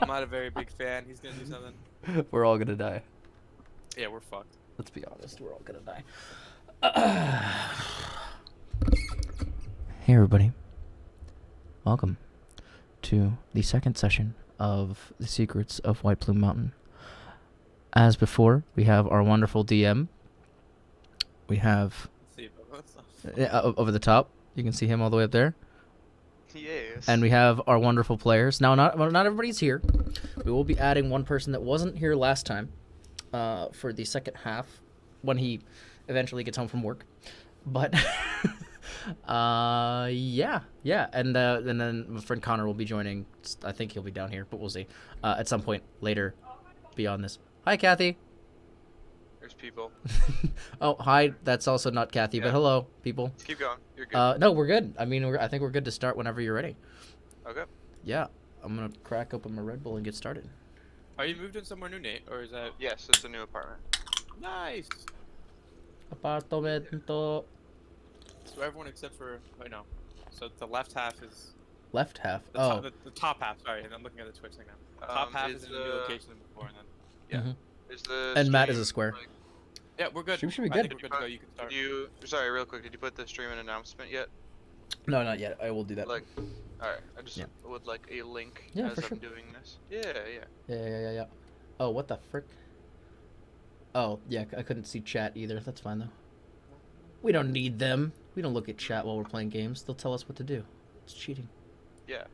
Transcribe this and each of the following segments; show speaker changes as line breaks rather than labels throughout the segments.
I'm not a very big fan. He's gonna do something.
We're all gonna die.
Yeah, we're fucked.
Let's be honest, we're all gonna die. Hey everybody. Welcome to the second session of The Secrets of Whiteplume Mountain. As before, we have our wonderful DM. We have
Let's see,
over the top. You can see him all the way up there.
Yes.
And we have our wonderful players. Now, not everybody's here. We will be adding one person that wasn't here last time for the second half when he eventually gets home from work. But yeah. And then my friend Connor will be joining. I think he'll be down here, but we'll see at some point later beyond this. Hi, Kathy.
There's people.
Oh, hi. That's also not Kathy, but hello, people.
Keep going. You're good.
No, we're good. I mean, I think we're good to start whenever you're ready.
Okay.
Yeah, I'm gonna crack open my Red Bull and get started.
Are you moved in somewhere new, Nate, or is that
Yes, it's a new apartment.
nice?
Apartamento.
So everyone except for no. So the left half is
Left half.
the,
Oh.
the top half. Sorry, I'm looking at the Twitch thing now. The top half is in a new location than before, and then
Yeah.
Mhm.
Is the
And Matt is
stream,
a square.
like,
yeah, we're good.
Should be
I
good.
think we're good to go. You can start.
Sorry, real quick. Did you put the stream in announcement yet?
No, not yet. I will do that.
Like, all right. I just
Yeah.
would like a link
Yeah,
as
for
I'm
sure.
doing this. Yeah.
Yeah. Oh, what the frick? Oh, yeah. I couldn't see chat either. That's fine though. We don't need them. We don't look at chat while we're playing games. They'll tell us what to do. It's cheating.
Yeah.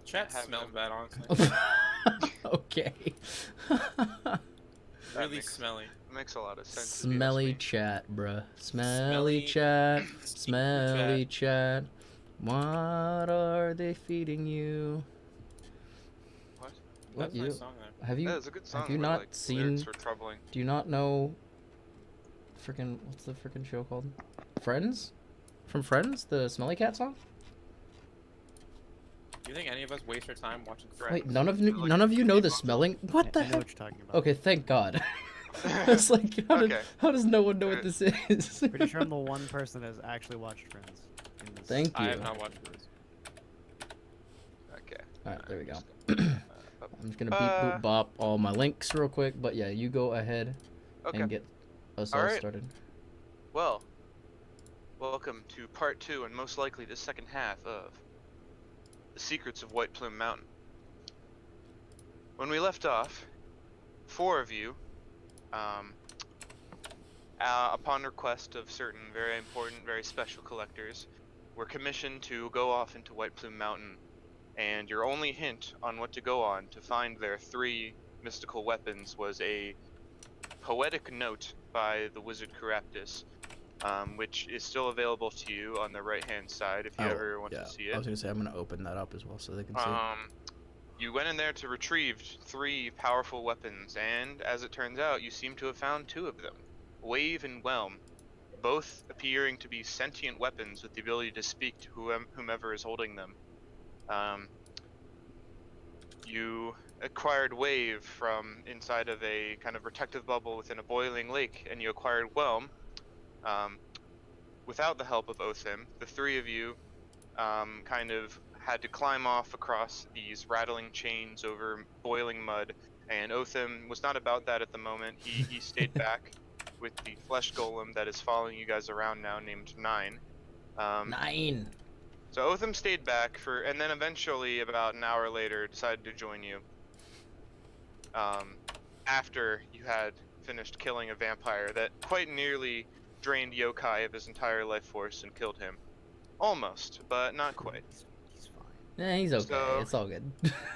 Chat
have
smells
them.
bad, honestly.
Okay.
Really
makes-
smelly.
Makes a lot of sense. if you ask
Smelly
me.
chat, bruh.
Smelly
Smelly chat.
chat.
Smelly chat. What are they feeding you?
What?
What
That's a
you?
nice song there.
Have you?
That is a good song.
you
but,
not
like,
seen-
lyrics were troubling.
Do you not know? What's the frickin' show called? Friends? From Friends, the Smelly Cat song.
Do you think any of us waste our time watching
Friends.
Wait,
Friends?
none of you know the smelling. What the
I know
heck?
what you're talking about.
Okay, thank God. It's like,
Okay.
how does no one know what this is?
Pretty sure I'm the one person that has actually watched Friends. In this.
Thank
I
you.
have not watched this.
Okay.
Alright, there we go.
Up.
I'm just gonna beep boop bop all my links real quick, but yeah, you go ahead
Okay.
and get us all
Alright.
started.
Well, welcome to part 2 and most likely the second half of The Secrets of Whiteplume Mountain. When we left off, 4 of you, upon request of certain very important, very special collectors, were commissioned to go off into Whiteplume Mountain, and your only hint on what to go on to find their 3 mystical weapons was a poetic note by the wizard Caraptus, which is still available to you on the right-hand side if you ever want to see it.
I was gonna say I'm gonna open that up as well so they can see.
You went in there to retrieve 3 powerful weapons, and as it turns out, you seem to have found 2 of them, Wave and Whelm, both appearing to be sentient weapons with the ability to speak to whomever is holding them. You acquired Wave from inside of a kind of protective bubble within a boiling lake, and you acquired Whelm without the help of Othim. The 3 of you kind of had to climb off across these rattling chains over boiling mud, and Othim was not about that at the moment. He stayed back with the flesh golem that is following you guys around now, named Nine.
9.
So Othim stayed back and then eventually, about an hour later, decided to join you. After you had finished killing a vampire that quite nearly drained Yokai of his entire life force and killed him. Almost, but not quite.
He's fine.
Yeah, he's okay.
So,
It's all good.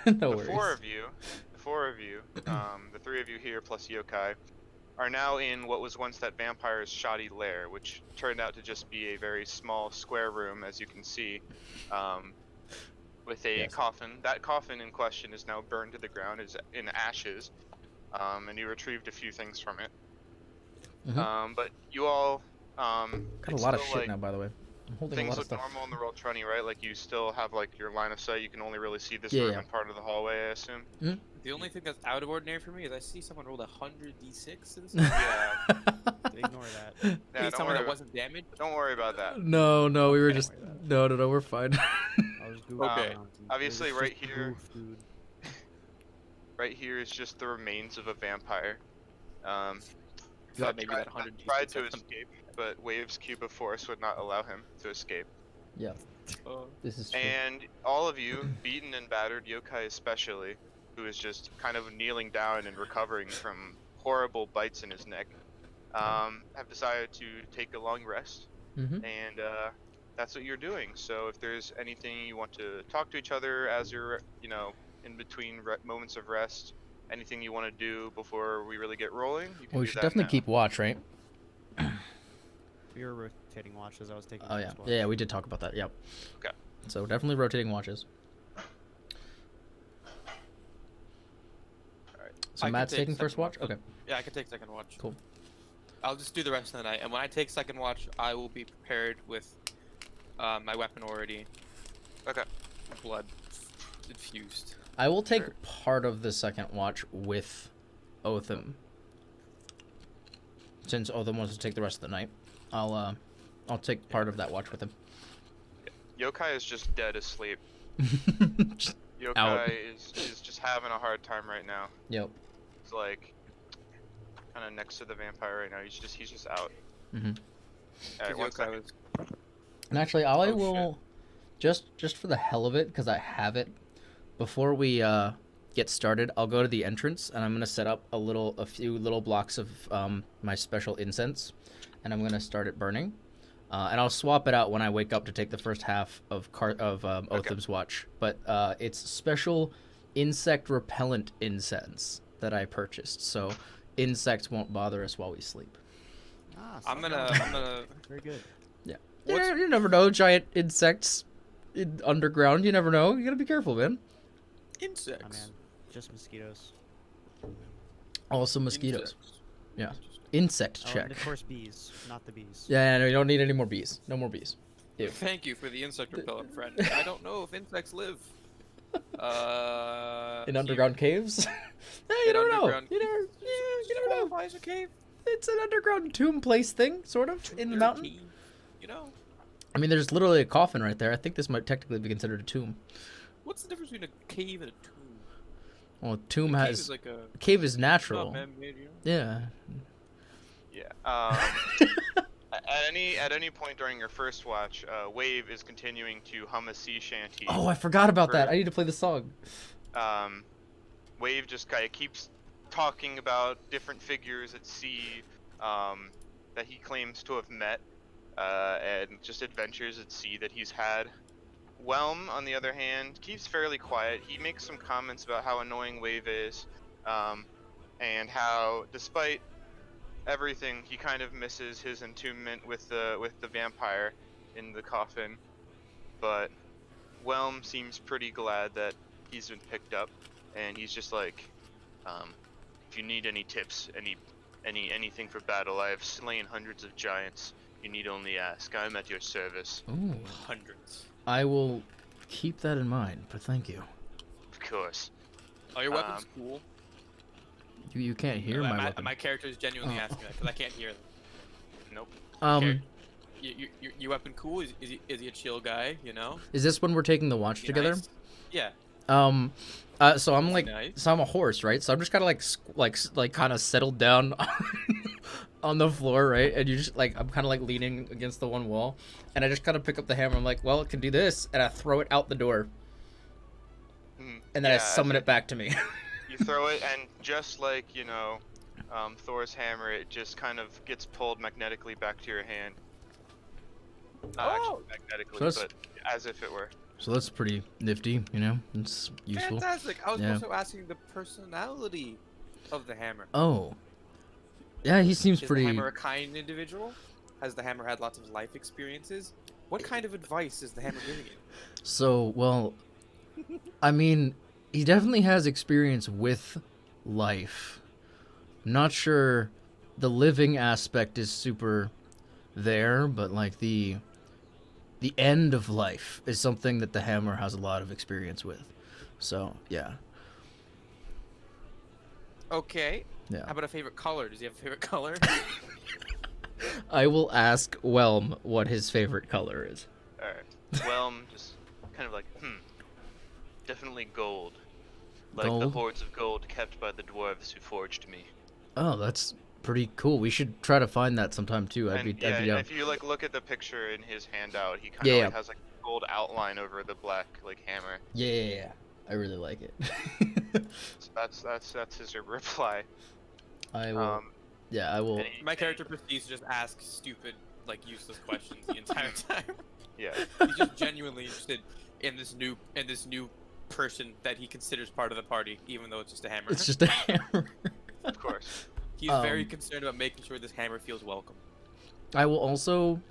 No
The
worries.
4 of you, the 3 of you here plus Yokai, are now in what was once that vampire's shoddy lair, which turned out to just be a very small square room, as you can see, with a
Yes.
coffin. That coffin in question is now burned to the ground, is in ashes, and you retrieved a few things from it. But you all,
Got a lot of shit now, by the way. I'm holding a
things
lot of
look
stuff.
normal in the Roll20, right? Like you still have like your line of sight. You can only really see this
Yeah,
room
yeah.
and part of the hallway, I assume.
The only thing that's out of ordinary for me is I see someone rolled 100 d6 to this.
Yeah.
Ignore that.
Yeah,
Please
don't
tell me
worry
that
wasn't.
wasn't damaged.
Don't worry about that.
No, we were
Don't
just
worry about
no, we're fine.
I was goofing
Okay,
around.
obviously
It was
right
just a
here-
goof, dude.
Right here is just the remains of a vampire.
Thought maybe that
Tried
100
tried to escape, but Wave's cube of force would not allow him to escape.
Yeah, this is true.
And all of you, beaten and battered, Yokai especially, who is just kind of kneeling down and recovering from horrible bites in his neck, have decided to take a long rest.
Mm-hmm.
And that's what you're doing. So if there's anything you want to talk to each other as you're, in between moments of rest, anything you want to do before we really get rolling, you can
Well, we
do
should
that
definitely
now.
keep watch, right?
We were rotating watches. I was taking.
Oh yeah,
first watch.
yeah, we did talk about that. Yep.
Okay.
So definitely rotating watches.
Alright.
So
I can
Matt's
take
taking first
second
watch.
watch.
Okay.
Yeah, I can take second watch.
Cool.
I'll just do the rest of the night, and when I take second watch, I will be prepared with my weapon already.
Okay.
Blood infused.
I will take
Sure.
part of the second watch with Otham. Since Otham wants to take the rest of the night, I'll take part of that watch with him.
Yokai is just dead asleep. Yokai
Out.
is just having a hard time right now.
Yep.
He's like kind of next to the vampire right now. He's just out.
Mm-hmm.
Alright, 1
Yokai
second.
was-
And actually,
Oh,
will just for the hell of it, because I have it. Before we get started, I'll go to the entrance and I'm gonna set up a few little blocks of my special incense, and I'm gonna start it burning. And I'll swap it out when I wake up to take the first half of Otham's watch. But it's special insect repellent incense that I purchased, so insects won't bother us while we sleep.
Ah,
I'm
so-
gonna.
Very good.
What's-
You never know, giant insects underground. You never know. You gotta be careful, man.
Oh
Insects.
man, just mosquitoes.
Also mosquitoes.
Insects.
Yeah.
Interesting.
Insect
Oh,
check.
and of course bees, not the bees.
Yeah, no, you don't need any more bees. No more bees. Ew.
Thank you for the insect repellent, friend. I don't know if insects live.
In underground caves? Yeah, you
In
don't know.
underground
You never,
caves?
yeah, you never know.
Qualifies a cave.
It's an underground tomb place thing, sort of, in the mountain.
Dirty, You know,
I mean, there's literally a coffin right there. I think this might technically be considered a tomb.
what's the difference between a cave and a tomb?
Well, a tomb
A cave
has...
is like a
cave is
not
natural.
man-made, you know?
Yeah.
Yeah. At any point during your first watch, Wave is continuing to hum a sea shanty.
Oh, I forgot about that.
For-
I need to play the song.
Wave just kind of keeps talking about different figures at sea that he claims to have met, and just adventures at sea that he's had. Whelm, on the other hand, keeps fairly quiet. He makes some comments about how annoying Wave is, and how, despite everything, he kind of misses his entombment with the vampire in the coffin. But Whelm seems pretty glad that he's been picked up, and he's just like, if you need any tips, anything for battle, I have slain hundreds of giants. You need only ask. I'm at your service.
Ooh.
Hundreds.
I will keep that in mind, but thank you.
Of course.
Oh, your weapon's cool.
You can't hear my weapon.
My character is genuinely
Oh.
asking that because I can't hear them.
Nope.
Your weapon cool? Is he a chill guy? You know?
Is this when we're taking the watch
Is he
together?
nice? Yeah.
So I'm
Is he
like,
nice?
so I'm a horse, right? So I'm just kind of like kind of settled down on the floor, right? And you just like, I'm kind of like leaning against the one wall, and I just kind of pick up the hammer. I'm like, well, it can do this, and I throw it out the door, and then I summon it back to me.
You throw it, and just like, Thor's hammer, it just kind of gets pulled magnetically back to your hand. Not
Oh!
actually magnetically,
So that's-
but as if it were.
So that's pretty nifty, you know? It's useful.
Fantastic. I was
Yeah.
also asking the personality of the hammer.
Oh. Yeah, he seems
Is
pretty...
the hammer a kind individual? Has the hammer had lots of life experiences? What kind of advice is the hammer giving you?
So, well, I mean, he definitely has experience with life. Not sure the living aspect is super there, but like the end of life is something that the hammer has a lot of experience with. So, yeah.
Okay.
Yeah.
How about a favorite color? Does he have a favorite color?
I will ask Whelm what his favorite color is.
Alright. Whelm just kind of like, definitely gold. like the
Gold?
hoards of gold kept by the dwarves who forged me.
Oh, that's pretty cool. We should try to find that sometime too. I'd
And
be
yeah,
down.
if you like look at the picture in his handout, he kind of
Yeah,
like has like gold outline over the black like hammer.
Yeah. I really like it.
So that's his reply.
I will.
Um,
Yeah, I will.
and he-
My character proceeds to just ask stupid, like useless questions the entire time.
yeah.
He's just genuinely interested in this new person that he considers part of the party, even though it's just a hammer.
It's just a hammer.
Of course.
He's very concerned about making sure this hammer feels welcome.
I will also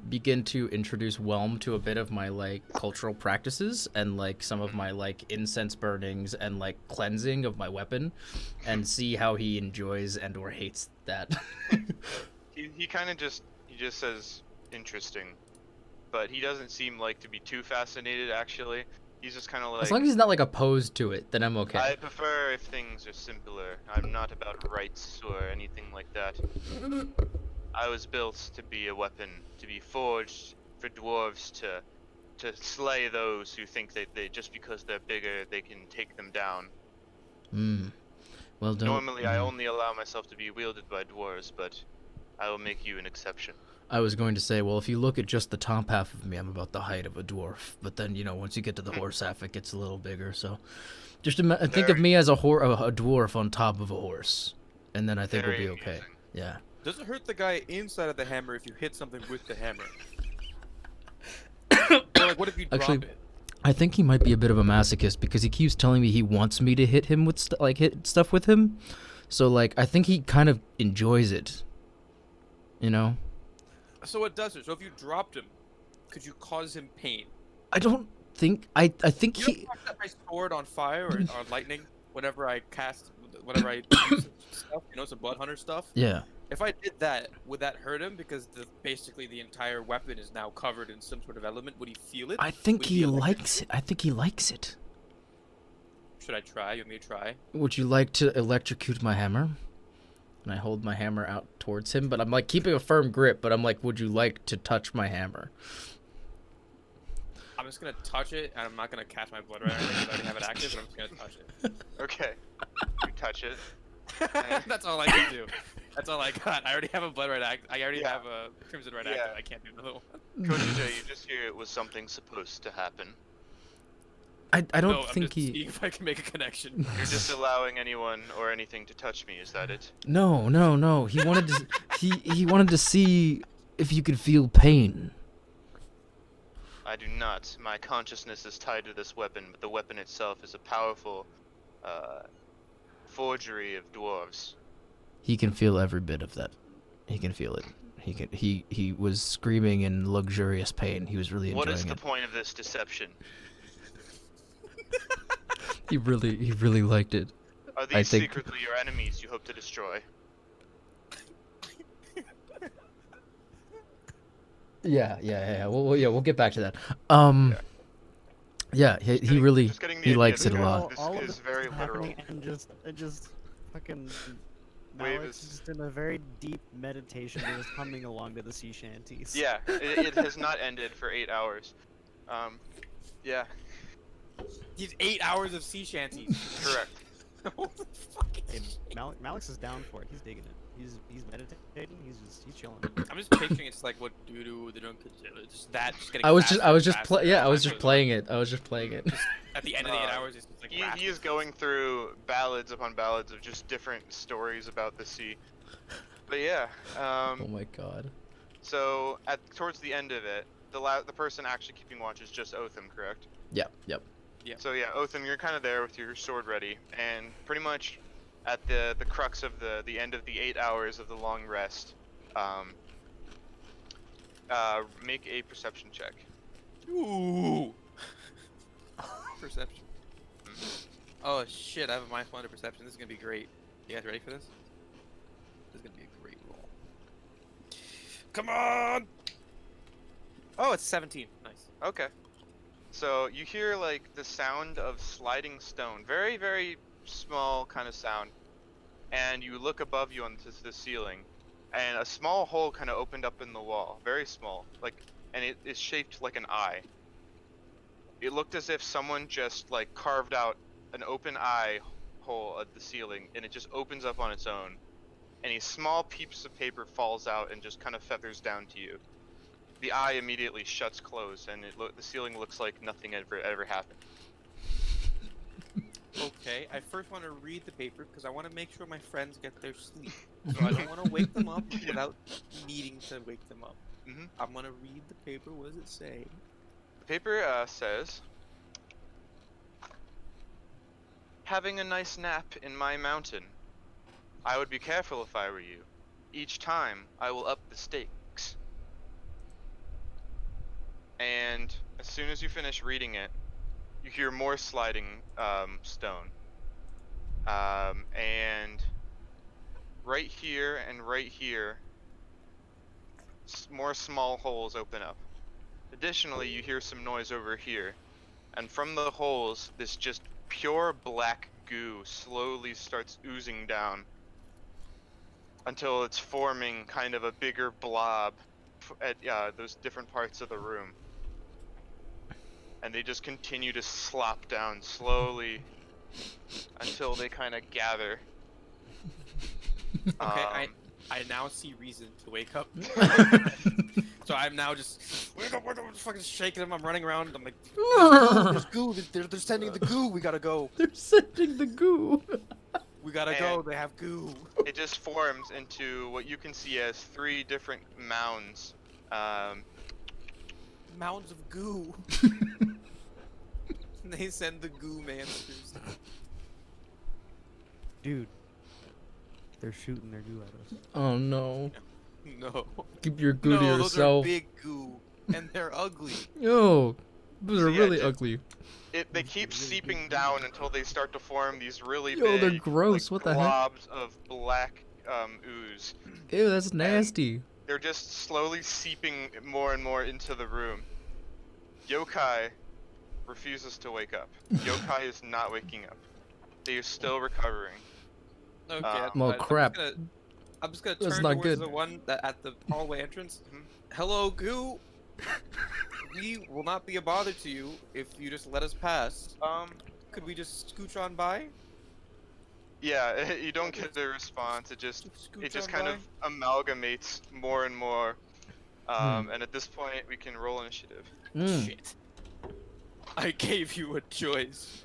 begin to introduce Whelm to a bit of my like cultural practices and like some of my like incense burnings and like cleansing of my weapon, and see how he enjoys and or hates that.
He kind of just says interesting, but he doesn't seem like to be too fascinated actually. He's just kind of like,
As long as he's not like opposed to it, then I'm okay.
I prefer if things are simpler. I'm not about rights or anything like that. I was built to be a weapon, to be forged for dwarves to slay those who think that they just because they're bigger they can take them down.
Well, don't.
Normally I only allow myself to be wielded by dwarves, but I will make you an exception.
I was going to say, well, if you look at just the top half of me, I'm about the height of a dwarf. But then, once you get to the horse half, it gets a little bigger. So, just think of me as a dwarf on top of a horse, and then I think we'll
Very
be okay.
amusing.
Yeah.
Does it hurt the guy inside of the hammer if you hit something with the hammer? Or like, what if you drop
Actually,
it?
I think he might be a bit of a masochist because he keeps telling me he wants me to hit him with hit stuff with him. So like, I think he kind of enjoys it.
So it does it. So if you dropped him, could you cause him pain?
I don't think I think
You
he.
know, I set my sword on fire or lightning whenever I use stuff, some blood hunter stuff.
Yeah.
If I did that, would that hurt him? Because basically the entire weapon is now covered in some sort of element. Would he feel it?
I think
Would
he
be
likes it. I think he likes it.
Should I try? You want me to try?
Would you like to electrocute my hammer? And I hold my hammer out towards him, but I'm like keeping a firm grip, but I'm like, would you like to touch my hammer?
I'm just gonna touch it, and I'm not gonna cast my blood right now because I already have it active, but I'm just gonna touch it.
Okay. You touch it.
That's all I can do. That's all I got. I already have a blood red active. I already
Yeah.
have a crimson red
Yeah.
active. I can't do another one.
Cody J, you just hear it was something supposed to happen.
I don't
No, I'm
think
just seeing if I can make a connection.
You're just allowing anyone or anything to touch me, is that it?
No. He wanted to. he wanted to see if you could feel pain.
I do not. My consciousness is tied to this weapon, but the weapon itself is a powerful forgery of dwarves.
He can feel every bit of that. He can feel it. He was screaming in luxurious pain. He was really enjoying
What is the
it.
point of this deception?
He really liked it.
Are
I
these
think-
secretly your enemies you hope to destroy?
Yeah. We'll get back to that. Yeah, he really
Just getting the
he
idea
likes
that
it a
this-
lot.
This
all of
is
this
very
is
literal.
happening, and just fucking
Wave
Malik's
is-
just in a very deep meditation, just humming along to the sea shanties.
Yeah, it has not ended for 8 hours. Yeah,
He's 8 hours of sea shanties.
correct.
What the fuck is
Hey,
shit?
Malik's is down for it. He's digging it. He's meditating. He's chilling.
I'm just picturing it's like what doo-doo the drunk just that just getting
I was
faster
just
and faster
yeah, I
as
was
time
just
goes
playing it. I was just playing it.
on. At the end of the 8 hours, it's just like
He
rasping.
is going through ballads upon ballads of just different stories about the sea. But yeah,
Oh my god.
so towards the end of it, the person actually keeping watch is just Otham, correct?
Yep.
Yeah.
So yeah, Otham, you're kind of there with your sword ready, and pretty much at the crux of the end of the 8 hours of the long rest, make a perception check.
Ooh. Perception. Oh shit! I have a mindful under perception. This is gonna be great. You guys ready for this? This is gonna be a great roll. Come on! Oh, it's 17. Nice.
Okay. So you hear like the sound of sliding stone, very very small kind of sound, and you look above you onto the ceiling, and a small hole kind of opened up in the wall, very small, like, and it is shaped like an eye. It looked as if someone just like carved out an open eye hole at the ceiling, and it just opens up on its own. And a small piece of paper falls out and just kind of feathers down to you. The eye immediately shuts closed, and the ceiling looks like nothing ever happened.
Okay, I first want to read the paper because I want to make sure my friends get their sleep. So I don't want to wake them up without needing to wake them up.
Mhm.
I'm going to read the paper. What does it say?
The paper says, "Having a nice nap in my mountain. I would be careful if I were you. Each time, I will up the stakes." And as soon as you finish reading it, you hear more sliding stone. And right here and right here, more small holes open up. Additionally, you hear some noise over here. And from the holes, this just pure black goo slowly starts oozing down until it's forming kind of a bigger blob at those different parts of the room. And they just continue to slop down slowly until they kind of gather.
Okay, I now see reason to wake up. So I'm now just wake up, fucking shaking them. I'm running around. I'm like, there's goo. They're sending the goo. We gotta go.
They're sending the goo.
We gotta go. They have goo.
It just forms into what you can see as 3 different mounds.
Mounds of goo. They send the goo monsters.
Dude, they're shooting their goo at us.
Oh no.
No.
Keep your goo
No,
to
those
yourself.
are big goo, and they're ugly.
Yo, those are
So yeah,
really
just-
ugly.
They keep seeping down until they start to form these really
Yo,
big,
they're gross.
like,
What the heck?
globs of black ooze.
Ew, that's nasty.
They're just slowly seeping more and more into the room. Yokai refuses to wake up. Yokai is not waking up. They are still recovering.
Okay.
Well,
I'm
crap.
I'm just gonna
That's
turn
not
towards
good.
the one that at the hallway entrance.
Mhm.
Hello, goo. We will not be a bother to you if you just let us pass. Could we just scooch on by?
Yeah, you don't get the response. It just
Scooch on
kind
by?
of amalgamates more and more. And at this point, we can roll initiative.
Mm.
Shit. I gave you a choice.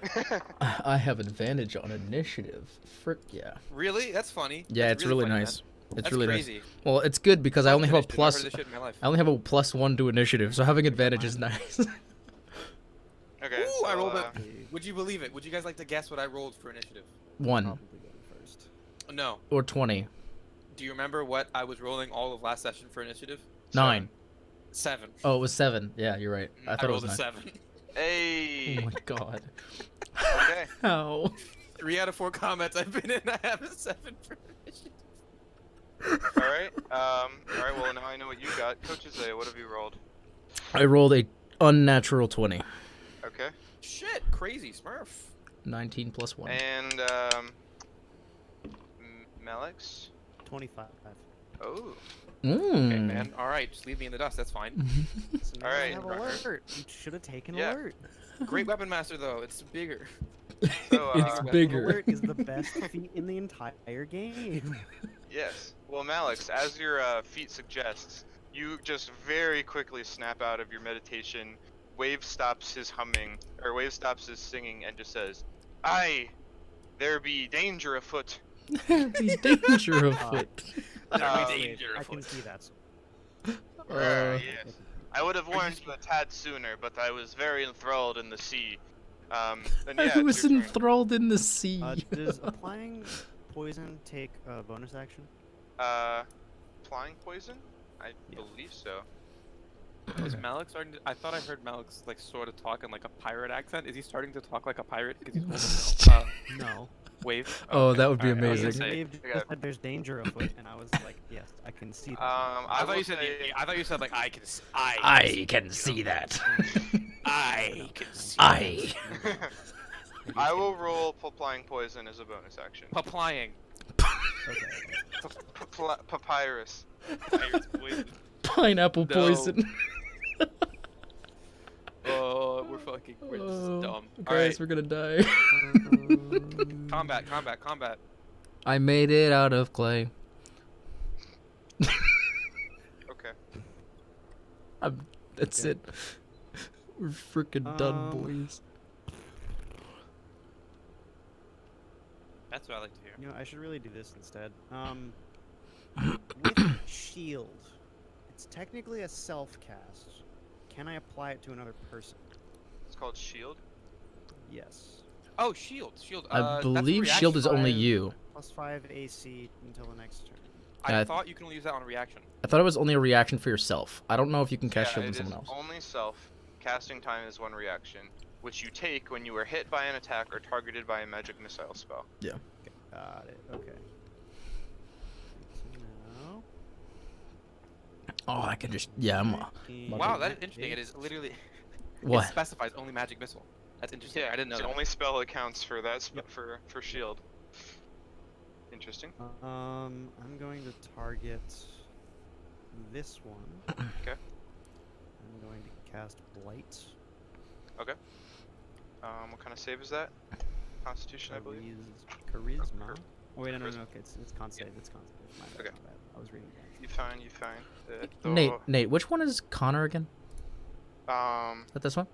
I have advantage on initiative. Frick yeah.
Really? That's funny.
Yeah,
That's
it's really
funny,
nice.
man.
It's
That's
really
crazy.
nice. Well, it's good because I only have a
Initiative, never
plus.
heard of this shit in my life.
I only have a +1 to initiative, so having advantage is nice.
Okay.
Ooh,
so,
I rolled a. Would you believe it? Would you guys like to guess what I rolled for initiative?
1
Probably going first.
No.
or 20.
Do you remember what I was rolling all of last session for initiative?
9.
7.
Oh, it was 7. Yeah, you're right. I thought it
rolled
was 9.
a 7.
Hey.
Oh my god.
Okay.
How?
3 out of 4 comments I've been in, I have a 7 for initiative.
All right. All right. Well, now I know what you got. Coach Isaiah, what have you rolled?
I rolled a unnatural 20.
Okay.
Shit, crazy Smurf.
19 plus 1.
And Melix.
25.
Oh.
Okay,
Mm.
man. All right, just leave me in the dust. That's fine.
So now
Alright,
I have
Rucker.
alert. You should have taken
Yeah.
alert.
Great weapon master though. It's bigger.
So,
It's bigger.
Alert is the best feat in the entire game.
Yes. Well, Malix, as your feat suggests, you just very quickly snap out of your meditation. Wave stops his humming, or Wave stops his singing, and just says, "Aye, there be danger afoot."
There be danger afoot.
There
be
be
Wait,
danger
I can
afoot.
see that.
Yes. I would have warned you a tad sooner, but I was very enthralled in the sea. And yeah,
I was
it's your turn.
enthralled in the sea.
Does applying poison take a bonus action?
Applying poison? I believe so.
Is Malik starting to, I thought I heard Malik like sort of talk in like a pirate accent. Is he starting to talk like a pirate because he's holding
No.
Wave?
Oh,
okay.
that would be
Alright, I was gonna
amazing.
say-
Dave just
Okay.
said there's danger afoot, and I was like, yes, I can see that.
I thought
will
you said.
say-
I thought you said like I can.
I can see that.
I can see.
I.
I will roll applying poison as a bonus action.
Applying.
Okay.
Papyrus.
Pirate's poison.
Pineapple
No.
poison.
Oh, we're this is dumb. All
Guys,
right,
we're gonna die.
combat.
I made it out of clay.
Okay.
That's
Okay.
it. We're freaking done, boys.
That's what I like to hear.
You know, I should really do this instead. With shield, it's technically a self-cast. Can I apply it to another person?
It's called shield.
Yes.
Oh, shield.
I
That's a
believe
reaction.
shield is only
5.
you.
+5 AC until the next turn.
I
Yeah,
thought you can only use that on reaction.
I thought it was only a reaction for yourself. I don't know if you can cast
Yeah,
shield on
it is
someone else.
only self. Casting time is 1 reaction, which you take when you are hit by an attack or targeted by a magic missile spell.
Got it. Okay. So now,
Oh, I can just I'm.
Wow, that is interesting. It is literally. It
What?
specifies only magic missile. That's interesting. I didn't know
it's
that.
the only spell that counts for that for shield. Interesting.
I'm going to target this one.
Okay.
I'm going to cast Blight.
What kind of save is that? Constitution, I believe.
Charisma. Oh wait, no,
Charisma.
okay, it's con save. It's con save. My bad,
Okay.
my bad. I was reading that.
You fine.
Nate, which one is Connor again? Is that this one?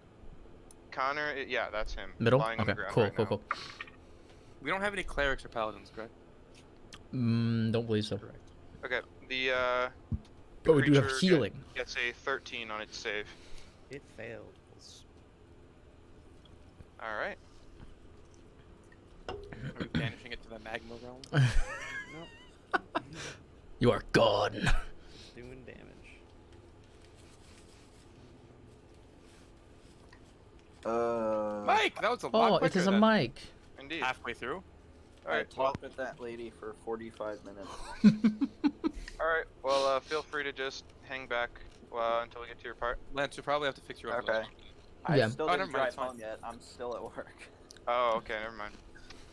Connor. Yeah, that's him.
Middle?
Lying on
Okay,
the ground
cool,
right
cool,
now.
cool.
We don't have any clerics or paladins, correct?
Don't believe so.
Correct.
Okay. The
But we do have
creature
healing.
gets a 13 on its save.
It fails.
All right.
Are we banishing it to the magma realm?
Nope.
You are gone.
Doing damage.
Mike, that was a lot
Oh,
quicker
it is a
than
mic.
Indeed.
halfway through.
All
I
right. Well,
talked with that lady for 45 minutes.
all right. Well, feel free to just hang back until we get to your part.
Lance, you probably have to fix your own
Okay.
okay.
I
Yeah.
still
Oh,
didn't
never mind, it's
drive
fine.
home yet. I'm still at work.
Oh, okay. Never mind.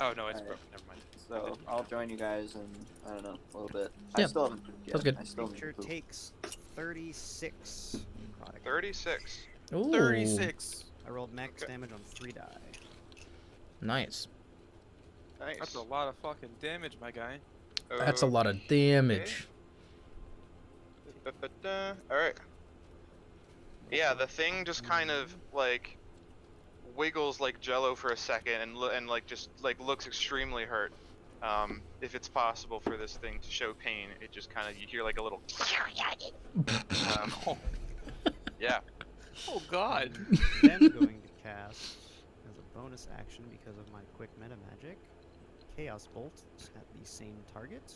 Oh no, it's
Alright.
broken. Never mind.
So I'll join you guys in, I don't know, a little bit.
Yeah,
I still haven't pooped yet.
sounds good.
I still need
Creature
to poop.
takes 36 necrotic.
36.
Ooh,
36.
I rolled max
Okay.
damage on 3 die.
Nice.
Nice.
That's a lot of fucking damage, my guy.
That's a lot of damage.
Alright. Yeah, the thing just kind of like wiggles like jello for a second and like just like looks extremely hurt. If it's possible for this thing to show pain, it just kind of you hear like a little. Yeah.
Oh god.
Then going to cast as a bonus action because of my quick meta magic, Chaos Bolt at the same target.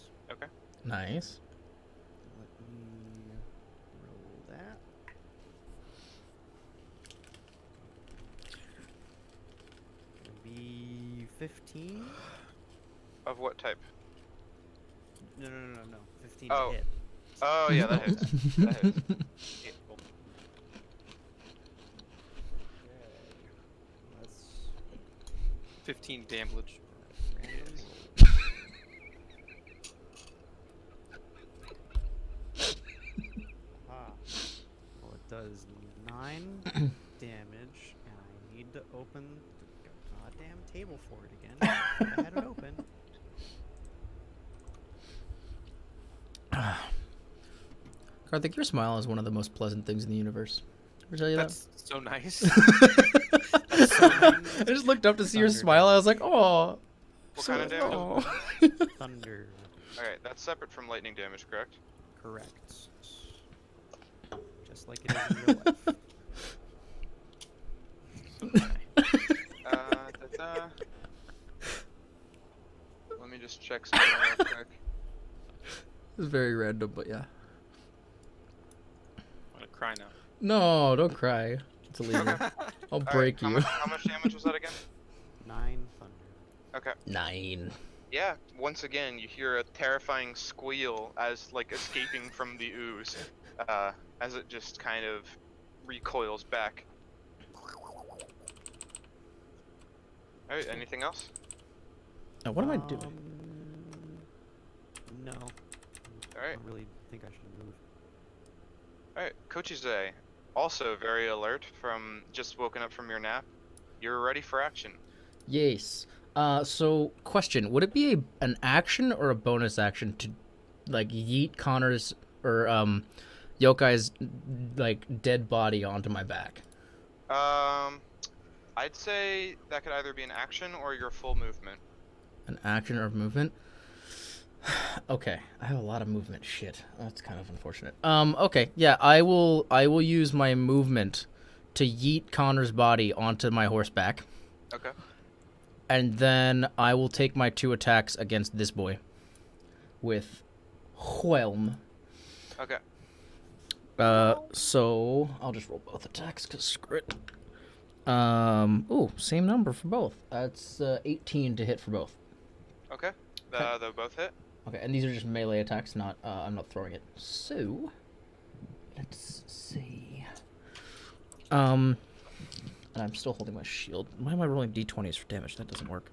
Nice.
Let me roll that. It'll be 15.
Of what type?
No. 15
Oh.
to hit.
Oh yeah, that hits. That hits.
Yeah, cool.
Let's
15 damage.
random roll. Ah. Well, it does 9 damage, and I need to open the goddamn table for it again. I had it open.
Karthik, your smile is one of the most pleasant things in the universe. Ever tell you
That's so nice.
that? I just looked up to see your smile. I was like, oh.
What kind of damage?
Oh.
Thunder.
Alright, that's separate from lightning damage, correct?
Correct. Just like it is in real life.
Da-da. Let me just check something real quick.
It's very random, but yeah.
I'm gonna cry now.
No, don't cry. It's illegal. I'll break
Alright,
you.
How much damage was that again?
9 thunder.
Okay.
9.
Yeah, once again, you hear a terrifying squeal as, like, escaping from the ooze, as it just kind of recoils back. Alright, anything else?
Now, what am I doing?
No.
Alright.
I don't really think I should move.
Alright, Kochize, also very alert from just woken up from your nap. You're ready for action.
Yes. So question: would it be an action or a bonus action to, like, yeet Connor's or Yokai's like dead body onto my back?
I'd say that could either be an action or your full movement.
An action or movement? Okay, I have a lot of movement. Shit, that's kind of unfortunate. Okay, yeah, I will use my movement to yeet Connor's body onto my horseback,
Okay.
and then I will take my 2 attacks against this boy with Whelm.
Okay.
So I'll just roll both attacks because screw it. Ooh, same number for both. That's 18 to hit for both.
Okay.
Okay.
They'll both hit.
Okay, and these are just melee attacks, not I'm not throwing it. So let's see. And I'm still holding my shield. Why am I rolling d20s for damage? That doesn't work.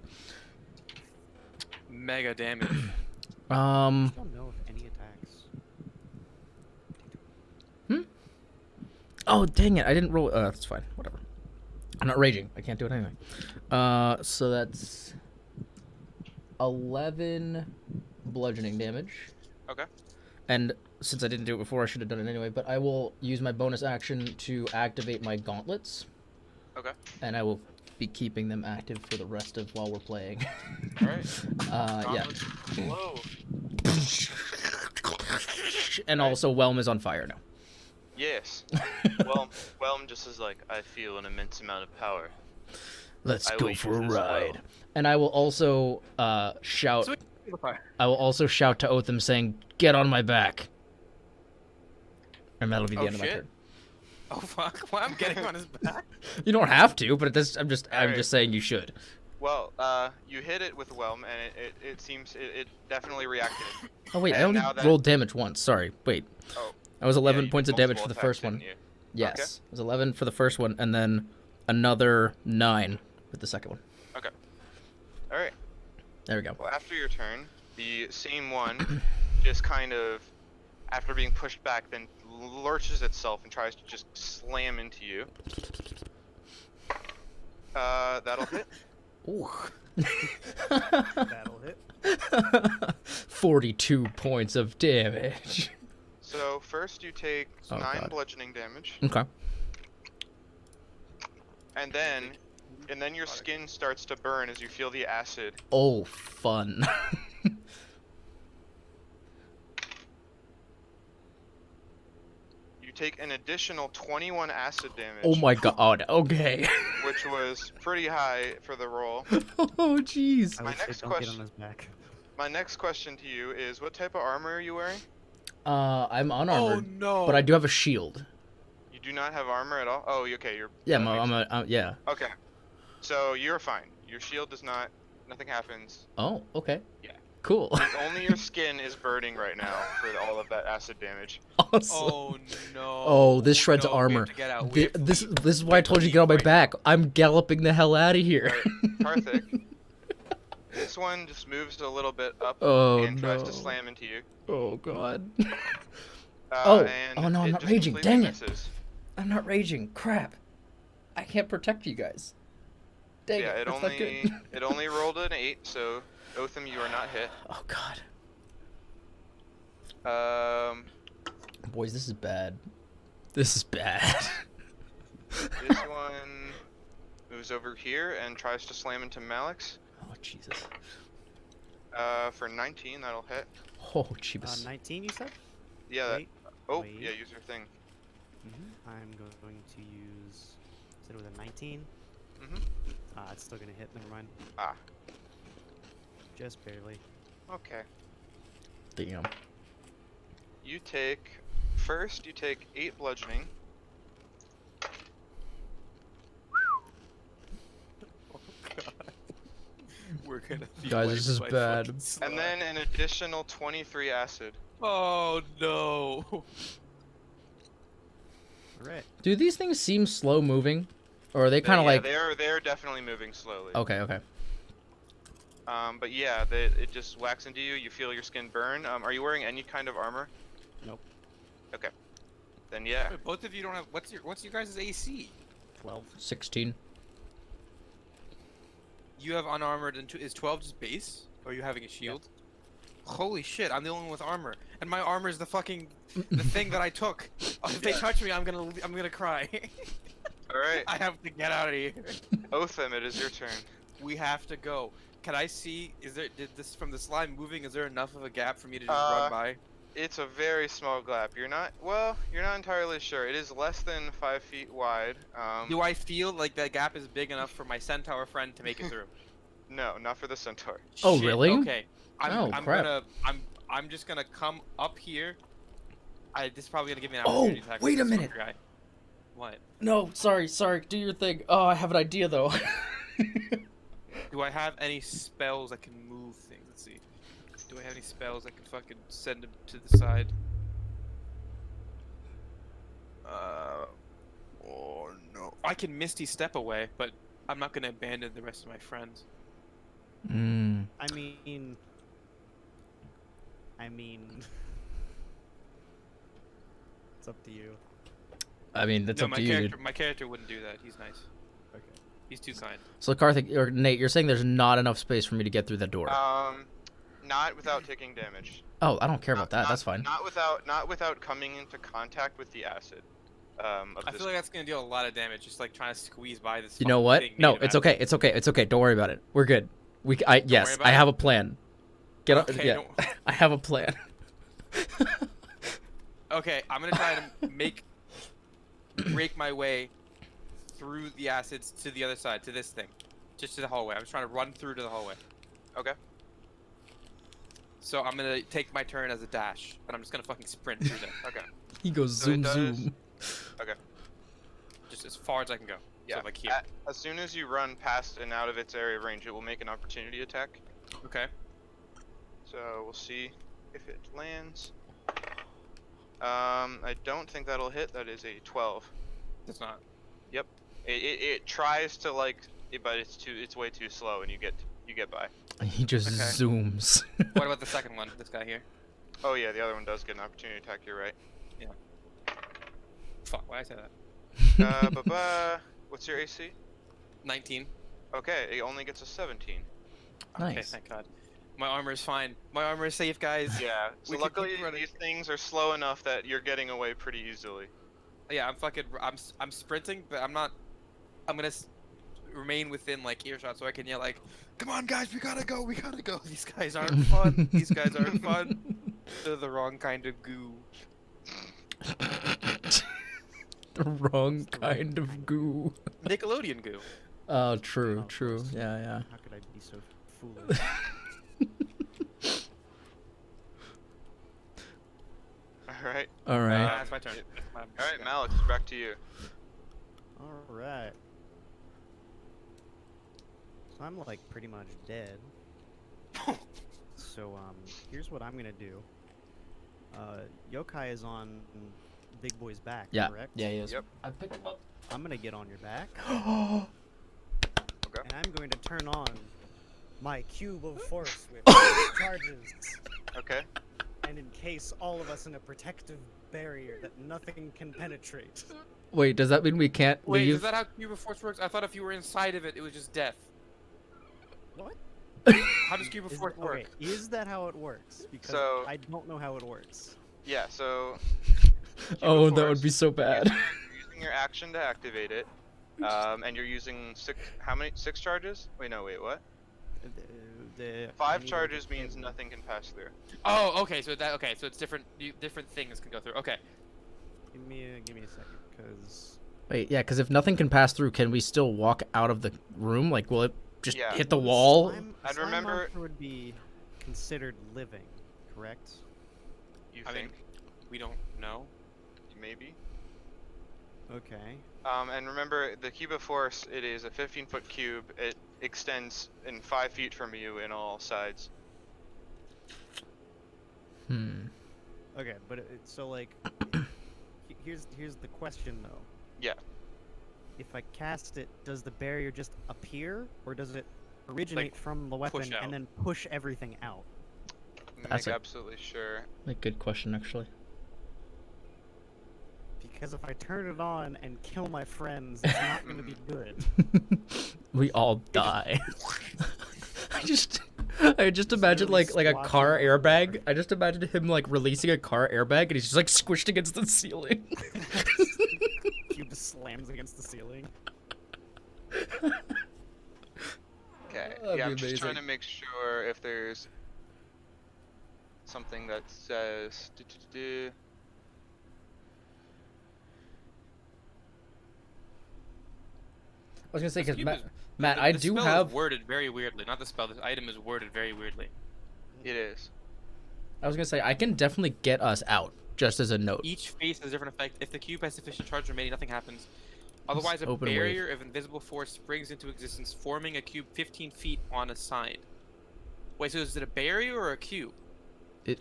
Mega damage.
I don't know if any attacks.
Oh, dang it. I didn't roll. That's fine. Whatever. I'm not raging. I can't do it anyway. So that's 11 bludgeoning damage.
Okay.
And since I didn't do it before, I should have done it anyway. But I will use my bonus action to activate my gauntlets.
Okay.
And I will be keeping them active for the rest of while we're playing.
All right.
Yeah.
Hello.
And also, Whelm is on fire now.
Yes. Whelm just is like, I feel an immense amount of power.
Let's
I
go
will
for a
use this
ride.
well.
And I will also shout.
Switch to the fire.
I will also shout to Otham, saying, "Get on my back." And that'll be the
Oh,
end of my
shit.
turn.
Oh fuck! Well, I'm getting on his back.
You don't have to, but I'm just
Alright.
saying you should.
Well, you hit it with Whelm, and it seems it definitely reacted.
Oh wait, I
And
only
now that-
rolled damage once. Sorry, wait.
Oh.
I was 11
Yeah, you
points
did
of damage for
multiple
the first
attacks,
one.
didn't you?
Yes,
Okay.
it was 11 for the first one, and then another 9 with the second one.
Okay. All right.
There we go.
Well, after your turn, the same one just kind of, after being pushed back, then lurches itself and tries to just slam into you. That'll hit.
Ooh.
That'll hit.
42 points of damage.
So first you take
Oh,
9
God.
bludgeoning damage,
Okay.
and then your skin starts to burn as you feel the acid.
Oh, fun.
You take an additional 21 acid damage.
Oh my god. Okay.
Which was pretty high for the roll.
Oh, jeez.
I
My
would say
next
don't get
question-
on his back.
My next question to you is, what type of armor are you wearing?
I'm
Oh
unarmored,
no!
but I do have a shield.
You do not have armor at all? Oh, okay, you're...
Yeah,
that makes
yeah.
Okay. So you're fine. Your shield does not... Nothing happens.
Oh, okay.
Yeah.
Cool.
Only your skin is burning right now for all of that acid damage.
Awesome.
Oh no!
Oh, this shreds
no, we have
armor.
to get out. We have to
This
leave.
is why I told you to get on my
Right.
back. I'm galloping the hell out of here.
Alright, Karthik. This one just moves a little bit up
Oh,
and tries
no.
to slam into you.
Oh god.
And
oh no, I'm
it
not
just
raging.
completely
Dang it.
misses.
I'm not raging. Crap. I can't protect you guys. Dang
Yeah,
it.
it
That's not
only
good.
it only rolled an 8, so Otham, you are not hit.
Oh god. Boys, this is bad. This is bad.
This one moves over here and tries to slam into Malix.
Oh Jesus.
For 19, that'll hit.
Oh Jeebus.
19, you said?
Yeah. That,
Wait.
oh,
wait.
yeah. Use your thing.
I'm going to use. Instead with a 19.
Mhm.
It's still gonna hit. Never mind.
Ah.
Just barely.
Okay.
Damn.
You take 8 bludgeoning.
We're gonna be
Guys, this is
wiped by
bad.
fucking slime.
And then an additional 23 acid.
Oh no!
Alright.
Do these things seem slow moving? Or are they kind of
Yeah,
like...
they're definitely moving slowly.
Okay, okay.
But yeah, it just whacks into you. You feel your skin burn. Are you wearing any kind of armor?
Nope.
Okay. Then yeah.
Wait, both of you don't have. What's your guys' AC?
12.
16.
You have unarmored and is 12 just base? Or are you having a shield? Holy shit! I'm the only one with armor, and my armor is the fucking the thing that I took. If they touch me, I'm gonna cry.
All right.
I have to get out of here.
Otham, it is your turn.
We have to go. Can I see? Did this from the slime moving? Is there enough of a gap for me to just run by?
It's a very small gap. You're not entirely sure. It is less than 5 feet wide.
Do I feel like that gap is big enough for my centaur friend to make it through?
No, not for the centaur.
Oh,
Shit,
really?
Okay.
Oh, crap.
I'm just gonna come up here. This is probably gonna give me an
Oh,
opportunity attack.
wait
with
a
this
minute.
fucker guy. What?
No, sorry. Do your thing. Oh, I have an idea though.
Do I have any spells that can move things? Let's see. Do I have any spells that can fucking send them to the side? Oh no. I can Misty Step away, but I'm not gonna abandon the rest of my friends.
Mm.
I mean, it's up to you.
I mean, that's
No,
up
my
to you,
character,
dude.
my character wouldn't do that. He's nice.
Okay.
He's too kind.
So, Karthik or Nate, you're saying there's not enough space for me to get through that door.
Not without taking damage.
Oh, I don't care about that. That's fine.
Not without coming into contact with the acid.
I feel like that's gonna deal a lot of damage, just like trying to squeeze by this.
You know
fucking
what?
thing
No,
made of
it's
acid.
okay. It's okay. It's okay. Don't worry about it. We're good. Yes,
worry
I
about
have
it?
a plan. Get up.
Okay,
Yeah,
don't-
I have a plan.
Okay, I'm gonna try to break my way through the acids to the other side, to this thing, just to the hallway. I'm just trying to run through to the hallway.
Okay.
So I'm gonna take my turn as a dash, and I'm just gonna fucking sprint through there.
Okay.
He goes
So it
zoom
does-
zoom.
Okay.
Just as far as I can go.
Yeah.
So like here.
As soon as you run past and out of its area of range, it will make an opportunity attack.
Okay.
So we'll see if it lands. I don't think that'll hit. That is a 12.
It's not.
It tries to but it's way too slow, and you get by.
He just
Okay.
zooms.
What about the second one? This guy here.
Oh yeah, the other one does get an opportunity attack. You're right.
Fuck. Why did I say that?
What's your AC?
19.
Okay, it only gets a 17.
Okay,
Nice.
thank God. My armor is fine. My armor is safe, guys.
Yeah. So
We can
luckily
keep running.
these things are slow enough that you're getting away pretty easily.
Yeah, I'm sprinting, but I'm not. I'm gonna remain within like earshot so I can yell like, "Come on, guys, we gotta go, we gotta go." These guys aren't fun. These guys aren't fun. They're the wrong kind of goo.
The wrong kind of goo.
Nickelodeon goo.
Oh, true,
Oh,
true.
gross.
Yeah.
How could I be so foolish?
All right.
All right.
That's my turn.
All right, Malik, back to you.
All right. So I'm like pretty much dead. So here's what I'm gonna do. Yokai is on Big Boy's back,
Yeah.
correct?
Yeah, he is.
Yep.
I picked him up.
I'm gonna get on your back,
Okay.
and I'm going to turn on my cube of force with charges,
Okay.
and encase all of us in a protective barrier that nothing can penetrate.
Wait, does that mean we can't
Wait,
leave?
is that how Cube of Force works? I thought if you were inside of it, it was just death.
What?
How does Cube of
Is
Force
okay,
work?
is that how it works? Because
So-
I don't know how it works.
Yeah. So.
Oh,
Cube of
that would
Force,
be so bad.
You're using your action to activate it, and you're using how many? 6 charges? Wait, no, wait, what?
I
5
need to
charges
get
means
the-
nothing can pass through.
Oh, okay. So it's different. Different things can go through. Okay.
Give me a second, because
Wait, yeah, because if nothing can pass through, can we still walk out of the room? Like, will it just
Yeah.
hit the wall?
I'd remember-
would be considered living, correct?
You
I
think?
mean, we don't know.
Maybe.
Okay.
And remember, the cube of force, it is a 15-foot cube. It extends in 5 feet from you in all sides.
Okay, but so like, here's the question though.
Yeah.
If I cast it, does the barrier just appear, or does it originate from the weapon
out.
and then push everything out?
That's
Make
it.
absolutely sure.
Like, good question, actually.
Because if I turn it on and kill my friends, it's not going to be good.
We all die. I just imagine
literally
like a
splotch
car
on the floor.
airbag. I just imagine him like releasing a car airbag and he's just like squished against the ceiling.
Cube slams against the ceiling.
Okay.
That'd
Yeah,
be
I'm just trying to
amazing.
make sure if there's something that says.
I was gonna say
This
because
cube is-
Matt,
the
I do
spell
have.
is worded very weirdly. Not the spell. This item is worded very weirdly.
It is.
I was gonna say I can definitely get us out. Just as a note.
Each phase has a different effect. If the cube has sufficient charge remaining, nothing happens. Otherwise, a
open wave.
barrier of invisible force springs into existence, forming a cube 15 feet on a side. Wait, so is it a barrier or a cube?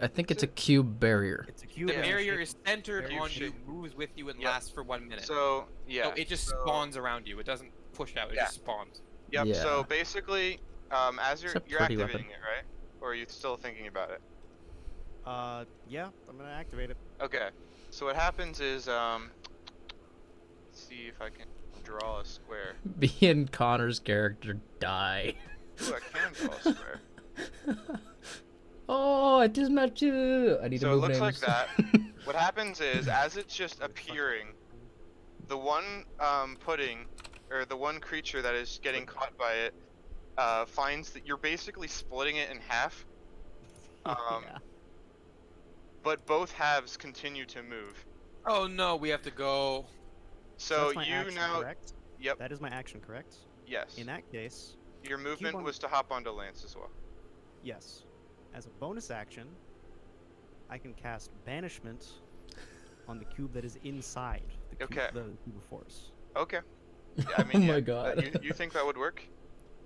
I think it's a cube barrier.
It's a cube.
The
Yeah.
barrier is centered
Barrier
on you,
shape.
moves with you, and
Yep.
lasts for 1 minute.
So yeah.
So it just
so-
spawns around you. It doesn't push out. It
Yeah.
just spawns.
Yep.
Yeah.
So basically, as
It's
you're
a
you're
pretty
activating
weapon.
it, right? Or are you still thinking about it?
Yeah, I'm gonna activate it.
Okay. So what happens is let's see if I can draw a square.
Me and Connor's character die.
Ooh, I can draw a square.
Oh, I just met you. I need to
So it
move
looks like
names.
that. What happens is, as it's just appearing, the one pudding, or the one creature that is getting caught by it, finds that you're basically splitting it in half.
Yeah.
But both halves continue to move.
Oh no, we have to go.
So
that's my
you
action,
now,
correct?
yep,
That is my action, correct?
yes.
In that case,
Your movement
on-
was to hop onto Lance as well.
yes. As a bonus action, I can cast Banishment on the cube that is inside the cube,
Okay.
the cube of force.
Okay. Yeah, I
Oh
mean,
my
yeah,
god.
you think that would work?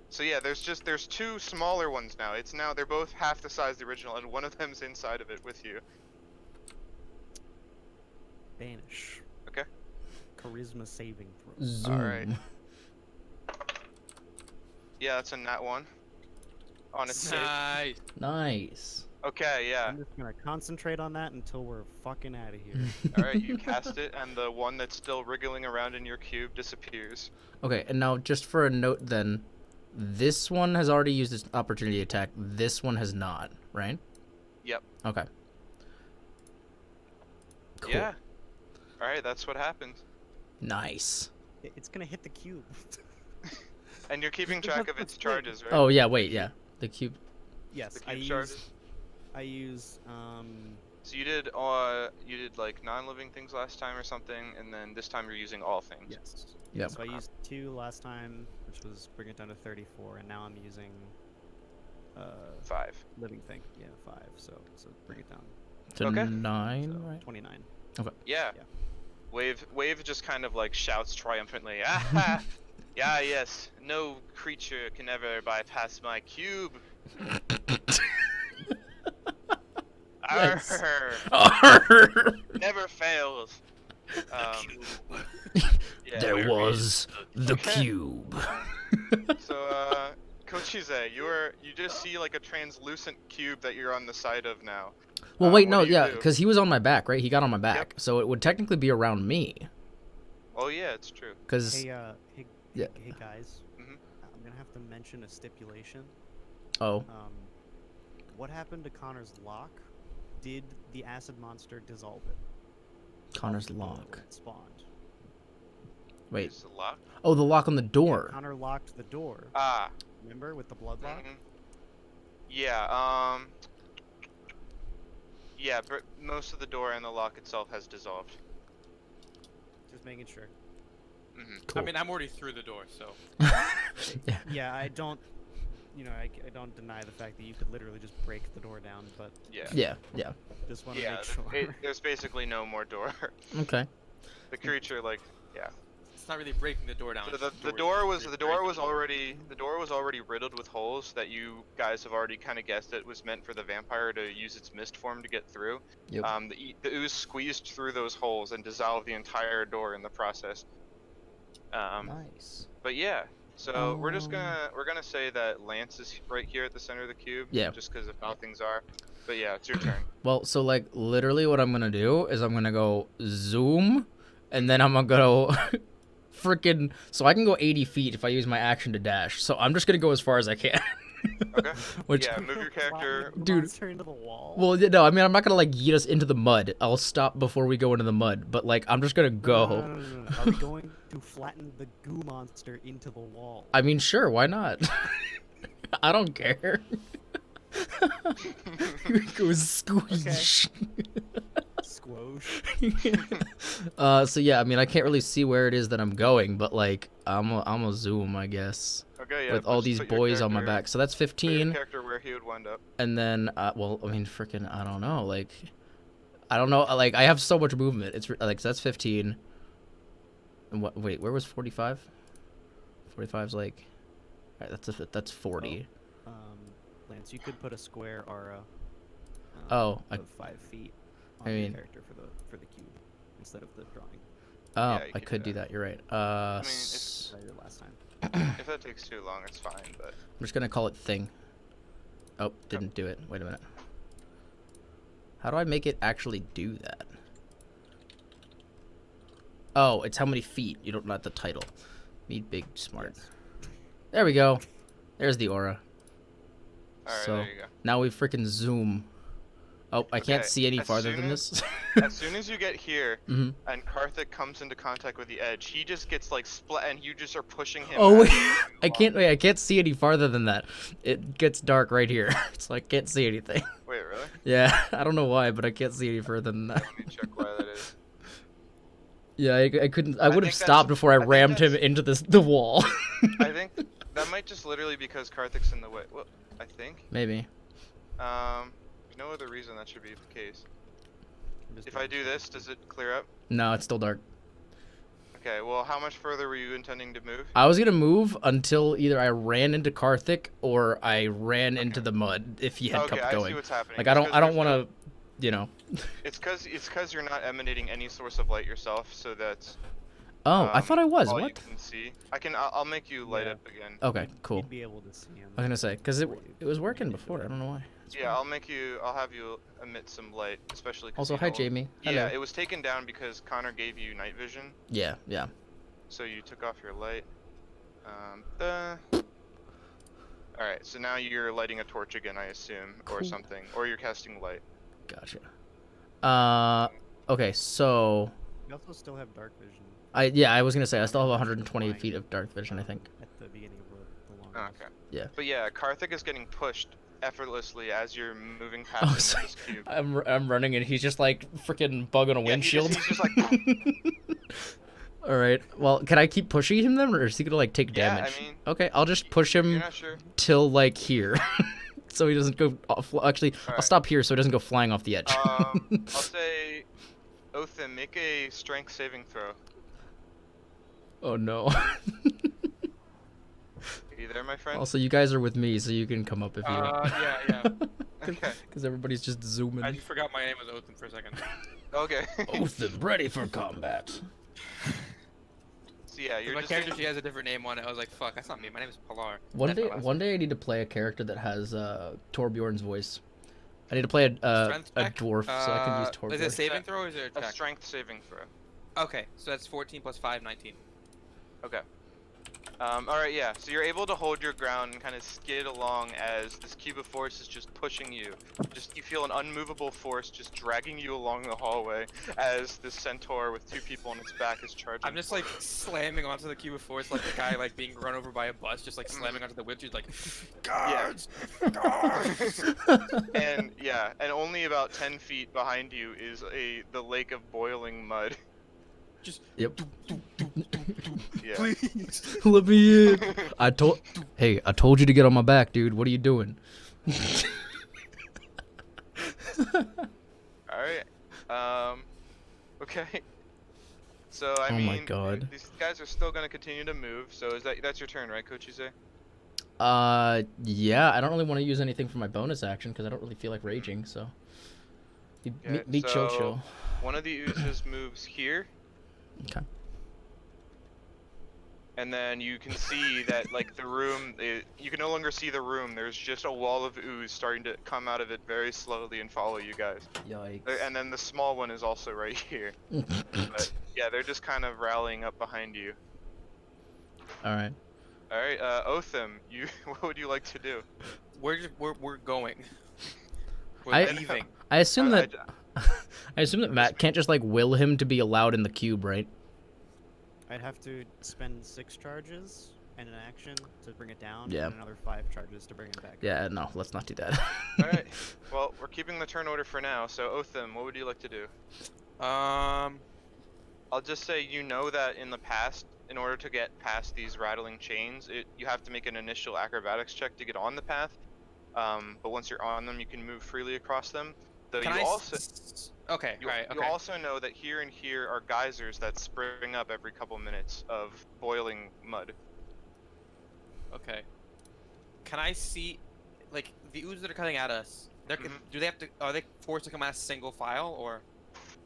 So yeah, there's two smaller ones now. They're both half the size of the original, and one of them's inside of it with you.
Banish.
Okay.
Charisma saving throw.
Zoom.
Alright. Yeah, that's a nat one. On its save.
Nice.
Nice.
Okay, yeah.
I'm just gonna concentrate on that until we're fucking out of here.
Alright, you cast it, and the one that's still wriggling around in your cube disappears.
Okay, and now just for a note then, this one has already used its opportunity attack. This one has not, right?
Yep.
Okay. Cool.
Yeah. Alright, that's what happened.
Nice.
It's gonna hit the cube.
And you're keeping track of its charges, right?
Oh yeah, wait, yeah. The cube.
Yes,
The
I
cube
use.
charges?
I use.
So you did like non-living things last time or something, and then this time you're using all things.
Yes.
Yep.
So I used 2 last time, which was bring it down to 34, and now I'm using.
5.
Living thing. Yeah, 5. So bring it down.
To
Okay.
9,
So
right?
29.
Yeah.
Yeah.
Wave just kind of like shouts triumphantly. Ah, yeah, yes. No creature can ever bypass my cube.
Yes.
Arr,
Arr!
never fails. Yeah,
There
very-
was the cube.
So, Kochize, you just see like a translucent cube that you're on the side of now.
Well, wait,
what
no,
do you
yeah,
do?
because he was on my back, right? He got on my back, so it would technically be around me.
Oh yeah, it's true.
Because
Hey,
Yeah.
hey guys.
Mhm.
I'm gonna have to mention a stipulation.
oh,
What happened to Connor's lock? Did the acid monster dissolve it?
Connor's
When
lock.
it spawned.
Wait.
Is it locked?
Oh, the lock on the door.
Connor locked the door.
Ah.
Remember with the blood lock?
Mhm. Yeah. Yeah, but most of the door and the lock itself has dissolved.
Just making sure.
Hmm
Cool.
I mean, I'm already through the door, so.
Yeah.
Yeah, I don't. I don't deny the fact that you could literally just break the door down, but
Yeah.
Yeah, yeah.
just want to
Yeah.
make sure.
There's basically no more door.
Okay.
The creature, like, yeah.
It's not really breaking the door down.
So
it's
the
just
door was
breaking
already riddled with holes that you guys have already kind of guessed it was meant for the vampire to use its mist form to get through.
Yep.
The ooze squeezed through those holes and dissolved the entire door in the process.
Nice.
But yeah, so we're gonna say that Lance is right here at the center of the cube.
Yeah.
Just because of how things are. But yeah, it's your turn.
Well, so like literally what I'm gonna do is I'm gonna go zoom, and then I'm gonna go freaking. So I can go 80 feet if I use my action to dash. So I'm just gonna go as far as I can.
Okay.
Which,
Yeah, move your character.
Flatten the
Dude.
monster into the wall.
well, no, I mean I'm not gonna like yeet us into the mud. I'll stop before we go into the mud. But like I'm just gonna go.
No. Are we going to flatten the goo monster into the wall?
I mean, sure, why not? I don't care. Go squish.
Squosh.
So yeah, I mean, I can't really see where it is that I'm going, but like, I'm a zoom, I guess,
Okay, yeah.
with all
just
these
put your
boys on my
character-
back. So that's
put your
15,
character where he would wind up.
and then, well, I mean, freaking, I don't know, like, I don't know, like, I have so much movement. It's like, so that's 15. And what? Wait, where was 45? 45's like, all right, that's 40.
Lance, you could put a square aura.
Oh,
of 5 feet on
I
your
mean-
character for the cube instead of the drawing.
Oh,
Yeah, you
I
could
could
do
do
that.
that. You're right.
I mean,
S-
That I did last time.
If that takes too long, it's fine. But
I'm just gonna call it thing. Oh, didn't do it. Wait a minute. How do I make it actually do that? Oh, it's how many feet. You don't not the title. Meet big smart.
Yes.
There we go. There's the aura.
all right,
So-
there you go.
Now we freaking zoom. Oh, I can't
Okay,
see any
as
farther
soon
than
as-
this.
As soon as you get here
hmm
and Karthik comes into contact with the edge, he just gets like split, and you just are pushing him.
Oh
as
wait,
you're moving
I
along.
can't. Wait, I can't see any farther than that. It gets dark right here, so I can't see anything.
Wait, really?
Yeah, I don't know why, but I can't see any further than that.
Let me check why that is.
Yeah, I couldn't. I
I
would have
think
stopped
that's-
before I
I think
rammed him
that's-
into the wall.
I think that might just literally because Karthik's in the way. Well, I think.
Maybe.
There's no other reason that should be the case. If I do this, does it clear up?
No, it's still dark.
Okay, well, how much further were you intending to move?
I was gonna move until either I ran into Karthik or I ran into the mud if he had
Okay,
kept
I see
going.
what's happening.
Like
It's
I
'cause
don't
there's
want
no-
to, you know.
It's cause you're not emanating any source of light yourself, so that's.
Oh, I thought I was.
all you
What?
can see. I'll make you light
Yeah.
up again.
Okay, cool.
You'd be able to see him.
I was gonna say because it
before you-
it was working
before you
before. I don't know why. It's
Yeah,
weird.
I'll have you emit some light, especially. 'cause
Also,
you
hi
know-
Jamie.
Yeah,
Hello.
it was taken down because Connor gave you night vision,
Yeah, yeah.
so you took off your light. Alright, so now you're lighting a torch again, I assume, or
Cool.
something, or you're casting light.
Gotcha. Okay, so
You also still have dark vision
I was gonna say I still have 120 feet of dark vision. I think.
at the beginning of the long
Oh,
rest.
okay.
Yeah.
But yeah, Karthik is getting pushed effortlessly as you're moving past
Oh,
him with
so
this cube.
I'm running and he's just like freaking bug on a
Yeah,
windshield.
he's just like.
All right. Well, can I keep pushing him then, or is he gonna like take
Yeah, I
damage?
mean,
Okay, I'll just push
You're
him
not sure.
till like here, so he doesn't go off. Actually, I'll
Alright.
stop here so he doesn't go flying off the edge.
I'll say, Othin, make a strength saving throw.
Oh no.
Are you there, my friend?
Also, you guys are with me, so you can come up if you want.
Yeah.
Okay.
Because everybody's just zooming.
I just forgot my name was Othin for a second.
Okay.
Othin, ready for combat.
So yeah, you're
My
just
character,
gonna-
she has a different name on it. I was like, fuck, that's not me. My name is Pilar.
One
That's
day,
my last
one day I need to play a character that has Torbjorn's voice. I need to play a
Strength
a
check?
dwarf so I can use
Is
Torbjorn.
it saving throw or is it a
a
check?
strength saving throw.
Okay, so that's 14 plus 5, 19.
Okay. Alright, yeah. So you're able to hold your ground and kind of skid along as this cube of force is just pushing you. You feel an unmovable force just dragging you along the hallway as this centaur with two people on its back is charging.
I'm just like slamming onto the cube of force like the guy like being run over by a bus, just like slamming onto the windshield like, guards! Guards!
And yeah, and only about 10 feet behind you is the lake of boiling mud.
Just
Yep.
Yeah.
please.
Let me in. I told you to get on my back, dude. What are you doing?
Alright. Okay. So I
Oh
mean,
my God.
these guys are still gonna continue to move. So that's your turn, right, Coach? You say?
Yeah. I don't really want to use anything for my bonus action because I don't really feel like raging. So,
Okay,
me chill,
so-
chill.
One of the oozes moves here.
Okay.
and then you can see that like the room, you can no longer see the room. There's just a wall of ooze starting to come out of it very slowly and follow you guys.
Yikes.
And then the small one is also right here. But yeah, they're just kind of rallying up behind you.
All right.
All right, Otham, what would you like to do?
We're going. We're
I-
leaving.
I assume
I-
that I assume that Matt can't just like will him to be allowed in the cube, right?
I'd have to spend 6 charges and an action to bring it down,
Yeah.
and another 5 charges to bring it back.
Yeah, no, let's not do that.
All right. Well, we're keeping the turn order for now. So Otham, what would you like to do? I'll just say you know that in the past, in order to get past these rattling chains, you have to make an initial acrobatics check to get on the path. But once you're on them, you can move freely across them. Though
Can
you
I
also
Okay.
you,
Right.
you
Okay.
also know that here and here are geysers that spring up every couple minutes of boiling mud.
Okay. Can I see, like, the oozes that are coming at us? Do they have to? Are they forced to come at a single file or?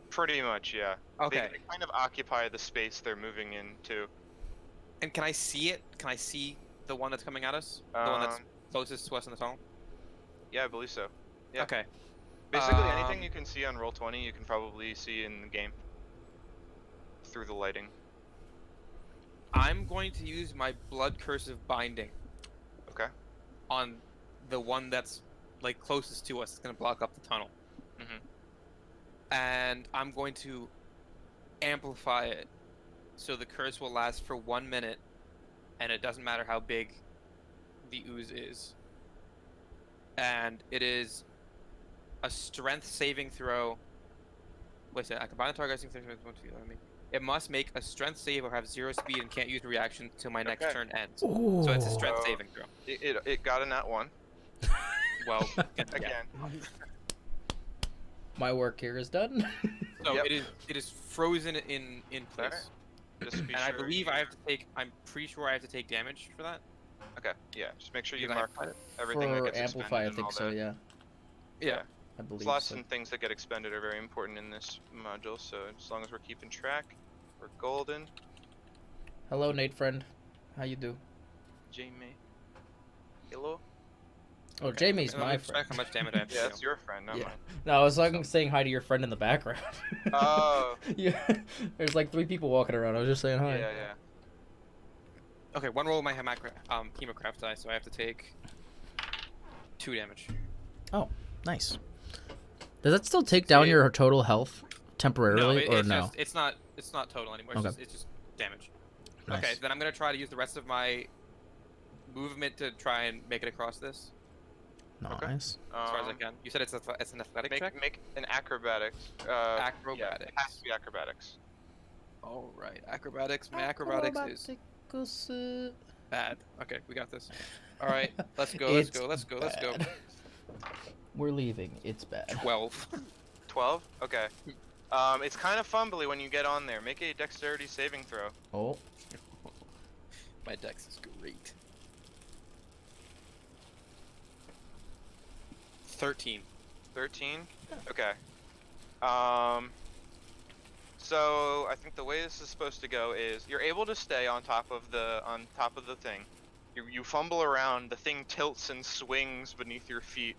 Pretty much, yeah.
Okay.
They kind of occupy the space they're moving into.
And can I see it? Can I see the one that's coming at us? The one that's
Um,
closest to us in the tunnel?
Yeah, I believe so. Yeah.
Okay.
Basically, anything you can see on Roll20, you can probably see in the game through the lighting.
I'm going to use my blood cursive binding
Okay.
on the one that's like closest to us. It's gonna block up the tunnel.
Mhm.
And I'm going to amplify it so the curse will last for 1 minute, and it doesn't matter how big the ooze is. And it is a strength saving throw. Wait a second, I combine the target enemy. It must make a strength save or have 0 speed and can't use a reaction until my next
Okay.
turn ends. So it's a strength
Oh.
saving throw.
It got a nat 1
Well,
again.
My work here is done.
So
Yep.
it is frozen in place.
Alright. Just be
And I
sure
believe
you-
I have to take. I'm pretty sure I have to take damage for that.
Okay. Yeah. Just make sure you
Because I
mark
have-
everything that
For
gets
Amplify, I
expended and
think
all
so,
that.
yeah.
Yeah.
I believe
Slots
so.
and things that get expended are very important in this module. So as long as we're keeping track, we're golden.
Hello, Nate friend. How you do?
Jamie. Hello.
Oh,
Okay.
Jamie's
Let me
my
check
friend.
how much damage I have to
Yeah,
do.
that's your friend, not
Yeah.
mine.
No, I was like saying hi to your friend in the background.
Oh.
Yeah. There's like 3 people walking around. I was just saying hi.
Yeah, yeah.
Okay, one roll of my hemocraft die, so I have to take 2 damage.
Nice. Does that still take down
See-
your total health temporarily, or
it's
no?
just, it's not total anymore. It's just damage.
Nice.
Okay, then I'm gonna try to use the rest of my movement to try and make it across this
Nice.
as far as I can. You said it's an athletic check.
Make an acrobatics. Yeah,
Acrobatics.
it has to be acrobatics.
All right, acrobatics. My acrobatics is bad. Okay, we got this. All right, let's go. Let's
It's
go. Let's go. Let's go.
bad. We're leaving. It's bad.
12.
12? Okay. It's kind of fumbly when you get on there. Make a dexterity saving throw.
Oh,
My dex is great. 13.
13? Okay. So I think the way this is supposed to go is you're able to stay on top of the thing. You fumble around, the thing tilts and swings beneath your feet.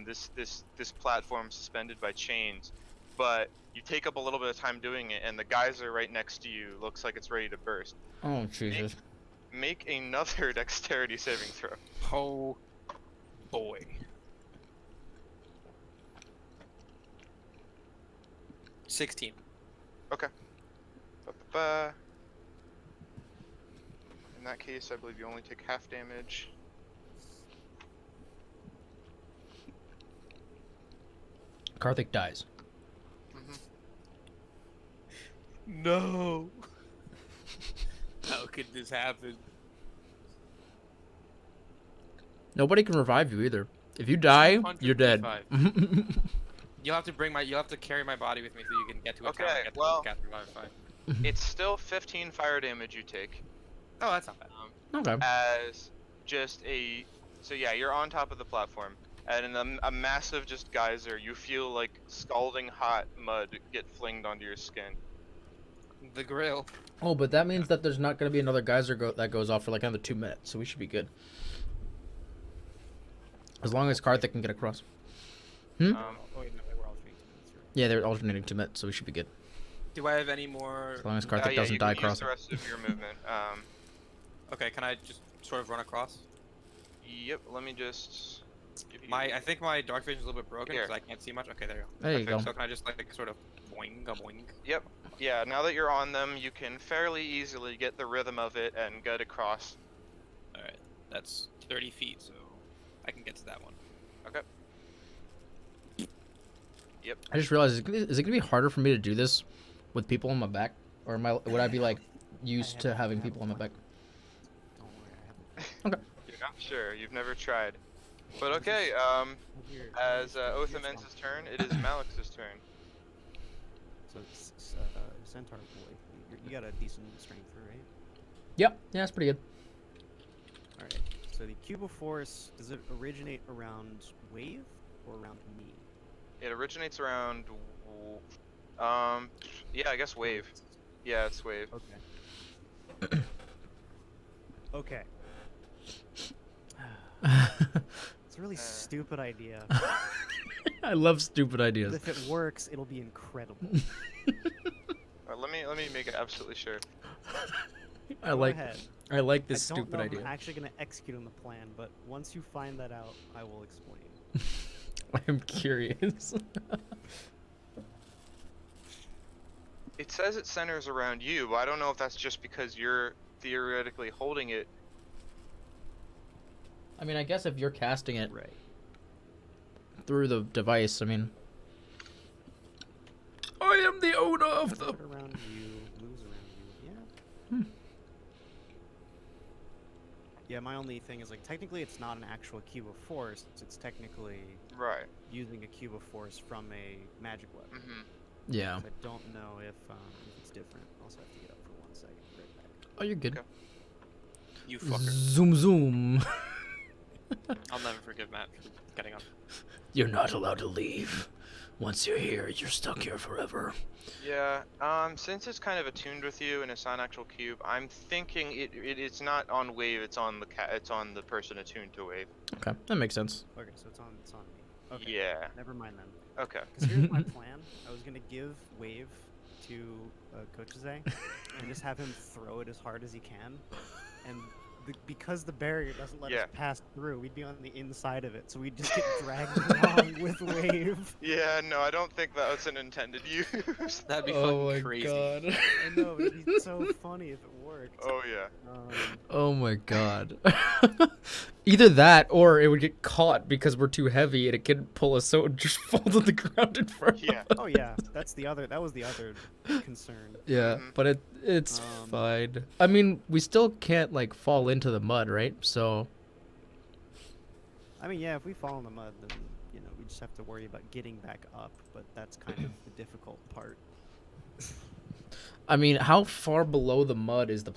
This platform suspended by chains, but you take up a little bit of time doing it, and the geyser right next to you looks like it's ready to burst.
oh, Jesus.
Make another dexterity saving throw.
Oh boy. $16.
Ba-ba-ba. In that case, I believe you only take half damage.
Karthik dies.
No. How could this happen?
Nobody can revive you either. If you die, you're dead.
135. You'll have to carry my body with me so you can get to a tower and
Okay,
get to
well-
the Catherine Five.
It's still 15 fire damage you take.
Oh, that's not bad.
Okay.
As just so yeah, you're on top of the platform, and in a massive just geyser, you feel like scalding hot mud get flinged onto your skin.
The grill.
Oh, but that means that there's not going to be another geyser that goes off for like another 2 minutes, so we should be good. As long as Karthik can get across.
Oh, wait, no, we're alternating 2 minutes. Right?
Yeah, they're alternating 2 minutes, so we should be good.
Do I have any more?
As long as Karthik
yeah,
doesn't
you
die
can use
crossing.
the rest of your movement.
Okay, can I just sort of run across?
Yep. Let me just. Give you...
I think my dark vision's a little bit broken
Here.
because I can't see much. Okay, there you go.
There you
Okay,
go.
So can I just like sort of boing a boing?
Yep. Yeah. Now that you're on them, you can fairly easily get the rhythm of it and get across.
All right, that's 30 feet, so I can get to that one.
Okay. Yep.
I just realized, is it going to be harder for me to do this with people on my back? Or would I be like used to having people on my back?
Don't worry, I have
You're not sure. You've never tried. But okay.
Here,
As
here's
Otham
one.
ends his turn, it is Malix's turn.
So it's Centaur boy. You got a decent strength, right?
Yep. Yeah, that's pretty good.
All right. So the cube of force, does it originate around wave or around me?
It originates around. Yeah, I guess wave. Yeah, it's wave.
Okay. Okay. It's a really stupid idea.
I love stupid
But
ideas.
if it works, it'll be incredible.
Let me make it absolutely sure.
I
Go
like
ahead.
I like this
I don't
stupid
know
idea.
if I'm actually gonna execute on the plan, but once you find that out, I will explain.
I'm curious.
It says it centers around you, but I don't know if that's just because you're theoretically holding it.
I mean, I guess if you're casting it
Right.
through the device, I mean, I am the owner of the.
Start around you, moves around you. Yeah.
Hmm.
Yeah, my only thing is like technically it's not an actual cube of force. It's technically
Right.
using a cube of force from a magic weapon.
Mm-hmm.
Yeah.
So I don't know if it's different. I also have to get up for 1 second. Right back.
Oh, you're good.
Okay.
You fucker.
Zoom zoom.
I'll never forgive Matt for getting up.
You're not allowed to leave. Once you're here, you're stuck here forever.
Yeah. Since it's kind of attuned with you and it's not an actual cube, I'm thinking it's not on wave. It's on the person attuned to wave.
Okay, that makes sense.
Okay, so it's on me. Okay.
Yeah.
Never mind then.
Okay.
Because here's my plan. I was gonna give Wave to Kochizai and just have him throw it as hard as he can, and because the barrier doesn't let
Yeah.
us pass through, we'd be on the inside of it, so we'd just get dragged along with Wave.
Yeah. No, I don't think that was an intended use.
That'd be
Oh
fucking
my
crazy.
god.
I know, it'd be so funny if it worked.
Oh yeah.
Oh my god. Either that or it would get caught because we're too heavy and it couldn't pull us, so it would just fall to the ground in front of
Yeah.
us.
Oh yeah, that was the other concern.
Yeah,
Mhm.
but it's
Um,
fine. I mean, we still can't like fall into the mud, right? So
I mean, yeah, if we fall in the mud, then we just have to worry about getting back up, but that's kind of the difficult part.
I mean, how far below the mud is the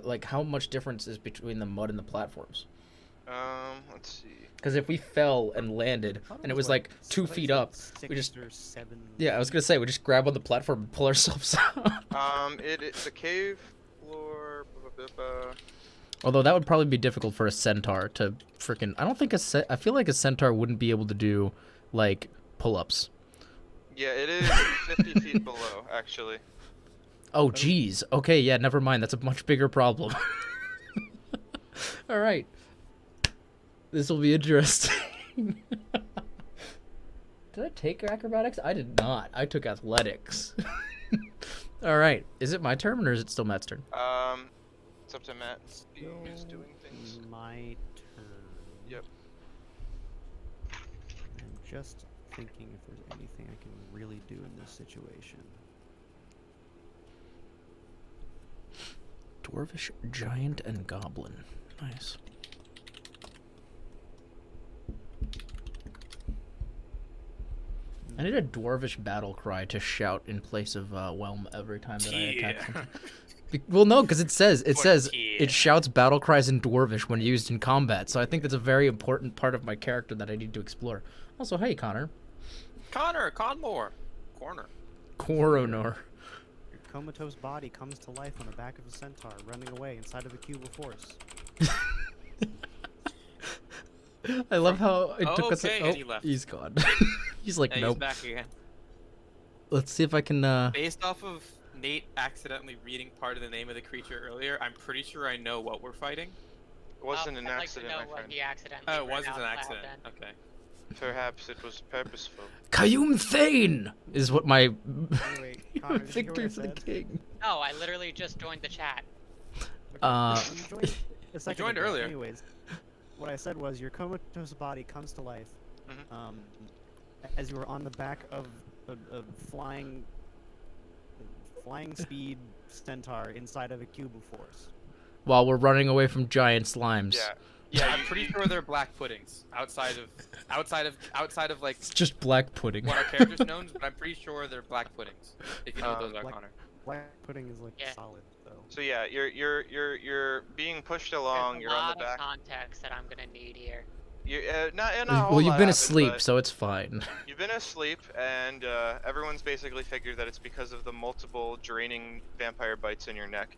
like how much difference is between the mud and the platforms?
Let's see.
Because if we fell and landed
I thought
and it was like 2 feet up,
6
we just
or 7.
yeah, I was gonna say we just grab on the platform and pull ourselves out.
It's a cave floor.
Although that would probably be difficult for a centaur to freaking. I don't think I feel like a centaur wouldn't be able to do like pull-ups.
Yeah, it is 50 feet below, actually.
Oh geez. Okay, yeah, never mind. That's a much bigger problem. All right. This will be interesting. Did I take acrobatics? I did not. I took athletics. All right. Is it my turn or is it still Matt's turn?
It's up to Matt. He's
Still
doing things.
my turn.
Yep.
I'm just thinking if there's anything I can really do in this situation.
Dwarvish, giant, and goblin. Nice. I need a dwarvish battle cry to shout in place of whelm every time that I attack something. Well, no, because it says it shouts battle cries in dwarvish when used in combat. So I think that's a very important part of my character that I need to explore. Also, hey Connor,
Connor, Conmore, corner.
Coronor.
comatose body comes to life on the back of a centaur, running away inside of a cube of force.
I love how it took us.
Okay,
Oh,
and he left.
he's gone. He's like,
Hey,
nope.
he's back again.
Let's see if I can.
Based off of Nate accidentally reading part of the name of the creature earlier, I'm pretty sure I know what we're fighting.
It wasn't an
I'd
accident,
like to
my
know what
friend.
he accidentally
Oh, it
read
wasn't
out
an
loud
accident.
then.
Okay.
Perhaps it was purposeful.
Kayum Thane is what my
Anyway, Connor, did you hear what
victory
I
for the
said?
king.
No, I literally just joined the chat.
You joined a second
joined
ago.
earlier.
Anyways, what I said was your comatose body comes to life
Mhm.
as you are on the back of a flying speed centaur inside of a cube of force.
While we're running away from giant slimes.
Yeah. Yeah,
I'm pretty sure they're black puddings outside of like
It's just black pudding.
what our characters knows, but I'm pretty sure they're black puddings. If you know what those are,
Black-
Connor.
Black pudding is like
Yeah.
solid though.
So yeah, you're being pushed along.
There's a
You're on
lot
the
of
back.
context that I'm gonna need here.
You not a
Well,
whole
you've
lot
been
happened,
asleep,
but
so it's fine.
You've been asleep, and everyone's basically figured that it's because of the multiple draining vampire bites in your neck.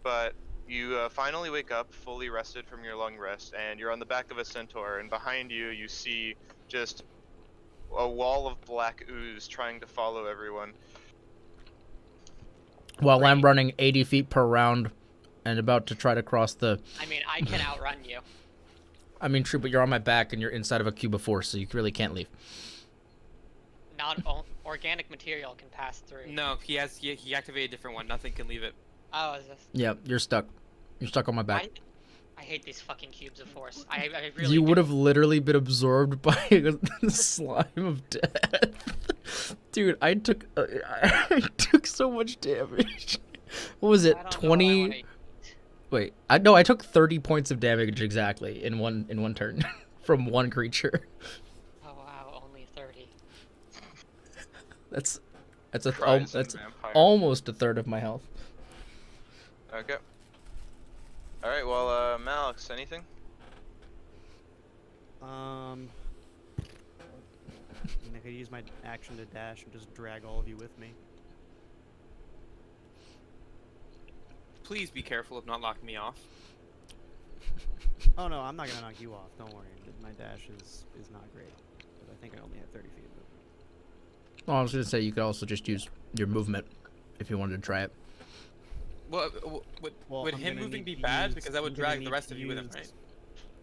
But you finally wake up, fully rested from your long rest, and you're on the back of a centaur, and behind you, you see just a wall of black ooze trying to follow everyone.
While I'm running 80 feet per round and about to try to cross the...
I mean, I can outrun you.
I mean, true, but you're on my back and you're inside of a cube of force, so you really can't leave.
Organic material can pass through.
No, he activated a different one. Nothing can leave it.
Oh, is this?
Yeah, you're stuck. You're stuck on my back.
I hate these fucking cubes of force. I really.
You would
do.
have literally been absorbed by a slime of death. Dude, I took so much damage. What was it?
I don't know, I
20
wanna-
Wait, I took 30 points of damage exactly in one turn from one creature.
Oh wow, only 30.
That's
Cries and
that's
vampire.
almost a third of my health.
Okay. Alright, well, Malix, anything?
I mean, I could use my action to dash and just drag all of you with me.
Please be careful of not locking me off.
Oh no, I'm not gonna knock you off. Don't worry. My dash is not great, but I think I only have 30 feet of movement.
Well, I was gonna say you could also just use your movement if you wanted to try it.
Well, would
I'm
him
gonna
moving
need
be
to
bad?
use-
Because that
I'm
would
gonna
drag the
need
rest
to
of you with him,
use-
right?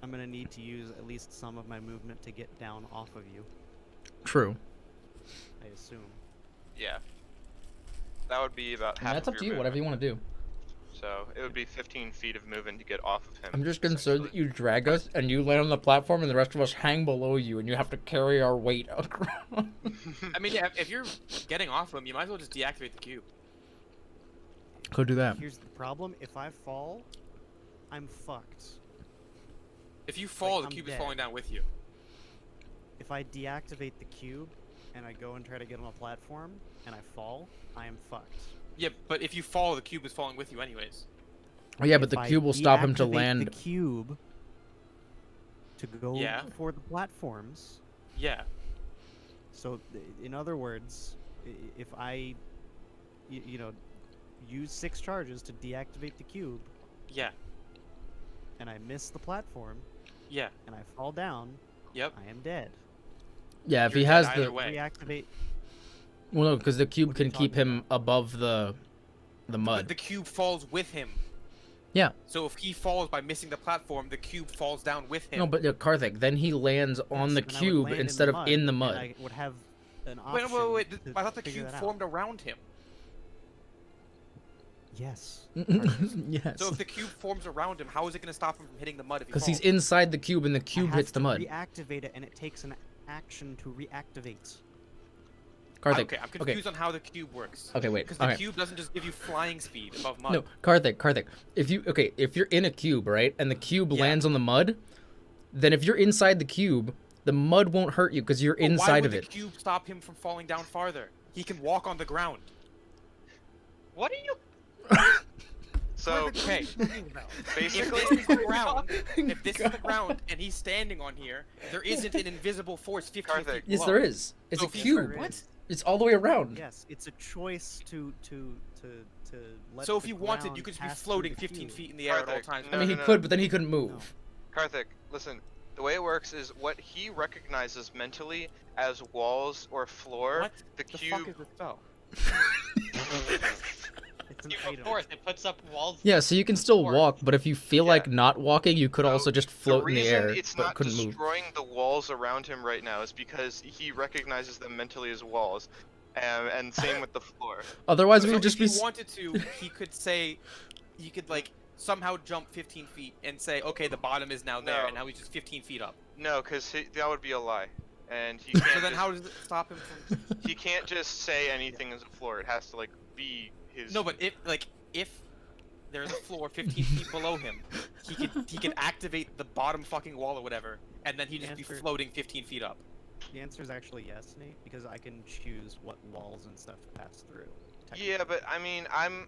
I'm gonna need to use at least some of my movement to get down off of you.
True.
I assume.
Yeah. That would be about
And
half
that's
of
up to
your
you, whatever you
movement.
want to do.
So, it would be 15 feet of movement to get off of him.
I'm just concerned that
essentially.
you drag us and you land on the platform and the rest of us hang below you and you have to carry our weight across.
I mean, yeah, if you're getting off him, you might as well just deactivate the cube.
Go do that.
Here's the problem: if I fall, I'm fucked.
If you fall,
I'm
the cube is
dead.
falling down with you.
If I deactivate the cube and I go and try to get on a platform and I fall, I am fucked.
Yeah, but if you fall, the cube is falling with you anyways.
Oh, yeah, but
If
the
I
cube will stop him to
deactivate
land.
the cube to go
Yeah.
for the platforms.
Yeah.
So, in other words, if I, you know, use 6 charges to deactivate the cube
Yeah.
and I miss the platform
Yeah.
and I fall down,
Yep.
I am dead.
Yeah, if
You're
he
dead
has
either
the...
way.
Reactivate.
Well, no, because the cube
What are you
can keep
talking
him above the
But
mud.
the cube falls with him.
Yeah.
So if he falls by missing the platform, the cube falls down with him.
No, but Karthik, then he lands on the
Yes, and I would
cube
land
instead of in the
and
mud.
I would have an
wait,
option.
wait.
to
I thought the
figure
cube
that out.
formed around him.
Yes.
Yes.
So if the cube forms around him, how is it going to stop him from hitting the mud if he
Because
falls?
he's inside the cube and the
I
cube
have
hits the
to
mud.
Reactivate it, and it takes an action to reactivate.
Karthik,
Okay, I'm confused on how the cube works.
Okay, wait.
Because the
Okay.
cube doesn't just give you flying speed above mud.
No, Karthik. If you're in a cube, right, and the cube
Yeah.
lands on the mud, then if you're inside the cube, the mud won't hurt you because you're
But why
inside
would
of it.
the cube stop him from falling down farther? He can walk on the ground.
What are you?
So,
Okay.
talking about?
If
basically,
this is the ground, if this is the ground and he's standing on here, there isn't an invisible force 15
Karthik.
feet
Yes,
below.
there is. It's
So
a
if he's-
cube.
What?
It's all the way around.
Yes, it's a choice to to let
So if
the
you wanted, you
ground
could just be
pass through
floating
the
15
cube.
feet in the air at all
Karthik,
times.
no,
I mean,
no,
he
no,
could,
no.
but then he couldn't move.
Karthik, listen. The way it works is what he recognizes mentally as walls or floor.
What
The
the
cube.
fuck is this spell?
It's an
Cube
item.
of force. It puts up walls.
Yeah, so you can still
Force.
walk, but if you feel
Yeah.
like not walking, you could
So,
also just float in the
reason
air,
it's
but
not
couldn't move.
destroying the walls around him right now is because he recognizes them mentally as walls, and same with the floor.
Otherwise, we
So
would just
if
be.
he wanted to, he could say, he could like somehow jump 15 feet and say, okay, the bottom is now there,
No.
and now he's just 15 feet up.
No, because that would be a lie, and he can't.
So then
just,
how does it stop him from?
he can't just say anything is a floor. It has to like be his.
No, but if there's a floor 15 feet below him, he could activate the bottom fucking wall or whatever, and then he'd just be
Answer.
floating 15 feet up.
The answer is actually yes, Nate, because I can choose what walls and stuff to pass through.
Yeah, but I mean, I'm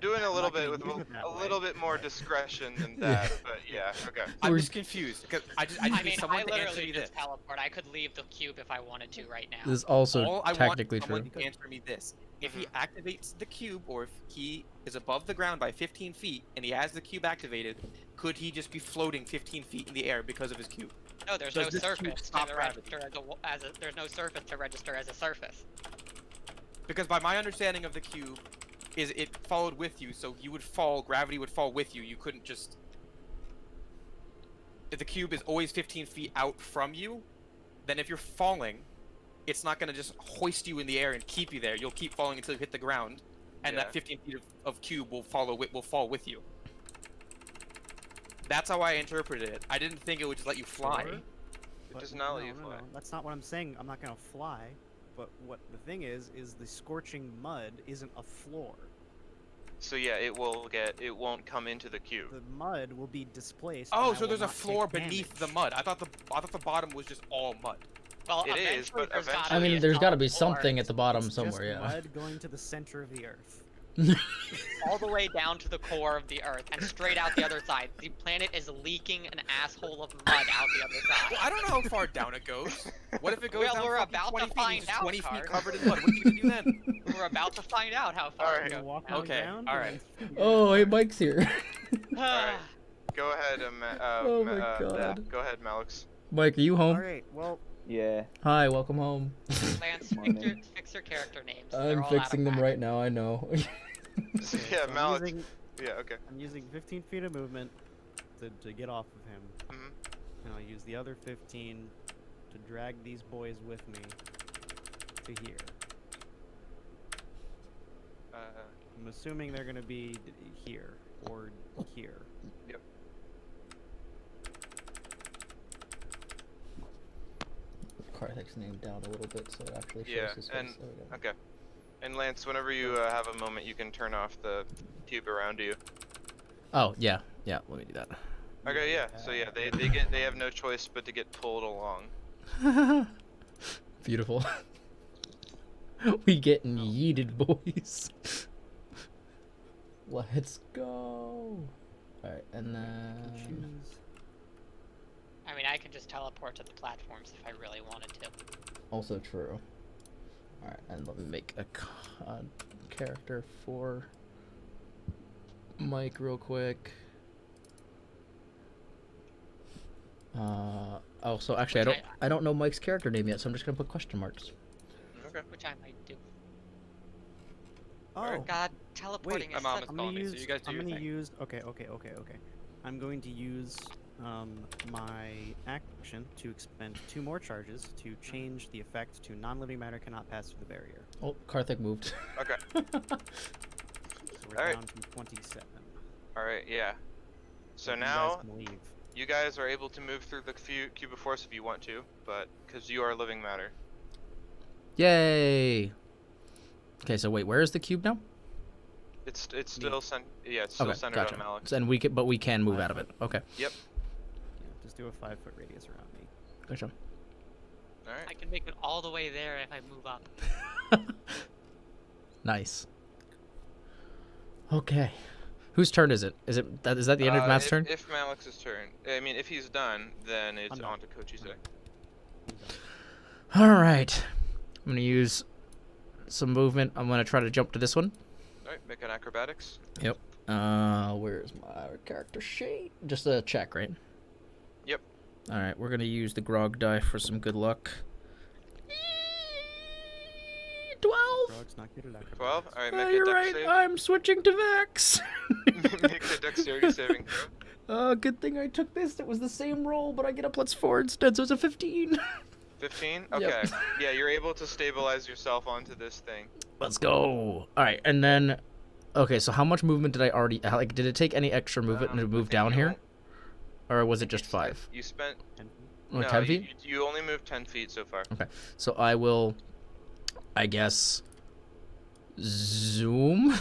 doing a
I'm
little
not
bit
gonna
with
use it that
a
way.
little bit more discretion than
Yeah.
that. But yeah, okay.
I'm
We're-
just confused because I just
I
need
mean,
someone
I
to answer
literally
me this.
just teleport. I could leave the cube if I wanted to right now.
This is also
All I
technically
want
true.
someone to answer me this: if he
Mm-hmm.
activates the cube, or if he is above the ground by 15 feet and he has the cube activated, could he just be floating 15 feet in the air because of his cube?
No, there's
Does
no
this cube
surface
stop
to
gravity?
register there's no surface to register as a surface.
Because by my understanding of the cube, is it followed with you, so you would fall, gravity would fall with you. You couldn't just. If the cube is always 15 feet out from you, then if you're falling, it's not gonna just hoist you in the air and keep you there. You'll keep falling until you hit the ground, and
Yeah.
that 15 feet of cube will fall with you. That's how I interpreted it. I didn't think it would just let you fly.
Sure.
It
But
does not let you
no,
fly.
no, that's not what I'm saying. I'm not gonna fly. But what the thing is the scorching mud isn't a floor.
So yeah, it won't come into the cube.
The mud will be displaced.
Oh,
and I
so
will
there's a
not take
floor beneath the
damage.
mud. I thought the bottom was just all mud.
Well,
It is,
eventually
but
there's gotta
eventually-
I
be
mean,
a
there's got to
solid
be
floor
something at the bottom
It's
somewhere,
just
yeah.
mud going to the center of the earth.
all the way down to the core of the Earth and straight out the other side. The planet is leaking an asshole of mud out the other side.
Well, I don't know how far down it goes. What if it goes
Well,
down
we're
fucking
about to
20 feet and
find
it's just
out,
20 feet
Card.
covered in mud? What are you gonna do then?
We're about to find out how far
Alright.
it
You'll
goes.
walk on the
Okay,
ground
alright.
and figure it
Oh,
out.
hey, Mike's here.
Alright. Go ahead,
Oh my God.
Go ahead, Malix.
Mike, are you home?
Alright, well,
Yeah.
Hi, welcome home.
Lance,
Morning.
fix your character names. They're
I'm
all out
fixing
of
them
whack.
right now, I know.
okay,
Yeah,
so
Malix. Yeah, okay.
I'm using 15 feet of movement to get off of him.
Mhm.
And I'll use the other 15 to drag these boys with me to here. I'm assuming they're gonna be here or here.
Yep.
Karthik's name down a little bit so it actually shows
Yeah,
his face.
and
There we go.
okay. And Lance, whenever you have a moment, you can turn off the cube around you.
Oh, yeah. Yeah, let me do that.
Okay, yeah. So yeah, they have no choice but to get pulled along.
Beautiful. We getting yeeted, boys. Let's go. Alright, and then...
Choose.
I mean, I can just teleport to the platforms if I really wanted to.
Also true. Alright, and let me make a character for Mike real quick. Oh, so actually,
Which
I don't know Mike's character name yet, so I'm just gonna put question marks.
Okay.
Which I might do.
Oh,
God, teleporting
My
is
mom
such
is
I'm
calling
gonna
me, so
use.
you guys do
I'm
your
gonna
thing.
use. Okay. I'm going to use my action to expend 2 more charges to change the effect to non-living matter cannot pass through the barrier.
Oh, Karthik moved.
Okay.
So we're
Alright.
down to 27.
All right. Yeah. So
You guys
now
can leave.
you guys are able to move through the cube of force if you want to, but because you are living matter.
Yay! Okay, so wait, where is the cube now?
It's still it's still
Okay,
centered
gotcha.
on Malix.
And but we can move out of it. Okay,
Yeah, just do a 5-foot radius around me.
gotcha.
All
I
right.
can make it all the way there if I move up.
Nice. Okay, whose turn is it? Is that the end of Matt's turn?
If Malix's turn, I mean, if he's done, then it's
I'm done.
on to Kochi's day.
All right, I'm gonna use some movement. I'm gonna try to jump to this one.
All Alright, make an acrobatics.
Yep. Where's my character sheet? Just a check, right?
Yep.
All right, we're gonna use the grog die for some good luck. 12.
Frog's not good at acrobatics.
12. Alright, make a
You're
dex
right.
save.
I'm switching to Vex.
Make a dexterity saving throw.
Good thing I took this. It was the same roll, but I get a +4 instead, so it's a 15.
15? Okay. Yeah, you're able to stabilize yourself onto this thing.
Let's go. All right, and then, okay, so how much movement did I already, like, did it take any extra movement to move down here? Or was it just 5?
You spent...
Oh,
no,
10 feet?
You only moved 10 feet so far.
Okay, so I will, I guess, zoom,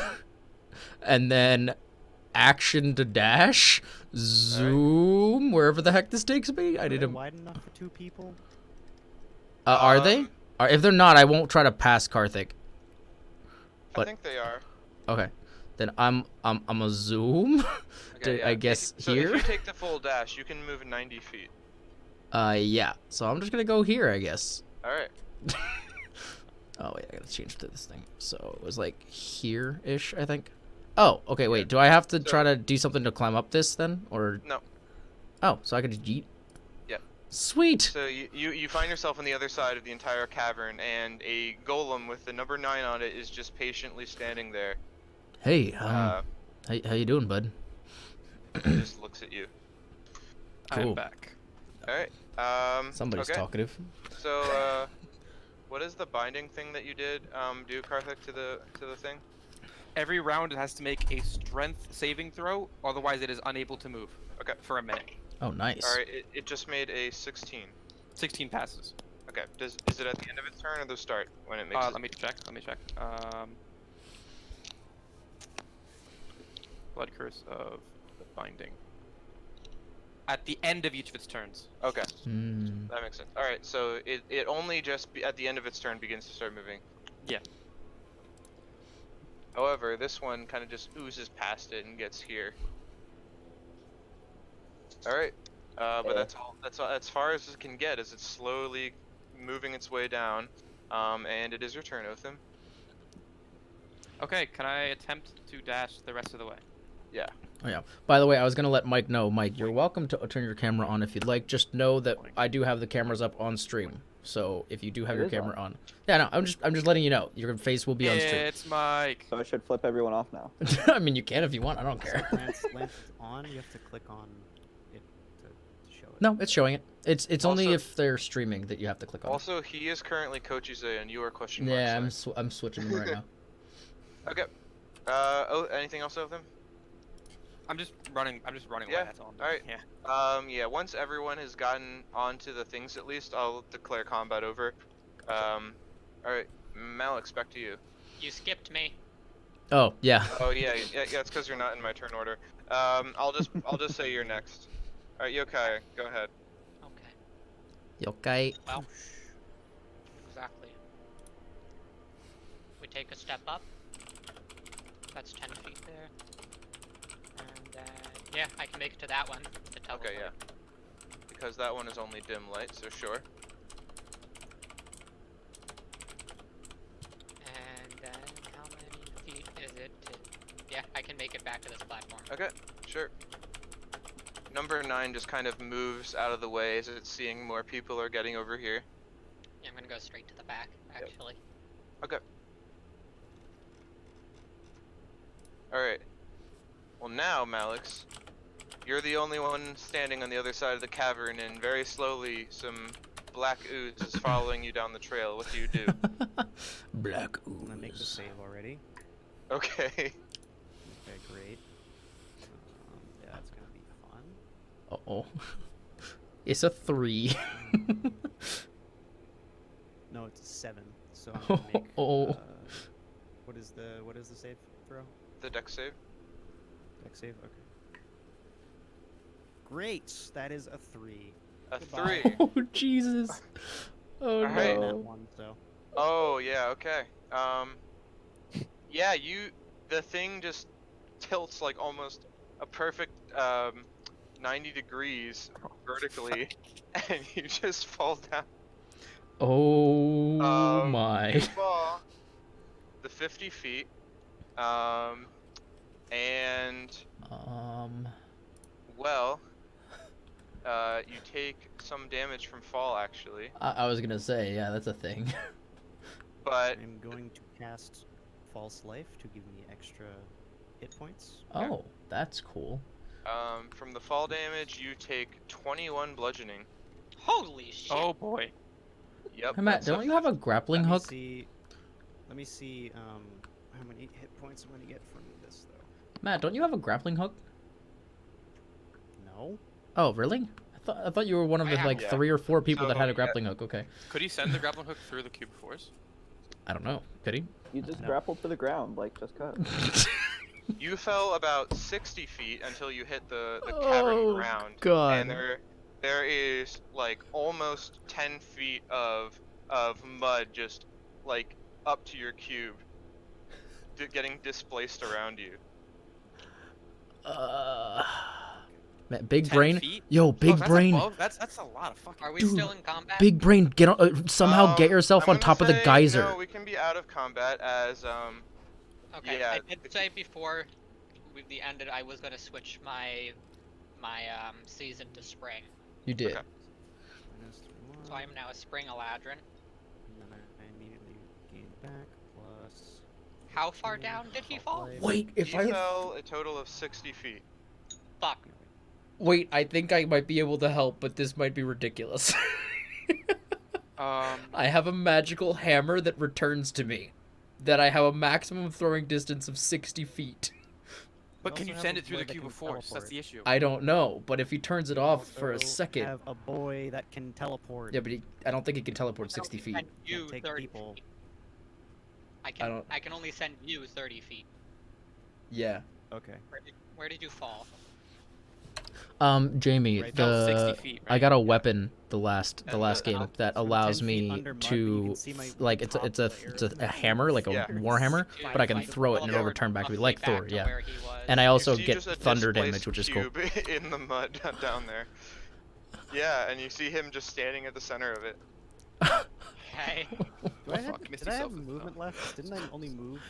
and then action to dash, zoom, wherever the heck this takes me. I
Are
need
they
to...
wide enough for 2 people?
Are they? If they're not, I won't try to pass Karthik.
I think they are.
Okay, then I'm a zoom.
Okay,
I guess
so
here.
if you take the full dash, you can move 90 feet.
Yeah. So I'm just gonna go here, I guess.
All right.
Oh wait, I gotta change to this thing. So it was like here-ish, I think. Oh, okay. Wait, do I have to try to do something to climb up this then, or?
No.
Oh, so I could just yeet.
Yeah.
Sweet.
So you find yourself on the other side of the entire cavern, and a golem with the number 9 on it is just patiently standing there.
Hey, how you doing, bud?
He just looks at you.
Cool.
I'm back.
All right.
Somebody's
okay.
talkative.
So what is the binding thing that you did? Do Karthik to the thing?
Every round it has to make a strength saving throw, otherwise it is unable to move.
Okay.
For a minute.
Oh, nice.
All right. It just made a 16.
16 passes.
Okay. Is it at the end of its turn or the start when it makes?
Let me check. Blood curse of the binding. At the end of each of its turns.
Okay.
Hmm.
That makes sense. All right. So it only just at the end of its turn begins to start moving.
Yeah.
However, this one kind of just oozes past it and gets here. All right. But that's all. That's all, as far as it can get. As it's slowly moving its way down. And it is your turn, Otham.
Okay, can I attempt to dash the rest of the way?
Yeah.
Oh yeah. By the way, I was gonna let Mike know. Mike, you're welcome to turn your camera on if you'd like. Just know that I do have the cameras up on stream. So if you do have your camera on, yeah, no, I'm just letting you know. Your face will be on stream.
It's Mike.
So I should flip everyone off now.
I mean, you can if you want. I don't care.
Lance on, you have to click on it to show it.
No, it's showing it. It's only
Also-
if they're streaming that you have to click on.
Also, he is currently Kochize, and you are question
it.
mark.
Yeah,
Side.
I'm switching them right now.
Okay. Anything else, Otham?
I'm just running away,
Yeah,
that's all.
alright.
Yeah.
Yeah, once everyone has gotten onto the things at least, I'll declare combat over. Alright, Malik, back to you.
You skipped me.
Oh yeah.
Oh yeah, it's because you're not in my turn order. I'll just say you're next. Alright, Yokai, go ahead.
Okay.
Okay.
Well. Exactly. We take a step up. That's 10 feet there. And then, yeah, I can make it to that one. The teleport.
Okay, yeah. Because that one is only dim light, so sure.
And then, how many feet is it to... Yeah, I can make it back to this platform.
Okay, sure. Number 9 just kind of moves out of the way as it's seeing more people are getting over here.
Yeah, I'm gonna go straight to the back, actually.
Okay. Alright. Well now, Malix, you're the only one standing on the other side of the cavern, and very slowly some black ooze is following you down the trail. What do you do?
Black
I'm gonna make the
ooze.
save already.
Okay.
Okay, great. Yeah, that's gonna be fun.
Uh-oh. It's a 3.
No, it's a 7. So I'm gonna make.
Oh.
What is the save throw?
The deck save.
Dex save. Okay. Great. That is a 3.
A
Goodbye.
3.
Oh Jesus. Oh
Alright.
That
no.
one, so.
Oh yeah. Okay. Yeah. The thing just tilts like almost a perfect 90 degrees vertically, and you just fall down.
Oh
You
my.
fall the 50 feet, And
Um.
well, you take some damage from fall actually,
I was gonna say, yeah, that's a thing.
but
I'm going to cast False Life to give me extra hit points.
Oh, that's cool.
from the fall damage you take 21 bludgeoning.
Holy shit.
Oh boy.
Yep.
Hey, Matt,
that's
don't you have a grappling
Let me
hook?
see. Let me see. How many hit points I'm going to get from this though.
Matt, don't you have a grappling hook?
No.
Oh, really? I thought you were one of
I
the
have
like
one.
3 or 4 people that
So,
had a
yeah.
grappling hook. Okay.
Could he send the grappling hook through the cube of force?
I don't know. Could he?
You just
No.
grappled to the ground, like just cut.
You fell about 60 feet until you hit the
Oh,
cavern ground.
God.
And there is like almost 10 feet of mud just like up to your cube, getting displaced around you.
Man, big
10
brain.
feet?
Yo,
Oh,
big
that's
brain.
above? That's a lot of fucking.
Are we
Dude,
still in combat?
Big brain. Get on. Somehow get yourself
I'm
on
gonna
top of the
say,
geyser.
No, we can be out of combat as
Okay,
yeah,
I did say before the ended I was gonna switch my season to spring.
You did.
Okay.
So I am now a spring Eladrin.
And then I immediately gain back plus.
How far
15
down did he
False
fall?
Life.
Wait, if
he
I
fell a total of 60 feet.
Fuck.
wait, I think I might be able to help, but this might be ridiculous. I have a magical hammer that returns to me. That I have a maximum throwing distance of 60 feet.
But
You
can you
also
send
have
it
a
through the
boy that
cube
can
of force? That's
teleport.
the issue.
I don't know, but if he turns it off for a
Also
second.
have a boy that can teleport.
Yeah, but I don't think he can teleport
I
60
can
feet.
send you
Can't take
30
people.
feet.
don't-
I can only send you 30 feet.
Yeah.
Okay.
Where did you fall?
Jamie,
Right,
fell 60
the
feet,
I
right?
got a
Yeah.
weapon the last
And
game
the-
that
So I'm
allows
10 feet
me
under mud, but you
to
can see my
like it's
top
a
layer.
hammer like a
Yeah.
warhammer,
Dude,
but I can
like,
throw it and it'll
teleport
return back to me
roughly
like
back
Thor,
to
yeah.
where he was.
And I
You
also
see
get
just a
thunder
displaced
damage, which is cool.
cube in the mud down there. Yeah, and you see him just standing at the center of it.
Okay.
Do I have,
Fuck, Misty
did I have
Self-
movement left? Didn't I only move?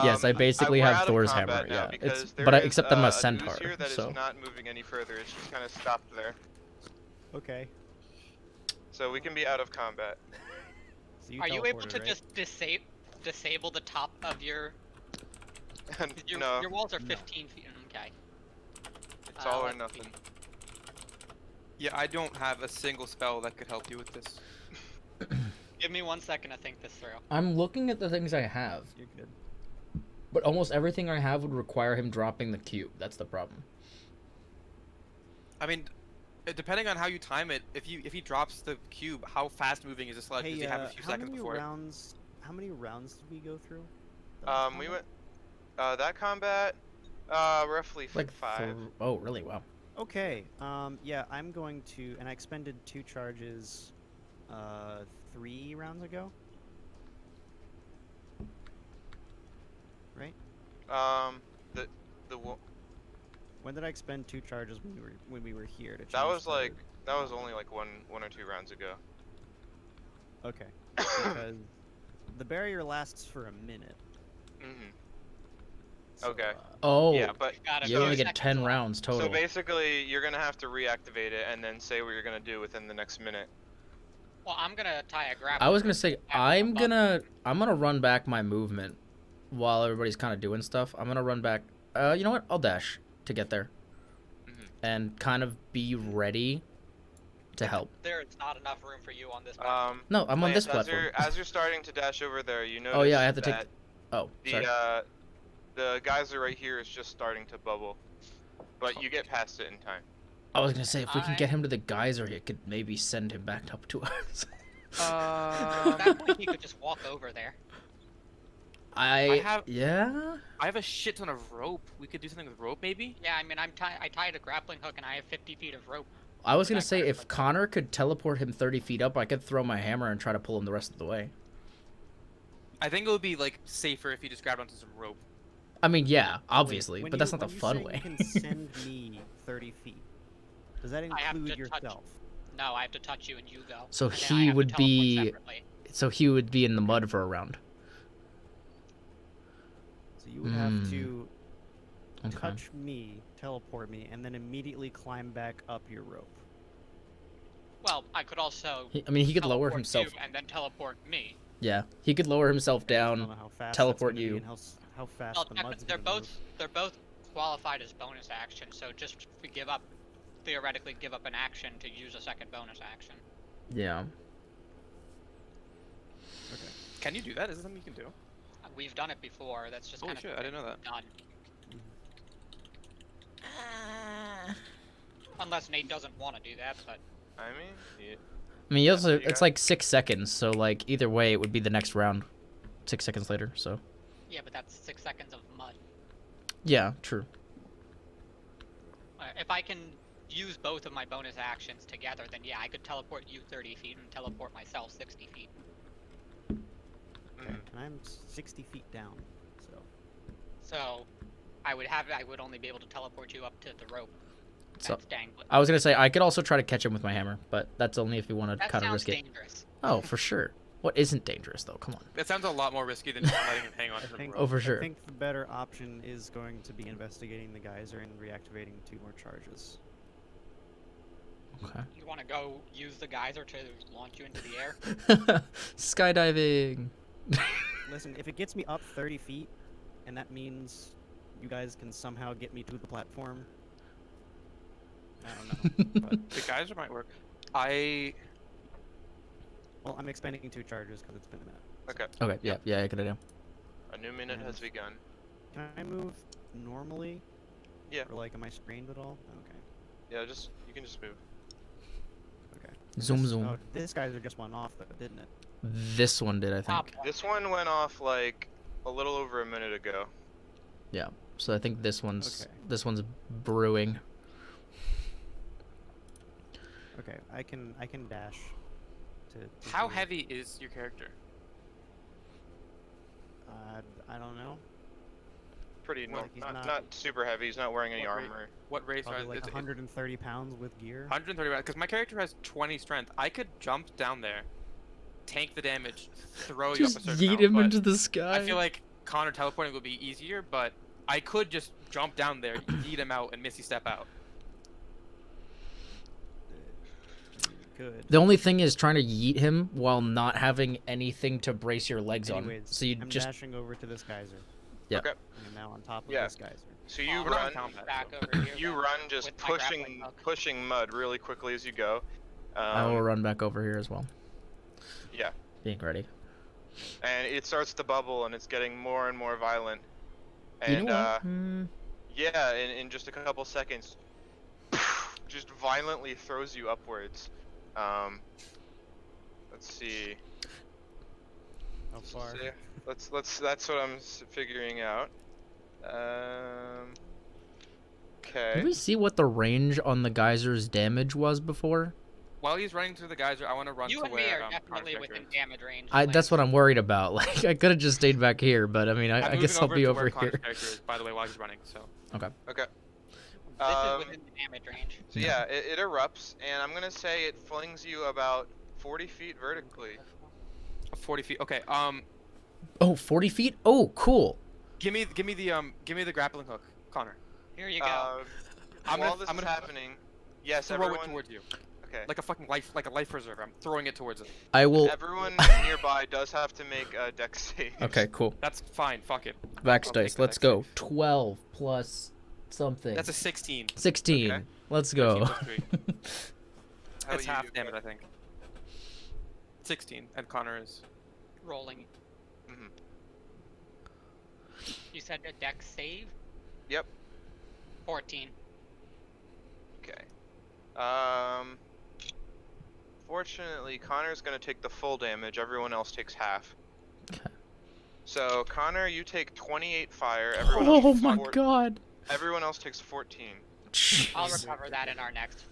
Yes, I basically
we're
have
out of
Thor's
combat
hammer,
now
yeah.
because
It's
there
but
is,
except I'm a
a
centaur,
ooze here that
so
is not moving any further. It's just kind of stopped there.
Okay.
So we can be out of combat.
So you
Are you able
teleported,
to
right?
just disable the top of your
No,
your walls are
No.
15 feet? Okay.
it's all or
let's see.
nothing.
Yeah, I don't have a single spell that could help you with this.
Give me 1 second to think this through.
I'm looking at the things I have,
You're good.
but almost everything I have would require him dropping the cube. That's the problem.
I mean, depending on how you time it, if he drops the cube, how fast moving is the slug? Does
Hey,
he have a few
how
seconds
many
before it?
rounds? How many rounds did we go through? the last
We
combat?
went that combat, roughly
Like
5.
oh, really? Wow.
Okay. Yeah, I'm going to, and I expended 2 charges, 3 rounds ago. Right?
The
When did I expend 2 charges when we were here to?
that
change
was
the-
like that was only like one or 2 rounds ago.
Okay. Because the barrier lasts for a minute.
Mhm.
so,
Okay.
Oh,
Yeah, but
Got it.
you
so
only
it's-
get 10 rounds total.
so basically you're gonna have to reactivate it and then say what you're gonna do within the next minute.
Well, I'm gonna tie a grapple.
I was gonna say I'm
above.
gonna run back my movement while everybody's kind of doing stuff. I'm gonna run back. You know what? I'll dash to get there,
Mhm.
and kind of be ready to help.
There's not enough room for you on this platform.
No, I'm on
Lance,
this platform.
As you're starting to dash over there, you notice
Oh yeah, I have to take.
that
Oh, sorry.
the geyser right here is just starting to bubble, but you get past it in time.
I was gonna say if we can
I-
get him to the geyser, it could maybe send him back up to us.
At that point, he could just walk over there.
Yeah.
I have a shit ton of rope. We could do something with rope, maybe.
Yeah, I mean, I tied a grappling hook and I have 50 feet of rope.
I was gonna
Back
say
there,
if
but-
Connor could teleport him 30 feet up, I could throw my hammer and try to pull him the rest of the way.
I think it would be like safer if you just grabbed onto some rope.
I mean, yeah,
Wait,
obviously,
when
but that's
you-
not the
when you
fun
say
way.
You can send me 30 feet. Does that
I have
include
to touch-
yourself?
No, I have to touch you and you go.
So
and then I
he
have to
would
teleport
be-
separately.
So he would be in the mud for a round.
So So you would have to
Okay.
touch me, teleport me, and then immediately climb back up your rope.
Well, I could also
I mean, he could lower
teleport
himself.
you and then teleport me.
Yeah, he could lower himself
I don't
down.
know how fast
teleport
that's gonna
you.
be and how fast
Well,
the mud's
they're
gonna
both qualified as bonus actions. So just if we theoretically give up an action to use a second bonus action.
Yeah.
Okay.
Can you do that? Is it something you can do?
We've done it before. That's just
Holy
kind
shit,
of
I didn't know that.
done. Unless Nate doesn't want to do that, but
I mean, yeah.
I mean, you also,
you
it's
got-
like 6 seconds, so like either way, it would be the next round. 6 seconds later, so.
yeah, but that's 6 seconds of mud.
Yeah, true.
If I can use both of my bonus actions together, then yeah, I could teleport you 30 feet and teleport myself 60 feet.
Okay. And I'm 60 feet down, so.
So, I would only be able to teleport you up to the rope.
So
That's dangling.
I was gonna say I could also try to catch him with my hammer, but that's only if you want to
That
kind of
sounds
risk it.
dangerous.
Oh, for sure. What isn't dangerous though? Come on.
That sounds a lot more risky than just letting him hang on
I
to the
think,
rope.
Oh, for sure.
I think the better option is going to be investigating the geyser and reactivating 2 more charges.
Okay.
You want to go use the geyser to launch you into the air?
Skydiving.
Listen, if it gets me up 30 feet, and that means you guys can somehow get me to the platform, I don't know. But,
The geyser might work.
well, I'm expending 2 charges because it's been a minute.
Okay.
Okay. Yeah. Yeah. Good idea.
A new minute has begun.
Can I move normally?
Yeah.
Or like, am I screened at all? Okay.
Yeah, you can just move.
Okay.
Zoom
This-
zoom.
Oh, this geyser just went off though, didn't it?
This one did, I
Top
think.
one.
This one went off like a little over a minute ago.
Yeah. So I think this one's
Okay.
brewing.
Okay, I can dash. To
How
do-
heavy is your character?
I don't know.
Pretty
Well,
normal.
he's
Not,
not-
super heavy. He's not wearing any
What rate?
armor.
What race
Probably
are
like
is it?
130 pounds with gear.
130, because my character has 20 strength. I could jump down there, tank the damage, throw you up
Just
a certain
yeet
amount,
him
but
into the sky.
I feel like Connor teleporting would be easier, but I could just jump down there, yeet him out, and Misty step out.
Good.
The only thing is trying to yeet him while not having anything to brace your legs
Anyways,
on. So you
I'm
just
dashing over to this geyser.
Yeah.
Okay.
I'm now on top of
Yeah.
this geyser.
So you
we're not
run.
combat,
Back
so-
over here.
You
then,
run just
with my grappling hook.
pushing mud really quickly as you go.
I will run back over here as well.
Yeah.
Being ready.
And it starts to bubble and it's getting more and more violent.
You
And
know what?
yeah, in just a couple seconds, just violently throws you upwards. Let's see.
How far?
Let's that's what I'm figuring out.
Can
Okay.
we see what the range on the geyser's damage was before?
While he's running through the geyser, I want to run
You
to
and me
where
are definitely
Connor's
within
character
damage range.
That's what I'm worried about. Like, I could have just stayed back here, but I mean,
is.
I
I'm
guess I'll
moving
be
to
over
where Connor's
here.
character is, by the way, while he's running. So
Okay.
This
Um,
is within the damage range.
So yeah, it erupts, and I'm gonna say it flings you about 40 feet vertically.
40 feet. Okay.
Oh, 40 feet? Oh, cool.
Give me the grappling hook, Connor.
Here you go.
I'm
While
gonna-
this
I'm
is
gonna
happening, yes,
Throw
everyone.
it towards you,
Okay.
like a life preserver. I'm throwing it towards it.
I will.
Everyone nearby does have to make a dex save.
Okay, cool.
That's fine. Fuck it.
Max
I'll take
dice.
the
Let's
dex
go.
save.
12 plus something.
That's a 16.
16.
Okay.
Let's
13
go.
plus 3.
How
That's
you
half
do,
damage, I
Greg?
think. 16, and Connor is.
Rolling.
Mhm.
You said a dex save?
Yep.
14.
Okay. Fortunately, Connor's gonna take the full damage. Everyone else takes half.
Okay.
So Connor, you take 28 fire.
Oh my god.
Everyone else takes 14.
I'll
Jeez.
recover that in our next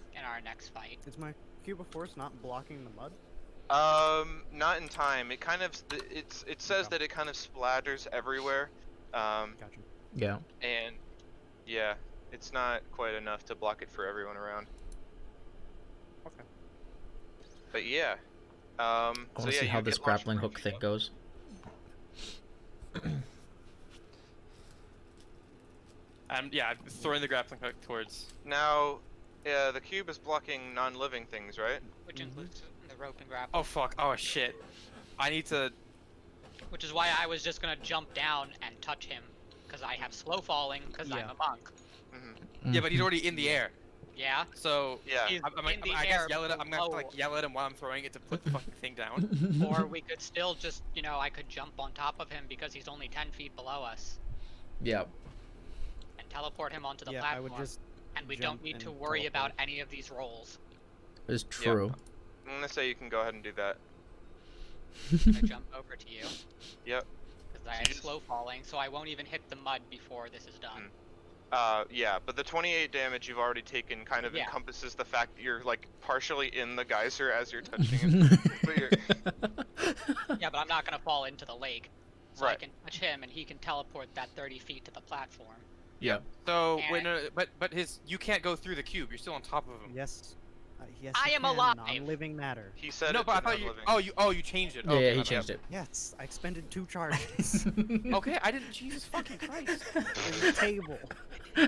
fight.
Is my cube of force not blocking the mud?
Not in time. It kind of it says
Okay.
that it kind of splatters everywhere.
Gotcha.
Yeah.
And yeah, it's not quite enough to block it for everyone around.
Okay.
But yeah.
I
So
want to
yeah,
see how
you
this
get launched
grappling
from
hook
a
thing
feet.
goes.
Yeah, I'm throwing the grappling hook towards.
Now, the cube is blocking non-living things, right?
Which includes the rope and grapple.
Oh fuck! Oh shit! I need to.
Which is why I was just gonna jump down and touch him, because I have slow falling, because I'm
Yeah.
a monk.
Mm-hmm.
Yeah, but he's already in the air.
Yeah.
So
Yeah.
He's
I
in the
guess
air
yell at him. I'm gonna have to like
below.
yell at him while I'm throwing it to put the fucking thing down.
Or we could still just, I could jump on top of him because he's only 10 feet below us,
Yeah.
and teleport him onto the
Yeah, I
platform.
would just.
And we
jump
don't need to
and
worry about
teleport.
any of these rolls.
It's true.
I'm gonna say you can go ahead and do that.
I jump over to you.
Yep.
Because I
You
have
just-
slow falling, so I won't even hit the mud before this is done.
Yeah, but the 28 damage you've already taken kind of
Yeah.
encompasses the fact that you're like partially in the geyser as you're touching him. But you're,
Yeah, but I'm not gonna fall into the lake. So I
Right.
can touch him, and he can teleport that 30 feet to the platform.
Yeah.
So
And-
wait, no, but you can't go through the cube. You're still on top of him.
Yes. Yes.
I
you
am
can,
alive.
Non-living matter.
he said
No,
it's
but I thought you.
non-living.
You changed it.
Yeah,
Okay,
yeah,
my
he
bad.
changed it.
Yes, I expended 2 charges.
Okay, I didn't. Jesus fucking Christ!
There's a table.
Y'all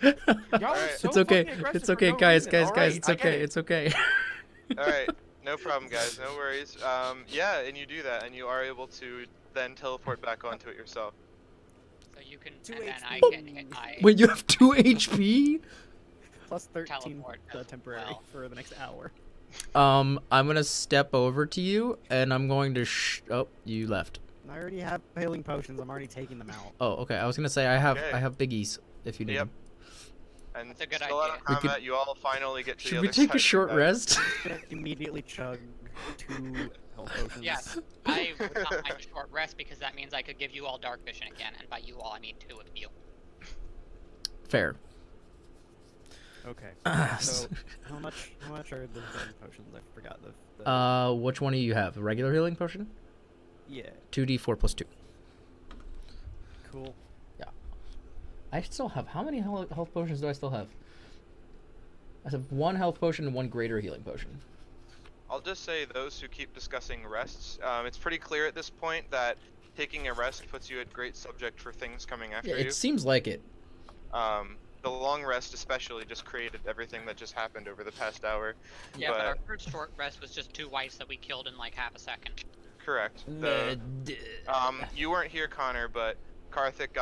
are
Alright.
so
It's okay.
fucking aggressive
It's
for
okay,
no
guys,
reason.
guys,
All
guys.
right,
It's
I get
okay.
it.
It's okay.
All right, no problem, guys. No worries. Yeah, and you do that, and you are able to then teleport back onto it yourself.
So you can,
2
and then I
HP.
can hit my
Wait, you have 2 HP?
Plus 13
Teleport as
temporary
well.
for the next hour.
I'm gonna step over to you, and I'm going to oh, you left.
I already have healing potions. I'm already taking them out.
Oh, okay. I was gonna say I have
Okay.
biggies if you need
Yep.
them.
And
That's a good
still out
idea.
of
We could-
combat, you all finally get to the
Should
other
we take
side
a
of
short
the
rest?
Immediately chug 2 health potions.
Yes, I would not mind a short rest because that means I could give you all dark vision again, and by you all I mean 2 of you.
Fair.
Okay.
Ah,
So how much are the healing potions? I forgot the
which one do you have? A regular healing potion?
yeah.
2d4 plus 2.
Cool.
I still have how many health potions do I still have? I have 1 health potion and 1 greater healing potion.
I'll just say those who keep discussing rests, it's pretty clear at this point that taking a rest puts you at great subject for things coming after
Yeah,
you.
it seems like it.
The long rest especially just created everything that just happened over the past hour.
Yeah, but our
But-
first short rest was just 2 wights that we killed in like half a second.
Correct. You weren't here, Connor, but Karthik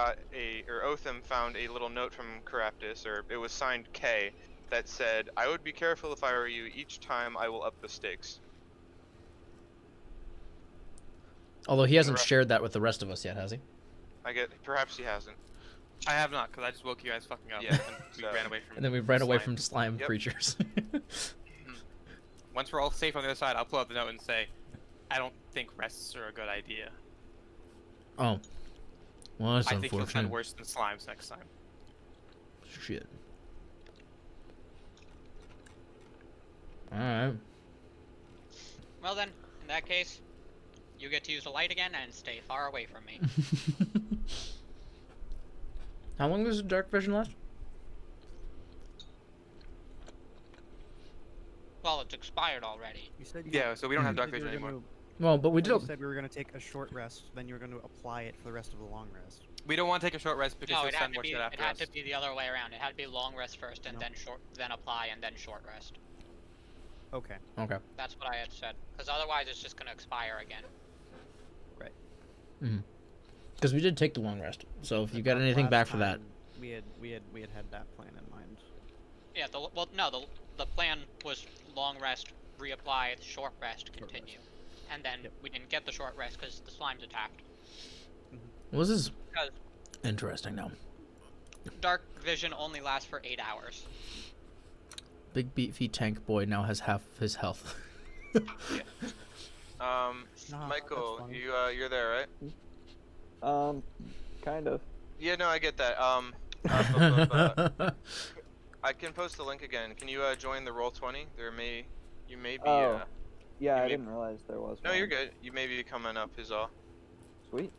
Otham found a little note from Caraptus, or it was signed K, that said, "I would be careful if I were you. Each time I will up the stakes."
Although he hasn't
Right.
shared that with the rest of us yet, has he?
Perhaps he hasn't.
I have not, because I just woke you guys fucking up.
Yeah,
And we
so-
ran away from.
And then we ran away
slime.
from slime
Yep.
creatures.
Once we're all safe on the other side, I'll pull out the note and say, "I don't think rests are a good idea.
Oh. Well, that's
I think you'll
unfortunate.
find worse than slimes next time."
Shit. Alright.
Well then, in that case, you get to use the light again and stay far away from me.
How long does the dark vision last?
Well, it's expired already.
You said you
Yeah, so we don't have
you
dark
said you
vision
were
anymore.
Well, but we
You
did.
said we were gonna take a short rest, then you were gonna apply it for the rest of the long rest.
We don't want to take a short rest because
No,
he'll
it had
send
to
more
be.
shit
It
after
had
us.
to be the other way around. It had to be long rest first, and
No.
then apply, and then short rest.
Okay.
Okay.
That's what I had said. Because otherwise, it's just gonna expire again.
Because we did take the long rest. So if you got
But
anything
last
back for that.
time, we had that plan in mind.
Yeah. The plan was long rest, reapply, short rest, continue, and then
Yep.
we didn't get the short rest because the slimes attacked.
Well, this is
Because
interesting now.
dark vision only lasts for 8 hours.
Big beefy tank boy now has half his health.
Nah,
Michael,
that's funny.
you're there, right?
Kind of.
Yeah, no, I get that. I can post the link again. Can you join the Roll20? You may be.
Oh. Yeah,
You
I
may-
didn't realize there was
No,
one.
you're good. You may be coming up, is all.
Sweet.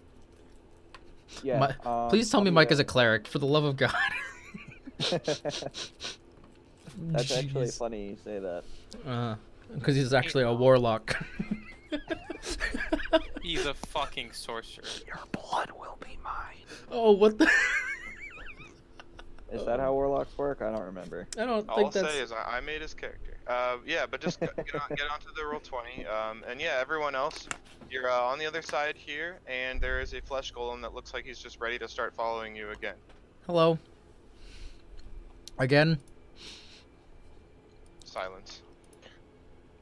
Yeah.
Please tell
I'll
me
be
Mike is a
there.
cleric, for the love of God.
That's actually
Jeez.
funny you say that.
Because he's actually a warlock.
He's a fucking sorcerer.
Oh, what the?
Is that how warlocks work? I don't remember.
I don't
All I'll
think
say
that's.
is I made his character. Yeah, but just get onto the roll 20. And yeah, everyone else, you're on the other side here, and there is a flesh golem that looks like he's just ready to start following you again.
Hello. Again.
Silence.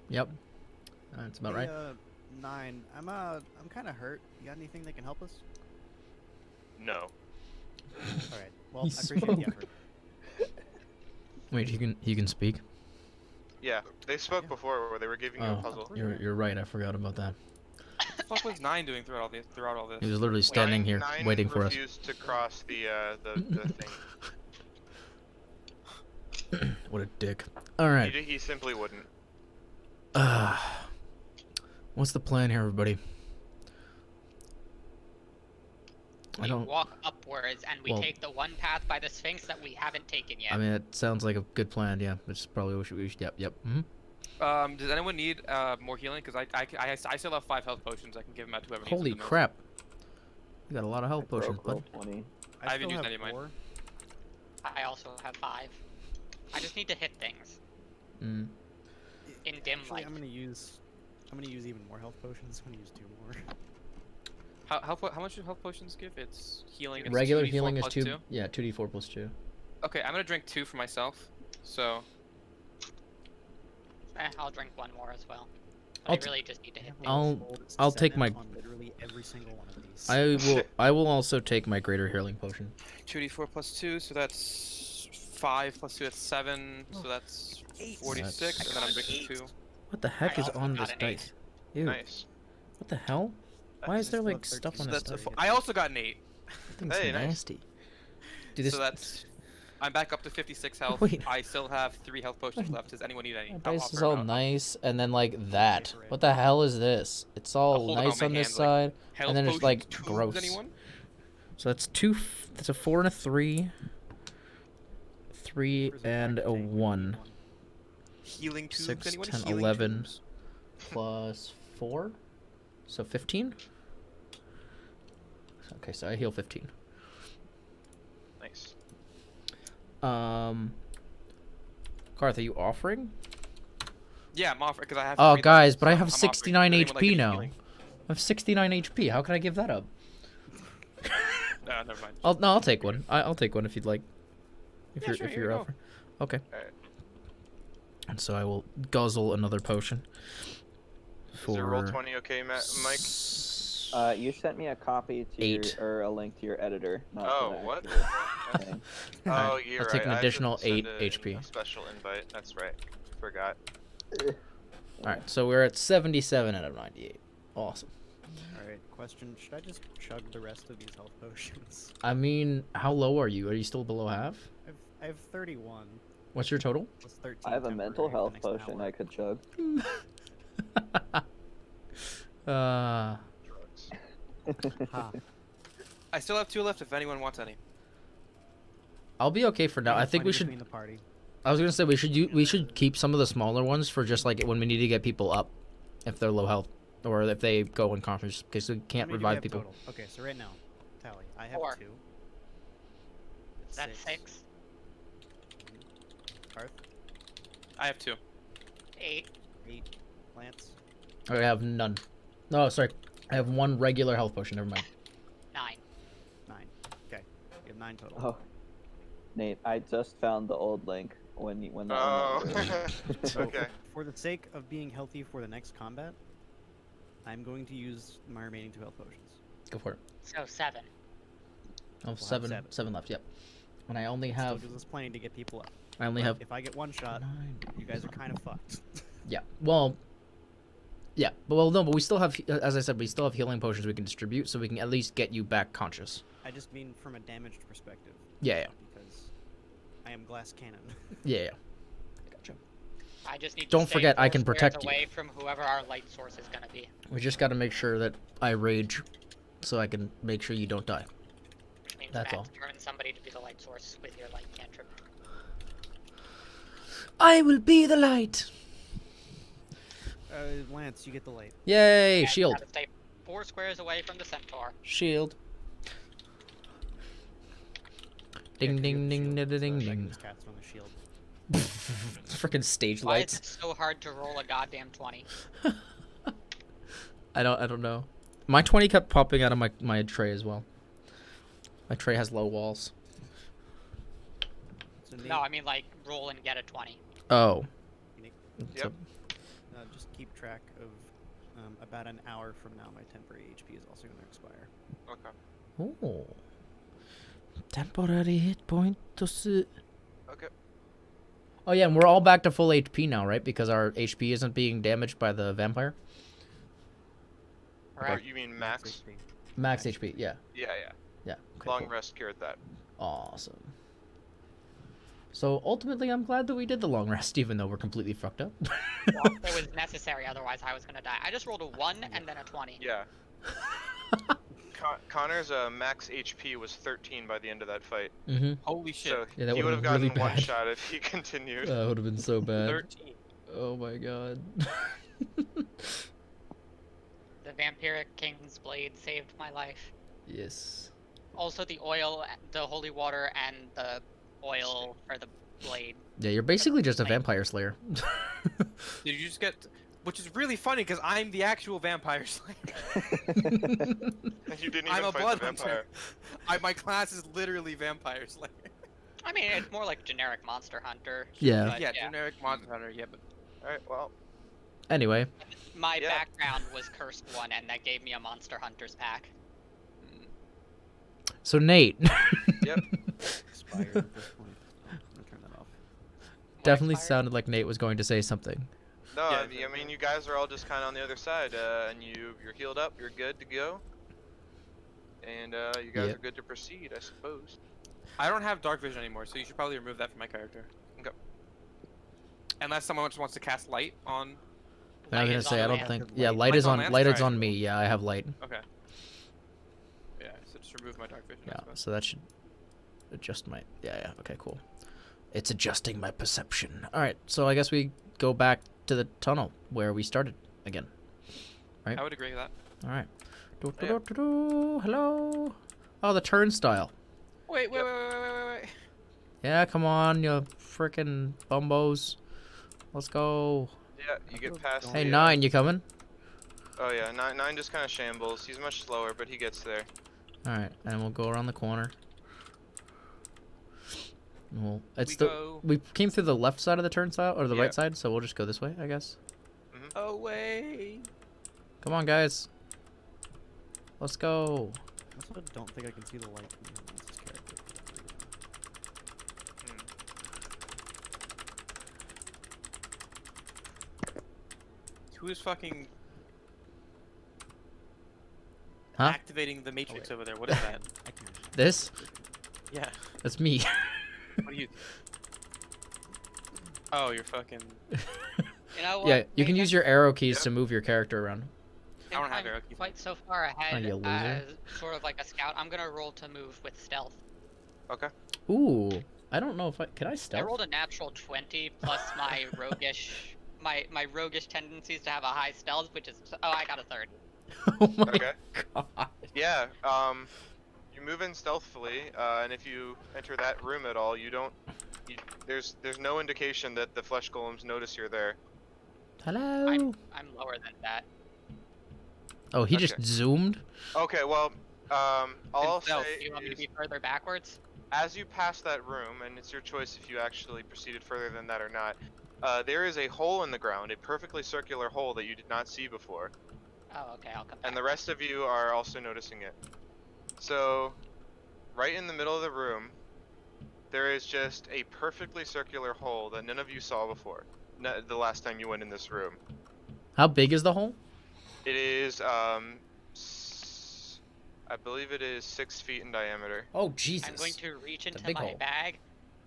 Yep. That's about right.
9. I'm kind of hurt. You got anything that can help us?
No.
All right. Well,
He
I appreciate the
spoke.
effort.
Wait, he can speak.
Yeah, they spoke
Yeah.
before where they were giving you a
Oh,
puzzle.
you're right. I forgot about that.
What the fuck was 9 doing throughout all this?
He was literally standing here,
Nine
waiting for us.
refused to cross the thing.
What a dick. All right.
He simply wouldn't.
What's the plan here, everybody? I
We
don't.
walk upwards and we
Well-
take the one path by the Sphinx that we haven't taken yet.
I mean, it sounds like a good plan. Yeah, it's probably what we should. Yep. Mm-hmm.
Does anyone need more healing? Because I still have 5 health potions. I can give them out to whoever needs
Holy
them the most.
crap! You got a lot of health
I broke
potions, bud.
roll 20.
I haven't
still
used
have
any of mine.
4.
I also have 5. I just need to hit things
Mm.
in dim
Actually,
light.
I'm gonna use even more health potions. I'm gonna use 2 more.
How much do health potions give? It's healing. It's
Regular
2d4
healing is
plus
2.
2.
Yeah, 2d4 plus 2.
Okay, I'm gonna drink 2 for myself. So
I'll drink 1 more as well.
I'll
But I really just need to hit things.
I'll take my-
on literally every single one of these.
I will also take my greater healing potion.
2d4 plus 2, so that's 5 plus 2, that's 7. So that's 46, and then I'm drinking 2.
What the heck
I
is
also
on
got
this
an
dice? Ew.
Nice.
What the hell? Why is
That's
there like
about
stuff
13.
on
So
his
that's
dice?
I also got an 8.
That thing's
Hey, nice.
nasty. Dude, this
So that's I'm back up to 56 health.
Wait.
I still have 3 health potions left. Does anyone need any?
that
I'll
dice is
offer
all
out.
nice, and then like that.
for it.
What the hell is this? It's all
hold it on
nice
my
on this
hand, like,
side,
Health
and then it's like
potions, tubes,
gross.
Anyone?
So that's that's a 4 and a 3, 3
Where's the
and
crack
a
tank?
1
Healing tubes.
6,
Anyone?
10,
Healing
11.
tubes?
plus 4, so 15. Okay, so I heal 15.
Nice.
Karth, are you offering?
Yeah, I'm offering because I have.
Oh,
3
guys,
left,
but
so
I
I'm
have
offering.
69
Does anyone like
HP
any
now.
healing?
I have 69 HP. How can I give that up?
Never mind.
I'll take one. I'll take one if you'd like. If
Yeah,
you're
sure,
if
here
you're
you go.
offering. Okay.
Alright.
And so I will guzzle another potion.
Is your roll 20 okay, Mike?
You sent me a copy to
8.
or a link to your editor. Not
Oh,
to the
what?
actual thing.
Oh,
Alright,
you're
I'll
right.
take an
I have to
additional
send
8
a
HP.
special invite. That's right. Forgot.
Alright, so we're at 77 out of 98. Awesome.
All right. Question: should I just chug the rest of these health potions?
I mean, how low are you? Are you still below half?
I have 31.
What's your total?
Plus 13.
I have a mental
temporary
health
for the next
potion
hour.
I could chug.
Drugs.
Ha.
I still have 2 left. If anyone wants any.
I'll be okay for now. I
Find
think we
it
should.
between the party.
I was gonna say we should keep some of the smaller ones for just like when we need to get people up, if they're low health, or if they go unconscious, because we
How
can't
many do we
revive
have
people.
total? Okay, so right now, tally. I have
4.
2.
That's 6.
Karth,
I have 2.
8.
8. Lance,
I have none. No, sorry. I have 1 regular health potion. Never mind.
9.
9. Okay, you have 9 total.
Oh, Nate, I just found the old link when that
Oh.
one was-
So,
Okay.
for the sake of being healthy for the next combat, I'm going to use my remaining 2 health potions.
Go for it.
So 7.
I have
have
7
7.
left. Yep. And I only
Still
have
gives us plenty to get people up.
I only
But
have
if I get one shot,
9.
you guys are kind of fucked.
Yeah. Well. Yeah. But we still have, as I said, we still have healing potions we can distribute, so we can at least get you back conscious.
I just mean from a damaged perspective,
Yeah.
because I am glass cannon.
Yeah. Gotcha.
I just need to
Don't
stay
forget, I
4
can
squares
protect you.
away from whoever our light source is gonna be.
We just got to make sure that I rage, so I can make sure you don't die.
Which means
That's
Matt,
all.
turn somebody to be the light source with your light cantrip.
I will be the light.
Lance, you get the light.
Yay!
And
Shield.
gotta stay 4 squares away from the centaur.
Shield. Ding,
'cause you have
ding,
the
ding,
shield,
ding,
so I
ding.
can just cast it on the shield.
Freaking stage
Why is
lights.
it so hard to roll a goddamn 20?
I don't know. My 20 kept popping out of my tray as well. My tray has low walls.
So Nate,
No, I mean like roll and get a 20.
Oh.
Nick,
Yep.
just keep track of about an hour from now, my temporary HP is also going to expire.
Okay.
Oh. Temporary hit point to see.
Okay.
Oh yeah, and we're all back to full HP now, right? Because our HP isn't being damaged by the vampire.
Or
Correct.
you mean max?
HP.
Max HP, yeah.
Yeah, yeah.
Yeah. Okay,
Long
cool.
rest cured that.
Awesome. So ultimately, I'm glad that we did the long rest, even though we're completely fucked up.
Well, it was necessary, otherwise I was gonna die. I just rolled a 1 and then a 20.
Yeah. Connor's max HP was 13 by the end of that fight.
Mm-hmm.
Holy shit.
So
Yeah, that
he would
would've
have
been
gotten
really
one
bad.
shot if he continued.
That would have been so bad.
13.
Oh my god.
The Vampiric King's Blade saved my life.
Yes.
Also the oil, the holy water, and the oil for the blade.
Yeah, you're basically just a
Like-
vampire slayer.
Did you just get... Which is really funny, because I'm the actual vampire slayer.
You didn't
I'm
even
a
fight
blood
the vampire.
hunter. My class is literally vampire slayer.
I mean, it's more like generic monster hunter.
Yeah.
but
Yeah, generic monster hunter, yeah, but...
Alright, well,
Anyway,
My
Yeah.
background was Cursed One, and that gave me a Monster Hunter's pack.
so Nate
Expired at this point. I'm going to turn that off.
What
definitely
expired?
sounded like Nate was going to say something.
no,
Yeah,
I mean, you guys are all just kind of on the other side, and you're healed up, you're good to go. And you guys
Yep.
are good to proceed, I suppose.
I don't have dark vision anymore, so you should probably remove that from my character.
Okay.
Unless someone just wants to cast light on...
I was
Light
gonna
is
say
on
I don't
land.
think.
Light-
Yeah, light
Light's
is
on
on.
land?
Light is
Alright.
on me. Yeah, I have light.
Okay. Yeah, so just remove my dark vision. I
Yeah,
suppose.
so that should adjust my. Yeah. Okay, cool. It's adjusting my perception. All right, so I guess we go back to the tunnel where we started again. Right.
I would agree with that.
All right.
Yeah.
Hello. Oh, the turnstile.
Wait.
Yeah, come on, you frickin' bumbos. Let's go.
Yeah, you get past
Hey,
the,
9, you coming?
Oh yeah, nine just kind of shambles. He's much slower, but he gets there.
All right, and we'll go around the corner. Well, it's
We
the
go
we came through the left side of the turnstile or the
Yeah.
right side, so we'll just go this way, I guess.
away.
Come on, guys. Let's go.
I also don't think I can see the light from this character.
Who is fucking
Huh?
activating the matrix over there? What is that?
I can.
This?
Yeah.
That's me.
What are you? Oh, you're fucking.
You know what?
Yeah, you can
Maybe
use your arrow keys
Yep.
to move your character around.
I
I don't have
I'm
arrow keys.
quite so far ahead
you loser.
as sort of like a scout. I'm gonna roll to move with stealth.
Okay.
Ooh, I don't know if can I
I
stealth?
rolled a natural 20 plus my roguish, my roguish tendencies to have a high stealth, which is I got a 30.
Oh my
Okay.
god.
Yeah. You move in stealthily, and if you enter that room at all, there's no indication that the flesh golems notice you're there.
Hello.
I'm lower than that.
Oh, he
Okay.
just zoomed.
Okay. Well, all I'll
stealth.
say
Do you want me to
is,
be further backwards?
as you pass that room, and it's your choice if you actually proceeded further than that or not. There is a hole in the ground, a perfectly circular hole that you did not see before.
Oh, okay, I'll come back.
And the rest of you are also noticing it. So, right in the middle of the room, there is just a perfectly circular hole that none of you saw before. The last time you went in this room.
How big is the hole?
It is, I believe it is 6 feet in diameter.
Oh Jesus.
I'm going to reach
It's a
into
big
my
hole.
bag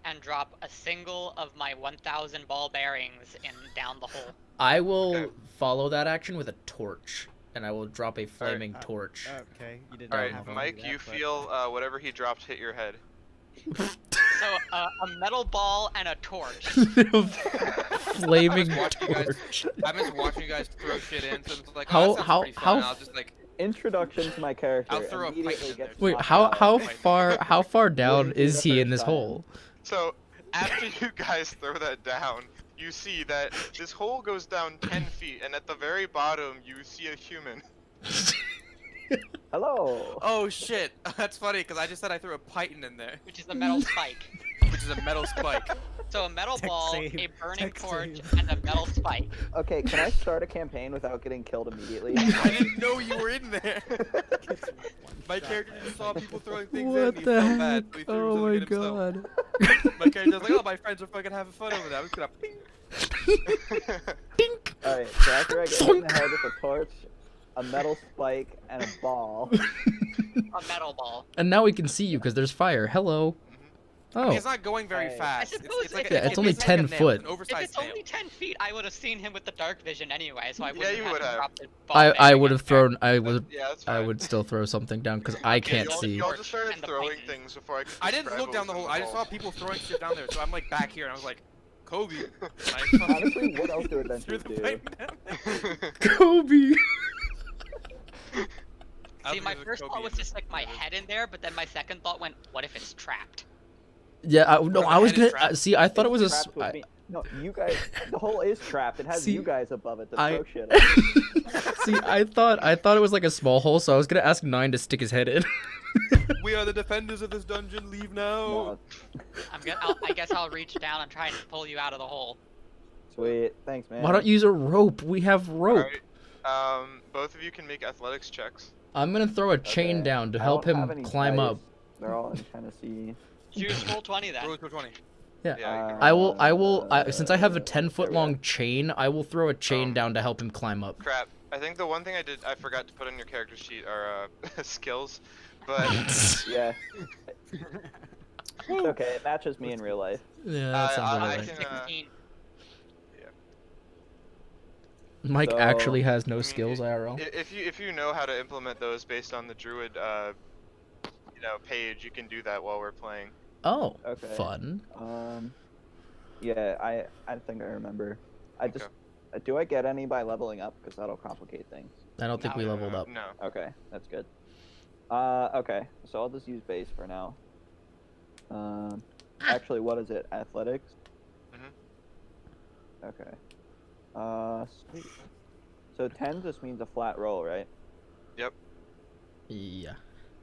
and drop a single of my 1,000 ball bearings in down the hole.
I will
Okay.
follow that action with a torch, and I will drop a flaming
Uh,
torch.
Okay, you didn't
Alright,
have to do
Mike,
that,
you
but-
feel whatever he dropped hit your head.
So a metal ball and a torch.
Flaming
I was watching you guys-
torch.
I'm just watching you guys throw shit in, so it's like,
How-
oh, that sounds
how-
pretty fun.
how
and I'll just like
Introduction to my character.
I'll throw a pipe
immediately
in there.
gets
Wait,
knocked
how
out.
how far down
Wouldn't be
is
the
he in
first
this
time.
hole?
So after you guys throw that down, you see that this hole goes down 10 feet, and at the very bottom you see a human.
Hello.
Oh shit, that's funny because I just said I threw a python in there,
which is a metal spike.
which is a metal spike.
So a metal
Tech
ball,
save,
a burning
tech
torch,
save.
and a metal spike.
Okay, can I start a campaign without getting killed immediately?
I didn't know you were in there.
Gets
My
one
character
shot
just
by
saw
a
people
thing.
throwing things in
What
and he
the
felt
heck?
bad, so he threw
Oh my
himself at himself.
god.
My character's like, oh, my friends are fucking having fun over there. I'm just gonna ping.
Dink.
Alright, so after I get hit in the head with a torch, a metal spike, and a ball.
A metal ball.
And now we can see you because there's fire. Hello.
I mean,
Oh.
it's not going very
Hey.
fast.
I suppose
like
if
Yeah,
it-
it's only
like a
10
nail,
foot.
An
If
oversized
it's
nail.
only 10 feet, I would have seen him with the dark vision anyway, so I
Yeah,
wouldn't
you
have
would
to
have.
drop the ball
I
bang
would have
against there.
thrown.
Yeah, that's
I
fine.
would still throw something down because I can't
y'all,
see.
Y'all just started
And the
throwing
python.
things before I could
I didn't
describe
look
what
down
was
the
in
hole. I just saw
hole.
people throwing shit down there, so I'm like back here, and I was like, Kobe. And I
Honestly, what else do
threw
adventures
the
do?
pipe down there.
Kobe.
I
See,
was
my
gonna
first
Kobe
thought was
in
just
this.
like my head in there, but then my second thought went, what if it's trapped?
Yeah. No,
the
I was
head is
gonna
trapped?
see. I thought it was a.
It's trapped with me. No, you guys. The hole is trapped. It has
See,
you guys above it to
I-
throw shit at.
See, I thought it was like a small hole, so I was gonna ask Nine to stick his head in.
We are the defenders of this dungeon. Leave now.
No,
I guess I'll reach down and try and pull you out of the hole.
sweet. Thanks, man.
Why don't you use a rope? We have rope.
Alright, both of you can make athletics checks.
I'm gonna throw a chain
Okay,
down to
I
help
don't have
him
any
climb
dice.
up.
They're all in Tennessee.
Choose roll 20 then.
Roll to 20.
Yeah.
Yeah, you can
Since I have a 10
there
foot
we go.
long chain, I will throw a chain
Um,
down to help him climb up.
Crap. I think the one thing I forgot to put on your character sheet are skills, but
Yeah. It's okay. It matches me in real life.
Yeah, that sounds
I
about right.
can,
16.
Mike
So,
actually has no
mean,
skills IRL.
if you know how to implement those based on the druid page, you can do that while we're playing.
Oh,
Okay.
fun.
Yeah, I think I remember. I just do I get any by leveling up? Because that'll complicate things.
I don't think we leveled up.
No.
Okay, that's good. Okay, so I'll just use base for now. Actually, what is it? Athletics?
Mhm.
Okay. Sweet. So 10 just means a flat roll, right?
Yeah.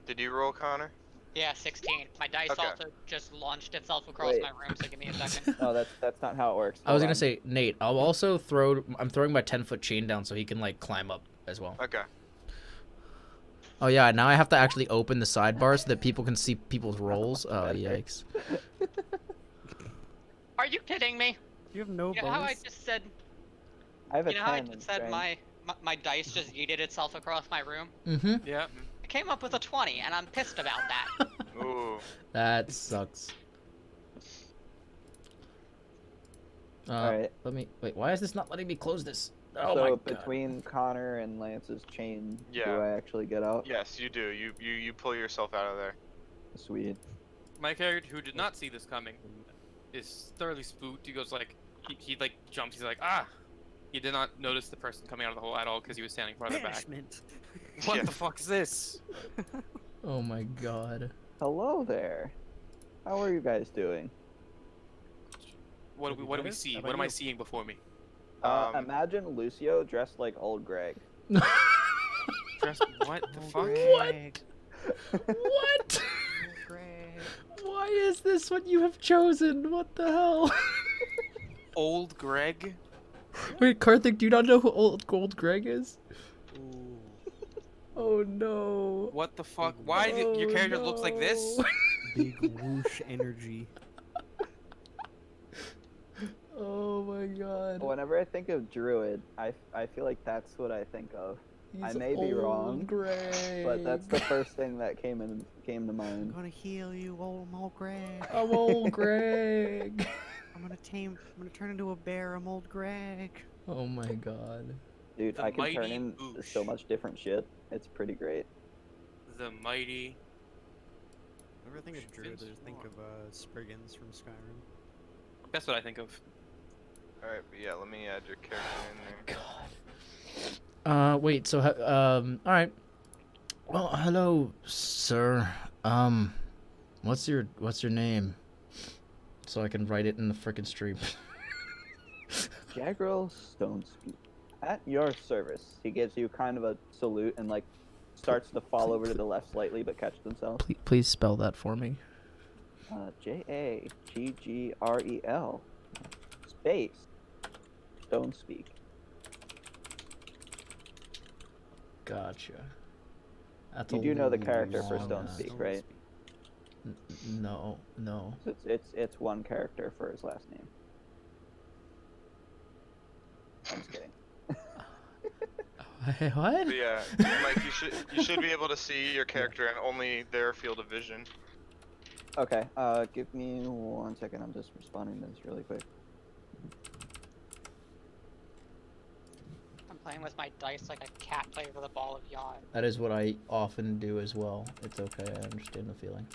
Did you roll, Connor?
Yeah, 16. My dice
Okay.
also just launched itself across
Wait.
my room, so give me a second.
No, that's not how it works.
I was
Hold
gonna
on.
say, Nate, I'm throwing my 10-foot chain down so he can like climb up as well.
Okay.
Oh yeah, now I have to actually open the sidebar so that people can see people's rolls. Oh yikes.
Are you kidding me?
You have no
You know how I
bonus?
just said,
I have a
you know how I
10
just said
strength.
my dice just yeeted itself across my room?
Mm-hmm.
Yeah.
I came up with a 20, and I'm pissed about that.
Ooh.
That sucks.
Alright.
Let me wait. Why is this not letting me close this? Oh
So
my god.
between Connor and Lance's chain,
Yeah.
do I actually get out?
Yes, you do. You pull yourself out of there.
Sweet.
My character, who did not see this coming, is thoroughly spooked. He goes like, he like jumps. He's like, ah. He did not notice the person coming out of the hole at all because he was standing farther back.
Banishment.
What
Yeah.
the fuck is this?
Oh my god.
Hello there. How are you guys doing?
What do we
better?
see?
How
What
about
am I
you?
seeing before me?
Imagine Lucio dressed like old Greg.
Dressed what the
Oh,
fuck?
Greg.
What?
Oh, Greg.
Why is this what you have chosen? What the hell?
Old Greg?
Wait, Karthik, do you not know who old Greg is?
Ooh.
Oh no.
What the fuck? Why did your character looks like this?
no.
Big whoosh energy.
Oh my god.
Whenever I think of Druid, I feel like that's what I think of. I
He's
may be wrong,
old Greg.
But that's the first thing that came to
I'm
mind.
gonna heal you, old Greg.
I'm old Greg.
I'm gonna turn into a bear. I'm old Greg.
Oh my god.
Dude,
The
I can turn
mighty
into so
Boosh.
much different shit. It's pretty great.
The mighty.
Whenever I think of Druid, I
Vince
just think
Vaughn.
of Spriggans from Skyrim.
That's what I think of.
Alright, but yeah, let me add your character in there.
Wait, so, alright. Well, hello, sir. What's your name? So I can write it in the frickin' stream.
Jagriel Stonespeak. At your service. He gives you kind of a salute and like starts to fall over to the left slightly, but catches himself.
Please spell that for me.
Jaggrel space Stonespeak.
Gotcha. That's
You
a
do know the character for
long
Stonespeak, right?
No.
It's one character for his last name. I'm just kidding.
What?
But yeah, Mike, you should be able to see your character in only their field of vision.
Okay, give me 1 second. I'm just responding to this really quick.
I'm playing with my dice like a cat plays with a ball of yarn.
That is what I often do as well. It's okay, I understand the feeling.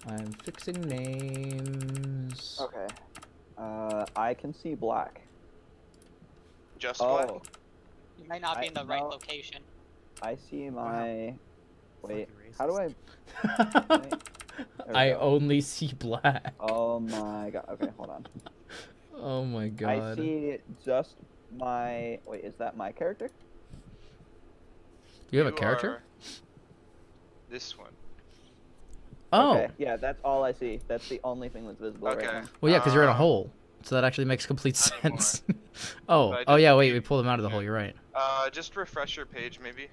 I'm fixing names.
Okay. I can see black.
Just black?
Oh,
You might not be in the right
no.
location.
I see my. Wait,
Fucking
how do I?
racist.
There we
I
go.
only see black.
Oh my god. Okay, hold on.
Oh my
I
god.
see just my. Wait, is that my character?
You have a character?
are This one.
Oh.
Okay, yeah, that's all I see. That's the only thing that's visible
Okay.
right now.
Well, yeah, because you're in a
Um,
hole. So that actually makes complete
not anymore.
sense.
But
oh.
I
Oh
just-
yeah, wait, we pulled him out of the hole, you're right.
Just refresh your page, maybe.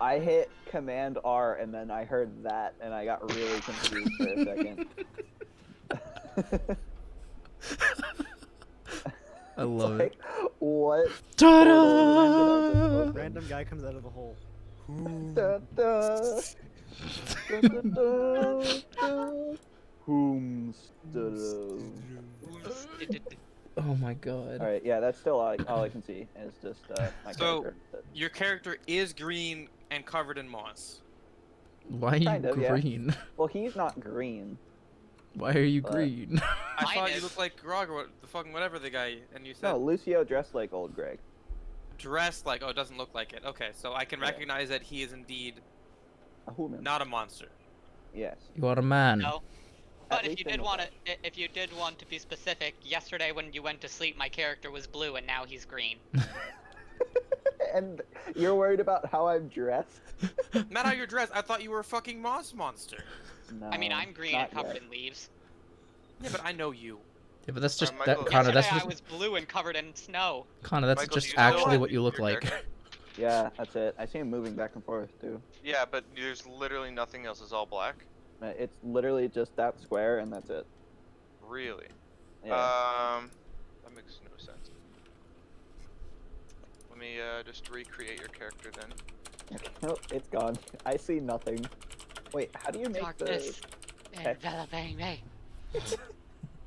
I hit Command R and then I heard that and I got really confused for a second.
I love
Like, what?
Ta-da!
Random guy comes out of the hole.
Da, da. Da, da, da, da.
Oh my god.
Alright, yeah, that's still all I can see is just my
So-
character.
Your character is green and covered in moss.
Why are you
Kind of, yeah.
green?
Well, he's not green.
Why are you
But-
green?
I
Mine
thought you
is.
looked like Grog or what, the fucking whatever the guy, and you said
No, Lucio dressed like old Greg.
dressed like. Oh, it doesn't look like it. Okay, so I can
Yeah.
recognize that he is indeed
A human.
not a monster.
Yes.
You are a man.
No. But if
least
you
in
did
the
want to, if you did want to be specific, yesterday when you went to sleep, my character was blue and now he's green.
And you're worried about how I'm dressed?
Not how you're dressed. I thought you were a fucking moss monster.
No.
I mean, I'm green
not
and covered
yet.
in leaves.
Yeah, but I know you.
Yeah, but that's just
Michael,
that Connor. That's
Yesterday
just
I was blue and covered in snow.
Connor. That's
Michael,
just
do you still
actually
have
what you look
your
like.
character?
Yeah, that's it. I see him moving back and forth too.
Yeah, but there's literally nothing else. It's all black.
It's literally just that square and that's it.
Really?
Yeah.
That makes no sense. Let me just recreate your character then.
Nope, it's gone. I see nothing. Wait, how do you make
Darkness
Okay.
enveloping me.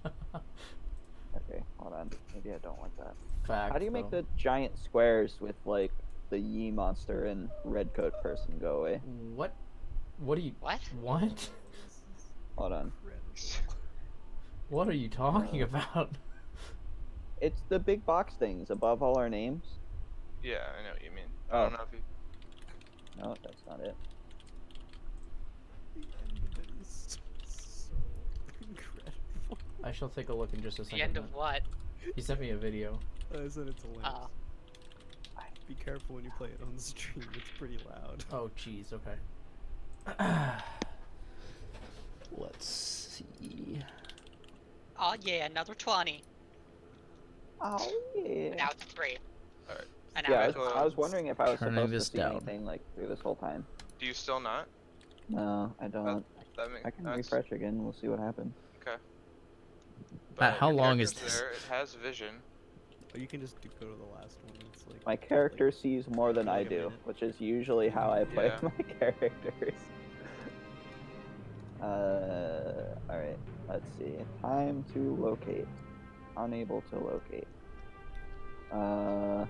Okay, hold on. Maybe I don't want that.
Fact,
How do you make
though.
the giant squares with like the Yi monster and red coat person go away?
What? What are you?
What?
What?
Hold on.
What are you talking about?
It's the big box things above all our names.
Yeah, I know what you mean. I
Oh.
don't know if you.
No, that's not it.
The end of it is so incredible.
I shall take a look in just a second.
The end of
then.
what?
He sent me a video.
I said it's a link.
Oh.
Be careful when you play it on stream. It's pretty loud.
Oh, jeez. Okay. Let's see.
Oh yeah, another 20.
Oh yeah.
Now it's 3.
Alright.
And now
Yeah,
it's
I was wondering if I was
Turning
supposed
this
to see
down.
anything like through this whole time.
Do you still not?
No, I don't.
That makes.
I can refresh again. We'll see what happens.
Okay.
Matt, how
your
long is
character's
this?
there, It has vision.
Or you can just go to the last one. It's like
My character sees more than I
like a
do,
minute.
which is usually how I play
Yeah.
my characters. Alright, let's see. Time to locate. Unable to locate. Oh,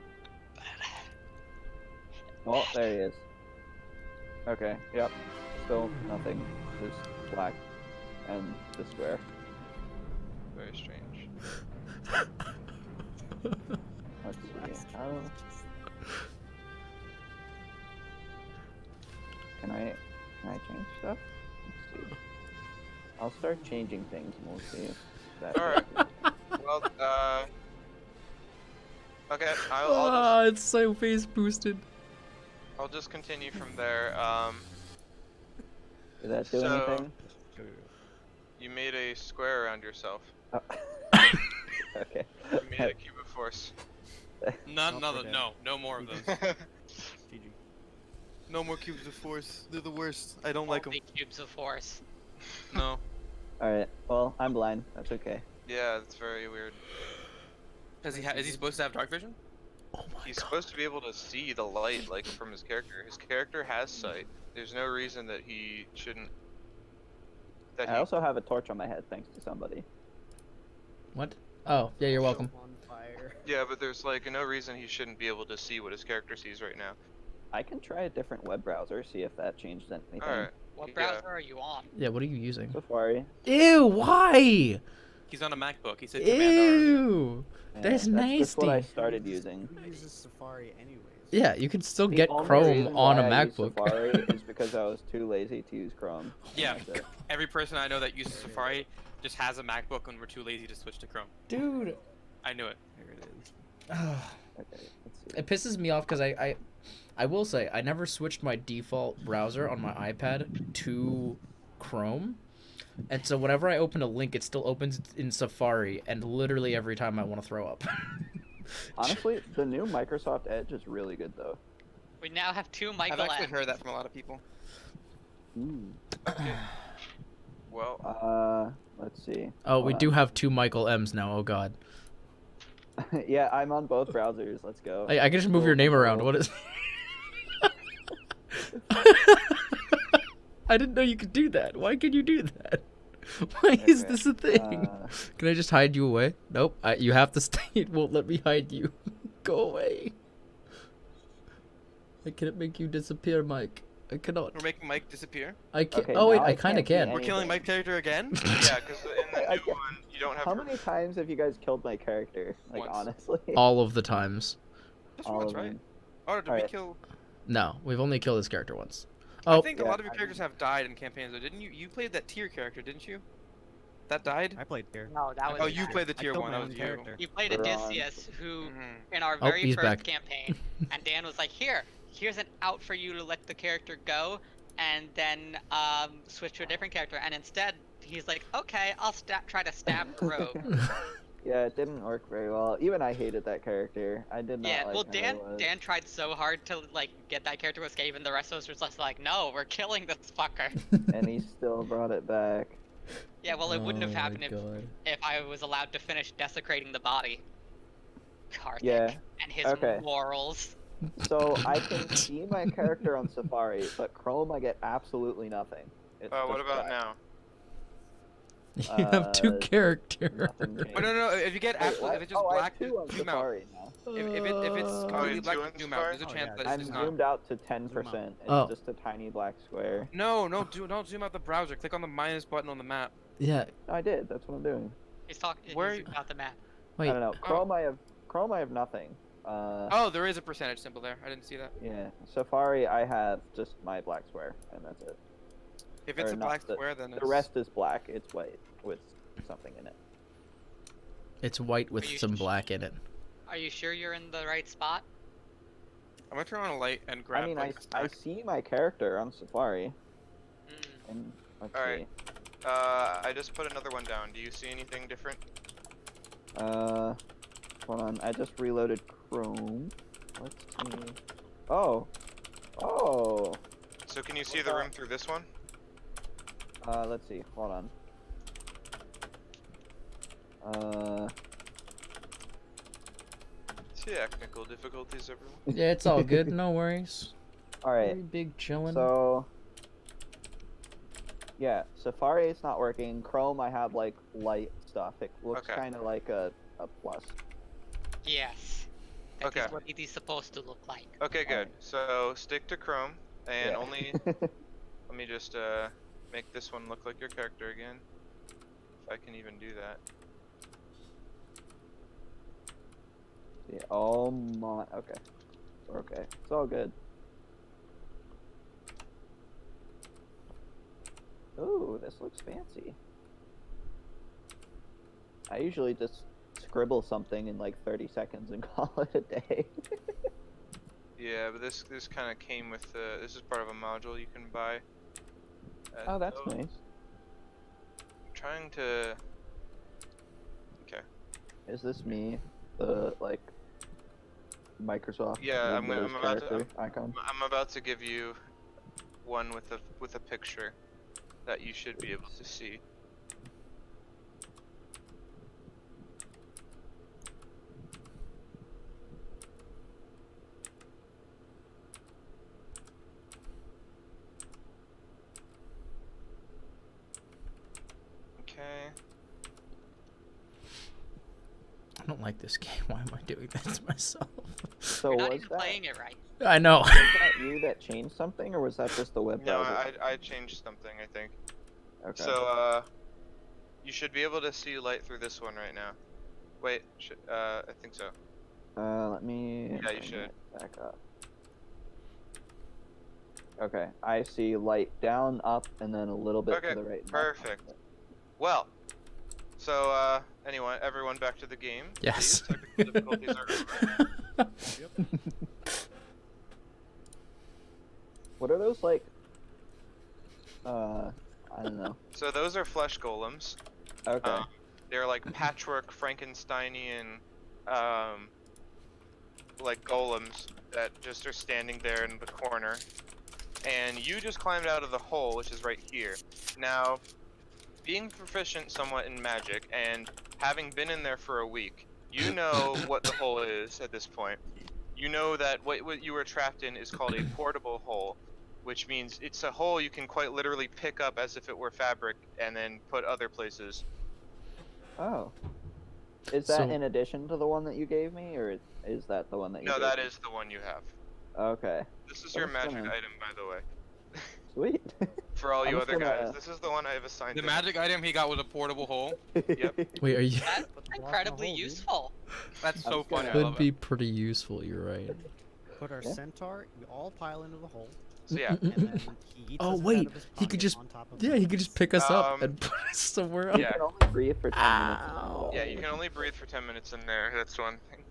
there he is. Okay, yep. Still nothing. Just black and the square.
Very strange.
Oh. Can I change stuff? Let's see. I'll start changing things and we'll see if that.
Alright. Well, okay,
It's so face boosted.
I'll just continue from there.
Did that do
So-
anything?
You made a square around yourself.
Oh. Okay.
You made a cube of force.
No,
Not
no,
for him.
no more of those.
GG.
No more cubes of force. They're the worst. I don't like them.
Only cubes of force.
No.
All right. Well, I'm blind. That's okay.
Yeah, that's very weird.
Is he supposed to have dark vision?
Oh my
He's
god.
supposed to be able to see the light, like, from his character. His character has sight. There's no reason that he shouldn't...
I also have a torch on my head thanks to somebody.
What? Oh, yeah, you're welcome.
On fire.
Yeah, but there's, like, no reason he shouldn't be able to see what his character sees right now.
I can try a different web browser, see if that changed anything.
Alright.
What
Yeah.
browser are you on?
Yeah, what are you using?
Safari.
Ew, why?
He's on a MacBook. He said Command R.
Ew.
Yeah,
That's
just what I
nasty.
started using.
Who uses Safari anyways?
Yeah, you can still
The
get
only
Chrome
reason
on a
why I use
MacBook.
Safari is because I was too lazy to use Chrome.
Yeah.
That's it.
Every person I know that uses Safari just has a MacBook and we're too lazy to switch to Chrome.
Dude.
I knew it.
There it is.
Okay, let's see.
It pisses me off because I will say I never switched my default browser on my iPad to Chrome, and so whenever I open a link, it still opens in Safari, and literally every time I want to throw up.
Honestly, the new Microsoft Edge is really good though.
We now have two
I've
Michael
actually
M.
heard that from a lot of people.
Well,
Let's see.
Oh, we
Hold
do
on.
have two Michael M's now. Oh God.
Yeah, I'm on both browsers. Let's go.
I can just move your name around.
Cool.
What is? I didn't know you could do that. Why can you do that? Why is
Okay,
this a thing? Can I just hide you away? Nope. You have to stay. It won't let me hide you. Go away. I can't make you disappear, Mike. I cannot.
We're making Mike disappear.
I can't.
Okay,
Oh wait,
now
I
I
kind of
can't see
can.
We're killing
Anything.
Mike's character again?
yeah, because in the
I
new
can't-
one, you don't have
How
to...
many times have you guys killed my character? Like
Once.
honestly.
All of the times.
Just
All
once,
of
right?
them.
Oh, did we
Alright.
kill...
No, we've only killed this character once.
I
Oh,
think a
Yeah,
lot of your
I
characters have died in campaigns, though. Didn't you? You played that tier character, didn't you? That died?
I played here.
No, that was
Oh, you
Matt.
played the
I
tier
killed
one.
my
That
own
was you.
character.
You played
We're on.
Odysseus, who
Mhm.
in our
Oh,
very
he's
first
back.
campaign, and Dan was like, here's an out for you to let the character go, and then switch to a different character. And instead, he's like, okay, I'll try to stab the rogue.
Yeah, it didn't work very well. Even I hated that character. I did not
Yeah,
like
well,
how
Dan
it was.
Dan tried so hard to like get that character to escape, and the rest of us were just like, no, we're killing this fucker.
And he still brought it back.
Yeah, well, it wouldn't have
Oh my
happened
God.
if I was allowed to finish desecrating the body. Karthik
Yeah,
and his
okay.
morals.
So I can see my character on Safari, but Chrome I get absolutely nothing. It's
what
just
about
black.
now?
You have two characters.
Nothing changed.
Oh, no. If you get
Wait,
absolute,
what?
if it's just
I have
black,
two on
zoom out.
Safari now.
If it's
Oh,
completely
you
black,
do on
zoom out. There's a
Safari?
chance
Oh,
that
yeah.
it's
I'm
just not.
zoomed out to 10%. It's
Oh.
just a tiny black square.
No, don't zoom out the browser. Click on the minus button on the map.
Yeah.
No, I did. That's what I'm doing.
He's talking
Where-
about the map.
Wait.
I don't know. Chrome I have nothing.
Oh, there is a percentage symbol there. I didn't see that.
Yeah. Safari I have just my black square, and that's it.
If it's
Or
a
not
black
the-
square, then
The rest is black. It's white with something in it.
It's white with
Are you
some
sh-
black in it.
Are you sure you're in the right spot?
I'm gonna turn on a light and grab.
I mean,
like, a
I
stack.
see my character on Safari,
Mm.
and let's
Alright.
see.
I just put another one down. Do you see anything different?
Hold on. I just reloaded Chrome. Let's see. Oh.
So can you see
What's
the
that?
room through this one?
Let's see. Hold on.
Technical difficulties, everyone.
Yeah, it's all good. No worries.
All right.
Very big chillin'.
So, yeah, Safari is not working. Chrome, I have like light stuff. It looks
Okay.
kind of like a plus.
Yes. That is
Okay.
what it is supposed to look like.
Okay, good.
Alright.
So stick to Chrome, and
Yeah.
only. Let me just make this one look like your character again. If I can even do that.
Yeah, oh my. Okay. Okay. It's all good. Ooh, this looks fancy. I usually just scribble something in like 30 seconds and call it a day.
Yeah, but this kind of came with this is part of a module you can buy.
Oh, that's
I'm
nice.
trying to. Okay.
Is this me? The like Microsoft
Yeah,
Windows character icon?
I'm about to give you one with a picture that you should be able to see. Okay.
I don't like this game. Why am I doing this to myself?
So
You're not
was
even
that,
playing it right.
I know.
was that you that changed something, or was that just the web
No,
browser?
I changed something, I think.
Okay.
So you should be able to see light through this one right now. Wait, I think so.
Let me
Yeah, you
bring
should.
it back up. Okay, I see light down, up, and then a little bit
Okay,
to the right. and left.
perfect. Well, so everyone back to the game.
Yes.
Please. Technical difficulties are over.
What are those like? I don't know.
So those are flesh golems.
Okay.
They're like patchwork Frankensteinian, like golems that just are standing there in the corner. And you just climbed out of the hole, which is right here. Now, being proficient somewhat in magic and having been in there for a week, you know what the hole is at this point. You know that what you were trapped in is called a portable hole, which means it's a hole you can quite literally pick up as if it were fabric and then put other places.
Oh. Is that
So-
in addition to the one that you gave me, or is that the one that you
No,
gave
that
me?
is the one you have.
Okay.
This is
I
your
was
magic
gonna-
item, by the way.
Sweet.
For all
I
you
was
other guys,
gonna-
this is the one I have assigned
The
to
magic item he got was a portable hole.
Yep.
Wait, are you?
That's
Put the block in the
incredibly
hole, dude.
useful.
That's
I
so
was
funny.
gonna-
I
Could
love
be
it.
pretty useful. You're right.
Put our
Yeah.
centaur, we all pile into the hole,
So yeah,
and then he eats
Oh,
us out
wait,
of his
he could
pocket
just-
on top of
Yeah, he could just pick us up
Um,
and put us somewhere else.
You
Yeah.
can only breathe for 10 minutes. in
Ow.
the
yeah, you can only breathe for 10 minutes in there. That's one thing.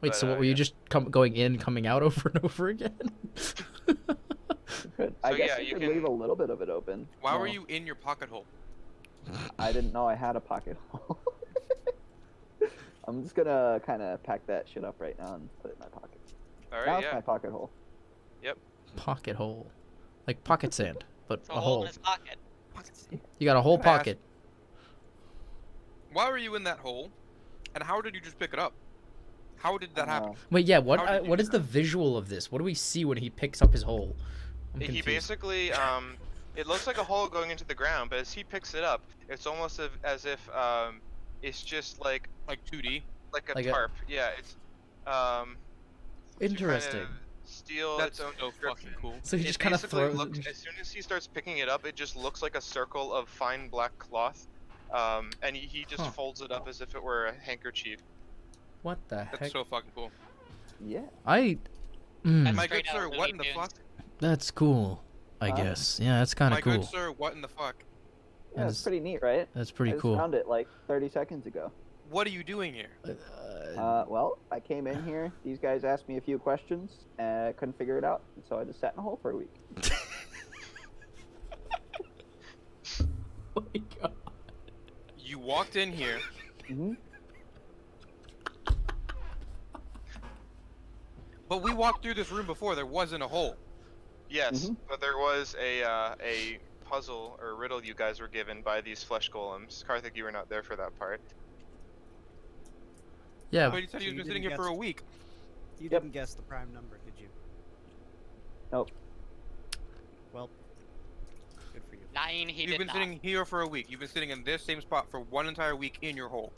Wait,
But,
so what were you
yeah.
just going in, coming out over and over again?
Good. I
So,
guess
yeah,
you
you
could
can-
leave a little bit of it open.
Why were
No,
you in your pocket hole?
I didn't know I had a pocket hole. I'm just gonna kind of pack that shit up right now and put it in my pocket.
All
Now
right,
it's
yeah.
my pocket hole.
Pocket hole, like pocket sand, but
It's
a
a hole
hole.
in his pocket.
You got a whole
Can I ask-
pocket.
Why were you in that hole? And how did you just pick it up? How did that happen?
Wait, yeah. What?
How did you
What
do
is the visual of this? What do we see when he picks up his hole? I'm
He
confused.
basically, it looks like a hole going into the ground, but as he picks it up, it's almost as if it's just like
Like 2D?
a
Like a-
tarp. Yeah, it's to kind
Interesting.
of steal
That's
its own
so
description.
fucking cool.
So he
It
just kind of
basically
throws.
looks, as soon as he starts picking it up, it just looks like a circle of fine black cloth, and he just
Huh.
folds it up as if it were a handkerchief.
What the
That's
heck?
so fucking cool.
Yeah.
I. Mm,
That's
My
straight
good
out
sir,
of
what
Looney
in the
Tunes.
fuck?
that's cool. I
Huh?
guess. Yeah, that's kind
My
of cool.
good sir, what in the fuck?
Yeah,
That
it's
is-
pretty neat, right?
That's
I
pretty
just
cool.
found it like 30 seconds ago.
What are you doing here?
Well, I came in here. These guys asked me a few questions. Couldn't figure it out, and so I just sat in a hole for a week.
Oh my god.
You walked in here,
Hmm.
but we walked through this room before. There wasn't a hole.
Yes,
Mhm.
but there was a puzzle or riddle you guys were given by these flesh golems. Karthik, you were not there for that part.
Yeah.
But you said
So
you've
you
been sitting
didn't
here for
guess-
a week.
You
Yep.
didn't guess the prime number, did you?
Nope.
Well, good for you.
9, he
You've
did
been
not.
sitting here for a week. You've been sitting in this same spot for one entire week in your hole.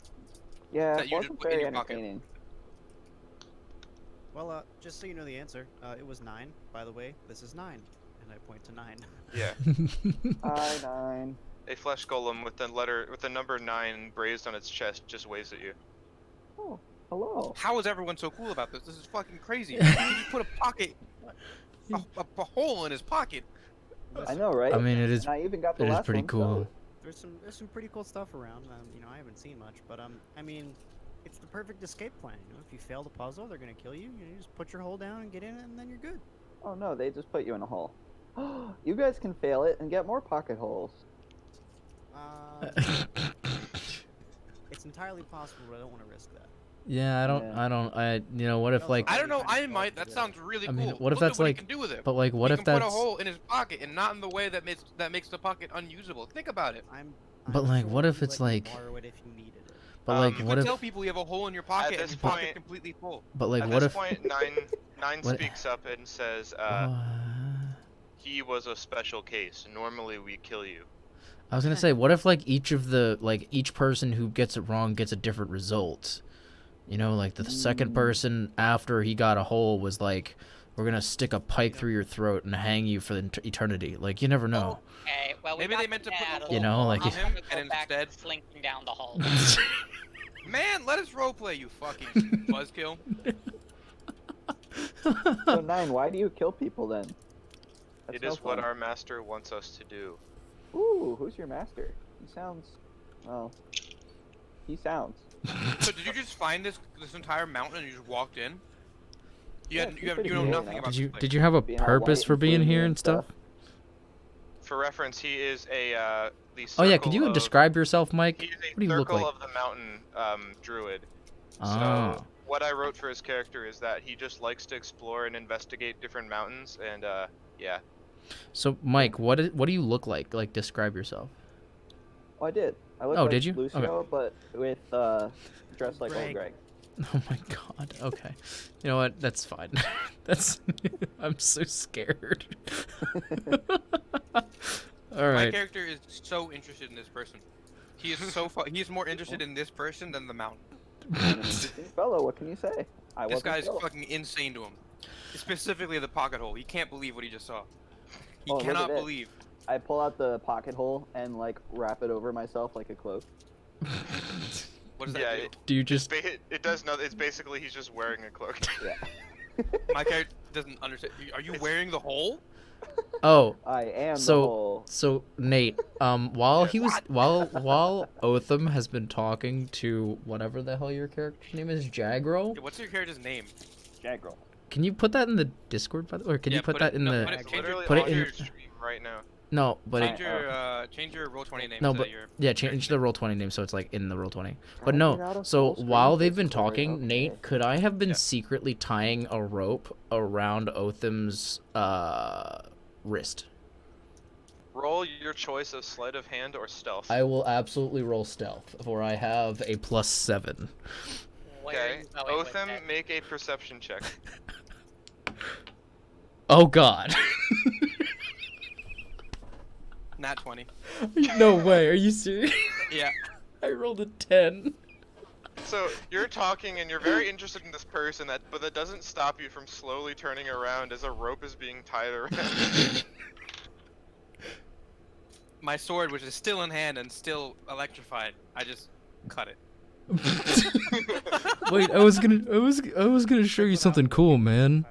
Yeah,
That
it
you just
wasn't
put in
very
your pocket.
entertaining.
Well, just so you know the answer, it was 9. By the way, this is 9, and I point to 9.
Yeah,
Hi, 9.
a flesh golem with the number 9 brazed on its chest just waves at you.
Oh, Hello.
How is everyone so cool about this? This is fucking crazy. He just put a hole in his pocket.
I know, right?
I mean, it is.
And I even got the
It is
last
pretty
one,
cool.
so-
There's some pretty cool stuff around. You know, I haven't seen much, but I mean, it's the perfect escape plan. You know, if you fail the puzzle, they're gonna kill you. You just put your hole down and get in it, and then you're good.
Oh no, they just put you in a hole. You guys can fail it and get more pocket holes.
It's entirely possible, but I don't want to risk that.
Yeah, you know, what if
Also,
like,
I don't know.
Kinda
I might. That
yeah.
sounds really
I
cool.
mean, what if
Look at
that's
what
like,
he can do with it.
but like, what
he
if
can put
that's,
a hole in his pocket and not in the way that makes the pocket unusable. Think about it.
But,
I'm
like,
sure
what if
you
it's
let you
like-
borrow it if you needed it.
but like,
You
what
can
if,
tell people you have a hole in your pocket and
this
your pocket
point-
completely full.
but like,
At
what
this
if,
point, Nine
What-
speaks up and says, he was a special case. Normally we kill you.
I was gonna say, what if like each person who gets it wrong gets a different result? You know, like the second person after he got a hole was like, we're gonna stick a pike through your throat and hang you for eternity. Like, you never know.
Okay, well, we
Maybe
got
they meant to
the
put
net
the
out of
You
the
know,
hole.
like-
I'm gonna go
And
back
instead-
slinking down the hole.
Man, let us roleplay, you fucking buzzkill.
So Nine, why do you kill people then? That's
It
no
is what
fun.
our master wants us to do.
Ooh, who's your master? He sounds. Well, he sounds.
So did you just find this entire mountain and you just walked in?
Yeah,
You know
cool,
nothing
you know.
about
Did you
this place.
did you have a
Being all
purpose
white
for
and
being
gloomy
here
and
and stuff?
For reference, he is the
Oh yeah,
circle
could you
of,
describe yourself, Mike?
He is a
What do you look
circle
like?
of the mountain druid.
Ah.
So what I wrote for his character is that he just likes to explore and investigate different mountains, and yeah.
So Mike, what do you look like? Like, describe yourself.
Oh, I did. I look
Oh,
like
did you?
Lucio, but with dressed like old
Greg.
Greg.
Oh my god. Okay. You know what? That's fine. That's. I'm so scared. All
My
right.
character is so interested in this person. He is he's more interested in this person than the mountain.
An interesting fellow. What can you say? I
This
wasn't
guy's
killed.
fucking insane to him. Specifically the pocket hole. He can't believe what he just saw. He
Oh, look at
cannot
this.
believe.
I pull out the pocket hole and like wrap it over myself like a cloak.
What does that
Yeah,
do?
Do you just?
It does not. It's basically he's just wearing a cloak.
Yeah.
My character doesn't understand. Are you wearing the hole?
Oh.
I am
So-
the hole.
So Nate, while he was while Otham has been talking to whatever the hell your character's name is, Jagro,
What's your character's name?
Jagro.
can you put that in the Discord, by the way, or can
Yeah,
you put
put
that
it-
in
no,
the?
put it-
It's
change
literally
put it
on
in-
your stream right now.
No, but
Change your roll 20 name.
no,
so
but
that you're
yeah, change the roll 20 name so it's like in the roll 20. But
Trying to figure
no,
out a
so
full
while
screen
they've been
Discord,
talking,
okay.
Nate, could I have been
Yeah.
secretly tying a rope around Otham's wrist?
Roll your choice of sleight of hand or stealth.
I will absolutely roll stealth, for I have a +7.
Where are
Okay.
you going with
Otham,
it?
make a perception check.
Oh God.
Nat 20.
No way. Are you serious?
Yeah.
I rolled a 10.
So you're talking and you're very interested in this person, but that doesn't stop you from slowly turning around as a rope is being tied around.
My sword, which is still in hand and still electrified, I just cut it.
Wait, I was gonna show you something cool, man.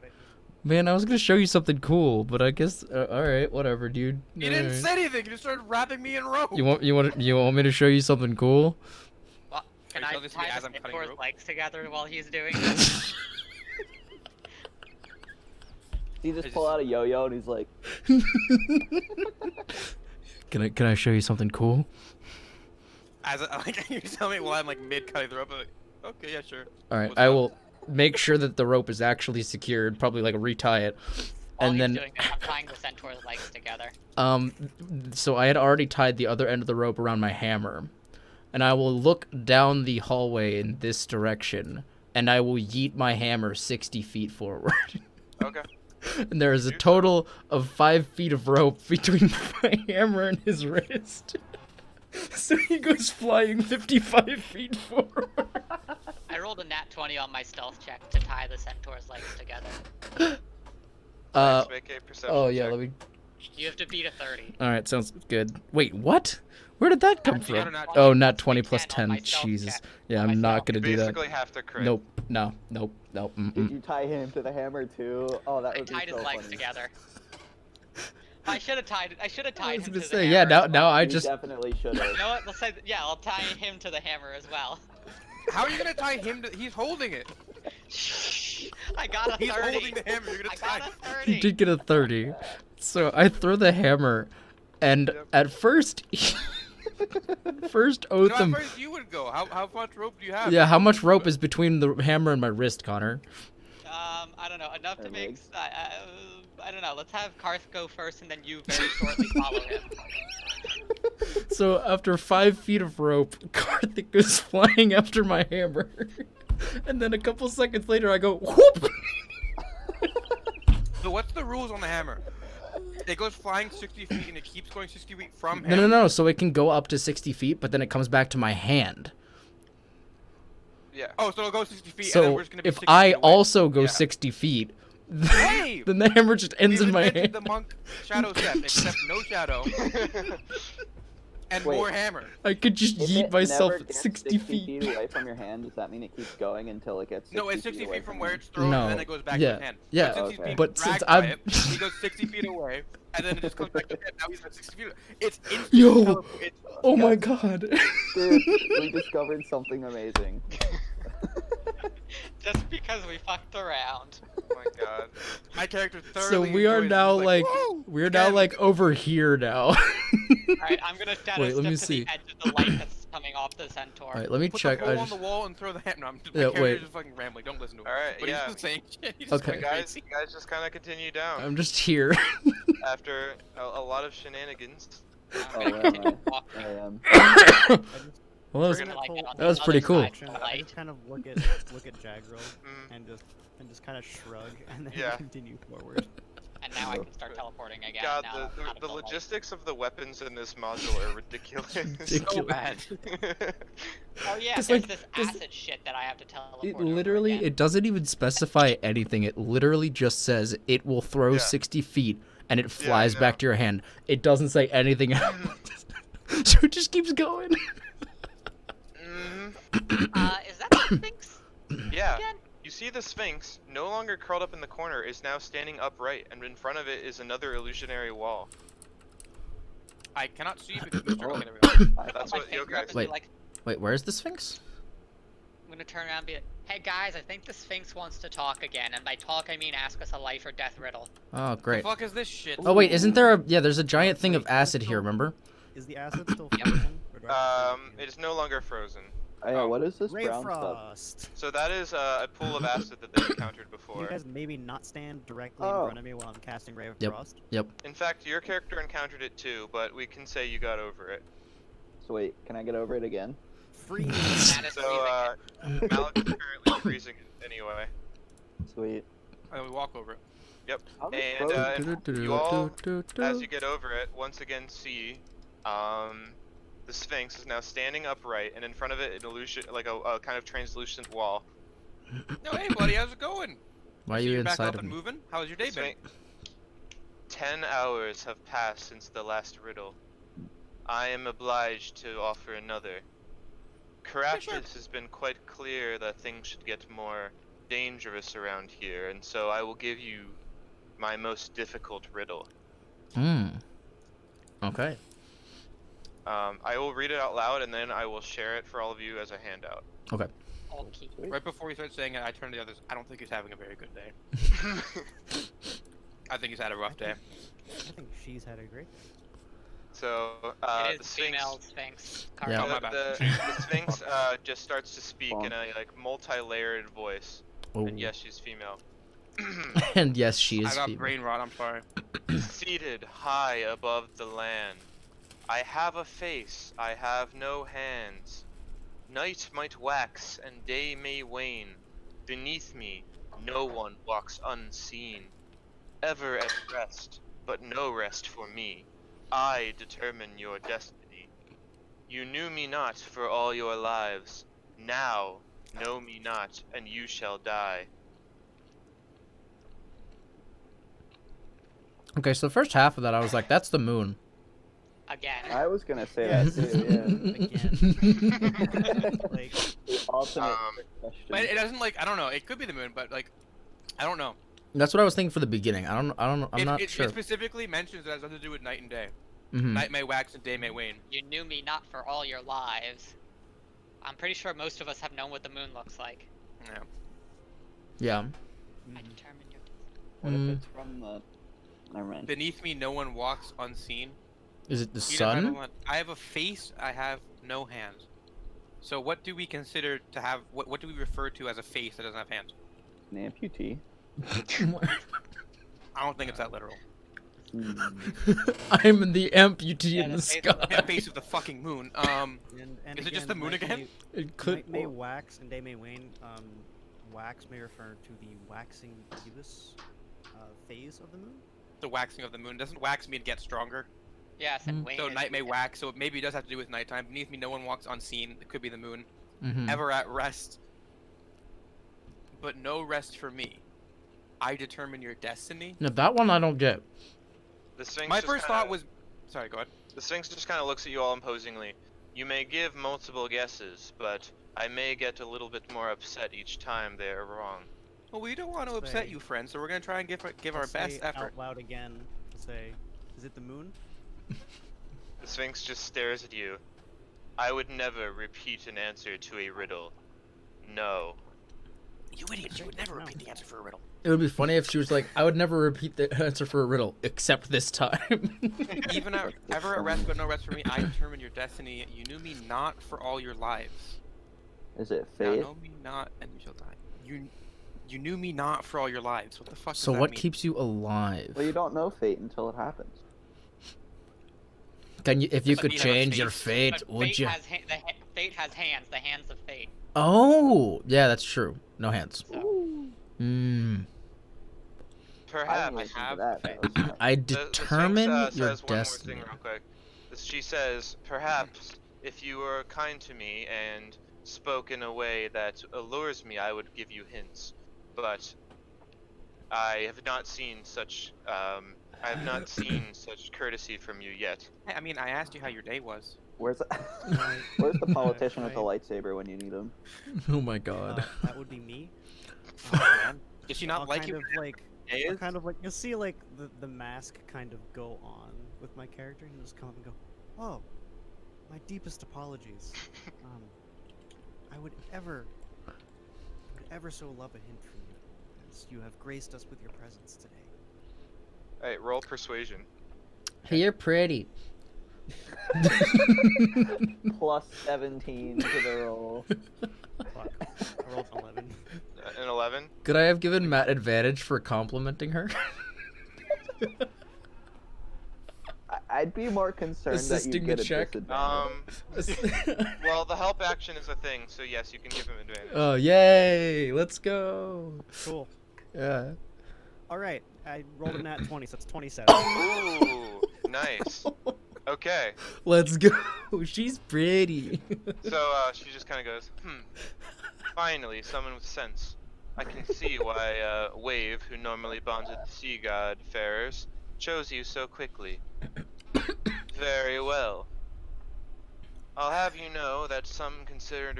Man, I was gonna show you something cool, but I guess all right, whatever, dude.
You didn't
Alright.
say anything. You just started wrapping me in rope.
You want me to show you something cool?
Well, can
you
I
telling this to me
tie
as
the
I'm cutting
Centaur's
rope?
legs together while he's doing this?
He just
I
pull
just-
out a yo-yo and he's like,
Can I show you something cool?
As like you tell me while I'm like mid cutting the rope. I'm like, okay, yeah, sure.
All right,
What's
I
up?
will make sure that the rope is actually secured. Probably like retie it,
While
and
he's
then
doing this, I'm tying the Centaur's legs together.
So I had already tied the other end of the rope around my hammer, and I will look down the hallway in this direction, and I will yeet my hammer 60 feet forward.
Okay.
And there is a total of 5 feet of rope between my hammer and his wrist. So he goes flying 55 feet forward.
I rolled a nat 20 on my stealth check to tie the Centaur's legs together.
Max, make a perception
Oh yeah,
check.
let me.
You have to beat a 30.
All right, sounds good. Wait, what? Where did that come
I
from?
got a
Oh,
20
not 20
plus
plus
10 on
10.
my stealth
Jesus.
check.
Yeah,
On
I'm
my
not
stealth.
gonna do that.
Basically have to crit.
Nope. No.
Did
Mm-mm.
you tie him to the hammer too? Oh, that
I
would be
tied his
so
legs
funny.
together. I should have tied
I
him
was
to
gonna
the
say,
hammer
yeah. Now,
as
now
well.
I
You
just.
definitely should have.
You know what? Let's say yeah. I'll tie him to the hammer as well.
How are you gonna tie him to? He's holding it.
I got a 30.
He's holding the hammer. You're gonna
I
tie.
got a
He
30.
did get a 30. So I throw the hammer, and
Yep.
at first, first
No, at
Otham.
first you would go. How much rope do you have?
Yeah, how much rope is between the hammer and my wrist, Connor?
I don't know. Enough to
Her
make.
legs.
I don't know. Let's have Karth go first, and then you very shortly follow him.
So after 5 feet of rope, Karthik goes flying after my hammer, and then a couple seconds later, I go whoop.
So what's the rules on the hammer? It goes flying 60 feet and it keeps going 60 feet from him.
No. So it can go up to 60 feet, but then it comes back to my hand.
Yeah.
Oh, so it'll go 60 feet and then
So
we're just gonna be
if
60
I
feet away.
also go
Yeah.
60 feet,
Hey!
then the hammer just ends
We've
in my
invented
hand.
the monk shadow step, except no shadow and
Wait.
more hammer.
I could just
If
yeet
it
myself
never
at
gets
60 feet.
away from your hand, does that mean it keeps going until it gets 60
No, it's 60
away
feet from where
you?
it's thrown
No,
and then it goes back
yeah,
to his hand.
yeah,
But since he's
okay.
being
But since
dragged by
I'm-
it, he goes 60 feet away and then it just comes back to his hand. Now he's at 60 feet. It's instant.
Yo!
teleport. It's
Oh my god.
Dude, we discovered something amazing.
Just because we fucked around.
Oh my god.
my character
So
thoroughly
we are
enjoys it.
now
He's
like
"Woo!"
we're now
Again.
like over here now.
Alright, I'm gonna shadow
Wait, let me
step to
see.
the edge of the light that's coming off the centaur.
Alright, let me
Put
check.
the
I
hole on
just...
the wall and throw the hammer. No, I'm just, my
Yeah,
character's
wait.
just fucking rambling. Don't listen to him.
Alright,
But
yeah.
he's just saying shit. He's just
Okay.
going
Guys,
crazy.
guys just kind of continue down
I'm just here.
after a lot of shenanigans.
I'm
Oh,
gonna
where
continue
am I?
walking.
I am.
Well, that was,
We're gonna-
Like, on
that was
the
pretty
other
cool.
side of the
I
light.
just kind of look at Jagrill
Mm.
and just kind of shrug and then
Yeah.
continue forward.
And now I can start teleporting again.
God,
now that I'm out of
the
light.
logistics of the weapons in this module are ridiculous.
So bad.
Oh yeah,
Just
there's
like-
this
just-
acid shit that I have to teleport
it
over
literally,
again.
it doesn't even specify anything. It literally just says it will throw
Yeah.
60 feet and it
I
flies
know.
back to your hand. It doesn't say anything else. So it just keeps going.
Mhm.
Is that the Sphinx
Yeah.
again?
You see the Sphinx, no longer curled up in the corner, is now standing upright, and in front of it is another illusionary wall.
I cannot see because Mr. Cooking everyone.
That's
My
what
finger
Yokai
up and be
Wait.
like,
Wait, where is the Sphinx?
I'm gonna turn around and be like, hey guys, I think the Sphinx wants to talk again. And by talk, I mean ask us a life or death riddle.
Oh,
The
great.
fuck is this shit?
Oh wait, isn't there a... Yeah, there's a giant thing of acid here, remember?
Is the acid still frozen? Or do I have to
It is no longer frozen.
Oh, yeah, what is this
Ray
brown stuff?
Frost.
So that is a pool of acid that they encountered
Can
before.
you guys maybe not stand directly
Oh.
in front of me while I'm casting Ray of
Yep.
Frost?
In fact, your character encountered it too, but we can say you got over it.
So wait, can I get over it again?
Freeze!
That is
So, Malik is currently freezing it anyway.
Sweet.
And we walk over it.
How does
And,
frozen-
you all, as you get over it, once again see, the Sphinx is now standing upright, and in front of it, an illusion, like a kind of translucent wall.
No, hey buddy, how's it going?
Why are
See
you
you're back
inside
up
of
and
me?
moving? How's your day been?
Sphinx- 10 hours have passed since the last riddle. I am obliged to offer another. Caractacus has been quite clear that things should get more dangerous around here, and so I will give you my most difficult riddle.
Hmm. Okay.
I will read it out loud, and then I will share it for all of you as a handout.
Okay.
Right before he started saying it, I turned to the others. I don't think he's having a very good day. I think he's had a rough day.
I think she's had a great.
So,
It
the
is
Sphinx.
female Sphinx.
Yeah.
Oh,
Cargo.
my bad.
The Sphinx just starts to speak in a like multi-layered voice,
Oh.
and yes, she's female.
And yes, she
I
is
got
female.
brain rot. I'm sorry.
Seated high above the land, I have a face, I have no hands. Night might wax and day may wane. Beneath me, no one walks unseen. Ever at rest, but no rest for me. I determine your destiny. You knew me not for all your lives. Now, know me not, and you shall die.
Okay, so the first half of that, I was like, that's the moon.
Again.
I was gonna say
Yeah.
that too.
Again. Like,
The ultimate
But
question.
it doesn't like I don't know. It could be the moon, but like I don't know.
That's what I was thinking for the beginning. I'm not
It
sure.
specifically mentions it has nothing to do with night and day.
Mhm.
Night may wax and day may wane.
You knew me not for all your lives. I'm pretty sure most of us have known what the moon looks like.
Yeah.
Yeah.
I determine your
What
Mm.
if it's from the? Never mind.
Beneath me, no one walks unseen.
Is it the
Peter, I have
sun?
I have a face. I have no hands. So what do we consider to have? What do we refer to as a face that doesn't have hands?
An amputee.
I don't think it's that literal.
I'm the amputee
Yeah,
in
the
the
face-
sky.
Yeah, face of the fucking moon.
and
Is it just the moon
night
again?
It could.
Night may wax and day may wane. Wax may refer to the waxing gibbous phase of the moon.
The waxing of the moon doesn't wax mean get stronger.
Yes, and
Mm.
Wayne
So
is-
night may wax. So maybe it does have to do with nighttime. Beneath me, no one walks unseen. It could be the moon.
Mhm.
Ever at rest, but no rest for me. I determine your destiny.
No, that one I don't get.
The Sphinx
My
just
first
kinda-
thought was, sorry, go ahead.
The Sphinx just kind of looks at you all imposingly. You may give multiple guesses, but I may get a little bit more upset each time they are wrong.
Well, we don't want to upset
Say-
you, friend. So we're gonna try and give our
Let's
best
say
effort.
out loud again. Say, is it the moon?
The Sphinx just stares at you. I would never repeat an answer to a riddle. No.
You idiot! You would never
No.
repeat the answer for a riddle.
It would be funny if she was like, I would never repeat the answer for a riddle, except this time.
Even at, ever at rest, but no rest for me. I determine your destiny. You knew me not for all your lives.
Is it
Now
fate?
know me not, and you shall die. You knew me not for all your lives. What the fuck does
So
that
what
mean?
keeps you alive?
Well, you don't know fate until it happens.
Can you, if you
Does it
could
mean I have a
change your
face?
fate,
But
would
fate
you?
has fate has hands, the hands of fate.
Oh, yeah, that's true. No hands.
So
Hmm.
I
Perhaps.
didn't listen to
have
that.
fate.
That was smart.
I
The Sphinx,
determine your
says one
destiny.
more thing real quick. She says, perhaps if you were kind to me and spoke in a way that allures me, I would give you hints. But I have not seen such such courtesy from you yet.
I mean, I asked you how your day was.
Where's the, where's the politician with the lightsaber when you need him?
Oh my god.
That would be me.
Man. Did she
I'll
not like
kind
you?
of like,
Day
I'll
is?
kind of like, you'll see like the mask kind of go on with my character, and he'll just come up and go, "Oh, my deepest apologies. I would ever so love a hint from you, as you have graced us with your presence today."
Alright, roll persuasion.
Hey, you're pretty.
Plus 17 to the roll.
Fuck, I rolled an 11.
An 11?
Could I have given Matt advantage for complimenting her?
I'd be more concerned that you
Assisting
get
the
a
check.
disadvantage.
Well, the help action is a thing, so yes, you can give him advantage.
Oh, yay! Let's go.
Cool.
Yeah.
All right, I rolled a nat 20, so it's 27.
Ooh, nice. Okay,
Let's go. She's pretty.
so she just kind of goes, finally, someone with sense. I can see why Wave, who normally bonds with the sea god farers, chose you so quickly. Very well. I'll have you know that some consider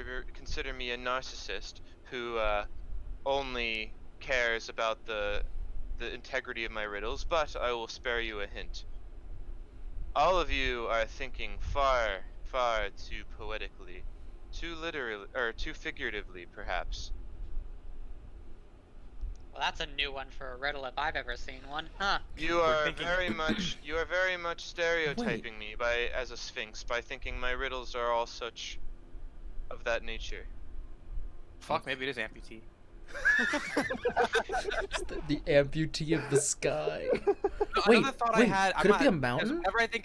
me a narcissist who only cares about the integrity of my riddles, but I will spare you a hint. All of you are thinking far, far too poetically, too literally, or too figuratively, perhaps.
well, that's a new one for a riddle if I've ever seen one, huh?
You
We're
are
thinking-
very much stereotyping me as a sphinx by thinking my riddles are all such of that nature.
Fuck, maybe it is amputee.
It's the amputee of the sky.
No,
Wait,
another thought
wait,
I had.
could it be a
because
mountain?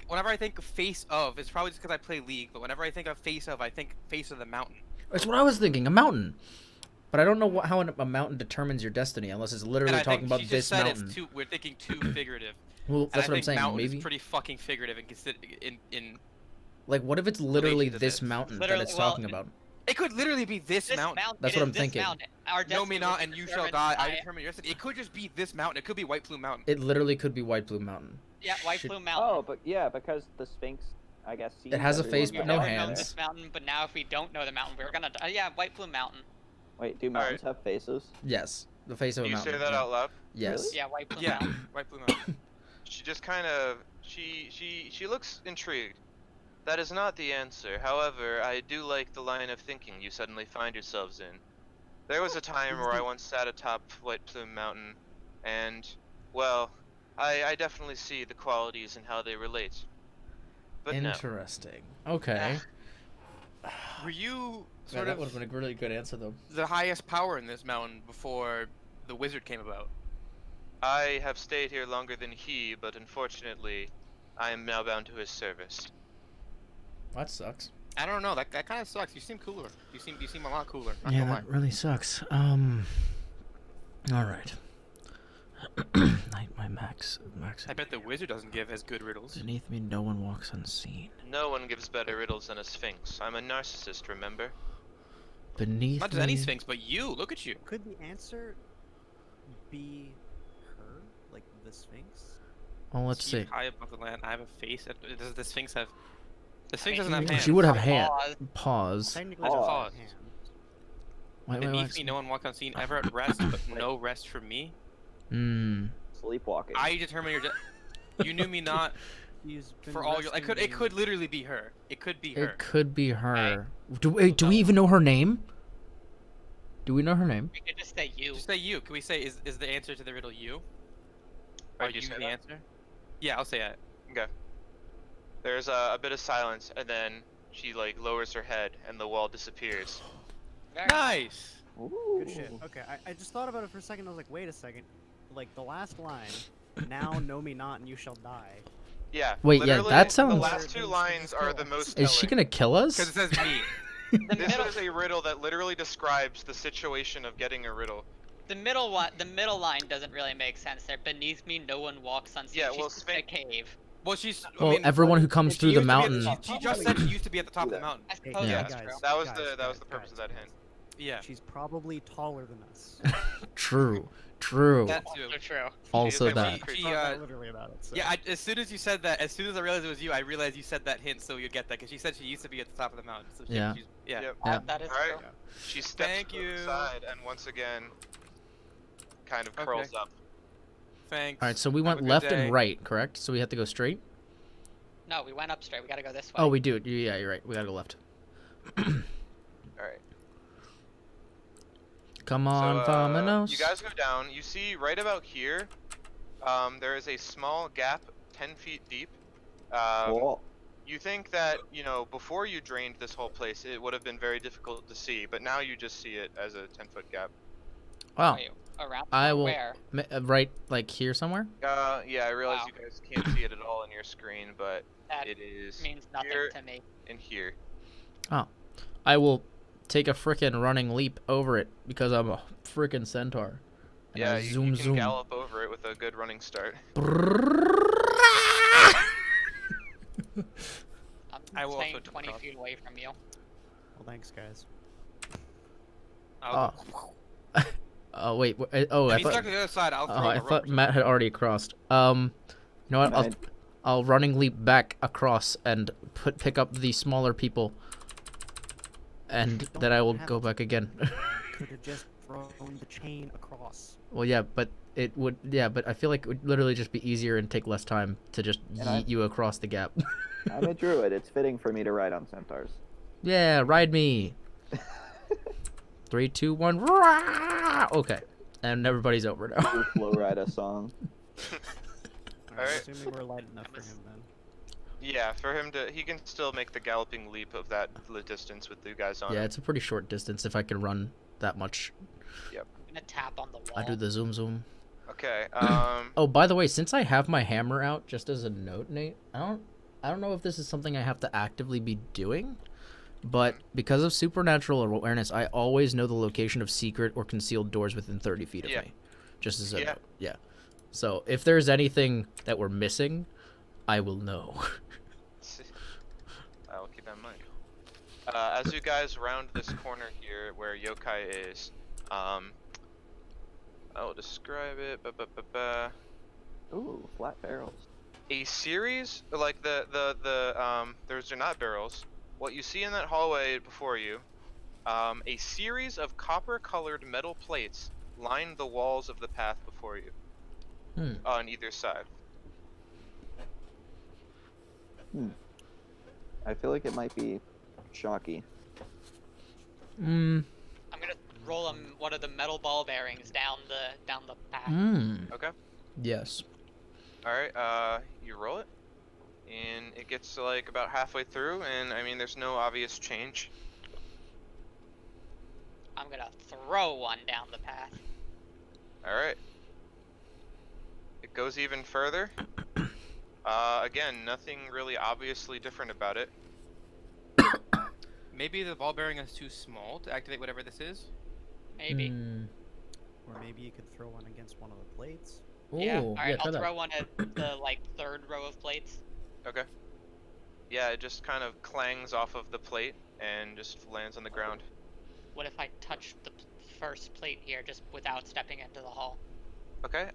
Whenever I think face of, it's probably just because I play League. But whenever I think of face of, I think face of the mountain.
That's what I was thinking. A mountain. But I don't know how a mountain determines your destiny, unless it's literally
And I
talking
think
about
she just
this
said
mountain.
It's too, we're thinking too figurative.
Well,
And
that's
I
what I'm
think
saying.
mountain
Maybe.
is pretty fucking figurative in
Like, what if it's literally
to
this
this.
mountain
Literally-
that it's
well,
talking about?
It could literally be this
This
mountain.
mountain.
That's
it
what
is
I'm
this
thinking.
Mountain. Our
No,
destiny
me
will
not,
be
and you shall
determined
die. I
by-
determine yesterday. It could just be this mountain. It could be Whiteplume Mountain.
It literally could be Whiteplume Mountain.
Yeah,
Should-
Whiteplume Mountain.
Oh, but yeah, because the Sphinx, I guess. Sees
It has a
everyone
face,
We
but
that
no
never
walks
know
hands.
this mountain, but now if we don't know the mountain, we're gonna. Yeah, Whiteplume Mountain.
there. Wait, do mountains have faces?
Yes, the face of
Do
a
you
mountain.
say that
yeah.
out loud?
Yes.
Yeah, Whiteplume
Yeah,
Mountain.
Whiteplume Mountain.
She just kind of she looks intrigued. That is not the answer. However, I do like the line of thinking you suddenly find yourselves in. There was a time where I once sat atop Whiteplume Mountain, and well, I definitely see the qualities and how they relate. But no.
Interesting. Okay.
Were you
Man,
sort
that
of
would have been a really good answer, though.
the highest power in this mountain before the wizard came about?
I have stayed here longer than he, but unfortunately, I am now bound to his service.
That sucks.
I don't know. That kind of sucks. You seem cooler. You seem a lot cooler. Not
Yeah,
gonna
that
lie.
really sucks. All right. my max.
I bet the wizard doesn't give as good riddles.
Beneath me, no one walks unseen.
No one gives better riddles than a sphinx. I'm a narcissist, remember?
Beneath
Not
me.
just any sphinx, but you. Look at you.
Could the answer be her, like the Sphinx?
Well, let's
She's
see.
high above the land. I have a face. Does the sphinx have? The sphinx doesn't have
Well,
hands.
She would have
Pause.
hand. Pause.
Technically,
Pause.
just
Pause.
a hand.
Wait,
Beneath me, no one walks unseen. Ever at rest, but no rest for me.
Hmm.
Sleepwalking.
I determine your. You knew me not
She's been
for all your. It could. It
resting
could literally be her. It could be her.
It could be her. Do we even know her name? Do we know her name?
We could just say you.
Just say you. Can we say is the answer to the riddle you? Are
Did you
you
say
the
that?
answer? Yeah, I'll say it.
Okay. There's a bit of silence, and then she like lowers her head, and the wall disappears.
Very
Nice.
Ooh.
Good shit. Okay, I just thought about it for a second. I was like, wait a second. Like the last line, now know me not and you shall die.
Yeah.
Wait, yeah,
literally,
that
The
sounds-
last two lines are the most.
Is she
telling.
gonna kill us?
Because it says me.
The
This
middle,
is a riddle that literally describes the situation of getting a riddle.
the middle one, the middle line doesn't really make sense. There, beneath me, no one walks unseen.
Yeah,
She's
well,
just in a cave.
Well, she's.
Well,
I mean,
everyone who comes
she
through the
used to be at
mountain.
she just said she used to be at the top of the mountain.
I
Hey,
suppose
Yeah.
that's
guys,
true.
That was
guys,
the
guys,
purpose of
guys,
that hint.
Yeah.
She's probably taller than us.
True. True.
That too.
Also true.
Also
She is a
that.
creature.
She,
Not literally about it. So.
Yeah, as soon as you said that, as soon as I realized it was you, I realized you said that hint, so you'd get that, because she said she used to be at the top of the mountain. So
Yeah.
She's, yeah.
Yep.
Yeah.
That is
Alright.
true.
She steps
Thank
to
you.
the side and once again kind of curls
Okay.
up.
Thanks.
All right, so we
Have
went
a good
left
day.
and right, correct? So we have to go straight.
No, we went up straight. We gotta go this way.
Oh, we do. Yeah, you're right. We gotta go left.
Alright.
Come on, Vamonos.
You guys go down. You see right about here, there is a small gap 10 feet deep.
Cool.
You think that, you know, before you drained this whole place, it would have been very difficult to see, but now you just see it as a 10-foot gap.
Wow.
Wait, around
I will.
where?
Right, like here somewhere.
Yeah, I realize
Wow.
you guys can't see it at all on your screen, but
That
it is
means nothing
here
to me.
and here.
I will take a frickin' running leap over it because I'm a frickin' centaur. And
Yeah,
I
you
zoom
can
zoom.
gallop over it with a good running start.
I'm
I will
staying
also jump
20
across.
feet away from you.
Well, thanks, guys.
I'll,
Oh wait. Oh,
if
I
he's stuck
thought.
to the other side, I'll throw
Oh, I
a rope
thought
or
Matt had already crossed. You know what?
Right.
I'll running leap back across and pick up the smaller people, and
You
then I will
don't
go
have
back again.
Could have just thrown the chain across.
Well, yeah, but it would. Yeah, but I feel like it would literally just be easier and take less time to just
And I-
yeet you across the gap.
I'm a druid. It's fitting for me to ride on centaurs.
Yeah, ride me. 3, 2, 1. Rah! Okay, and everybody's over now.
Do flow ride a song.
Alright.
Assuming we're light enough for him then.
Yeah, for him to, he can still make the galloping leap of that distance with you guys on
Yeah,
him.
it's a pretty short distance if I can run that much.
I'm gonna tap on the wall.
I do the zoom zoom.
Okay,
Oh, by the way, since I have my hammer out, just as a note, Nate, I don't know if this is something I have to actively be doing, but because of supernatural awareness, I always know the location of secret or concealed doors within 30 feet of
Yeah.
me. Just as a
Yeah.
note. Yeah. So if there's anything that we're missing, I will know.
I will keep that in mind. As you guys round this corner here where Yokai is, I will describe it.
Ooh, flat barrels.
A series, like those are not barrels. What you see in that hallway before you, a series of copper-colored metal plates line the walls of the path before you, on either side.
I feel like it might be chalky.
Mm.
I'm gonna roll one of the metal ball bearings down the path.
Okay.
Yes.
All right. You roll it, and it gets to like about halfway through, and I mean, there's no obvious change.
I'm gonna throw one down the path.
All right. It goes even further. Again, nothing really obviously different about it.
Maybe the ball bearing is too small to activate whatever this is.
Maybe.
Or maybe you could throw one against one of the plates.
Ooh,
Yeah. All right.
try
I'll
that.
throw one at the like third row of plates.
Okay. Yeah, it just kind of clangs off of the plate and just lands on the ground.
What if I touch the first plate here just without stepping into the hall?
Okay.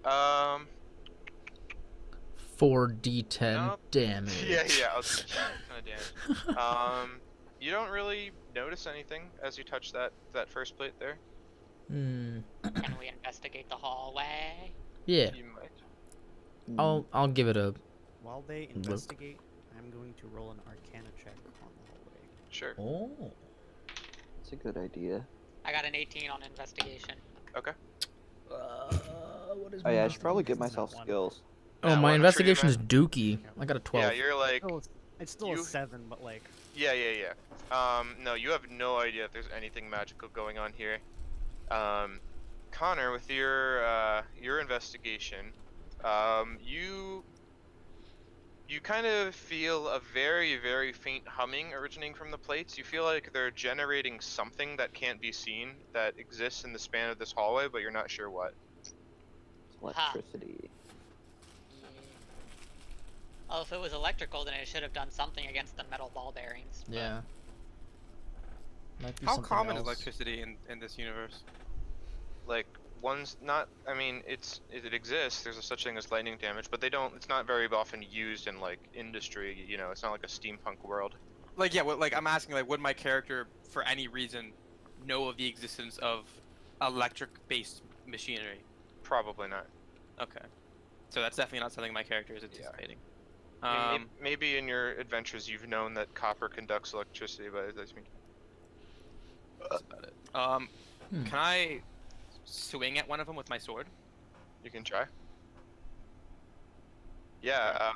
4d10
Nope.
damage.
Yeah. I was kind of damaged. You don't really notice anything as you touch that first plate there.
Can we investigate the hallway?
Yeah.
You might.
I'll give it a.
While they investigate, I'm going to roll an Arcana check on the hallway.
Sure.
Oh.
That's a good idea.
I got an 18 on investigation.
Okay.
What is
Oh yeah, I
my
should probably give
Isn't that
myself
one?
skills.
Oh,
Yeah,
my
well, I'm sure you
investigation is dookie. I got a 12.
Yeah, you're like.
It's still
you-
a 7, but like
Yeah. No, you have no idea if there's anything magical going on here. Connor, with your investigation, you kind of feel a very, very faint humming originating from the plates. You feel like they're generating something that can't be seen that exists in the span of this hallway, but you're not sure what.
Electricity.
Oh, if it was electrical, then it should have done something against the metal ball bearings. but-
Yeah. Might be
How
something
common
else.
is electricity in this universe?
Like one's not. I mean, it exists. There's a such thing as lightning damage, but they don't. It's not very often used in like industry. You know, it's not like a steampunk world.
Like, yeah, like I'm asking, like, would my character, for any reason, know of the existence of electric-based machinery?
Probably not.
Okay, so that's definitely not something my character is anticipating.
I mean, maybe in your adventures you've known that copper conducts electricity, but that's me.
That's about it. Can I swing at one of them with my sword?
You can try. Yeah.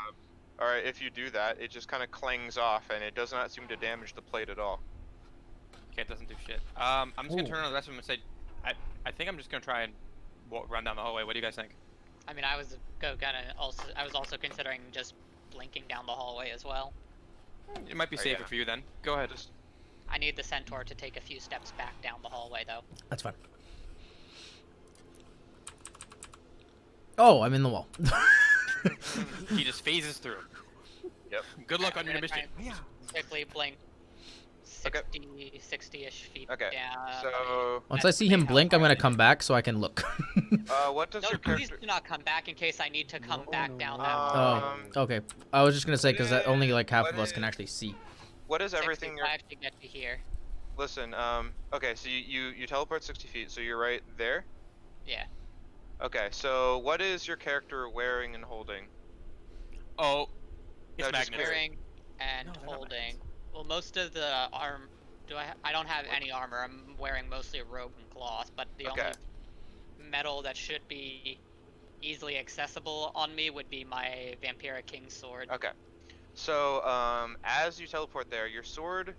All right. If you do that, it just kind of clangs off, and it does not seem to damage the plate at all.
Okay, it doesn't do shit. I'm just gonna
Ooh.
turn on the rest of them and say, I think I'm just gonna try and run down the hallway. What do you guys think?
I mean, I was also considering just blinking down the hallway as well.
It might be
Oh,
safer
yeah.
for you then. Go ahead.
Just
I need the centaur to take a few steps back down the hallway, though.
That's fine. Oh, I'm in the wall.
He just phases through.
Yep.
Good luck
I'm
on your
gonna
mission.
try and quickly blink 60-ish feet
okay.
down.
So,
Once I see him blink, I'm gonna come back so I can look.
what does
No,
your
please
character?
do not come back in case I need to come
No,
back
no,
down
no.
that
Oh, okay. I was just gonna say because only like half
What
of us can
is-
actually see.
What is
60,
everything
so
you're?
I actually get to here.
Listen. Okay. So you teleport 60 feet. So you're right there.
Yeah.
Okay. So what is your character wearing and holding?
Oh,
No,
it's
just
magnets.
Wearing and
No, they're not
holding.
magnets.
Well, most of the I don't have any armor. I'm wearing mostly a robe and cloth, but the
Okay.
only metal that should be easily accessible on me would be my Vampira King sword.
Okay. So, as you teleport there, your sword,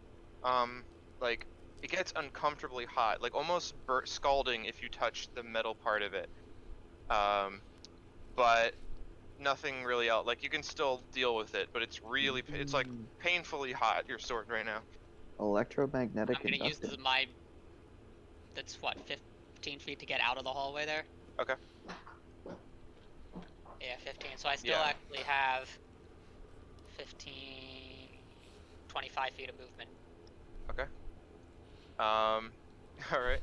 like, it gets uncomfortably hot, like almost scalding if you touch the metal part of it. But nothing really else. Like, you can still deal with it, but it's really, it's like painfully hot, your sword right now.
Electromagnetic
I'm gonna use
induction.
that's what, 15 feet to get out of the hallway there?
Okay.
Yeah, 15. So I still
Yeah.
actually have 15, 25 feet of movement.
Okay. All right.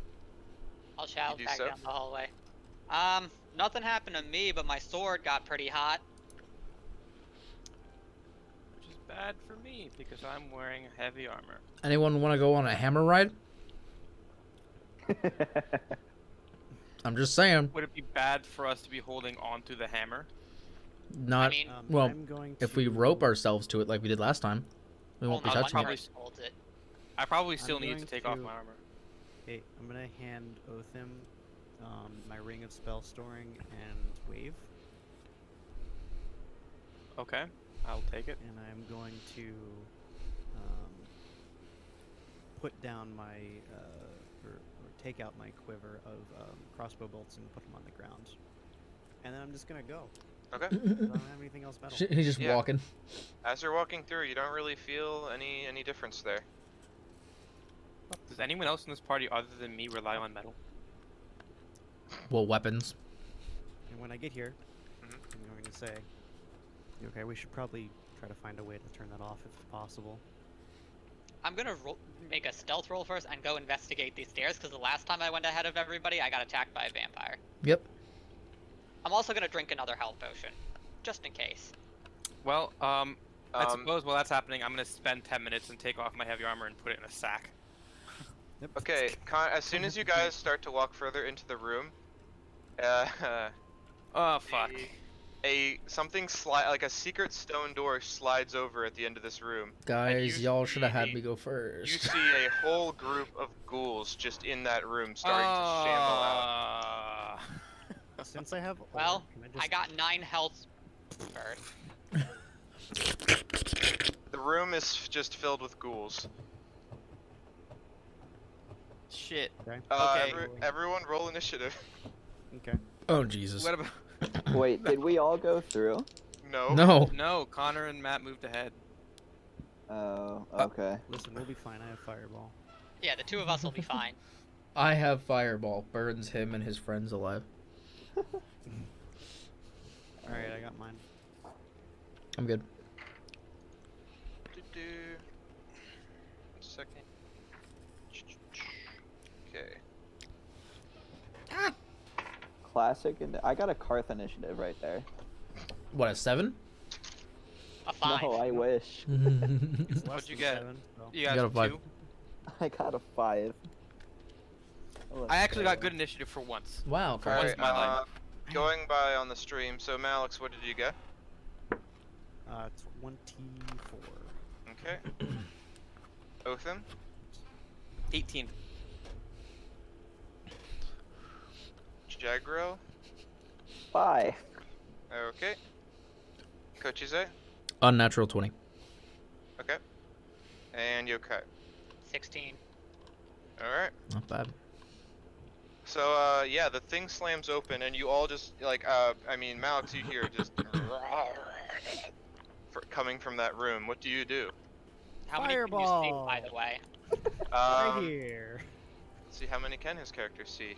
I'll shout
do
back
so.
down the hallway. Nothing happened to me, but my sword got pretty hot.
Which is bad for me because I'm wearing heavy armor.
Anyone want to go on a hammer ride? I'm just saying.
Would it be bad for us to be holding on to the hammer?
Not
I mean,
well.
I'm going
If we
to-
rope ourselves to it like we did last time, we won't be
only one
touching it.
probably-
person holds it.
I probably still
I'm
need to
going
take off
to-
my armor.
Hey, I'm gonna hand Othim my ring of spell storing and wave,
Okay, I'll take it.
and I'm going to put down my or take out my quiver of crossbow bolts and put them on the ground, and then I'm just gonna go.
Okay.
I don't have anything else metal.
He's just
Yeah.
walking.
As you're walking through, you don't really feel any difference there.
Does anyone else in this party other than me rely on metal?
Well, weapons.
And when I get here,
Mhm.
I'm going to say, okay, we should probably try to find a way to turn that off if possible.
I'm gonna make a stealth roll first and go investigate these stairs, because the last time I went ahead of everybody, I got attacked by a vampire.
Yep.
I'm also gonna drink another health potion, just in case.
Well, I suppose while that's happening, I'm gonna spend 10 minutes and take off my heavy armor and put it in a sack.
Yep.
Okay, as soon as you guys start to walk further into the room,
Oh fuck.
something like a secret stone door slides over at the end of this room.
Guys,
you
y'all should have had
see-
me go
You
first.
see a whole group of ghouls just in that room starting to shamble out.
Since I have ore,
Well,
can I just
I got 9 health bird.
The room is just filled with ghouls.
Shit.
okay.
Okay.
Everyone roll initiative.
Okay.
Oh Jesus.
What about?
Wait, did we all go through?
No.
No.
No, Connor and Matt moved ahead.
Oh, okay.
Listen, we'll be fine. I have fireball.
Yeah, the two of us will be fine.
I have fireball. Burns him and his friends alive.
All right, I got mine.
I'm good.
Do-do. 1 second. Okay.
Classic, and I got a Karth initiative right there.
What, a 7?
A 5.
No, I wish.
It's less
What'd you
than
get?
7, so.
You guys
got a
have
5.
2.
I got a 5.
I actually got good initiative for once.
Wow.
For
Alright,
once in my life.
going by on the stream. So, Malix, what did you get?
24.
Okay. Otham?
18.
Jagro?
Bye.
Okay. Kochize?
Unnatural 20.
Okay. And Yokai.
16.
Alright.
Not bad.
So, yeah, the thing slams open, and you all just, like, I mean, Malix, you hear just coming from that room. What do you do?
How many can you see,
Fireball!
by the way?
Right here.
Let's see, how many can his character see?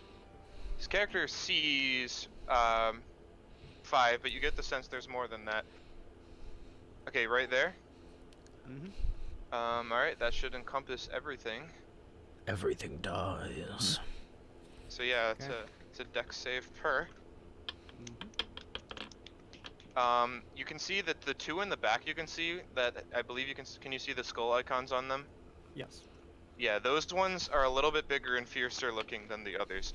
His character sees, 5, but you get the sense there's more than that. Okay, right there.
Mm-hmm.
Alright, that should encompass everything.
Everything dies.
So yeah,
Okay.
it's a dex save per.
Mm-hmm.
You can see that the two in the back, you can see that, I believe you can you see the skull icons on them?
Yes.
Yeah, those ones are a little bit bigger and fiercer looking than the others.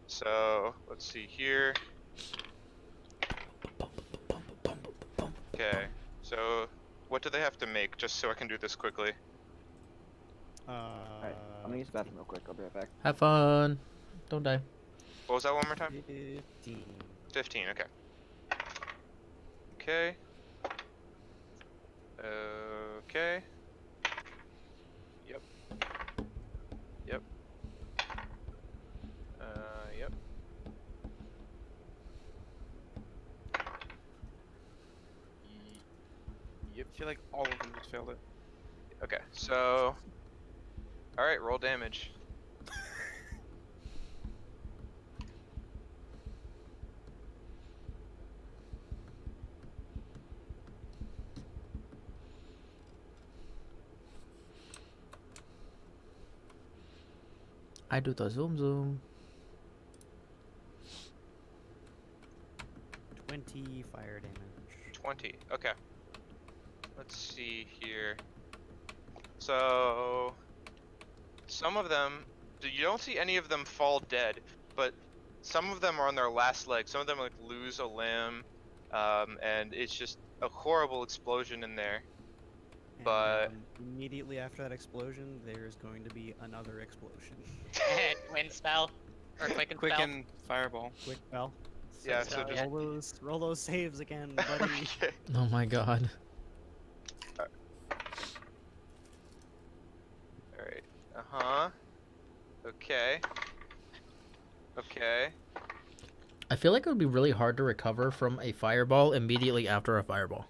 So, let's see here. Okay, so what do they have to make, just so I can do this quickly?
Alright, I'm gonna use the bathroom real quick. I'll be right back.
Have fun. Don't die.
What was that one more time?
15.
15, okay. Okay. Okay. Yep. Yep. Yep.
Yep. I feel like all of them just failed it.
Okay, so... Alright, roll damage.
I do the zoom zoom.
20 fire damage.
20. Okay. Let's see here. So some of them, you don't see any of them fall dead, but some of them are on their last leg. Some of them like lose a limb, and it's just a horrible explosion in there.
And,
But-
immediately after that explosion, there is going to be another explosion.
Twin spell. Or quicken spell.
Quicken fireball.
Quick bell.
Yeah, so just
Roll those saves again, buddy.
okay.
Oh my god.
All right. Uh-huh. Okay. Okay.
I feel like it would be really hard to recover from a fireball immediately after a fireball.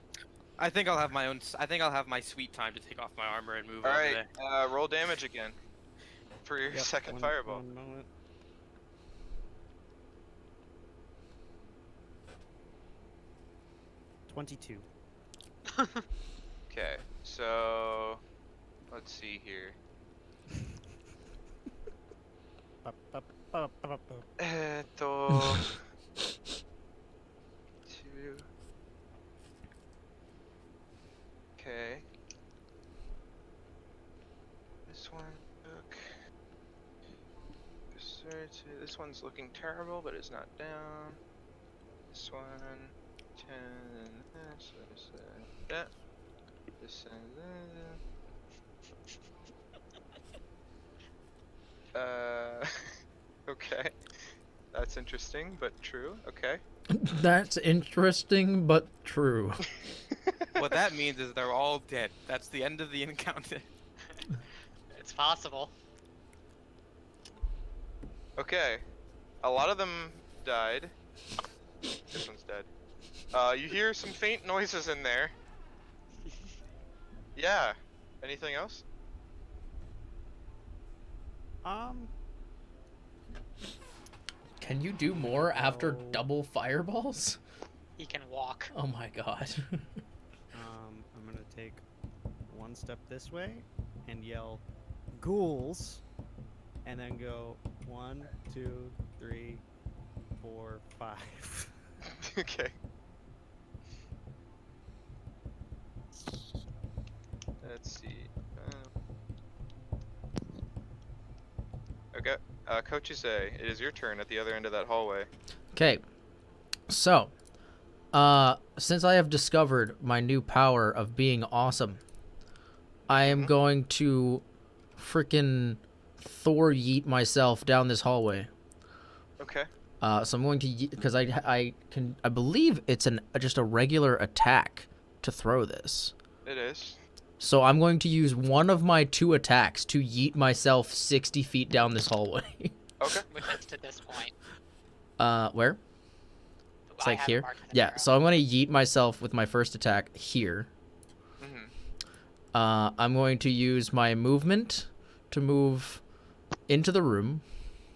I think I'll have my own. I think I'll have my sweet time to take off my armor and move
All
over
right.
there.
Roll damage again for your
Yep,
second
one-
fireball.
One moment. $22.
Okay. So let's see here.
Up, up, up, up, up.
2. Okay. This one took. This one's looking terrible, but it's not down. This one, 10, this, that. This and that. Okay. That's interesting, but true. Okay.
That's interesting, but true.
What that means is they're all dead. That's the end of the encounter.
It's possible.
Okay. A lot of them died. This one's dead. You hear some faint noises in there. Yeah. Anything else?
Can you do more after
Oh.
double fireballs?
He can walk.
Oh my god.
I'm gonna take one step this way and yell, ghouls, and then go 1, 2, 3, 4, 5.
Okay. Let's see. Okay. Coach Issei, it is your turn at the other end of that hallway.
Okay. So, since I have discovered my new power of being awesome, I am going to freaking Thor yeet myself down this hallway.
Okay.
So I'm going to because I believe it's just a regular attack to throw this.
It is.
So I'm going to use one of my 2 attacks to yeet myself 60 feet down this hallway.
Okay.
Which is to this point.
Where? It's
I
like
have it
here.
marked with an
Yeah.
arrow.
So I'm going to yeet myself with my first attack here.
Mm-hmm.
I'm going to use my movement to move into the room.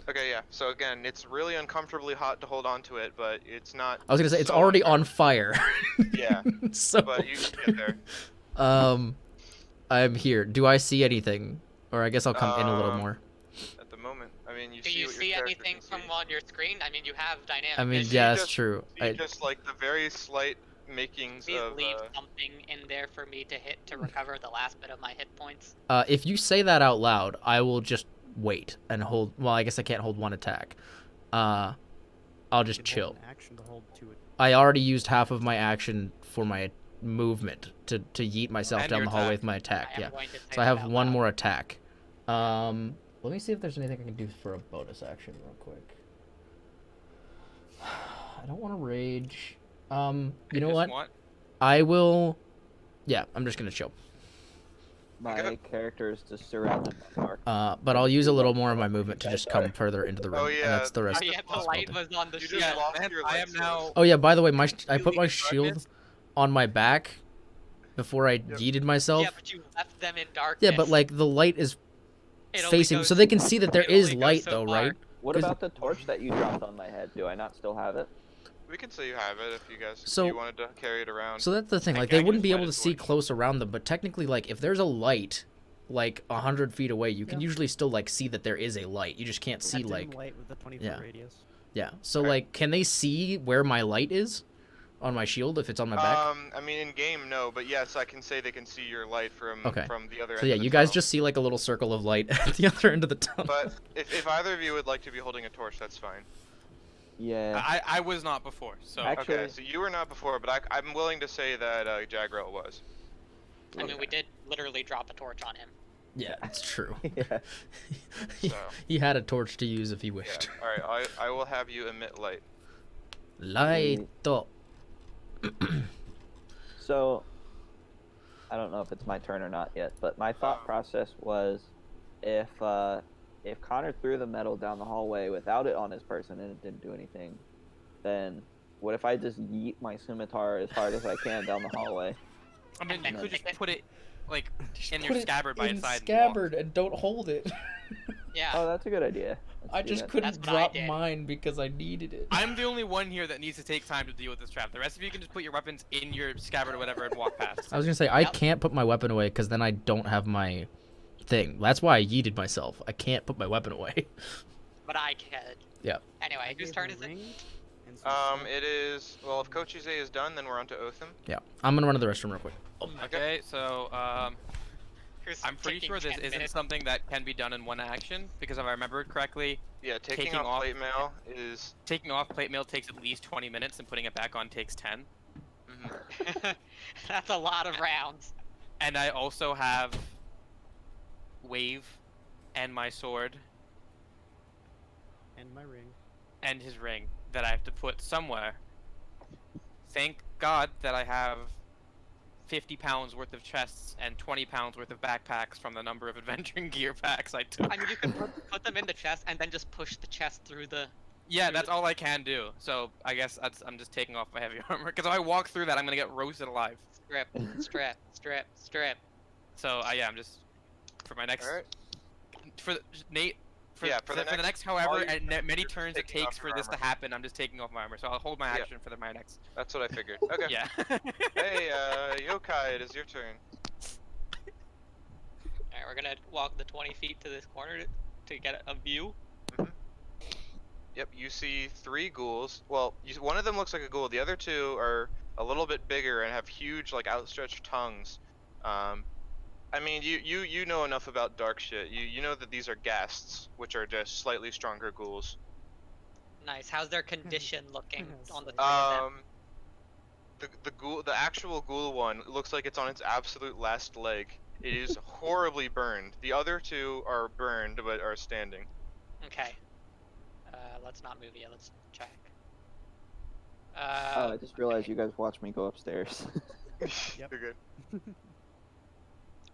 Okay, yeah. So again, it's really uncomfortably hot to hold on to it, but it's not.
I was gonna say it's
so
already on fire.
Yeah.
So.
But you can get there.
I'm here. Do I see anything? Or I guess I'll come in a little more.
At the moment, I mean, you
Do
see
you
what
see
your character
anything
can
from
see.
on your screen? I mean, you have dynamic
I mean,
vision.
yeah, that's
just-
true.
See just like the very slight makings
Please
of.
leave something in there for me to hit to recover the last bit of my hit points.
If you say that out loud, I will just wait and hold. Well, I guess I can't hold one attack. I'll just
You can hold
chill.
an action to hold 2
I already used half of my action for my movement to yeet myself
And
down
your
the hallway
attack.
with my attack.
I am
Yeah.
going to say
So I
that
have
out
one
loud.
more attack. Let me see if there's anything I can do for a bonus action real quick. I don't want to rage. You know
Just
what?
want-
I will. Yeah, I'm just gonna chill.
My character is just surrounded by dark.
But I'll use a little more of my movement to just come further into the room.
Oh,
And
yeah,
that's the rest.
Oh yeah, the
Possible.
light was on the
You
shield.
just
Yeah,
lost
man,
your
I
light
am
source.
now.
Oh yeah, by the way, I put my
Completely
shield
darkness.
on my back before I yeeted myself.
Yeah, but you left them in darkness.
Yeah, but like the light is
It only
facing,
goes-
so they can see that there
it
is
only goes
light
so
though,
far.
right?
What
'cause-
about the torch that you dropped on my head? Do I not still have it?
We can say you have it if you guys.
So-
if you wanted to carry it around.
So that's the thing.
I
Like
can
they wouldn't
just
be
light
able
a
to see
torch.
close around them, but technically, like if there's a light like 100 feet away, you can
Yeah.
usually still like see that there is a light. You just can't
A
see
dim
like
light with a 20-foot
yeah.
radius.
yeah. So
Alright.
like, can they see where my light is on my shield if it's on my back?
I mean, in game, no, but yes, I can say they can see your light from
Okay.
the other
So
end
yeah,
of the
you guys
tunnel.
just see like a little circle of light at the other end of the tunnel.
But if either of you would like to be holding a torch, that's fine.
Yeah.
I was not before, so.
Actually-
Okay, so you were not before, but I'm willing to say that Jagrel was.
I mean, we did literally drop a torch on him.
Yeah, it's true.
Yeah.
So,
He had a torch to use if he
yeah.
wished.
Alright, I will have you emit light.
Light up.
So, I don't know if it's my turn or not yet, but my thought process was, if Connor threw the metal down the hallway without it on his person and it didn't do anything, then what if I just yeet my scimitar as hard as I can down the hallway?
I mean, you
And
could
then
just put it, like, in
Put
your
it
scabbard by
in
its side.
scabbard and don't hold it.
Yeah.
Oh, that's a good idea. Let's
I
do
just
that.
couldn't
That's what I
drop
did.
mine because I needed it.
I'm the only one here that needs to take time to deal with this trap. The rest of you can just put your weapons in your scabbard or whatever and walk past.
I was gonna say I
Yep.
can't put my weapon away because then I don't have my thing. That's why I yeeted myself. I can't put my weapon away.
But I could.
Yeah.
Anyway,
I
whose
gave
turn
a
is it?
ring and some stuff.
It is, well, if Coach Ize is done, then we're on to Otham.
Yeah. I'm gonna run to the restroom real quick.
Okay, so,
Who's
I'm pretty
taking
sure this
10
isn't
minutes?
something that can be done in one action, because if I remember it correctly,
Yeah, taking
Taking
off
off-
plate mail is...
taking off plate mail takes at least 20 minutes and putting it back on takes 10.
mhm.
That's a lot of rounds.
And I also have wave and my sword
And my ring.
and his ring that I have to put somewhere. Thank God that I have 50 pounds worth of chests and 20 pounds worth of backpacks from the number of adventuring gear packs I took.
I mean, you can put them in the chest and then just push the chest through the.
Yeah, that's all I can do. So I guess I'm just taking off my heavy armor because if I walk through that, I'm gonna get roasted alive.
Strip.
So yeah, I'm just for my next
Alright.
for Nate. For,
Yeah,
for the next however
all your
and
turns,
many
you're just
turns it
taking off
takes for
your
this to
armor.
happen, I'm just taking off my armor. So I'll hold my
Yeah.
action for my next.
That's what I figured. Okay.
Yeah.
Hey, Yokai, it is your turn.
Alright, we're gonna walk the 20 feet to this corner to get a view.
Yep, you see 3 ghouls. Well, one of them looks like a ghoul. The other 2 are a little bit bigger and have huge, like, outstretched tongues. I mean, you know enough about dark shit. You know that these are ghasts, which are just slightly stronger ghouls.
Nice. How's their condition looking on the 3 of them?
The actual ghoul one looks like it's on its absolute last leg. It is horribly burned. The other 2 are burned but are standing.
Okay. Let's not move yet. Let's check.
Oh, I just realized you guys watched me go upstairs.
Yep.
You're good.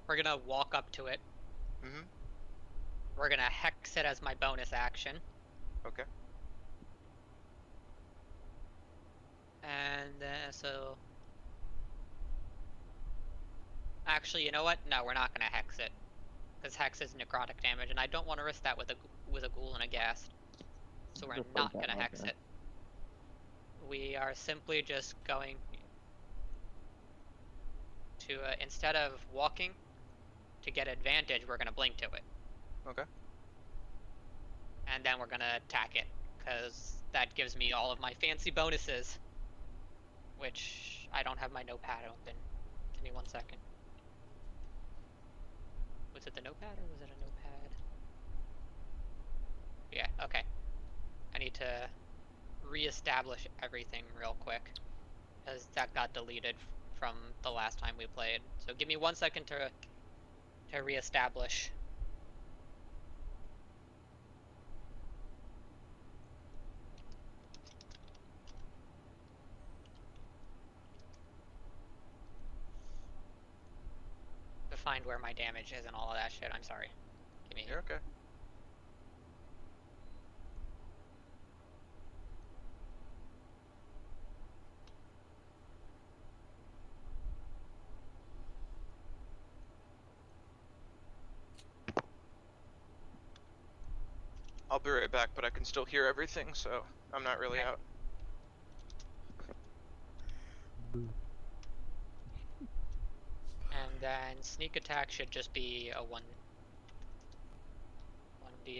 We're gonna walk up to it.
Mhm.
We're gonna hex it as my bonus action.
Okay.
And so. Actually, you know what? No, we're not gonna hex it, because hex is necrotic damage, and I don't want to risk that with a ghoul and a ghast. So we're
Just
not
like that,
gonna hex
okay.
it. We are simply just going to instead of walking to get advantage, we're gonna blink to it.
Okay.
And then we're gonna attack it, because that gives me all of my fancy bonuses. Which I don't have my notepad open. Give me 1 second. Was it the notepad or was it a notepad? Yeah, okay. I need to reestablish everything real quick, because that got deleted from the last time we played. So give me 1 second to reestablish. To find where my damage is and all of that shit. I'm sorry. Give me.
You're okay. I'll be right back, but I can still hear everything, so I'm not really
Okay.
out.
And then sneak attack should just be a 1d.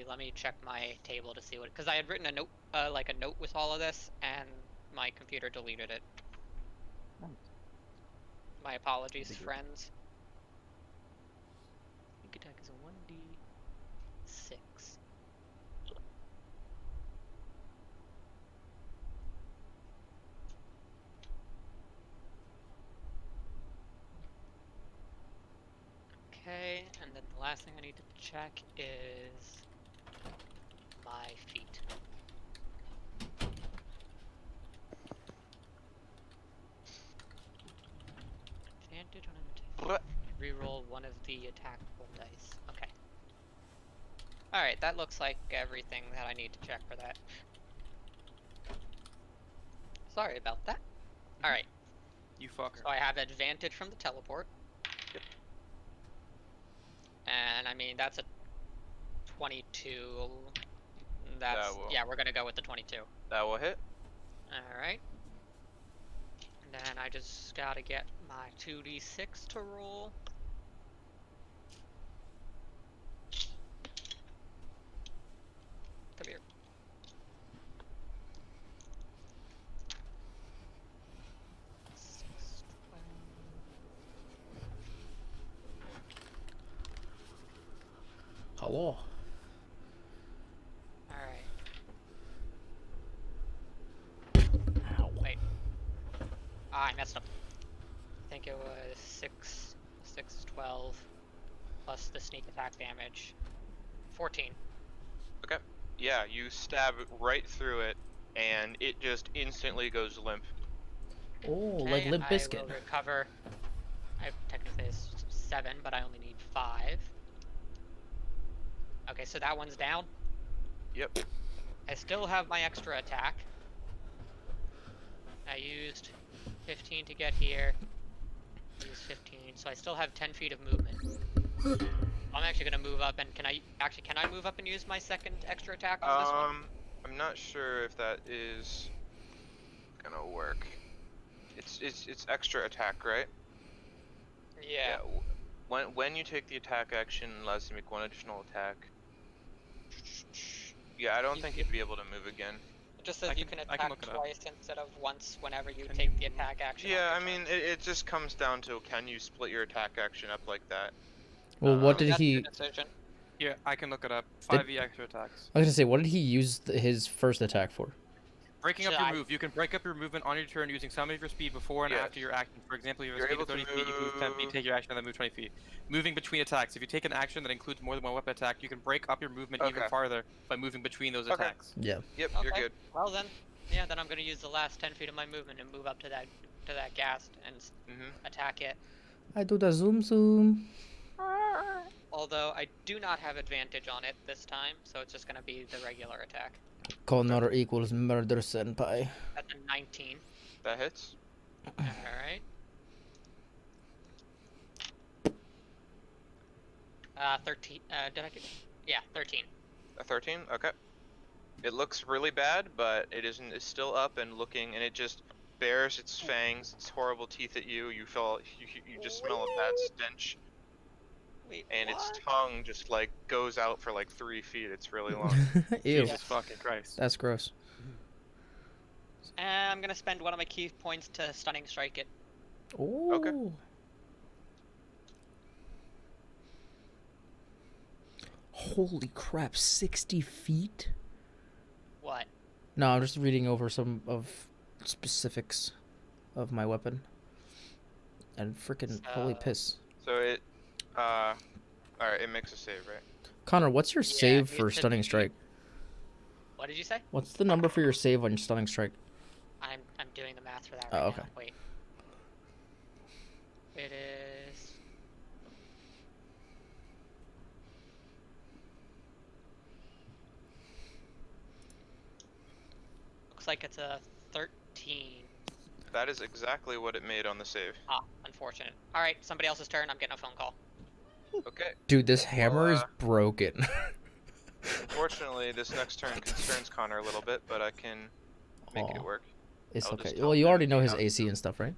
Let me check my table to see what, because I had written a note, like a note with all of this, and my computer deleted it.
Nice.
My apologies,
Pretty good.
friends. Sneak attack is a 1d6. Okay, and then the last thing I need to check is my feet. Advantage on an attack. Reroll one of the attackable dice. Okay. Alright, that looks like everything that I need to check for that. Sorry about that. Alright,
You fucker.
so I have advantage from the teleport.
Yep.
And I mean, that's a 22. That's,
will-
yeah, we're gonna go with the 22.
That will hit.
Alright. And then I just gotta get my 2d6 to roll. Come here. Six, 12.
Hello.
Alright.
Ow.
Wait. Ah, I messed up. I think it was 6, 12, plus the sneak attack damage. 14.
Yeah, you stab right through it, and it just instantly goes limp.
Oh, like
Okay,
Limp Bizkit.
I will recover. I technically is 7, but I only need 5. Okay, so that one's down.
Yep.
I still have my extra attack. I used 15 to get here. Used 15, so I still have 10 feet of movement. I'm actually gonna move up, and can I move up and use my second extra attack on this one?
I'm not sure if that is gonna work. It's extra attack, right?
Yeah.
When you take the attack action, it allows you to make one additional attack. Yeah, I don't
You
think
can-
you'd be able to move again.
It just says
I
you
can-
can
I can
attack
look it up.
twice instead of once whenever you
Can
take
you-
the attack action.
Yeah, I
on your
mean,
turn.
it just comes down to can you split your attack action up like that?
Well, what did
That's
he?
your decision.
Yeah, I can look it up. 5e extra attacks.
I was gonna say, what did he use his first attack for?
Breaking up
Should
your
I-
move. You can break up your movement on your turn using some of your speed before and
Yes.
after your action. For example, if you have
You're
a speed
able
of
to
30 feet, you move 10 feet, take your action, and then move 20 feet. Moving between attacks. If you take an action that includes more than one weapon attack, you can break up your movement even
Okay.
farther by moving between those
Okay.
attacks.
Yeah.
Yep, you're
Okay.
good.
Well then, yeah, then I'm gonna use the last 10 feet of my movement and move up to that ghast and attack it.
I do the zoom.
Although I do not have advantage on it this time, so it's just gonna be the regular attack.
Connor equals murder senpai.
That's a 19.
That hits.
Alright. 13. Did I get? Yeah, 13.
A 13. Okay. It looks really bad, but it isn't. It's still up and looking, and it just bares its fangs, its horrible teeth at you. You feel. You just smell a bad stench,
Wait,
and its
what?
tongue just like goes out for like 3 feet. It's really long.
Ew.
Jesus fucking Christ.
That's gross.
And I'm gonna spend one of my key points to stunning strike it.
Oh. Holy crap! 60 feet.
What?
No, I'm just reading over some of specifics of my weapon. And freaking holy
So-
piss.
So it. All right. It makes a save, right?
Connor, what's your
Yeah,
save
it
for
should
stunning
be-
strike?
What did you say?
What's the number for your save on your stunning strike?
I'm doing the math for that
Oh,
right
okay.
now. Wait. It is. Looks like it's a 13.
That is exactly what it made on the save.
Ah, unfortunate. All right, somebody else's turn. I'm getting a phone call.
Okay.
Dude, this hammer is
uh,
broken.
Unfortunately, this next turn concerns Connor a little bit, but I can make
Aw.
it work.
It's
I'll
okay.
just
Well,
tell
you
him
already know
to
his
out.
AC and stuff, right?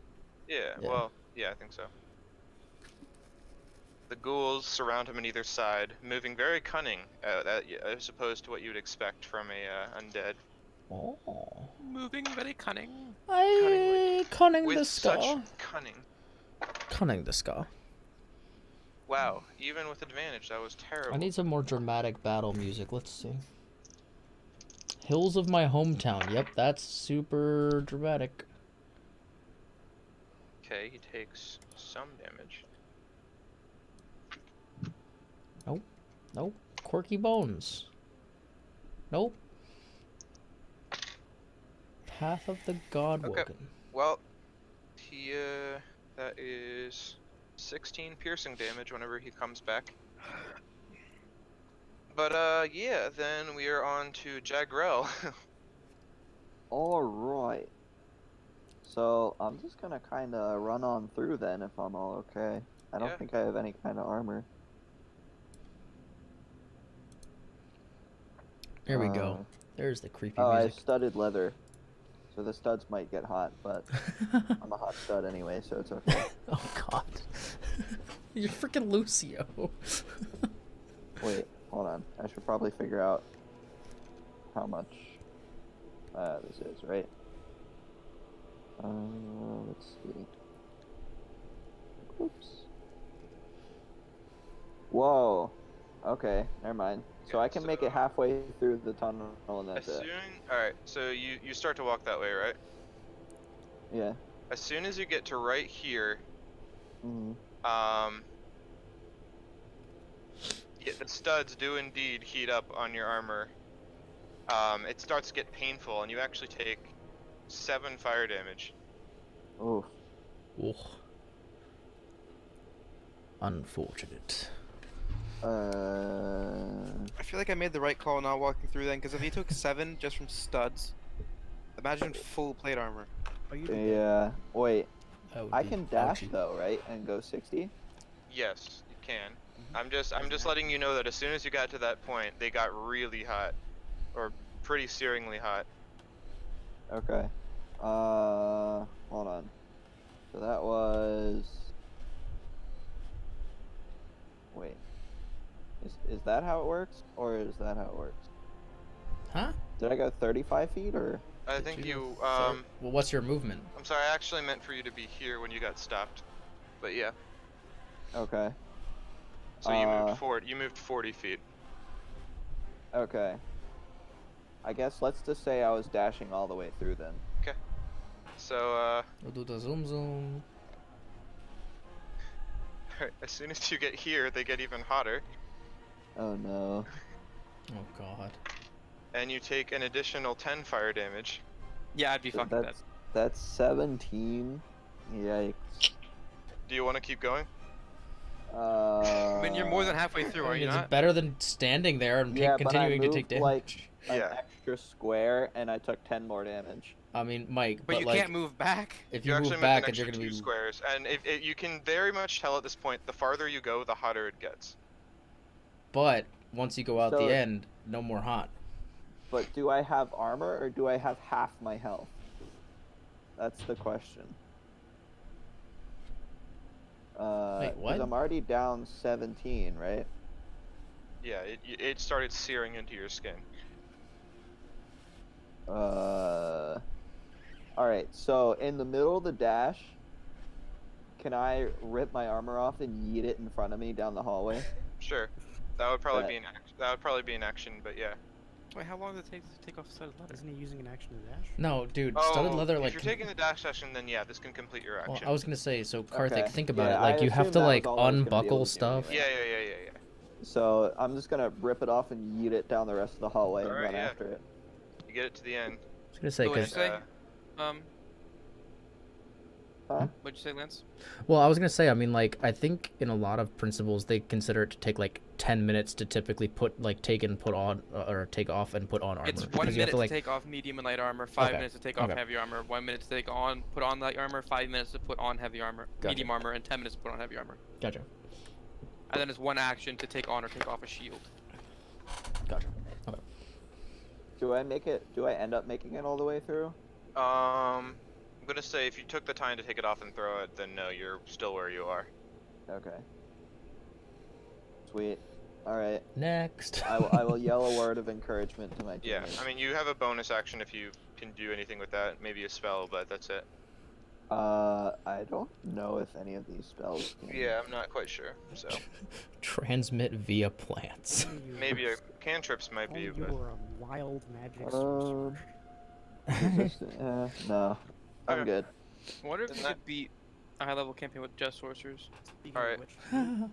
Yeah.
Yeah.
Well. Yeah, I think so. The ghouls surround him on either side, moving very cunning, as opposed to what you'd expect from a undead.
Oh.
Moving very cunning.
Cunning
With
the
such
ska.
cunning.
Cunning the ska.
Wow, even with advantage, that was terrible.
I need some more dramatic battle music. Let's see. Hills of my hometown. Yep, that's super dramatic.
Okay, he takes some damage.
Nope. Quirky bones. Nope. Path of the Godwoken.
Okay. Well, he, that is 16 piercing damage whenever he comes back. But, yeah, then we are on to Jagrel.
Alright. So, I'm just gonna kinda run on through then if I'm all okay. I don't
Yeah.
think I have any kind of armor.
Here we go. There's the creepy
Oh, I have
music.
studded leather. So the studs might get hot, but I'm a hot stud anyway, so it's okay.
Oh god. You're freaking Lucio.
Wait, hold on. I should probably figure out how much this is, right? Let's see. Oops. Whoa. Okay, never mind. So I can make it halfway through the tunnel and that's it.
Alright, so you start to walk that way, right?
Yeah.
As soon as you get to right here,
Mm-hmm.
yeah, the studs do indeed heat up on your armor. It starts to get painful, and you actually take 7 fire damage.
Oof.
Oh. Unfortunate.
I feel like I made the right call not walking through then, because if he took 7 just from studs, imagine full plate armor.
Oh, you did
Yeah. Wait.
That would
I
be
can dash
ouchie.
though, right? And go 60?
Yes, you can. I'm just letting you know that as soon as you got to that point, they got really hot, or pretty searingly hot.
Okay. Hold on. So that was... Wait. Is that how it works? Or is that how it works?
Huh?
Did I go 35 feet or...
I
Did
think
you
you,
go Well, what's your movement?
I'm sorry, I actually meant for you to be here when you got stopped. But yeah,
Okay.
so you moved 40 feet.
Okay. I guess let's just say I was dashing all the way through then.
So,
We'll do the zoom zoom.
as soon as you get here, they get even hotter,
Oh no.
Oh god.
and you take an additional 10 fire damage.
Yeah, I'd be fucking dead.
That's 17. Yikes.
Do you want to keep going?
I mean, you're more than halfway through, are you
Is
not?
it better than standing there and
Yeah, but I
continuing to take
moved,
damage?
like, an
Yeah.
extra square and I took 10 more damage.
I mean, Mike,
But you
like,
can't move back.
if
You
you
actually
move
moved an
back and
extra
you're gonna
2
be...
squares, and you can very much tell at this point, the farther you go, the hotter it gets.
But, once you go out
So-
the end, no more hot.
But do I have armor or do I have half my health? That's the question.
Wait,
'cause
what?
I'm already down 17, right?
Yeah, it started searing into your skin.
Alright, so in the middle of the dash, can I rip my armor off and yeet it in front of me down the hallway?
Sure, that would probably
Bet.
be an that would probably be an action, but yeah.
Wait, how long does it take to take off studded leather?
Isn't he using an action to dash?
No, dude,
Oh,
studded leather,
if
like...
you're taking the dash session, then yeah, this can complete your
Well,
action.
I was gonna say, so Karthik,
Okay.
think about
Yeah,
it. Like,
I
you have
assumed
to,
that was
like,
all I was gonna be able
unbuckle
to do
stuff.
anyway.
Yeah.
So I'm just gonna rip it off and yeet it down the rest of the hallway and
Alright,
run
yeah.
after it.
You get it to the end.
I was gonna say,
So what'd you
because...
say?
Huh?
What'd you say, Lance?
Well, I was gonna say, I mean, like, I think in a lot of principles, they consider it to take, like, 10 minutes to typically take and put on, or take off and put on armor.
It's 1
Because you have
minute to,
like...
take off medium and light armor, 5
Okay,
minutes to take off
okay.
heavy armor, 1 minute to put on light armor, 5 minutes to put on heavy armor,
Gotcha.
medium armor, and 10 minutes to put on heavy armor.
Gotcha.
And then it's 1 action to take on or take off a shield.
Gotcha. Okay.
Do I end up making it all the way through?
I'm gonna say if you took the time to take it off and throw it, then no, you're still where you are.
Okay. Sweet. All right.
Next.
I will yell a word of encouragement to my
Yeah,
teammates.
I mean, you have a bonus action if you can do anything with that. Maybe a spell, but that's it.
I don't know if any of these spells can...
Yeah, I'm not quite sure. So
Transmit via plants.
maybe a cantrips might be.
You
But...
were a wild magic sorcerer.
No. I'm
Okay.
good.
I wonder if
Isn't
you
that-
could beat a high level campaign with just sorcerers.
Speaking
Alright.
of which, you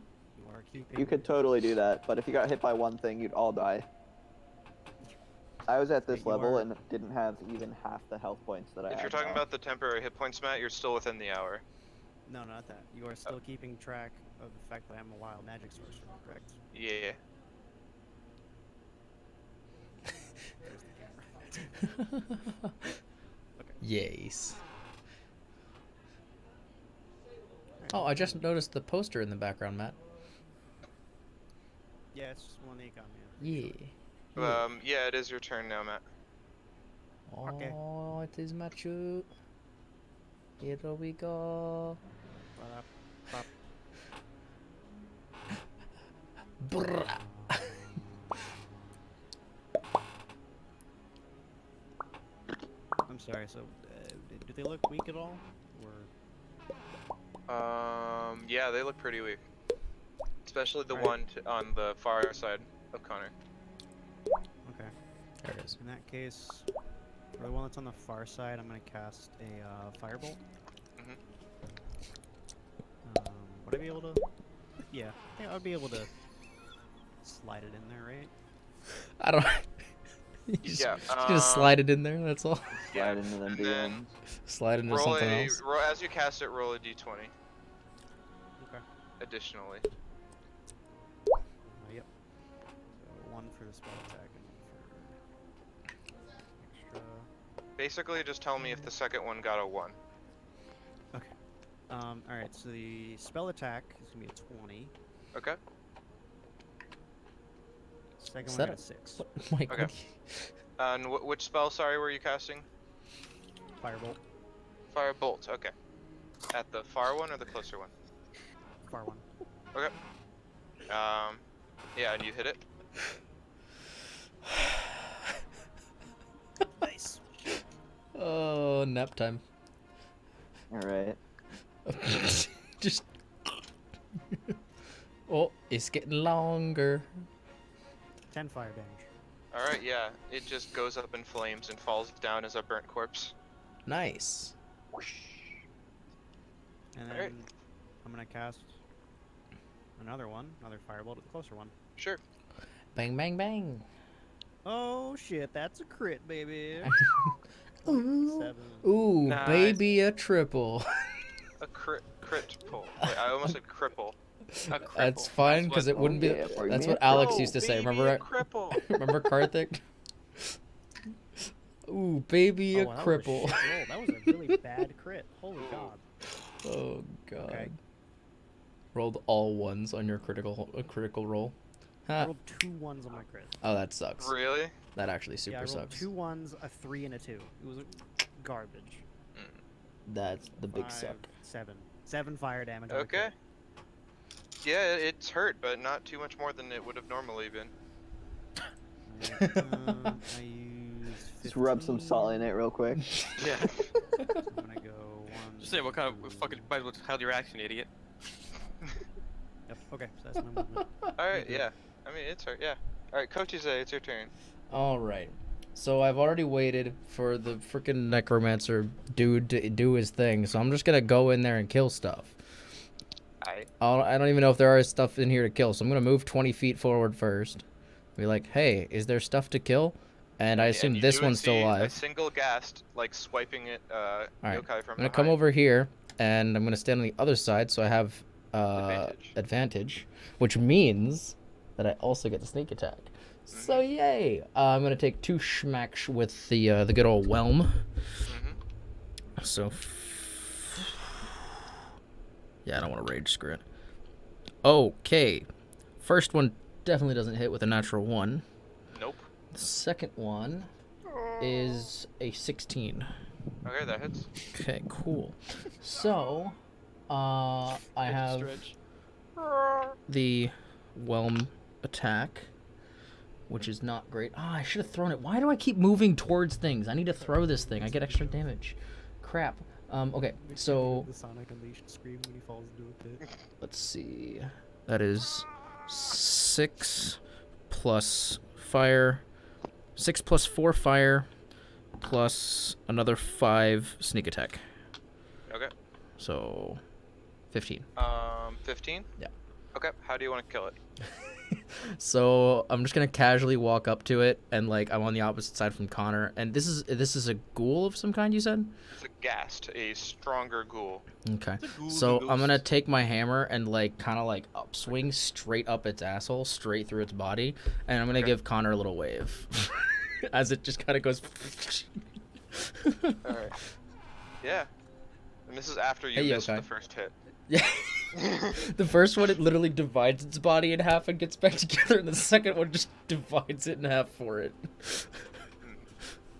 are keeping.
You could totally do that, but if you got hit by one thing, you'd all die. I was at this
You
level
are-
and didn't have even half the health points that I
If
have
you're talking
now.
about the temporary hit points, Matt, you're still within the hour.
No, not that. You are still keeping track of the fact that I'm a wild magic sorcerer, correct?
Yeah.
There's the camera.
Yes. Oh, I just noticed the poster in the background, Matt.
Yeah, it's just one econ, man.
Yeah.
Yeah, it is your turn now, Matt.
Okay.
Oh, it is Machu. Here we go.
Ba-da-ba.
Brrrr.
I'm sorry. So, do they look weak at all, or?
Yeah, they look pretty weak. Especially the
Right.
one on the far side of Connor.
Okay.
There it is.
In that case, for the one that's on the far side, I'm gonna cast a firebolt.
Mhm.
Would I be able to? Yeah, I think I'd be able to slide it in there, right?
I don't. You just,
Yeah,
just gonna slide it in there. That's all.
Yeah,
Slide into them
and then
DMs.
Slide into
roll
something
a,
else.
as you cast it, roll a d20.
Okay.
Additionally.
Yep. So one for the spell attack and one for extra.
Basically, just tell me if the second one got a 1.
Okay. All right. So the spell attack is gonna be a 20.
Okay?
Second
Is
one
that
got a 6.
Mike,
Okay. And which spell, sorry, were you casting?
Firebolt.
Firebolt, okay. At the far one or the closer one?
Far one.
Okay. Yeah, and you hit it.
Nice.
Oh, nap time.
All right.
Just. Oh, it's getting longer.
10 fire damage.
Alright, yeah. It just goes up in flames and falls down as a burnt corpse.
Nice.
And then
Alright.
I'm gonna cast another firebolt at the closer one.
Sure.
Bang, bang, bang.
Oh shit, that's a crit, baby.
Ooh,
7.
ooh,
Nice.
baby, a triple.
A crit pull. Wait, I almost said cripple.
A cripple.
That's fine because
what-
it wouldn't be.
Okay, bring
That's
me
what
a
Alex
Oh,
used to say.
baby,
Remember?
a cripple.
Remember Karthik? Ooh, baby, a
Oh, wow,
cripple.
That was a shit roll. That was a really bad crit. Holy god.
Oh god.
Okay.
Rolled all ones on your critical roll.
I
Huh.
rolled 2 1s on my crit.
Oh, that sucks.
Really?
That actually
Yeah, I
super
rolled
sucks.
2 1s, a 3, and a 2. It was garbage.
That's the big
5,
suck.
7. 7 fire damage. on my
Okay.
crit.
Yeah, it's hurt, but not too much more than it would have normally been.
Alright, I used
Just rub some salt in it real quick.
Yeah.
I'm gonna go 1.
Just say what kind of fucking might as well held your action, idiot.
Yep. Okay, so that's my movement.
Alright, yeah. I mean, it's hurt, yeah. Alright, Coach Izay, it's your turn.
All right. So I've already waited for the freaking necromancer dude to do his thing. So I'm just gonna go in there and kill stuff. I don't even know if there are stuff in here to kill. So I'm gonna move 20 feet forward first. Be like, hey, is there stuff to kill? And I assume
you
this
do
one's still
see
alive.
A single ghast, like swiping it,
Alright,
yokai from
I'm gonna
behind.
come over here, and I'm gonna stand on the other side, so I have
Advantage.
advantage, which means that I also get the sneak attack. So yay! I'm gonna take 2 schmacks with the good old whelm.
Mhm.
So yeah, I don't want to rage screw it. Okay, first one definitely doesn't hit with a natural 1.
Nope.
The second one is a 16.
Okay, that hits.
Okay, cool. So, I have
Stretch.
the whelm attack, which is not great. Ah, I should have thrown it. Why do I keep moving towards things? I need to throw this thing. I get extra damage. Crap. Okay,
Makes me
so
do the Sonic Unleashed scream when he falls into a pit.
let's see. That is 6 plus fire, 6 plus 4 fire, plus another 5 sneak attack.
Okay.
So 15.
15?
Yeah.
Okay, how do you want to kill it?
So I'm just gonna casually walk up to it, and like I'm on the opposite side from Connor. And this is a ghoul of some kind, you said?
It's a ghast, a stronger ghoul.
Okay.
It's a ghoul
So
and
I'm gonna
ghost.
take my hammer and like kind of like upswing straight up its asshole, straight through its body, and I'm gonna
Okay.
give Connor a little wave, as it just kind of goes.
Alright. Yeah. And this is after you
Hey,
missed
yokai.
the first hit.
Yeah. The first one, it literally divides its body in half and gets back together, and the second one just divides it in half for it.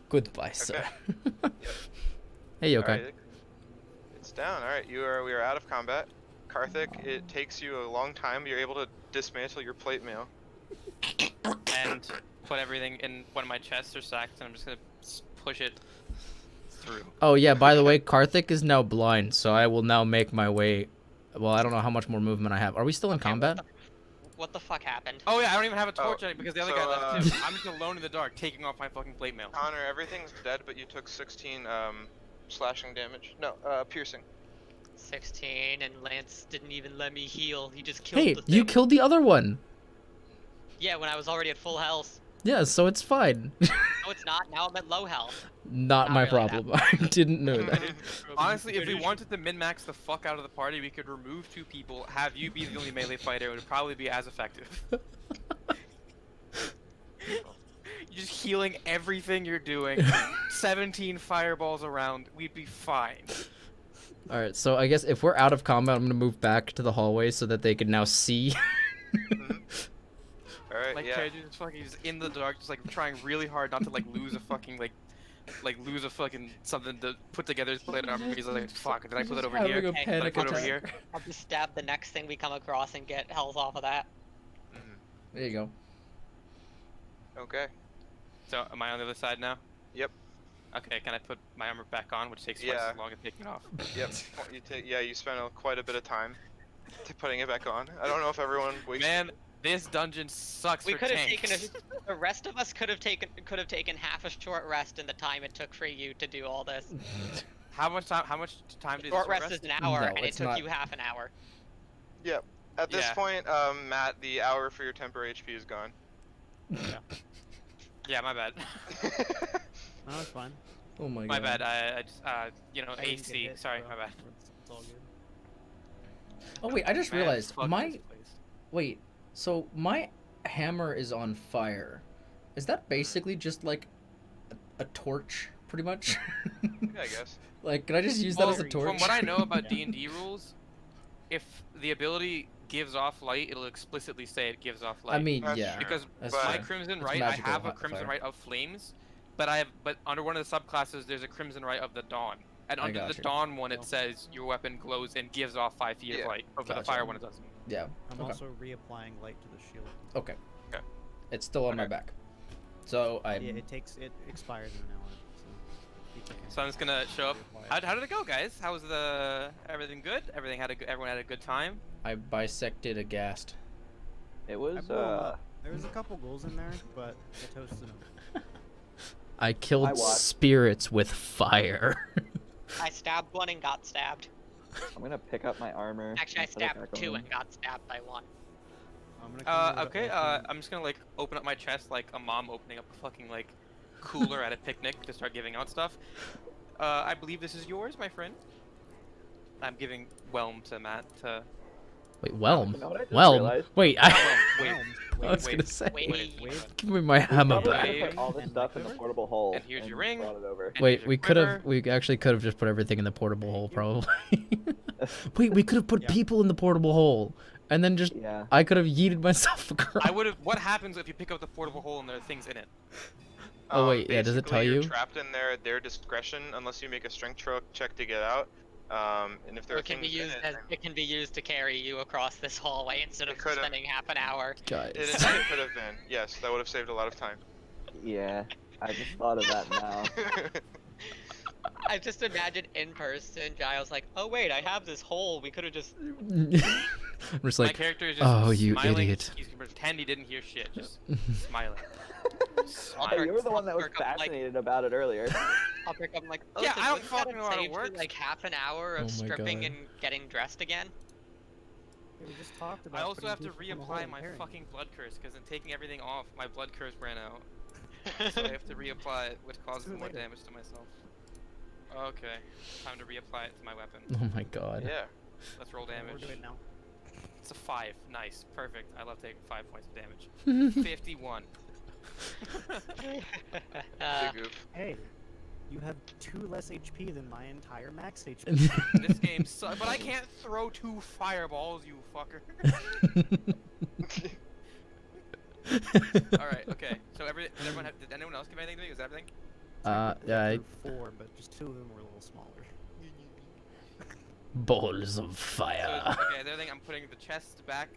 Goodbye, sir. Hey, yokai.
Alright, it's down. Alright, we are out of combat. Karthik, it takes you a long time. You're able to dismantle your plate mail.
And put everything in one of my chests or sacks, and I'm just gonna push it through.
Oh yeah, by the way, Karthik is now blind, so I will now make my way. Well, I don't know how much more movement I have. Are we still in combat?
What the fuck happened?
Oh yeah, I don't even have a
Oh,
torch yet because the other
so,
guy left too. I'm just alone in the dark, taking off my fucking plate mail.
Connor, everything's dead, but you took 16 slashing damage. No, piercing.
16, and Lance didn't even let me heal. He just killed
Hey,
the thing.
you killed the other one.
Yeah, when I was already at full health.
Yeah, so it's fine.
No, it's not. Now I'm at low health.
Not
Not
my
really
problem. I didn't know that.
Honestly, if we wanted to min-max the fuck out of the party, we could remove 2 people, have you be the only melee fighter, it would probably be as effective. You're just healing everything you're doing, 17 fireballs around, we'd be fine.
All right, so I guess if we're out of combat, I'm gonna move back to the hallway so that they can now see.
Alright,
Like,
yeah.
characters just fucking just in the dark, just like trying really hard not to like lose a fucking lose a fucking something to put together his plate armor. He's like, fuck, did I put that over
Having
here?
a
Hey,
Did I
panic
put it over
attack.
here?
I'll just stab the next thing we come across and get health off of that.
Mhm.
There you go.
Okay.
So, am I on the other side now?
Yep.
Okay, can I put my armor back on, which takes twice
Yeah.
as long as taking it off?
Yep. You spent quite a bit of time putting it back on. I don't know if everyone wasted.
Man, this dungeon sucks
We
for
could have
tanks.
taken the rest of us could have taken half a short rest in the time it took for you to do all this.
How much time did
Short
this
rest is an hour,
No,
and it
it's
took
not.
you half an hour.
Yep. At this
Yeah.
point, Matt, the hour for your temper HP is gone.
Yeah, my bad.
No, it's fine.
Oh my god.
My bad. I just you know,
I didn't get
AC.
hit,
Sorry,
so
my bad.
It's all good.
Oh wait, I just
Man,
realized
fuck
my
this place.
wait. So my hammer is on fire. Is that basically just like a torch, pretty much?
Yeah, I guess.
Like, can I just use that
Well,
as a torch?
From what I know about
Yeah.
D&D rules, if the ability gives off light, it'll explicitly say it gives off light.
I mean,
That's
yeah.
true.
because
That's
but-
my
fair.
Crimson
It's
Right, I
magical
have a
hot
Crimson
fire.
Right of Flames, but under one of the subclasses there's a Crimson Right of the Dawn. And
I
under the
gotcha.
Dawn one it
Oh.
says your weapon glows and gives off 5 feet
Yeah.
of light. Over the
Gotcha.
fire one it doesn't.
Yeah.
I'm
Okay.
also reapplying light to the shield.
Okay.
Okay.
It's still on my
Okay.
back. So I.
Yeah, it expires in an hour. So, people can
So I'm just gonna show up.
reapply it.
How did it go, guys? How was everything good? Everyone had a good time?
I bisected a ghast.
It
I
was
blew 'em up. There was a couple goals in there, but I toasted them.
I killed
I watched.
spirits with fire.
I stabbed one and got stabbed.
I'm gonna pick up my armor.
Actually, I
and put it
stabbed
back
two
on.
and got stabbed by one.
I'm gonna come over to
Okay,
Whiteplume.
I'm just gonna like open up my chest like a mom opening up a fucking like cooler at a picnic to start giving out stuff. I believe this is yours, my friend. I'm giving Whelm to Matt to...
Wait, Whelm?
You know what I just
Whelm?
realized?
Wait,
Wait,
I was
wait,
gonna say.
Wait.
Give me my
We
hammer
probably
back.
could've put all the
And
stuff in the
quiver?
portable hole.
And here's your ring.
Brought it over.
And
Wait,
here's your
we could have.
quiver.
We actually could have just put everything in the portable hole, probably. Wait, we could have put
Yeah.
people in the portable hole, and then just
Yeah.
I could have yeeted myself across.
I would have... What happens if you pick up the portable hole and there are things in it?
Oh, wait, yeah, does it
Basically,
tell
you're
you?
trapped in there at their discretion unless you make a strength check to get out. And if there
Or
are
it can be
things in
used
it,
as it can be used to carry you across this hallway instead
It
of
could've.
spending half an hour.
Guys.
it indeed could have been. Yes, that would have saved a lot of time.
Yeah, I just thought of that now.
I just imagine in person, Giles like, oh wait, I have this hole. We could have just.
I'm just
My
like,
character is just
oh, you
smiling.
idiot.
He's gonna pretend he didn't hear shit, just smiling.
Hey,
Smiling.
you were the one that was
I'll like-
fascinated about it earlier.
I'll pick up like, oh,
Yeah,
so
I don't
wouldn't that
fucking
have
know how it
saved you,
works.
like half an hour of
Oh my
stripping
God.
and getting dressed again.
Yeah, we just talked about
I also
putting
have to
people in the hole
reapply
and
my
carrying
fucking blood curse because in taking everything off, my blood curse ran out. So I have to reapply it, which causes
Do it
more
later.
damage to myself. Okay, time to reapply it to my weapon.
Oh my god.
Yeah.
Let's roll
it. Yeah,
damage.
we're doing it now.
It's a 5. Nice. Perfect. I love taking 5 points of damage. 51.
Uh,
Big oof.
Hey, you have 2 less HP than my entire max HP.
This game sucks, but I can't throw 2 fireballs, you fucker. Alright, okay. So did anyone else give anything to me? Was that everything?
Yeah, I,
Through 4, but just 2 of them were a little smaller.
balls of
So,
fire.
okay, the other thing, I'm putting the chests back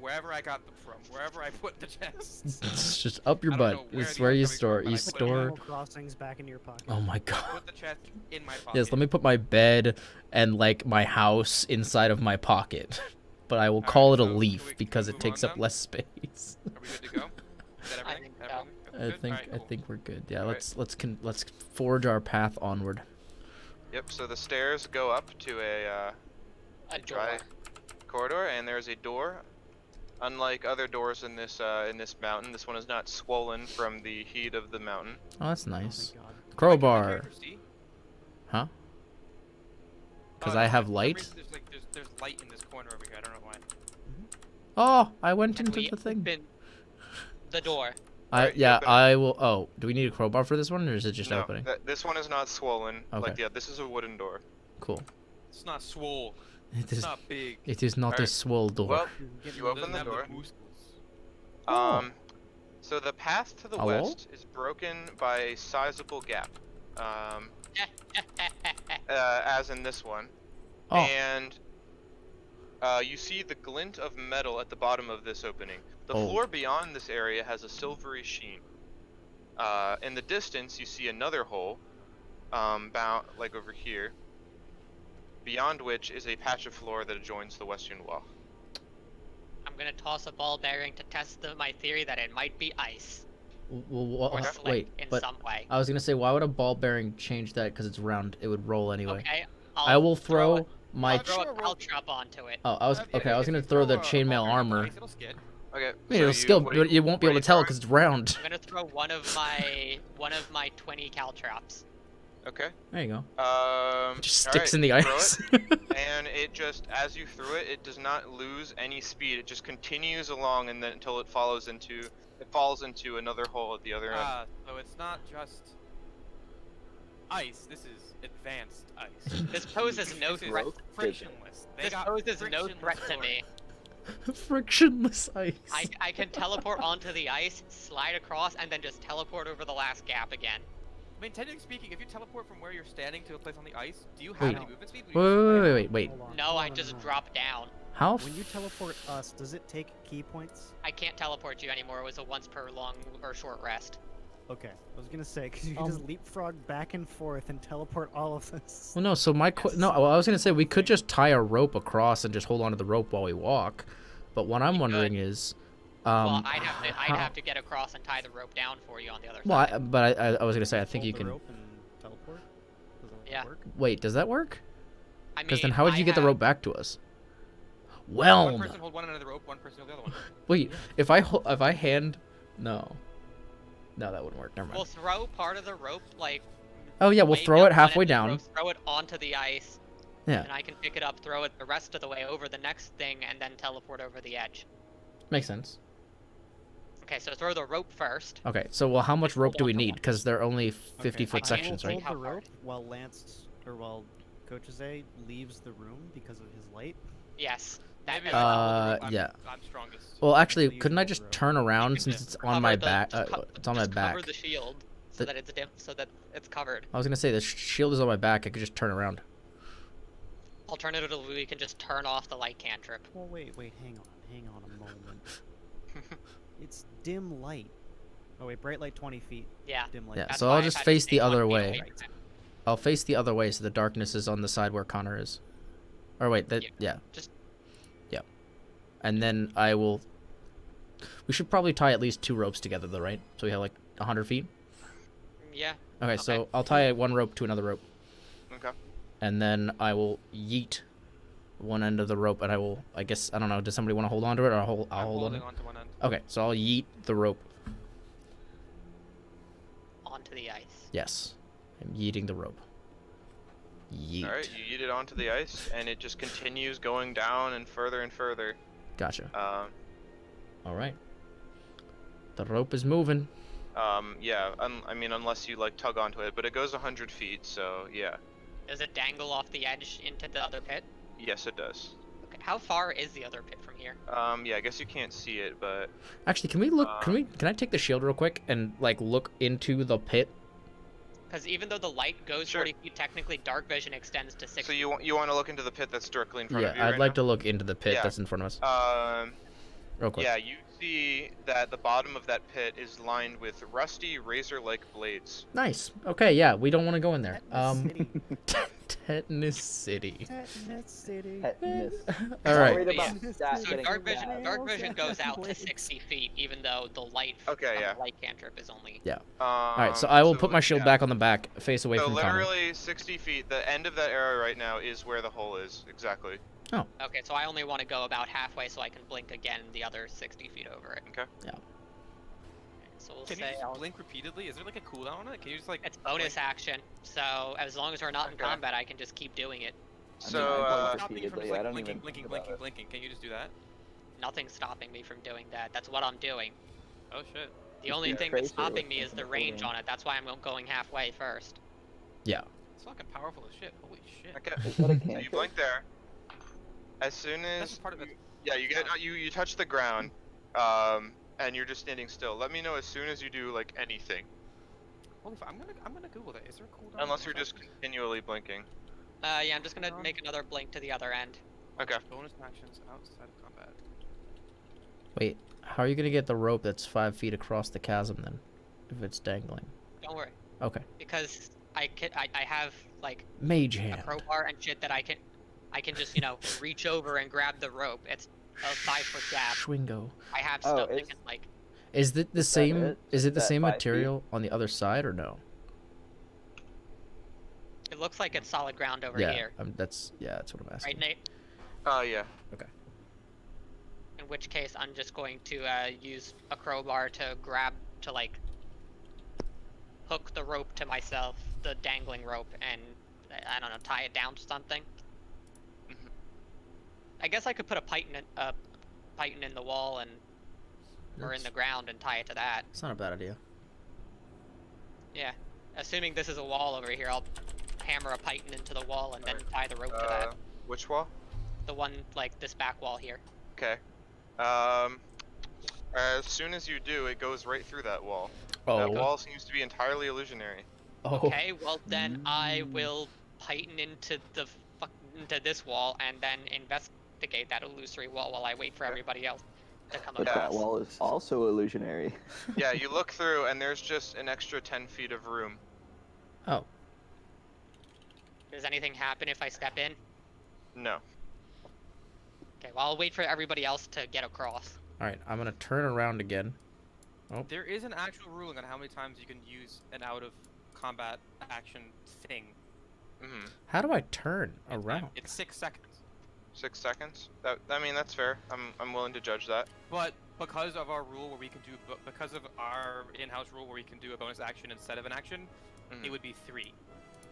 wherever I got them from. Wherever I put the chests.
It's just up your
I don't
butt.
know where
It's
these
where
are
you
coming
store.
from, but
You
I put
store.
Animal Crossings back into your pocket.
Oh my god.
Put the chest in my pocket.
Yes, let me put my bed and like my house inside of my pocket. But I will
Alright,
call it a
so can
leaf
we
because it
move
takes
on
up
now?
less space.
Are we good to go? Is that
I
everything?
think so.
Everything?
I
Good?
think
Alright, cool.
we're good. Yeah,
Alright.
let's forge our path onward.
Yep. So the stairs go up to a
a
dry
door.
corridor, and there's a door. Unlike other doors in this mountain, this one is not swollen from the heat of the mountain.
Oh, that's
Oh my
nice.
god.
Crowbar.
character see?
Huh? Because
Oh,
I
no,
have
for some
light?
reason there's light in this corner over here. I don't know why.
Oh, I went
Can
into
we
the thing.
open the door?
Alright,
Yeah,
open it.
I will. Oh, do we need a crowbar for this one, or is it just
no,
opening?
this one is not swollen.
Okay.
Like, yeah, this is a wooden door.
Cool.
It's not swole.
It
It's
is.
not big.
It is not a
Alright.
swole door.
Well,
You can get
You
me
open
Doesn't
the
have
door.
muscles.
Oh.
So the path to the
Hello?
west is broken by a sizable gap. As in this one.
Oh.
And you see the glint of metal at the bottom of this opening. The
Oh.
floor beyond this area has a silvery sheen. In the distance, you see another hole, bound like over here, beyond which is a patch of floor that adjoins the western wall.
I'm gonna toss a ball bearing to test my theory that it might be ice
Well,
or slick
wait,
in
but
some way.
I was gonna say, why would a ball bearing change that? Because it's round. It would roll anyway.
Okay,
I will throw my.
I'll
throw
Sure,
a
roll-
caltrop onto it.
Oh, I was okay. I was gonna throw the chainmail armor.
It'll skid.
Okay.
I mean, it'll
you-
still,
what do
but you won't be
what
able
are
to tell
you
because it's round.
I'm gonna throw one of my 20 caltrops.
Okay.
There you go.
Um.
It just
alright,
sticks in the
throw
ice.
it, and it just, as you threw it, it does not lose any speed. It just continues along, and then until it falls into another hole at the other end.
So it's not just ice. This is advanced ice.
This poses no
This is
threat.
frictionless. They
This
got
poses no
frictionless
threat to
flooring.
me.
Frictionless ice.
I can teleport onto the ice, slide across, and then just teleport over the last gap again.
I mean, technically speaking, if you teleport from where you're standing to a place on the ice, do you have
Wait.
any movement speed?
Wait.
Hold on,
No,
hold
I
on,
just
hold on.
drop down.
How?
When you teleport us, does it take key points?
I can't teleport you anymore. It was a once per long or short rest.
Okay, I was gonna say because you can just leapfrog back and forth and teleport all of us.
Well, no. So my no. I was gonna say we could just tie a rope across and just hold onto the rope while we walk. But what I'm
You
wondering
could.
is,
Well, I'd
how-
have to get across and tie the rope down for you on the other
Well,
side.
I was gonna say I think
Hold
you
the
can.
rope and teleport? Does that
Yeah.
work?
Wait, does that work?
I
Because then
mean,
how would
I
you get the
have-
rope back to us?
One
Well,
person hold one end of the rope, one person hold the other one.
wait. If I hand, no, that wouldn't work. Never mind.
We'll throw part of the rope, like.
Oh yeah, we'll
way
throw
down
it
one
halfway
end of the
down.
rope, throw it onto the ice.
Yeah.
And I can pick it up, throw it the rest of the way over the next thing, and then teleport over the edge.
Makes sense.
Okay, so throw the rope first.
Okay, so well, how much
Hold
rope do
on
we
to
need?
one.
Because they're only
Okay,
50-foot
I
sections,
will
right?
Hold the
How far?
rope while while Coach Zay leaves the room because of his light.
Yes. That
Maybe
is-
I'll hold the rope.
yeah.
I'm strongest.
Well, actually,
Usually
couldn't I
use
just
the rope.
turn around
can
since
just
it's on my
cover the-
back?
just co-
It's on my
just
back.
Cover the shield so
The-
that it's so that it's covered.
I was gonna say the shield is on my back. I could just turn around.
Alternatively, we can just turn off the light cantrip.
Well, wait, hang on a moment. It's dim light. Oh wait, bright light 20 feet.
Yeah.
Dim light.
Yeah,
That's
so
why
I'll
I've
just
had to
face
stay
the
1
other
feet
way.
away from it.
I'll face the other way so the darkness is on the side where Connor is. Or wait, that
Yeah.
yeah.
Just-
Yeah. And then I will. We should probably tie at least 2 ropes together, though, right? So we have like 100 feet.
Yeah.
Okay, so I'll tie one rope to another rope,
Okay.
and then I will yeet one end of the rope, and I guess, I don't know, does somebody want to hold on to it, or I'll
I'm
hold on
holding
it?
on to one end.
Okay, so I'll yeet the rope.
Onto the ice.
Yes. I'm yeeting the rope. Yeet.
All right, you eat it onto the ice, and it just continues going down and further and further.
Gotcha.
Um,
All right. The rope is moving.
yeah. I mean, unless you like tug onto it, but it goes 100 feet, so yeah.
Does it dangle off the edge into the other pit?
Yes, it does.
Okay. How far is the other pit from here?
Yeah. I guess you can't see it, but
Actually, can we look? Can I take the shield real quick and like look into the pit?
Because even though the light goes
Sure.
40 feet, technically dark vision extends to 60.
so you want to look into the pit that's directly in front
Yeah,
of you
I'd
right
like
now?
to look into the pit
Yeah.
that's in front of us. Real quick.
Yeah, you see that the bottom of that pit is lined with rusty razor-like blades.
Nice. Okay, yeah, we don't want to go in there.
Tetanus City.
Tetanus City.
Tetanus.
Tetanus.
All right.
Worried
Yeah.
about that
So
getting
dark
stabbed.
vision goes out to
Blades.
60 feet, even though the light
Okay,
from
yeah.
the light cantrip is only.
All right, so I will put my shield
yeah.
back on the back, face away
So
from Connor.
literally 60 feet, the end of that arrow right now is where the hole is, exactly.
Okay, so I only want to go about halfway so I can blink again the other 60 feet over it.
Okay.
Yeah.
So we'll
Can you
say
just
I'll...
blink repeatedly? Is there like a cooldown on it? Can you just like?
It's bonus
blink?
action, so as long as we're not in
Okay.
combat, I can just keep doing it.
So,
I
Stopping you from
repeatedly,
just
I
like
don't
blinking,
even
blinking,
think about
blinking,
it.
blinking. Can you just do that?
Nothing's stopping me from doing that. That's what I'm doing.
Oh shit.
The only
Yeah.
thing that's
Tracer
stopping me
with
is the
the
range
cooldown.
on it. That's why I'm going halfway first.
Yeah.
It's fucking powerful as shit. Holy shit.
okay.
Is that a
So you
cantrip?
blink there. As soon
That's
as
just part of it.
yeah, you get you touch the ground, and you're just standing still. Let me know as soon as you do like anything,
Holy fuck. I'm gonna Google that. Is there a cooldown?
unless
on
you're just
that?
continually blinking.
Yeah, I'm just gonna make another blink to the other end.
Okay.
Bonus actions outside of combat.
Wait, how are you gonna get the rope that's 5 feet across the chasm then, if it's dangling?
Don't worry,
Okay.
because I have like
Mage
a
hand.
crowbar and shit that I can just reach over and grab the rope. It's a 5-foot gap.
Schwingo.
I have
Oh,
stuff that
is-
can like.
Is it the
Is that
same?
it?
Is it the
That
same
5 feet?
material on the other side or no?
It looks like it's solid ground over
yeah.
here,
That's what I'm asking.
right, Nate?
Yeah.
In which case, I'm just going to use a crowbar to like hook the rope to myself, the dangling rope, and I don't know, tie it down to something.
Mhm.
I guess I could put a python in the wall or in the ground and tie it to that.
It's not a bad idea.
Yeah, assuming this is a wall over here, I'll hammer a python into the wall and then tie the rope to that.
Which wall?
The one like this back wall here.
Okay. As soon as you do, it goes right through that wall. That
Oh.
wall seems to be entirely illusionary.
Oh.
Okay, well then I will python into into this wall and then investigate that illusory wall while I wait for everybody else to come
But
Yeah.
across.
that wall is also illusionary.
Yeah, you look through, and there's just an extra 10 feet of room.
Oh.
Does anything happen if I step in?
No.
Okay, well I'll wait for everybody else to get across.
All right. I'm gonna turn around again.
There is an actual ruling on how many times you can use an out of combat action thing.
Mm-hmm.
How do I turn around?
It's 6 seconds.
6 seconds. I mean, that's fair. I'm willing to judge that.
But because of our rule where we can do, because of our in-house rule where we can do a bonus action instead of an action,
Mhm.
it would be 3.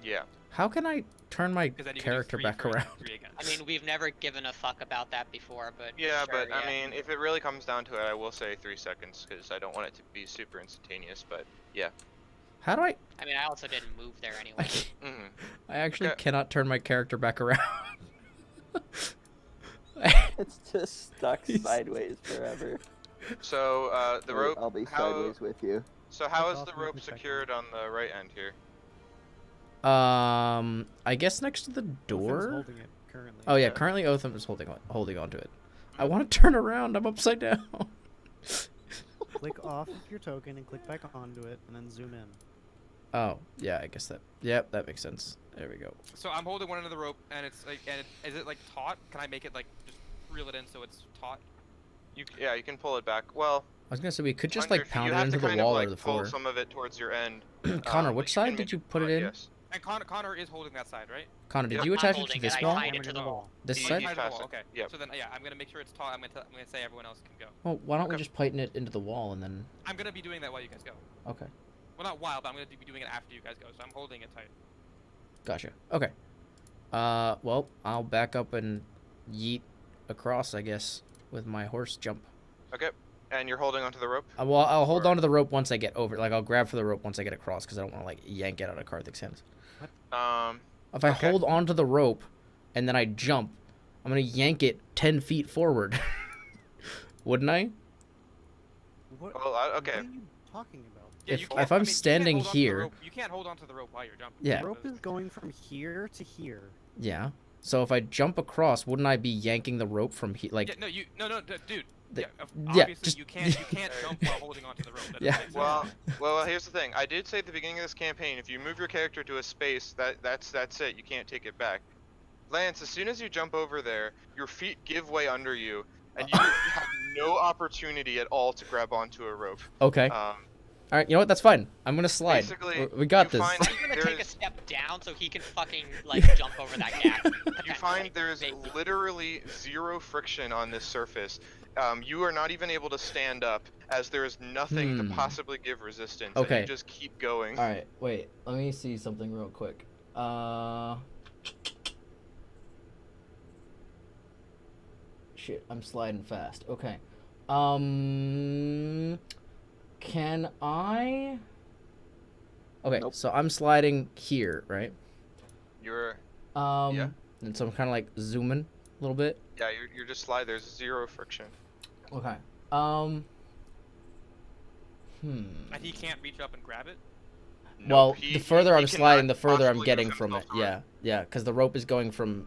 Yeah.
How can I turn my
Because then you can do
character
3
back
for and then
around?
3 again.
I mean, we've never given a fuck about that before, but
Yeah,
sure,
but I
yeah.
mean, if it really comes down to it, I will say 3 seconds because I don't want it to be super instantaneous. But yeah.
How do I?
I mean, I also didn't move there
I,
anyway.
can't-
Mm-hmm.
I actually
Okay.
cannot turn my character back around.
It's just stuck
He's-
sideways forever.
So the rope.
I'll be
how-
sideways with you.
So how
That's
is the
awesome,
rope
let me check
secured on the right end here?
I guess next to the
Who's
door.
holding it currently.
Oh yeah,
Yeah.
currently Otham is holding on to it. I want to turn around. I'm upside down.
Click off of your token and click back onto it, and then zoom in.
Oh yeah, I guess that. Yep, that makes sense. There we go.
So I'm holding one end of the rope, and it's like, is it like taut? Can I make it like just reel it in so it's taut?
Yeah, you can pull it back. Well,
I was gonna say we could just
on your
like
feet,
pound
you
it
have
into
to
the
kind of,
wall
like,
or the
pull
floor.
some of it towards your end.
Connor,
but
which
you
side
can
did
make
you put it in?
Yes.
And Connor is holding that side, right?
Connor, did
Yep.
you
I'm
attach it to
holding
this
it, I
wall?
tied it to the wall.
This
He-
side?
he
Side of the
passed
wall,
it.
okay.
Yep.
So then, yeah, I'm gonna make sure it's taut. I'm gonna say everyone else can go.
Well, why don't we
Okay.
just tighten it into the wall and then?
I'm gonna be doing that while you guys go.
Okay,
Well, not while, but I'm gonna be doing it after you guys go. So I'm holding it tight.
gotcha. Okay. Well, I'll back up and yeet across, I guess, with my horse jump.
Okay. And you're holding onto the rope?
Well, I'll hold
Or-
on to the rope once I get over. Like, I'll grab for the rope once I get across, because I don't want to like yank it out of Karthik's hands. If I
Okay.
hold onto the rope, and then I jump, I'm gonna yank it 10 feet forward. Wouldn't I?
What,
Well,
what
okay.
are you talking about?
Yeah,
If-
you
if
can't-
I'm
I mean, you can't
standing
hold onto the
here-
rope- you can't hold onto the rope while you're jumping.
Yeah.
The rope is going from here to here.
Yeah. So if I jump across, wouldn't I be yanking the rope from here? Like,
Yeah, no, dude.
The-
yeah,
yeah,
obviously
just-
you can't jump while holding onto the rope. That doesn't
Yeah.
make sense.
Well, here's the thing. I did say at the beginning of this campaign, if you move your character to a space, that's it. You can't take it back. Lance, as soon as you jump over there, your feet give way under you, and you have no opportunity at all to grab onto a rope.
okay. All right. You know what? That's fine. I'm gonna slide.
Basically,
We got
you
this.
find-
He's gonna
There
take a
is-
step down so he can fucking like jump over that gap.
You find there's literally zero friction on this surface. You are not even able to stand up, as there is nothing to possibly give resistance. And
Okay.
you just keep going.
All right. Wait. Let me see something real quick. Shit. I'm sliding fast. Okay. Can I? Okay.
Nope.
So I'm sliding here, right?
You're
Yeah. And so I'm kind of like zooming a little bit.
yeah, you're just slide. There's zero friction.
Okay.
And he can't reach up and grab it.
Well,
Nope,
the further I'm
cannot
sliding, the further I'm
possibly
getting
move
from it.
himself to
Yeah, yeah, because the rope is going from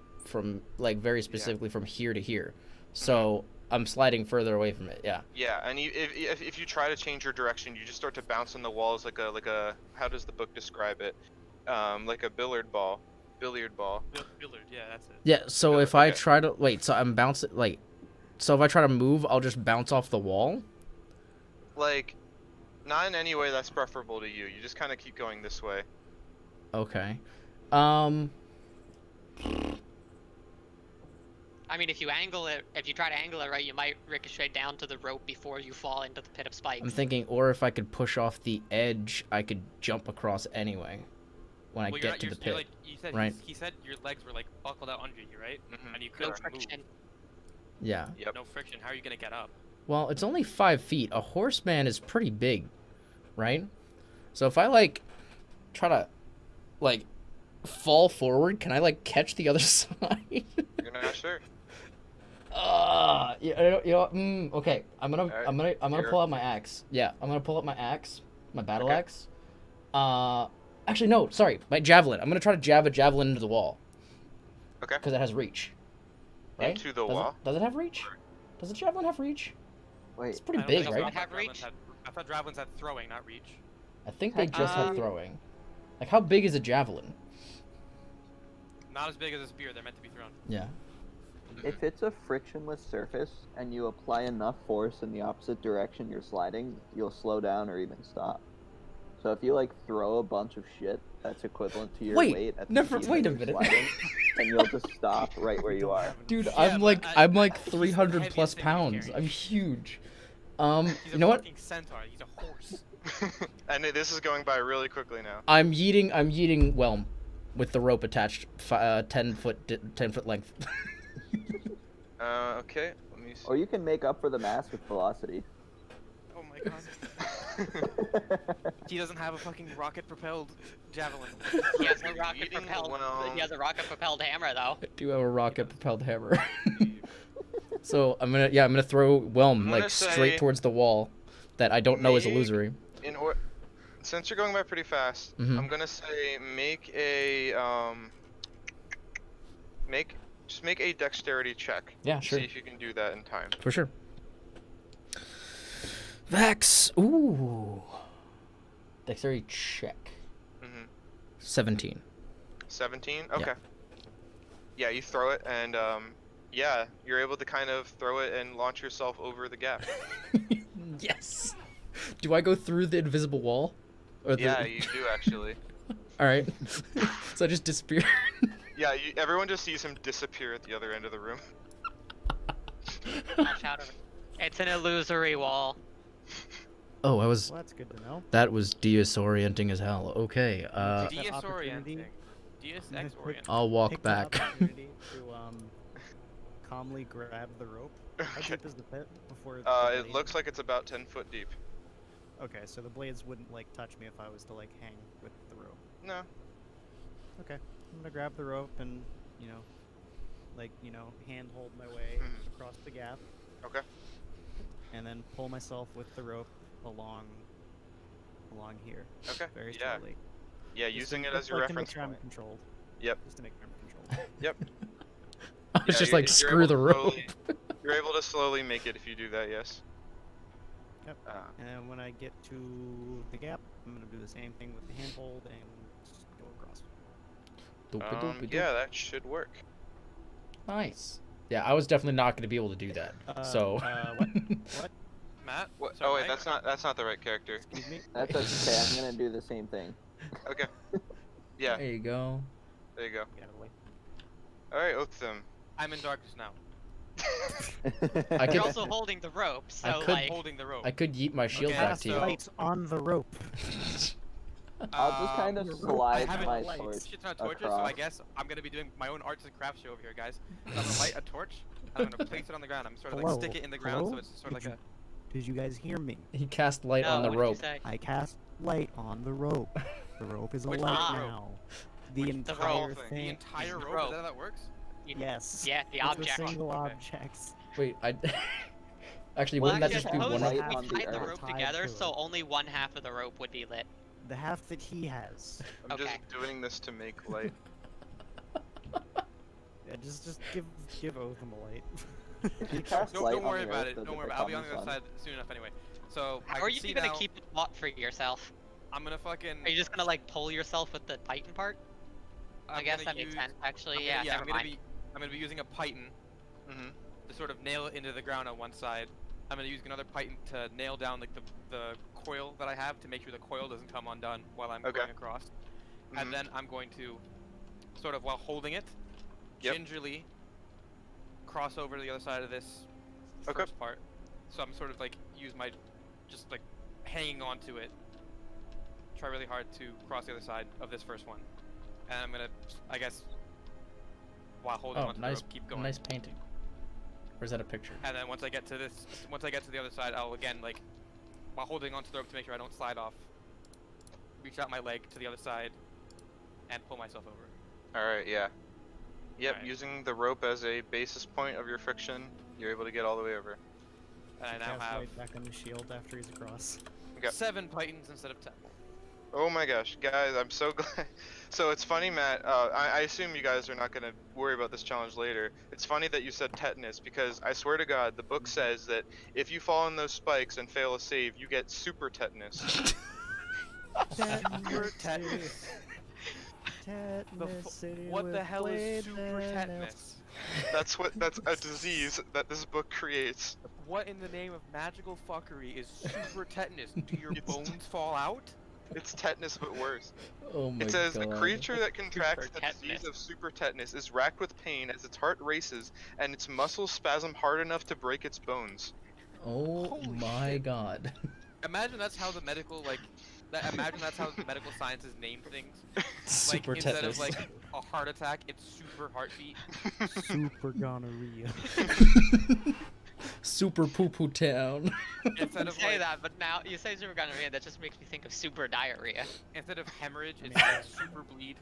like very specifically from here to here, so I'm sliding further away from it. Yeah.
Yeah, and if you try to change your direction, you just start to bounce on the walls like a how does the book describe it? Like a billiard ball.
Billard, yeah, that's it.
Yeah. So
Okay.
if I try to wait, so I'm bouncing like, so if I try to move, I'll just bounce off the wall.
Like, not in any way that's preferable to you. You just kind of keep going this way.
Okay.
I mean, if you try to angle it right, you might ricochet down to the rope before you fall into the pit of spikes.
I'm thinking, or if I could push off the edge, I could jump across anyway when I
Well,
get to the pit.
like, you said,
right.
he said your legs were like buckled out under you, right?
Mhm.
And you
No
couldn't move.
friction.
Yeah.
Yep.
No friction. How are you gonna get up?
Well, it's only 5 feet. A horseman is pretty big, right? So if I like try to like fall forward, can I like catch the other side?
You're not sure.
Okay. I'm gonna
Here.
pull out my axe. Yeah, I'm gonna pull out my axe, my battle axe. Actually no, sorry, my javelin. I'm gonna try to jab a javelin into the wall.
Okay.
Because it has reach. Right?
Into the
Does
wall?
Does it have reach? Does the javelin have reach? It's
Wait,
pretty
I don't
big,
think
right?
so. I thought
Have
javelins
reach?
I thought javelins had throwing, not reach.
I think they just have
Um,
throwing. Like, how big is a javelin?
Not as big as a spear. They're meant to be thrown.
Yeah.
if it's a frictionless surface and you apply enough force in the opposite direction you're sliding, you'll slow down or even stop. So if you like throw a bunch of shit that's equivalent to your
Wait,
weight at the
never-
speed
wait
that
a
you're
minute.
sliding, and you'll just stop right where you are.
Dude,
Yeah,
I'm
but
like
I-
I'm like
he's the
300
heaviest
plus
thing you can
pounds.
carry.
I'm huge.
He's
You know
a
what?
fucking centaur. He's a horse.
And this is going by really quickly now.
I'm yeeting Whelm with the rope attached, 10 foot length.
Okay. Let me see.
Or you can make up for the mass with velocity.
Oh my god. He doesn't have a fucking rocket-propelled javelin.
He has a
Eating
rocket-propelled.
well.
He has a rocket-propelled hammer, though.
I do have a rocket propelled hammer. So I'm gonna throw Whelm
I'm
like
gonna
straight
say
towards the wall that I don't know is
make-
illusory.
Since you're going by pretty fast,
Mhm.
I'm gonna say make a Just make a dexterity check.
Yeah, sure.
See if you can do that in time.
For sure. Vax. Ooh. Dexterity check.
Mm-hmm.
17.
17? Okay. Yeah, you throw it, and yeah, you're able to kind of throw it and launch yourself over the gap.
Yes. Do I go through the invisible wall? Or the...
Yeah, you do actually.
All right. So I just disappear.
Yeah, everyone just sees him disappear at the other end of the room.
Watch out. It's an illusory wall.
Oh, I was.
Well, that's good to know.
That was disorienting as hell. Okay.
Take that
Disorienting.
opportunity-
DSX orienting.
I'll walk
Take the
back.
opportunity to calmly grab the rope. How
Okay.
deep is the pit before?
It looks like it's about 10 foot deep.
Okay, so the blades wouldn't like touch me if I was to like hang with the rope.
No.
Okay, I'm gonna grab the rope and hand hold my way
Mhm.
across the gap,
Okay.
and then pull myself with the rope along here,
Okay.
very
Yeah.
slowly.
Yeah,
Just
using
to-
it as
just,
your
like, to
reference
make sure I'm
point.
controlled.
Yep.
Just to make sure I'm controlled.
Yep.
I was
Yeah,
just
you're-
like,
you're
screw
able
the
to
rope.
slowly- You're able to slowly make it if you do that, yes.
Yep. And then when I get to the gap, I'm gonna do the same thing with the handhold and just go across.
Doopy-doopy-doop.
Yeah, that should work.
Nice. Yeah, I was definitely not going to be able to do that. So.
What? What?
Matt?
What?
Sorry,
Oh wait,
Mike?
that's not the right character.
Excuse me?
That's okay. I'm gonna do the same thing.
Okay. Yeah,
There you go.
there you go.
Get out of the way.
All right, Oatham.
I'm in darkness now.
I could-
You're also holding the rope, so
could-
like.
Holding the rope.
I could yeet my shield
Okay,
back
Cast
to you.
so-
lights on the rope.
I'll just kind of slide
haven't
my
lights.
torch
Shit ton of torches, so I
across.
guess I'm gonna be doing my own arts and crafts show over here, guys. So I'm gonna light a torch, and I'm gonna place it on the ground. I'm sort of like
Hello?
stick it in the ground,
Hello?
so it's sort of
Did
like
Did you guys hear me?
He cast light
No,
on the
what did you
rope.
say?
I cast light on the rope. The rope is a
Which
light
rope?
now. The
Which-
the
entire
rope
the
thing.
entire
The
rope.
rope.
Is that how that works?
Yes.
Yeah, the
It's
object.
a single
Okay.
object.
Wait, I. Actually,
Well,
wouldn't that
actually,
just be
suppose
one
light
of
we
on the
tied the
earth.
rope
Tied
together,
to
so
it.
only one half of the rope would be lit.
The half that he has.
I'm
Okay.
just doing this to make light.
Yeah, just give Otham a light.
If you cast
Don't,
light
don't
on
worry
the
about
earth,
it.
does
Don't worry
it
about it. I'll be on
become
the other
the
side soon enough anyway. So I
How
can
are you
see
gonna
now,
keep it hot for yourself?
I'm gonna fucking.
Are you just gonna like pull yourself with the Titan part? I
I'm
guess
gonna
that makes
use-
sense. Actually,
I'm
yeah.
gonna,
Never
I'm gonna
mind.
be. I'm gonna be using a python
Mm-hmm.
to sort of nail it into the ground on one side. I'm gonna use another python to nail down like the coil that I have to make sure the coil doesn't come undone while I'm
Okay.
going across.
Mhm.
And then I'm going to sort of while holding it,
Yep.
gingerly cross over to the other side of this
Okay.
first part. So I'm sort of like use my just like hanging onto it. Try really hard to cross the other side of this first one. And I'm gonna, I guess, while holding
Oh,
onto
nice,
the rope, keep going.
nice painting. Or is that a picture?
And then once I get to this, once I get to the other side, I'll again like, while holding onto the rope to make sure I don't slide off, reach out my leg to the other side, and pull myself over.
All right, yeah. Yep,
Alright.
using the rope as a basis point of your friction, you're able to get all the way over.
And I now
Cast
have
light back on the shield after he's across.
Okay.
7 pythons instead of 10.
Oh my gosh, guys, I'm so glad. So it's funny, Matt. I assume you guys are not gonna worry about this challenge later. It's funny that you said tetanus because I swear to God, the book says that if you fall on those spikes and fail a save, you get super tetanus.
Super tetanus.
Tetanus.
What the hell is super tetanus?
That's a disease that this book creates.
What in the name of magical fuckery is super tetanus? Do your
It's-
bones fall out?
It's tetanus, but worse.
Oh my
It says
god.
the creature that contracts
Super
the disease
tetanus.
of super tetanus is racked with pain as its heart races and its muscles spasm hard enough to break its bones.
Oh
Holy
my
shit.
god.
Imagine that's how the medical imagine that's how the medical sciences name things.
Super
like instead
tetanus.
of like a heart attack, it's super heartbeat.
Super gonorrhea.
Super poo poo town.
Instead
You
of
say
like,
that, but now you say super gonorrhea. That just makes me think of super diarrhea.
instead of hemorrhage, it's like super bleed.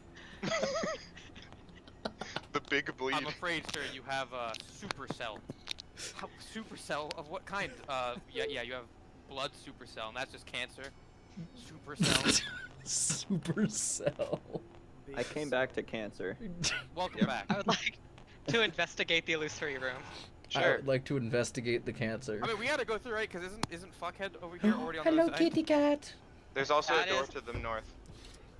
The big bleed.
I'm afraid, sir, you have a supercell. How, supercell of what kind? Yeah, you have blood supercell, and that's just cancer. Supercell.
Super cell.
I came back to cancer.
Welcome
Yep.
back.
I would like. to investigate the illusory room.
I
Sure.
would like to investigate the cancer.
I mean, we gotta go through, right? Because isn't Fuckhead over here already on the
Hello,
other side?
kitty cat.
There's also
That
a door
is-
to the north.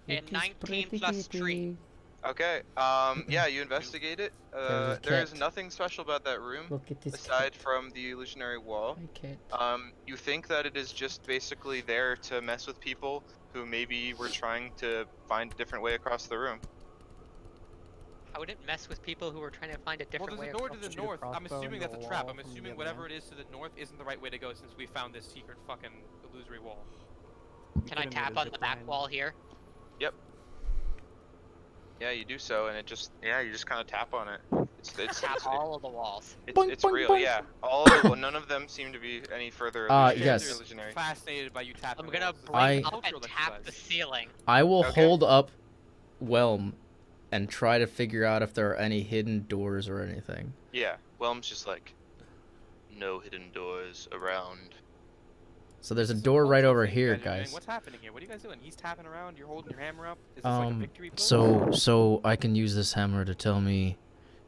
And
It is
19
pretty
plus 3.
kitty.
Okay. Yeah, you investigate it.
There's a
There is
cat.
nothing special about that room
Look at this
aside
cat.
from the illusionary wall.
Hi, cat.
You think that it is just basically there to mess with people who maybe were trying to find a different way across the room.
I wouldn't mess with people who were trying to find a
Well,
different
there's
way
a door to
across.
the
Shoot a
north. I'm
crossbow
assuming
into
that's
a
a trap.
wall
I'm
from the
assuming
other
whatever
end.
it is to the north isn't the right way to go since we found this secret fucking illusory wall.
Can I
could've made
tap
a
on
zip
the back
line.
wall here?
Yeah, you do so, and it just you just kind of tap on it. It's
Tap all of the walls.
Boink,
it's
boink,
real.
boink.
Yeah, all of the, well, none of them seem to be any further.
yes.
Illusionary.
Fascinated by you tapping.
I'm gonna
walls.
bring
I-
up and tap the ceiling.
I will
Okay.
hold up Whelm and try to figure out if there are any hidden doors or anything.
Yeah, Whelm's just like, no hidden doors around.
So there's a
This is
door right
culture
over
thing
here,
you are doing.
guys.
What's happening here? What are you guys doing? He's tapping around. You're holding your hammer up. Is this like a victory pose?
So I can use this hammer to tell me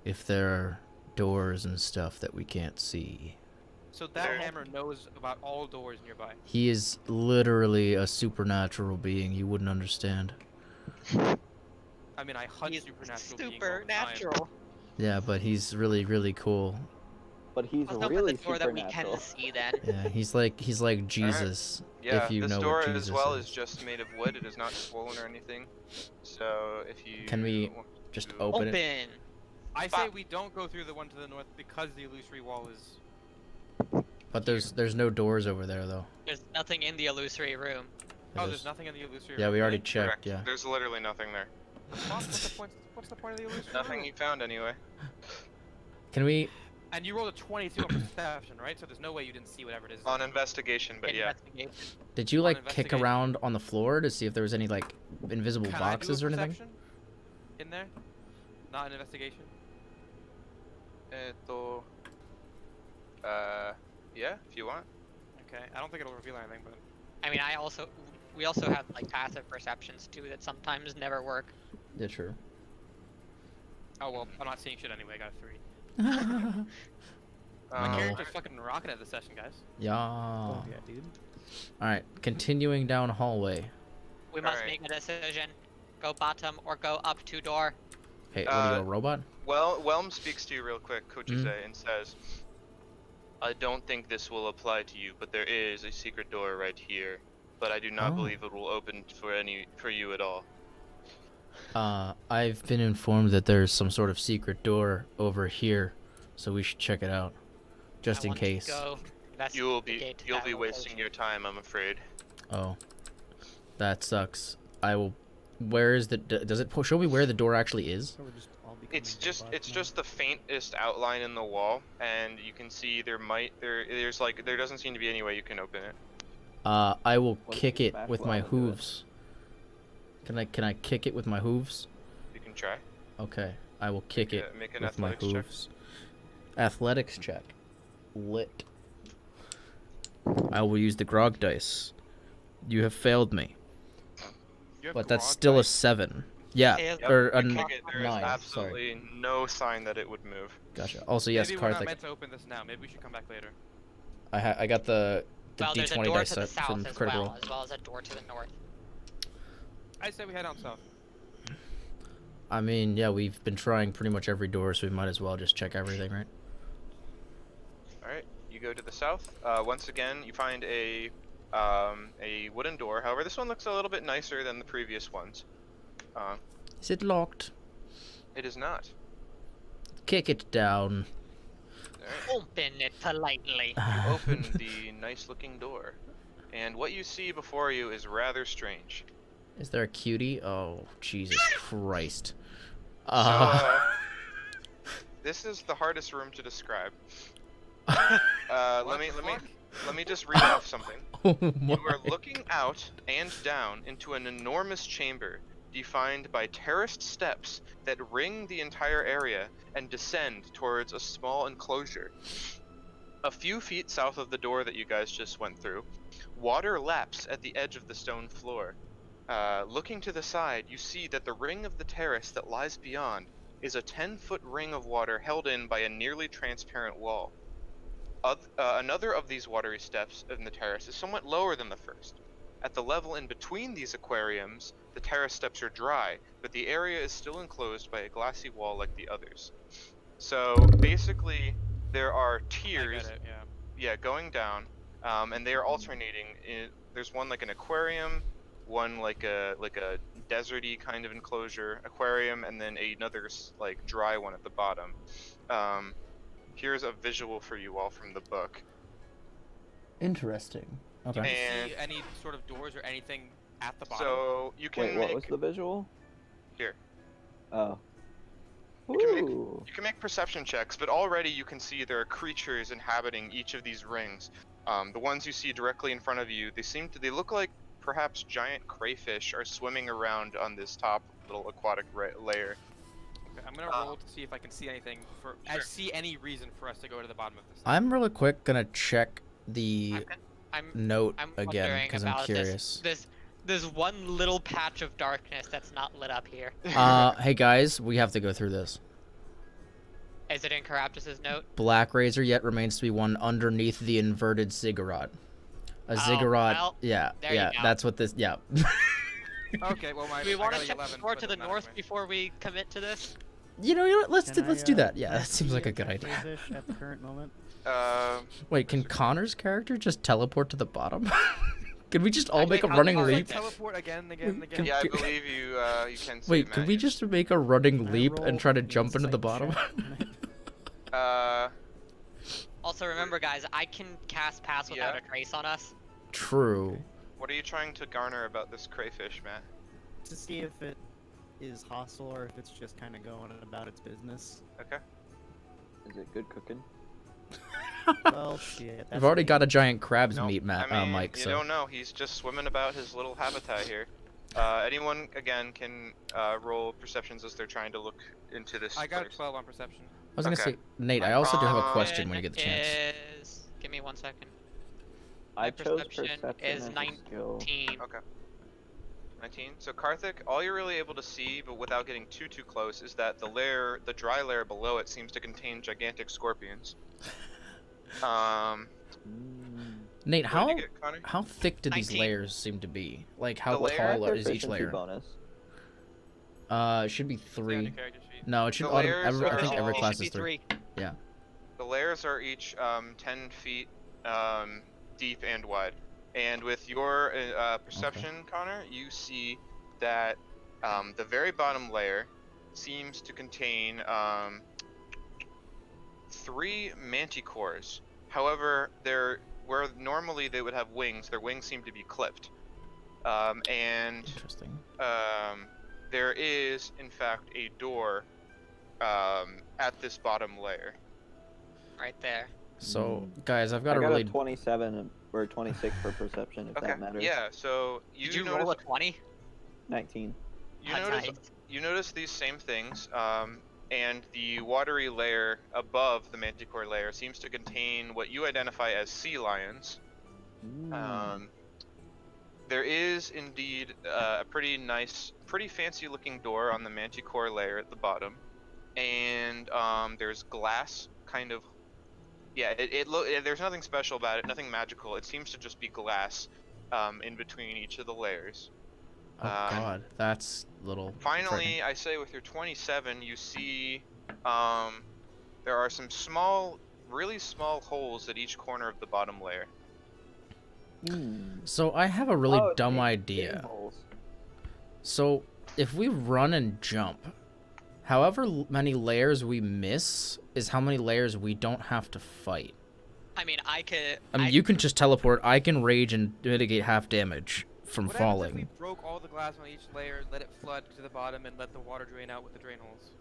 if there are doors and stuff that we can't see.
So that
There-
hammer knows about all doors nearby.
He is literally a supernatural being. You wouldn't understand.
I mean, I hunt
He's
supernatural beings all the time.
supernatural.
Yeah, but he's really, really cool.
But he's
Let's open
really
the door that we can
supernatural.
see then.
Yeah, he's like Jesus.
Yeah,
if you
this
know
door
what
as
Jesus
well
is.
is just made of wood. It is not swollen or anything. So if you
Can we
want
just
to-
open it?
Open.
I say we don't go through the one to the north because the illusory wall is.
But there's no doors over there though.
There's nothing in the illusory room.
Oh,
There's-
there's nothing in the illusory.
Yeah,
room,
we already
really?
checked.
Correct.
Yeah.
There's literally nothing there.
What's the point of the illusory
Nothing
room?
you found anyway.
Can we?
And you rolled a 22 on perception, right? So there's no way you didn't see whatever it is.
On investigation, but yeah.
Investigation.
Did you
On
like kick
investigation.
around on the floor to see if there was any like invisible
Can
boxes
I do
or
a
anything?
perception in there? Not an investigation.
Yeah, if you want.
Okay, I don't think it'll reveal anything, but
I mean, we also have like passive perceptions too that sometimes never work.
Yeah, true.
oh well, I'm not seeing shit anyway. I got a 3. My
No.
character's fucking rocking at the session, guys.
Yeah.
Oh yeah, dude.
All right, continuing down hallway.
We must
Alright.
make a decision. Go bottom or go up 2 door.
Hey, what are you, a
Uh,
robot?
Well, Whelm speaks to you real quick, Kochise,
Mm.
and says, I don't think this will apply to you, but there is a secret door right here. But I do not
Oh.
believe it will open for you at all.
I've been informed that there's some sort of secret door over here, so we should check it out, just
I
in
want to
case.
Go
You'll be
investigate
you'll
that
be
location.
wasting your time, I'm afraid.
Oh, that sucks. I will. Where is the? Does it show me where the door actually is?
So we're just all becoming
It's
robots now.
just the faintest outline in the wall, and you can see there doesn't seem to be any way you can open it.
I will
What if
kick
you
it
smash
with my
lava to it?
hooves. Can I kick it with my hooves?
You can try.
Okay, I will kick it
Make an
with my
athletics check.
hooves. Athletics check. Lit. I will use the grog dice. You have failed me,
You have
but that's
grog
still a
dice?
7. Yeah,
Yep,
or a
You
n-
kick it, there is
9. Sorry.
absolutely no sign that it would move.
Gotcha. Also, yes,
Maybe we're not
Karthik.
meant to open this now. Maybe we should come back later.
I got the
Well, there's a
D20
door
dice
to the
set from
south as
Critical.
well, as well as a door to the north.
I say we head out south.
I mean, yeah, we've been trying pretty much every door, so we might as well just check everything, right?
Alright, you go to the south. Once again, you find a wooden door. However, this one looks a little bit nicer than the previous ones.
Is it locked?
It is not.
Kick it down.
Alright.
Open it politely.
You open the nice-looking door, and what you see before you is rather strange.
Is there a cutie? Oh, Jesus Christ.
This is the hardest room to describe.
What
Let me
the fuck?
let me just read off something.
Oh
You
my.
are looking out and down into an enormous chamber defined by terraced steps that ring the entire area and descend towards a small enclosure. A few feet south of the door that you guys just went through, water laps at the edge of the stone floor. Looking to the side, you see that the ring of the terrace that lies beyond is a 10-foot ring of water held in by a nearly transparent wall. Another of these watery steps in the terrace is somewhat lower than the first. At the level in between these aquariums, the terrace steps are dry, but the area is still enclosed by a glassy wall like the others. So basically, there are tiers,
I get it, yeah.
yeah, going down, and they are alternating. There's one like an aquarium, one like a deserty kind of enclosure aquarium, and then another like dry one at the bottom. Here's a visual for you all from the book.
Interesting.
Do
Okay.
you
And-
see any sort of doors or anything at the bottom?
So you can
Wait, what
make
was the visual?
here.
Oh.
You can make-
Ooh.
You can make perception checks, but already you can see there are creatures inhabiting each of these rings. The ones you see directly in front of you, they look like perhaps giant crayfish are swimming around on this top little aquatic layer.
Okay, I'm gonna roll to see if I can see anything. I
Sure.
see any reason for us to go to the bottom of this thing.
I'm really quick gonna check the
I'm
note
I'm
again
wondering
because I'm
about
curious.
this one little patch of darkness that's not lit up here.
Hey guys, we have to go through this.
Is it in Caraptus's note?
Black razor yet remains to be one underneath the inverted ziggurat. A ziggurat.
well,
yeah,
there you
yeah.
go.
That's what this. Yeah.
Okay, well
Do we want to
to
check the door to the north before we commit to this?
you know what? Let's
Can
let's
I,
do that. Yeah,
can I
that seems
see
like a
if
good
that
idea.
plays ish at the current moment?
Wait, can Connor's character just teleport to the bottom? Could we just all
Actually,
make a
how
running
far is
leap?
it?
Teleport again.
Can-
Yeah, I
can-
believe you. You can. See
Wait,
it,
could
Matt,
we
yes.
just make a running
Can I
leap and
roll
try to jump into the
insight
bottom?
check?
Also, remember, guys, I can cast Pass without
Yeah.
a trace on us.
True.
What are you trying to garner about this crayfish, Matt?
To see if it is hostile or if it's just kind of going about its business.
Okay.
Is it good cooking?
Well, shit.
We've already got a giant crab's
Nope.
meat,
I mean,
Mike.
you
So
don't know. He's just swimming about his little habitat here. Anyone again can roll perceptions as they're trying to look into this.
I got a
place.
12 on perception.
I was gonna
okay.
say, Nate. I also do have a
Um,
question when you get the chance.
Is... Give me 1 second.
I
My
chose
perception
perception
is
as a skill.
19.
Okay. 19. So Karthik, all you're really able to see, but without getting too close, is that the dry layer below it seems to contain gigantic scorpions.
Mm.
Nate,
What did
how
you get, Connor?
how thick do these
19.
layers seem to be? Like how
The layer?
tall is each
Proficiency
layer?
bonus.
It should be
Stay on your
3.
character sheet.
No, it should.
The layers
I
are
think every
all-
class
Should
is
be
3.
The layers are each 10 feet deep and wide. And with your perception, Connor, you see that the very bottom layer seems to contain 3 manticores. However, where normally they would have wings, their wings seem to be clipped. And
Interesting.
there is, in fact, a door at this bottom layer.
Right there.
So, guys, I've got
I
a
got
really
a 27 or 26 for perception, if
Okay.
that matters.
Yeah. So
Did you roll a 20?
19.
you
Ah,
notice
nice.
you notice these same things, and the watery layer above the manticore layer seems to contain what you identify as sea lions. There is indeed a pretty nice, pretty fancy-looking door on the manticore layer at the bottom, and there's glass, kind of. Yeah, there's nothing special about it, nothing magical. It seems to just be glass in between each of the layers.
Oh god, that's little.
Finally, I say with your 27, you see there are some small, really small holes at each corner of the bottom layer.
So I have a really
Oh,
dumb
big
idea.
holes.
So if we run and jump, however many layers we miss is how many layers we don't have to fight.
I mean, I could.
I mean, you can just teleport. I can rage and mitigate half damage from
What happens if
falling.
we broke all the glass on each layer, let it flood to the bottom, and let the water drain out with the drain holes?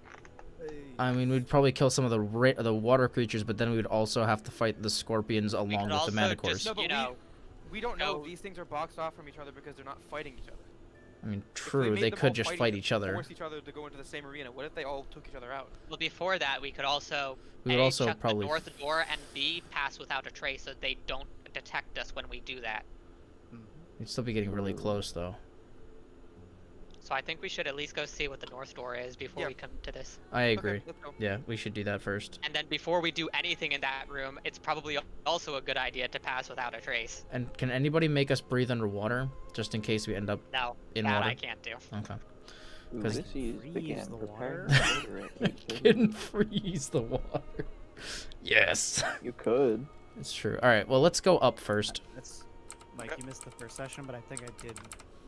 I mean, we'd probably kill some of the water creatures, but then we'd also have to fight the scorpions
We
along
could
with the
also
manticores.
just,
No, but
you know,
We don't know.
No.
These things are boxed off from each other because they're not fighting each other.
I mean,
If
true,
made
they
them
could
all
just
fighting
fight
to
each other.
Force each other to go into the same arena. What if they all took each other out?
well, before that, we could also
We would
A,
also
shut
probably
the north door, and B, pass without a trace so they don't detect us when we do that.
We'd still be getting really close though.
So I think we should at least go see what the north door is before
Yeah.
we come to this.
I agree.
Okay, let's go.
Yeah, we should do that first.
And then before we do anything in that room, it's probably also a good idea to pass without a trace.
And can anybody make us breathe underwater, just in case we end up
No,
in
that
water?
I can't do.
Okay.
Ooh,
'Cause-
this is
Freeze
begin
the
preparing
water?
my order at 8:30.
Can freeze the water. Yes.
You could.
It's true. All right. Well, let's go up first.
That's Mike. You missed the first session, but I think I did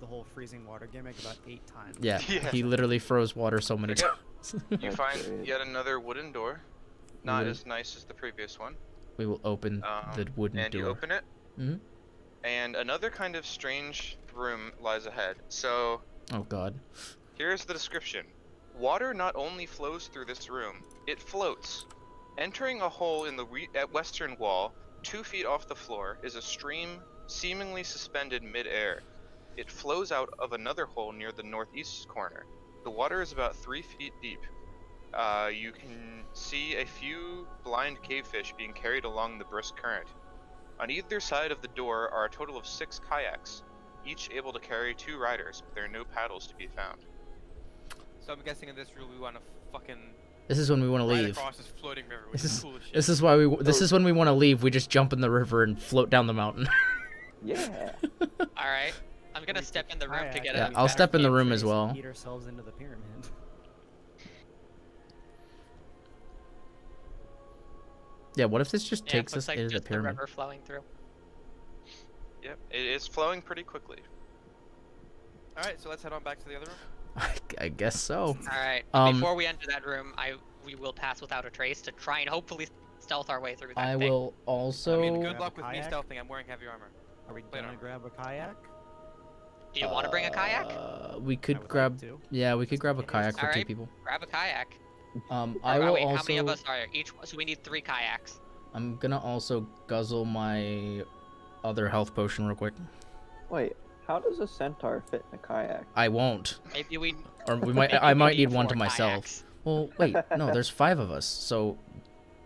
the whole freezing water gimmick about 8 times.
Yeah.
Yeah.
He literally froze water so many
Okay.
times.
You
That's
find
great.
yet another wooden door. Not
Wooden-
as nice as the previous one.
We will open the wooden
and
door.
you open it.
Mhm.
And another kind of strange room lies ahead. So
Oh God.
here's the description. Water not only flows through this room, it floats. Entering a hole in the western wall, 2 feet off the floor, is a stream seemingly suspended mid-air. It flows out of another hole near the northeast corner. The water is about 3 feet deep. You can see a few blind cavefish being carried along the brisk current. On either side of the door are a total of 6 kayaks, each able to carry 2 riders, but there are no paddles to be found.
So I'm guessing in this room we want to fucking
This is when we want to
ride
leave.
across this floating river, which
This
is
is
cool as shit.
this is why we. This is when we want to leave. We just jump in the river and float down the mountain.
Yeah.
All right, I'm gonna
We
step
took
in the room to
kayak
get
Yeah,
a
we
I'll
back
step in the
cave
room as
trace and
well.
Eat ourselves into the pyramid.
Yeah. What if this just
Yeah,
takes
looks
us
like
into the
just the
pyramid?
river flowing through.
Yep, it is flowing pretty quickly.
All right, so let's head on back to the other room.
I guess so.
All right.
Um,
Before we enter that room, we will pass without a trace to try and hopefully stealth our way through that
I
thing.
will also.
I mean,
Grab
good
a
luck with me
kayak?
stealthing. I'm wearing heavy armor.
Are we
Plate
gonna
armor.
grab a kayak?
Do you want to bring a kayak?
We
I
could
would like
grab.
to.
Yeah, we could
Just
grab a
in case.
kayak for 2
Alright.
people.
Grab a kayak.
I
Or,
will
wait,
also.
how many of us are there? Each. So we need 3 kayaks.
I'm gonna also guzzle my other health potion real quick.
Wait, how does a centaur fit in a kayak?
I won't.
Maybe we.
Or we might.
maybe
I
we
might need one
4
to myself.
kayaks.
Well, wait. No, there's 5 of us. So,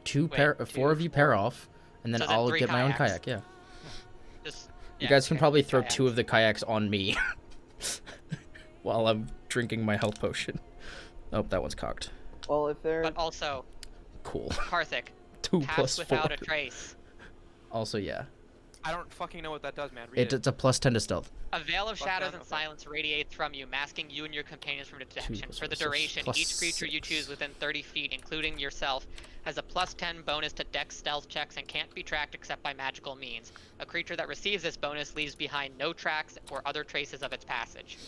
2
Wait,
pair, 4 of
2,
you pair
4.
off, and then
So then
I'll
3
get my own
kayaks.
kayak. Yeah.
Just.
You
yeah,
guys can
okay,
probably
3
throw
kayaks.
2 of the kayaks on me while I'm drinking my health potion. Oh, that one's cocked.
Well, if they're
But also,
Cool.
Karthik,
2
pass
plus 4.
without a trace.
Also, yeah.
I don't fucking know what that does, man. Read it.
It's a plus 10 to stealth.
A veil of
Fuck
shadows
that,
and
okay.
silence radiates from you, masking you and your companions from detection.
plus
For the
4, so
duration,
plus
each creature you
6.
choose within 30 feet, including yourself, has a plus 10 bonus to dex stealth checks and can't be tracked except by magical means. A creature that receives this bonus leaves behind no tracks or other traces of its passage.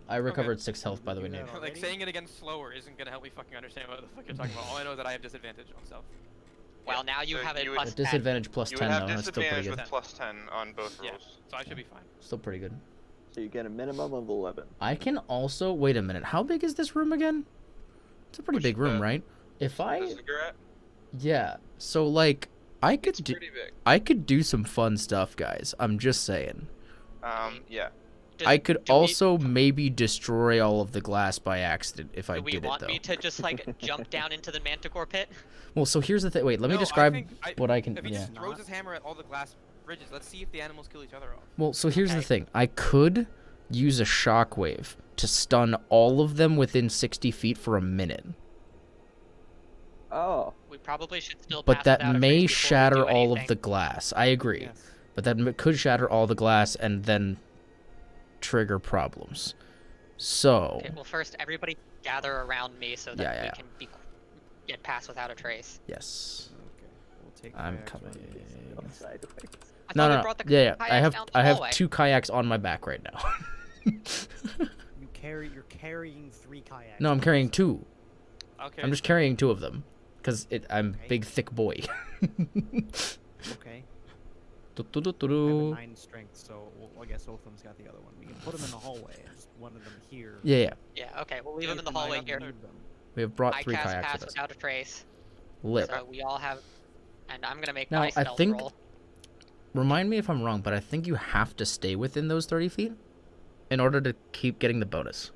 I recovered 6 health, by the way,
Do
Nate.
that
Like
already?
saying it again slower isn't gonna help me fucking understand what the fuck you're talking about. All I know is that I have disadvantage on stealth.
Well, now you
so
have a
you would-
plus
A disadvantage plus
You
10,
would
though.
have
That's still pretty
disadvantage
good.
with plus 10 on both
Yeah.
rolls.
So I should be fine.
Still pretty good.
so you get a minimum of 11.
I can also. Wait a minute. How big is this room again? It's a pretty
Which,
big room,
the-
right? If
The
I.
cigarette?
Yeah. So, like, I could
It's
do.
pretty big.
I could do some fun stuff, guys. I'm just saying.
Yeah.
I could
do we-
also maybe destroy all of the glass by accident if I
Do we
did it,
want
though.
me to just like jump down into the manticore pit?
Well, so here's the thing. Wait, let me
No, I
describe
think
what I can.
If he
Yeah.
just throws his hammer at all the glass bridges, let's see if the animals kill each other off.
Well, so here's the
Okay.
thing. I could use a shockwave to stun all of them within 60 feet for a minute.
Oh,
We probably should still.
But
pass
that
without a
may
trace before we
shatter
do
all of
anything.
the glass. I agree.
Yes.
But that could shatter all the glass and then trigger problems. So,
Okay, well, first everybody gather around me so that
Yeah,
we
yeah.
can get past without a trace.
yes.
Okay. We'll take
I'm
kayaks
coming.
one of these.
going sideways.
I
No,
thought we
no,
brought the
yeah, yeah. I
kayaks
have
down to the hallway.
2 kayaks on my back right now.
You're carrying 3 kayaks.
No, I'm carrying 2.
Okay.
I'm just carrying 2 of them because I'm
Okay.
big, thick boy.
Okay. I have a
Do-do-do-do-do.
9 strength, so I guess Otham's got the other one. We can put them in the hallway. and Just one of them here.
Yeah, yeah.
Yeah, okay, we'll leave them in the
Ethan, I
hallway
don't
here.
need them.
We have brought
I
3
cast
kayaks
pass
with us.
without a trace,
Lit.
so we all have. And I'm gonna make
Now,
my
I
stealth
think-
roll.
Remind me if I'm wrong, but I think you have to stay within those 30 feet in order to keep getting the bonus.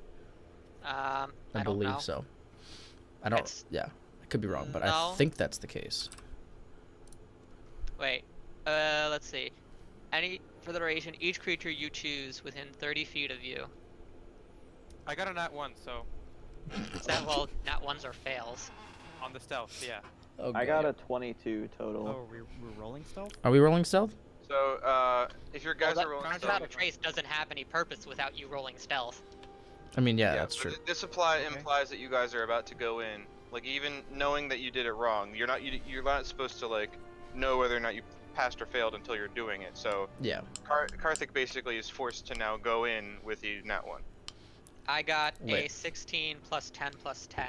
I don't
believe
know.
so. I don't.
It's-
Yeah, I could be wrong, but I
No.
think that's the case.
Wait, let's see. For the duration, each creature you choose within 30 feet of you
I got a nat 1, so
Well, not ones or fails.
on the stealth, yeah.
I got a 22 total.
Oh, we're rolling stealth?
Are we rolling stealth?
So, if your guys
Well,
are rolling
that
stealth,
Shadow Trace doesn't have any purpose without you rolling stealth.
I mean, yeah,
yeah,
that's
but
true.
This
Okay.
implies that you guys are about to go in. Like, even knowing that you did it wrong, you're not supposed to like know whether or not you passed or failed until you're doing it. So
Yeah.
Karthik basically is forced to now go in with the nat 1.
I got a
Lit.
16 plus 10 plus 10.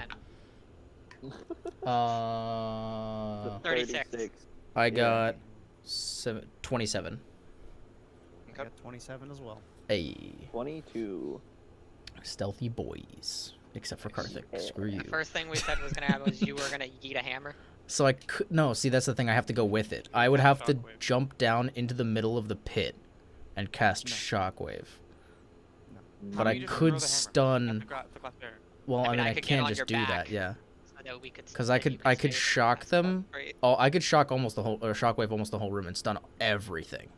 Uh,
36.
I
Yeah.
got 27.
I
Okay.
got 27 as well.
Hey,
22.
stealthy boys. Except for Karthik.
Yeah.
Screw you.
The first thing we said was gonna happen was you were gonna yeet a hammer.
So I could no. See, that's the thing. I have to go with it. I would have to
Shockwave.
jump down into the middle of the pit and cast
No.
shockwave.
No.
But
No,
I
you just
could
throw the hammer at
stun.
the glass barrier.
Well, I mean, I
could get
can't
on
just
your
do
back,
that. Yeah.
so that we could.
'Cause
so
I
that
could-
you
I could
save
shock
us.
them.
Great.
Oh, I could shock almost the whole, or shockwave almost the whole room and stun everything.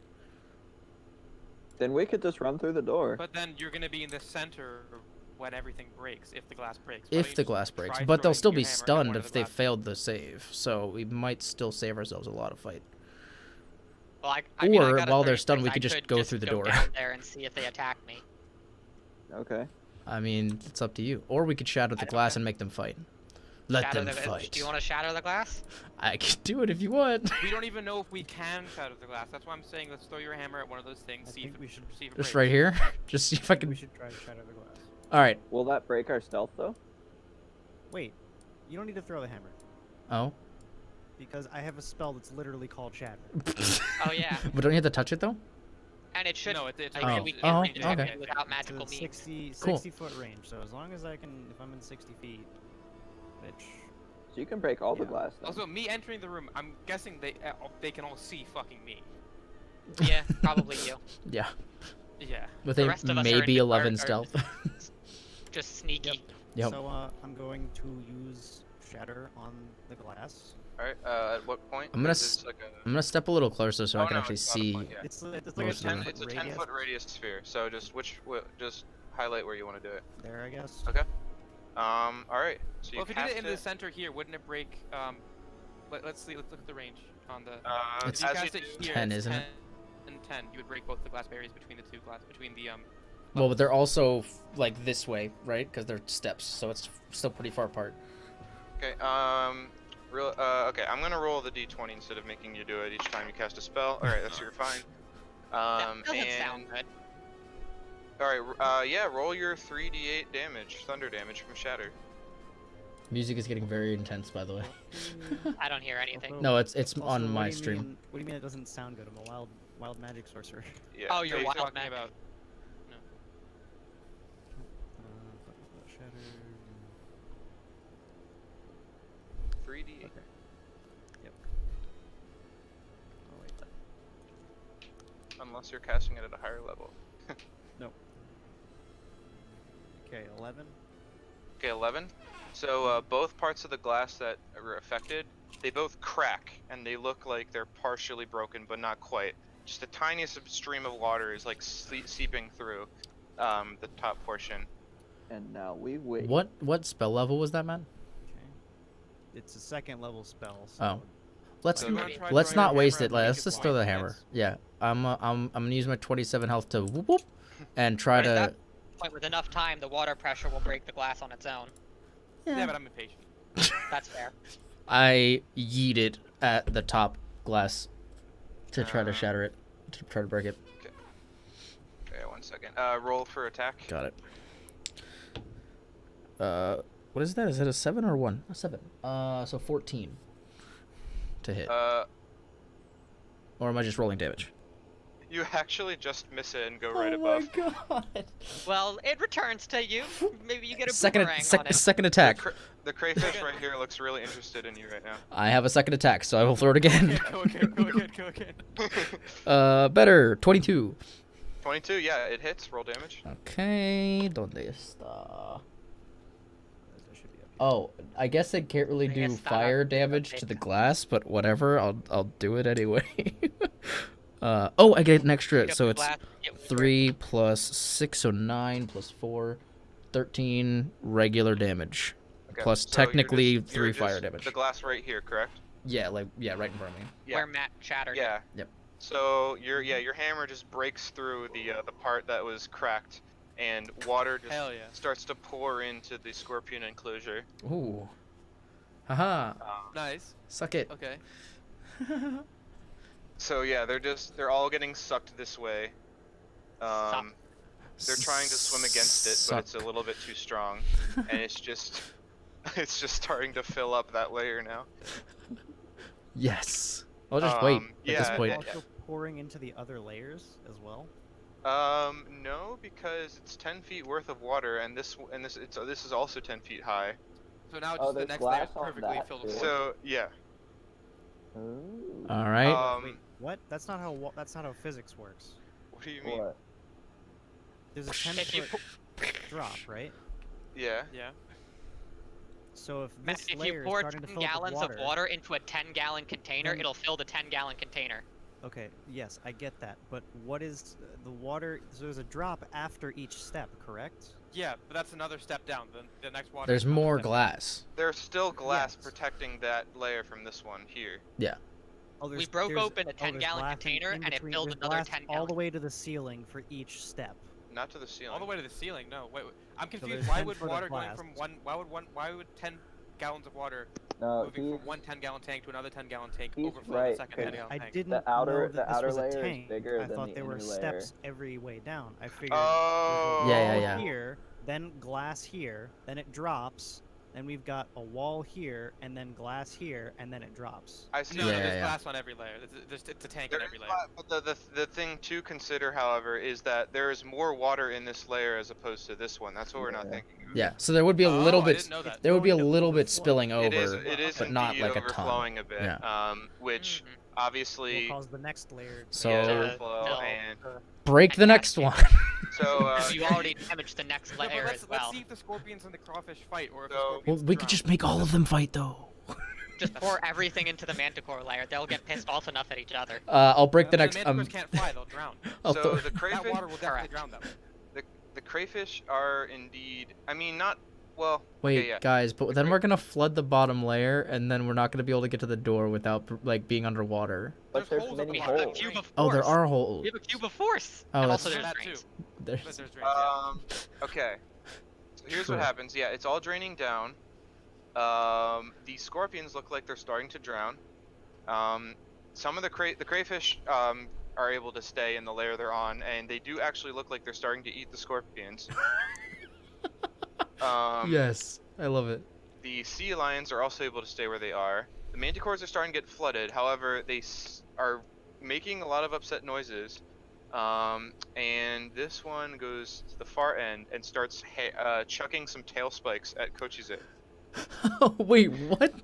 Then we could just run through the door.
But then you're gonna be in the center when everything breaks, if the glass breaks. Why don't
If
you
the
just
glass breaks,
try
but they'll
throwing
still
your
be
hammer at
stunned
one of
if
the
they
glass-
failed the save. So we might still save ourselves a lot of fight.
Well, I mean, I
Or
got a
while they're
36,
stunned, we
I
could just go through the door.
down there and see if they attack me.
Okay.
I mean, it's up to you. Or we could shatter the
I don't
glass
know.
and make them fight. Let
Shatter
them
the-
fight.
Do you want to shatter the glass?
I can do it if you want.
We don't even know if we can shatter the glass. That's why I'm saying let's throw your hammer at one of those things.
I
See
think
if
we should.
see if it
Just
breaks.
right here. Just see if I
I think we
can.
should try to shatter the glass.
All right.
Will that break our stealth though?
Wait, you don't need to throw the hammer
Oh.
because I have a spell that's literally called Shatter.
Oh yeah,
But don't you have to touch it though?
and it should.
No, it's
Like,
Oh.
we
Oh,
can't reach
okay.
it without
It's
magical
a
means.
60
Cool.
foot range. So as long as I can, if I'm in 60 feet, which
So you can break all the
Yeah.
glass. Then.
Also, me entering the room, I'm guessing they can all see fucking me.
Yeah, probably you.
Yeah.
Yeah.
With
The
a
rest of us are
maybe
in-
11
are-
stealth.
Just sneaky.
Yep.
So I'm going to use Shatter on the glass.
All right. At what point?
I'm gonna
Is this like a...
I'm gonna step a little closer so I
Oh,
can
no,
actually
it's not a
see.
point, yeah.
It's like
It's
a
Most of
10
it.
foot
It's a
radius.
10-foot radius sphere. So just highlight where you want to do it.
There, I guess.
Okay. All right. So you
Well, if you did
cast
it in the center here, wouldn't it break? Let's see. Let's look at the range on the.
It's
if you
as
cast
you
it
do-
here,
10,
it's
isn't it?
10 and 10. You would break both the glass barriers between the two glass between the
Well, but they're also like this way, right? Because they're steps, so it's still pretty far apart.
Okay. Okay. I'm gonna roll the d20 instead of making you do it each time you cast a spell. All right. That's you're fine.
That doesn't sound good.
All right. Yeah. Roll your 3d8 damage, thunder damage from shatter.
Music is getting very intense, by the way.
I don't hear anything.
No, it's
Also,
on
what
my
do you
stream.
mean- what do you mean it doesn't sound good? I'm a wild magic sorcerer.
Yeah.
Oh, you're
hey,
wild
talking
man.
about.
Shatter.
3d8.
Okay. Yep. Oh wait.
Unless you're casting it at a higher level.
Okay, 11.
Okay, 11. So both parts of the glass that are affected, they both crack, and they look like they're partially broken, but not quite. Just the tiniest stream of water is like seeping through the top portion.
And now we wait.
What spell level was that, man?
Okay. It's a second level spell. So
Oh. Let's
So
You wanna try
let's
throwing your
not waste
hammer
it.
and make
Let's
it
just throw the
blind
hammer.
next?
Yeah, I'm gonna use my 27 health to whoop whoop, and try
Right,
to.
that point, with enough time, the water pressure will break the glass on its own.
Yeah, but I'm impatient.
That's fair.
I yeet it at the top glass to try to shatter it, to try to break it.
Okay, 1 second. Roll for attack.
Got it. What is that? Is it a 7 or 1? A 7. So 14 to hit. Or am I just rolling damage?
You actually just miss it and go right above.
god!
Well, it returns to you. Maybe you get a
Second,
boomerang on it.
second attack.
The crayfish right here looks really interested in you right now.
I have a second attack, so I will throw it again.
Go again.
Better. 22.
22, yeah, it hits. Roll damage.
Okay, ¿dónde está?
that should be up.
Oh, I guess I can't really
I
do
guess that
fire
would be
damage
okay.
to the glass, but whatever. I'll do it anyway. Oh, I get an extra,
Pick up
so
the
it's
glass, get
3 plus 6, so 9 plus 4, 13 regular damage.
Okay,
Plus
so you're
technically
just-
3
you're
fire
just
damage.
The glass right here, correct?
Yeah, right in front of me.
Yeah.
Where Matt shattered.
Yeah.
Yep.
So your hammer just breaks through the part that was cracked, and water just
Hell yeah.
starts to pour into the scorpion enclosure.
Ooh. Haha.
Nice.
Suck it.
Okay.
So yeah, they're all getting sucked this way.
Suck.
They're trying to swim against it, but it's a little bit too strong, and it's just starting to fill up that layer now.
Yes. I'll just wait at this
yeah,
point.
Also pouring into the other layers as well.
No, because it's 10 feet worth of water, and this is also 10 feet high.
So now
Oh,
just the
there's
next layer
glass
is
on
perfectly
that,
filled
too.
with water.
So yeah.
Ooh.
All right.
Wait, what? That's not how physics works.
What do you mean?
What?
There's a
If you
10-foot drop, right?
Yeah.
Yeah.
So if
Matt,
this
if
layer
you
is
pour
starting to
10
fill up
gallons
with
of water into a 10-gallon container,
Then-
it'll fill the 10-gallon container.
Okay, yes, I get that. But what is the water? So there's a drop after each step, correct?
Yeah, but that's another step down. The next water.
There's
is another
more
step.
glass.
There's still glass
Yes.
protecting that layer from this one here.
Oh,
We broke
there's-
open a
there's
10-gallon
glass in
container, and it
between-
filled
there's
another
glass
10
all the
gallon.
way to the ceiling for each step.
Not to the ceiling.
All the way to the ceiling. No, wait. I'm
there's
confused. Why
10
would
foot of
water going
glass.
from one? Why would 10 gallons of water
No,
moving
he's
from one 10-gallon tank to another 10-gallon tank
he's
overflow
right,
the second
'cause
10-gallon
I
tank?
didn't
The outer-
know
the
that this
outer
was a
layer is
tank.
bigger
I
than
thought
the
there were
inner
steps
layer.
every way down. I figured
Oh.
there's a
Yeah,
wall
yeah.
here, then glass here, then it drops, then we've got a wall here, and then glass here, and then it drops.
I see.
No,
Yeah,
no, there's
yeah.
glass on every layer. It's a tank
There
on
is
every layer.
but the thing to consider, however, is that there is more water in this layer as opposed to this one. That's what we're not
Yeah.
thinking. of.
Yeah. So there would be a little
Oh, I
bit.
didn't know that.
There would be a
Going to
little bit
overflow.
spilling over.
It is
but
indeed
not like a ton.
overflowing a bit.
Yeah.
Which
Mhm.
obviously
Will cause the next layer.
So-
yeah,
To
overflow
fill.
and
Break the
And
next
that's-
one.
so
You already damaged the next
No, but
layer
let's
as well.
see if the scorpions and the crawfish fight, or if the
So-
Well,
scorpions
we could
drown.
just make all of them fight though.
Just pour everything into the manticore layer. They'll get pissed off enough at each other.
I'll break the
But
next.
The manticores can't fly; they'll drown.
I'll
so
throw-
the
That
crayfish
water will definitely
Correct.
drown them.
the crayfish are indeed, I mean, not well.
Wait,
okay, yeah.
guys, but then we're gonna flood the bottom layer, and then we're not gonna be able to get to the door without like being underwater.
But
There's
there's
holes in
many
the
We have a
holes.
cube of force.
Oh, there are holes.
We have a cube of force.
Oh,
and
that's-
also there's
That
drains.
too. But
There's-
there's drains, yeah.
Okay. So here's
Sure.
what happens. Yeah, it's all draining down. These scorpions look like they're starting to drown. Some of the crayfish are able to stay in the layer they're on, and they do actually look like they're starting to eat the scorpions.
Yes, I love it.
The sea lions are also able to stay where they are. The manticores are starting to get flooded. However, they are making a lot of upset noises. And this one goes to the far end and starts chucking some tail spikes at Kochize.
Wait, what?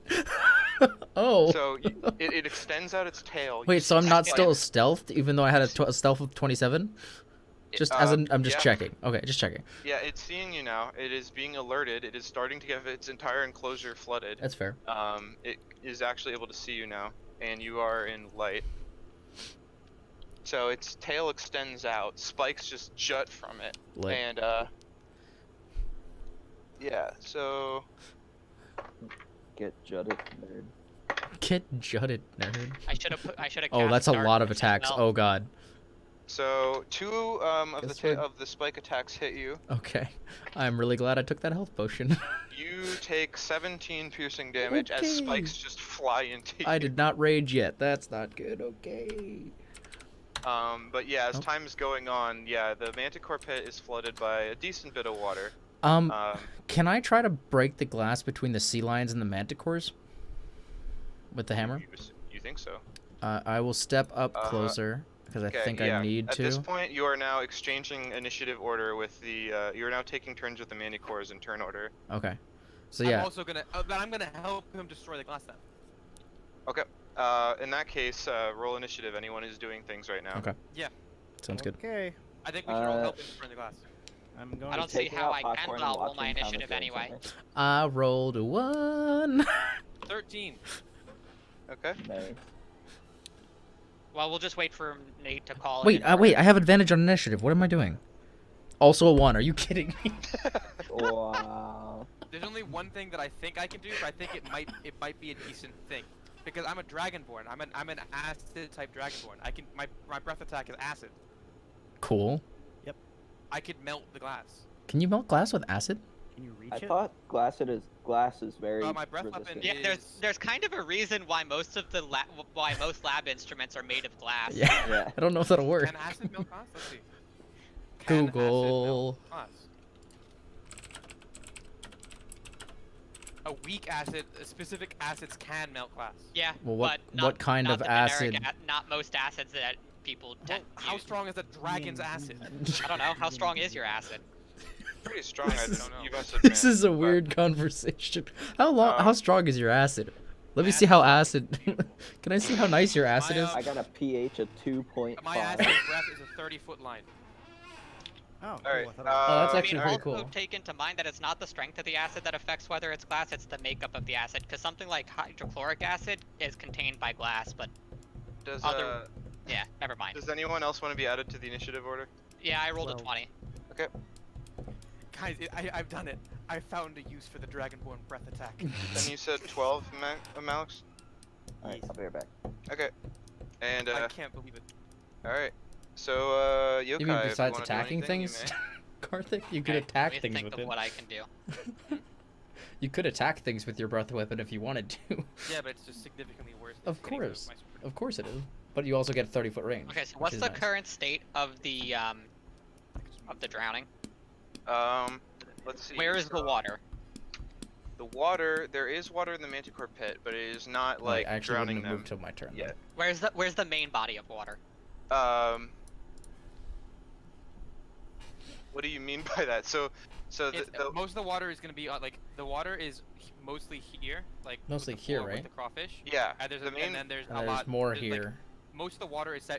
Oh.
So it extends out its tail.
Wait, so I'm not
Yeah.
still stealthed, even though I had a stealth of 27? Just as an, I'm just
yeah.
checking. Okay, just checking.
Yeah, it's seeing you now. It is being alerted. It is starting to get its entire enclosure flooded.
That's fair.
It is actually able to see you now, and you are in light. So its tail extends out. Spikes just jut from it.
Lit.
And yeah. So
Get jutted, nerd.
Get jutted, nerd.
I should have. I should have.
Oh, that's a lot of attacks. Oh god.
so two of
Guess we're-
of the spike attacks hit you.
Okay. I'm really glad I took that health potion.
You take 17 piercing damage as
Okay.
spikes just fly into you.
I did not rage yet. That's not good. Okay.
But yeah, as
Oh.
time is going on, yeah, the Manticore pit is flooded by a decent bit of water.
Can I try to break the glass between the sea lions and the manticores? With the hammer?
You think so?
I will step up closer because I
Okay,
think
yeah.
I need
At
to.
this point, you are now exchanging initiative order with the. You are now taking turns with the Manticores in turn order.
Okay. So
I'm
yeah.
also gonna, but I'm gonna help him destroy the glass then.
Okay. In that case, roll initiative. Anyone who's doing things right now.
Okay.
Yeah.
Sounds good.
Okay,
I think we should all help him destroy the glass.
I'm going.
I don't
to
see
Taking
how
out
I can,
popcorn
but
and
I'll roll my
watching Thomas
initiative
doing
anyway.
something.
I rolled a 1.
13.
Okay.
Nice.
Well, we'll just wait for Nate to call.
Wait,
it in
wait.
order.
I have advantage on initiative. What am I doing? Also a 1. Are you kidding me?
Wow.
There's only one thing that I think I can do, but I think it might be a decent thing. Because I'm a Dragonborn. I'm an acid type Dragonborn. My breath attack is acid.
Cool.
I could melt the glass.
Can you melt glass with acid?
Can you reach
I
it?
thought glass is very
My breath weapon
resistant.
Yeah,
is-
there's kind of a reason why most lab instruments are made of glass.
Yeah.
Yeah.
I don't know if that'll work.
Can acid melt glass? Let's see. Can acid
Google.
melt glass? A weak acid, specific acids can melt glass.
Yeah,
Well,
but not,
what kind
not
of
the generic
acid?
Not most acids that people
Well,
tend
how
use.
strong is a dragon's acid?
I don't know. How strong is your acid?
Pretty strong, I
This is-
don't know. You must
This
admit,
is a
but-
weird conversation. How strong is your acid? Let me see
Acid
how
shocking.
acid. Can I see how nice your acid
My,
is?
I got a pH of 2.5.
My acid breath is a 30-foot line.
Oh, cool.
Alright,
I thought it was-
Oh, that's
I
actually
mean,
pretty
also
cool.
take into mind that it's not the strength of the acid that affects whether it's glass, it's the makeup of the acid. Because something like hydrochloric acid is contained by glass, but
Does
yeah, never mind.
does anyone else want to be added to the initiative order?
Yeah, I rolled a
Well-
20.
Guys, I've done it. I found a use for the Dragonborn breath attack.
Then you said 12, Malix?
Alright, I'll be right back.
Okay. And
I can't believe it.
all right. So Yokai,
You mean
if you
besides
wanna do
attacking
anything, you
things?
may.
Karthik, you could
Okay,
attack
let me
things
think
with
of
it.
what I can do.
You could attack things with your breath weapon if you wanted to.
Yeah, but it's just significantly worse. than
Of
hitting
course.
my-
Of course it is. But you also get a 30-foot range.
Okay, so
which
what's
is
the
nice.
current state of the drowning?
Let's see.
Where is the
so
water?
The water. There is water in the Manticore pit, but it is not
Like,
like
I actually
drowning
wouldn't have
them.
moved till my turn.
yet.
Where's the main body of water?
What do you mean by that? So
Most of the water is gonna be like the water is mostly here, like with
Mostly
the
here,
floor with
right?
the crawfish.
yeah.
And there's
the main.
and then there's
And
a
there's
lot
more
there's, like,
here.
most of the water is
Yeah.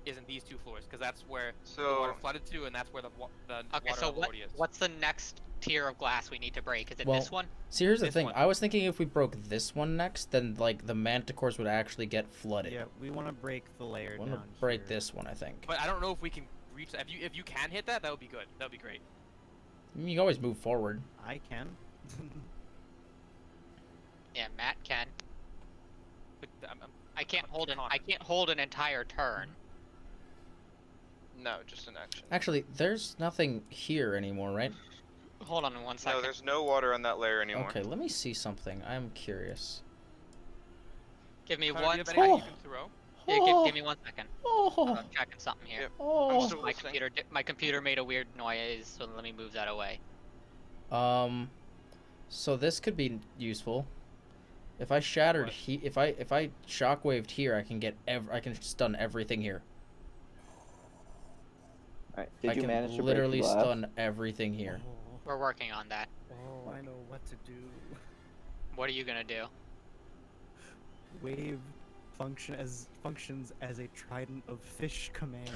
in these two floors because that's where the
So
water flooded to, and that's where the
Okay,
water
so
authority is.
what's the next tier of glass we need to break? Is it
Well,
this one?
See, here's the
This
thing.
one.
I was thinking if we broke this one next, then like the manticores would actually get flooded.
Yeah, we want to break the layer
I want to
down
break
here.
this one, I think.
But I don't know if we can reach that. If you can hit that, that would be good. That would be great.
I mean, you can always move forward.
I can.
Yeah, Matt can.
But
I can't hold
Connor.
I can't hold an entire turn.
No, just an action.
Actually, there's nothing here anymore, right?
Hold on one second.
No, there's no water on that layer anymore.
Okay, let me see something. I'm curious.
Give me
Connor, do
one
you have
second.
anything you can throw?
Yeah, give me one second.
Oh,
I'm checking something here.
Yep.
oh.
I'm still
My
listening.
computer made a weird noise, so let me move that away.
So this could be useful. If I shattered
What?
if I shockwaved here, I can I can stun everything here.
Alright,
I
did you
can
manage to
literally
break the glass?
stun everything here.
We're working on that.
Oh, I know what to do.
What are you gonna do?
Wave functions as a trident of fish command.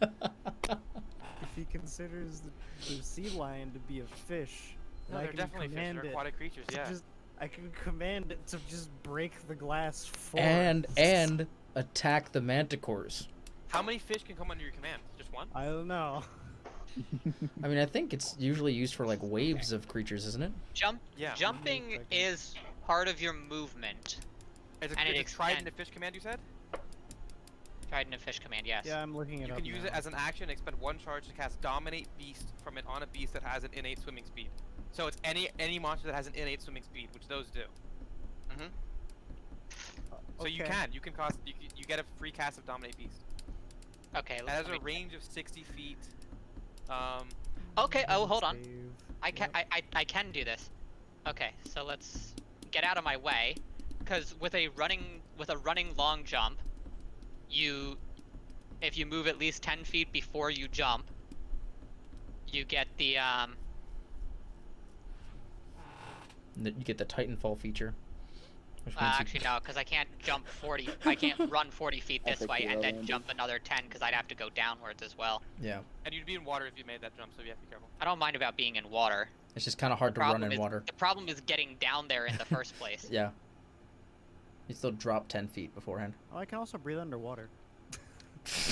If he considers the sea lion to be a fish,
No,
I
they're
can
definitely fish.
command
They're
it
aquatic creatures.
to
Yeah.
I can command it to just break the glass for
and
us.
attack the manticores.
How many fish can come under your command? Just one?
I don't know.
I mean, I think it's usually used for like waves of creatures, isn't it?
Yeah.
Jumping
Second.
is part of your movement.
It's
and it
a trident
extend-
of fish command. You said.
Trident of fish command, yes.
Yeah, I'm looking it
You
up
can use
now.
it as an action and expend one charge to cast Dominate Beast from it on a beast that has an innate swimming speed. So it's any monster that has an innate swimming speed, which those do.
Mhm.
So you can cost you get a free cast of Dominate Beast.
Okay,
It has
let
a
me-
range of 60 feet.
Okay, oh hold on.
Save.
I can
Yep.
I can do this. Okay, so let's get out of my way, because with a running long jump, if you move at least 10 feet before you jump, you get the
You get the Titanfall feature. Which means you-
actually no, because I can't jump 40. I can't run 40 feet this
Epic
way
hero
and then
landing.
jump another 10 because I'd have to go downwards as well.
Yeah,
and you'd be in water if you made that jump, so you have to be careful.
I don't mind about being in water.
it's just kind of hard to run in water.
The problem is getting down there in the first place.
Yeah. You still drop 10 feet beforehand.
Oh, I can also breathe underwater.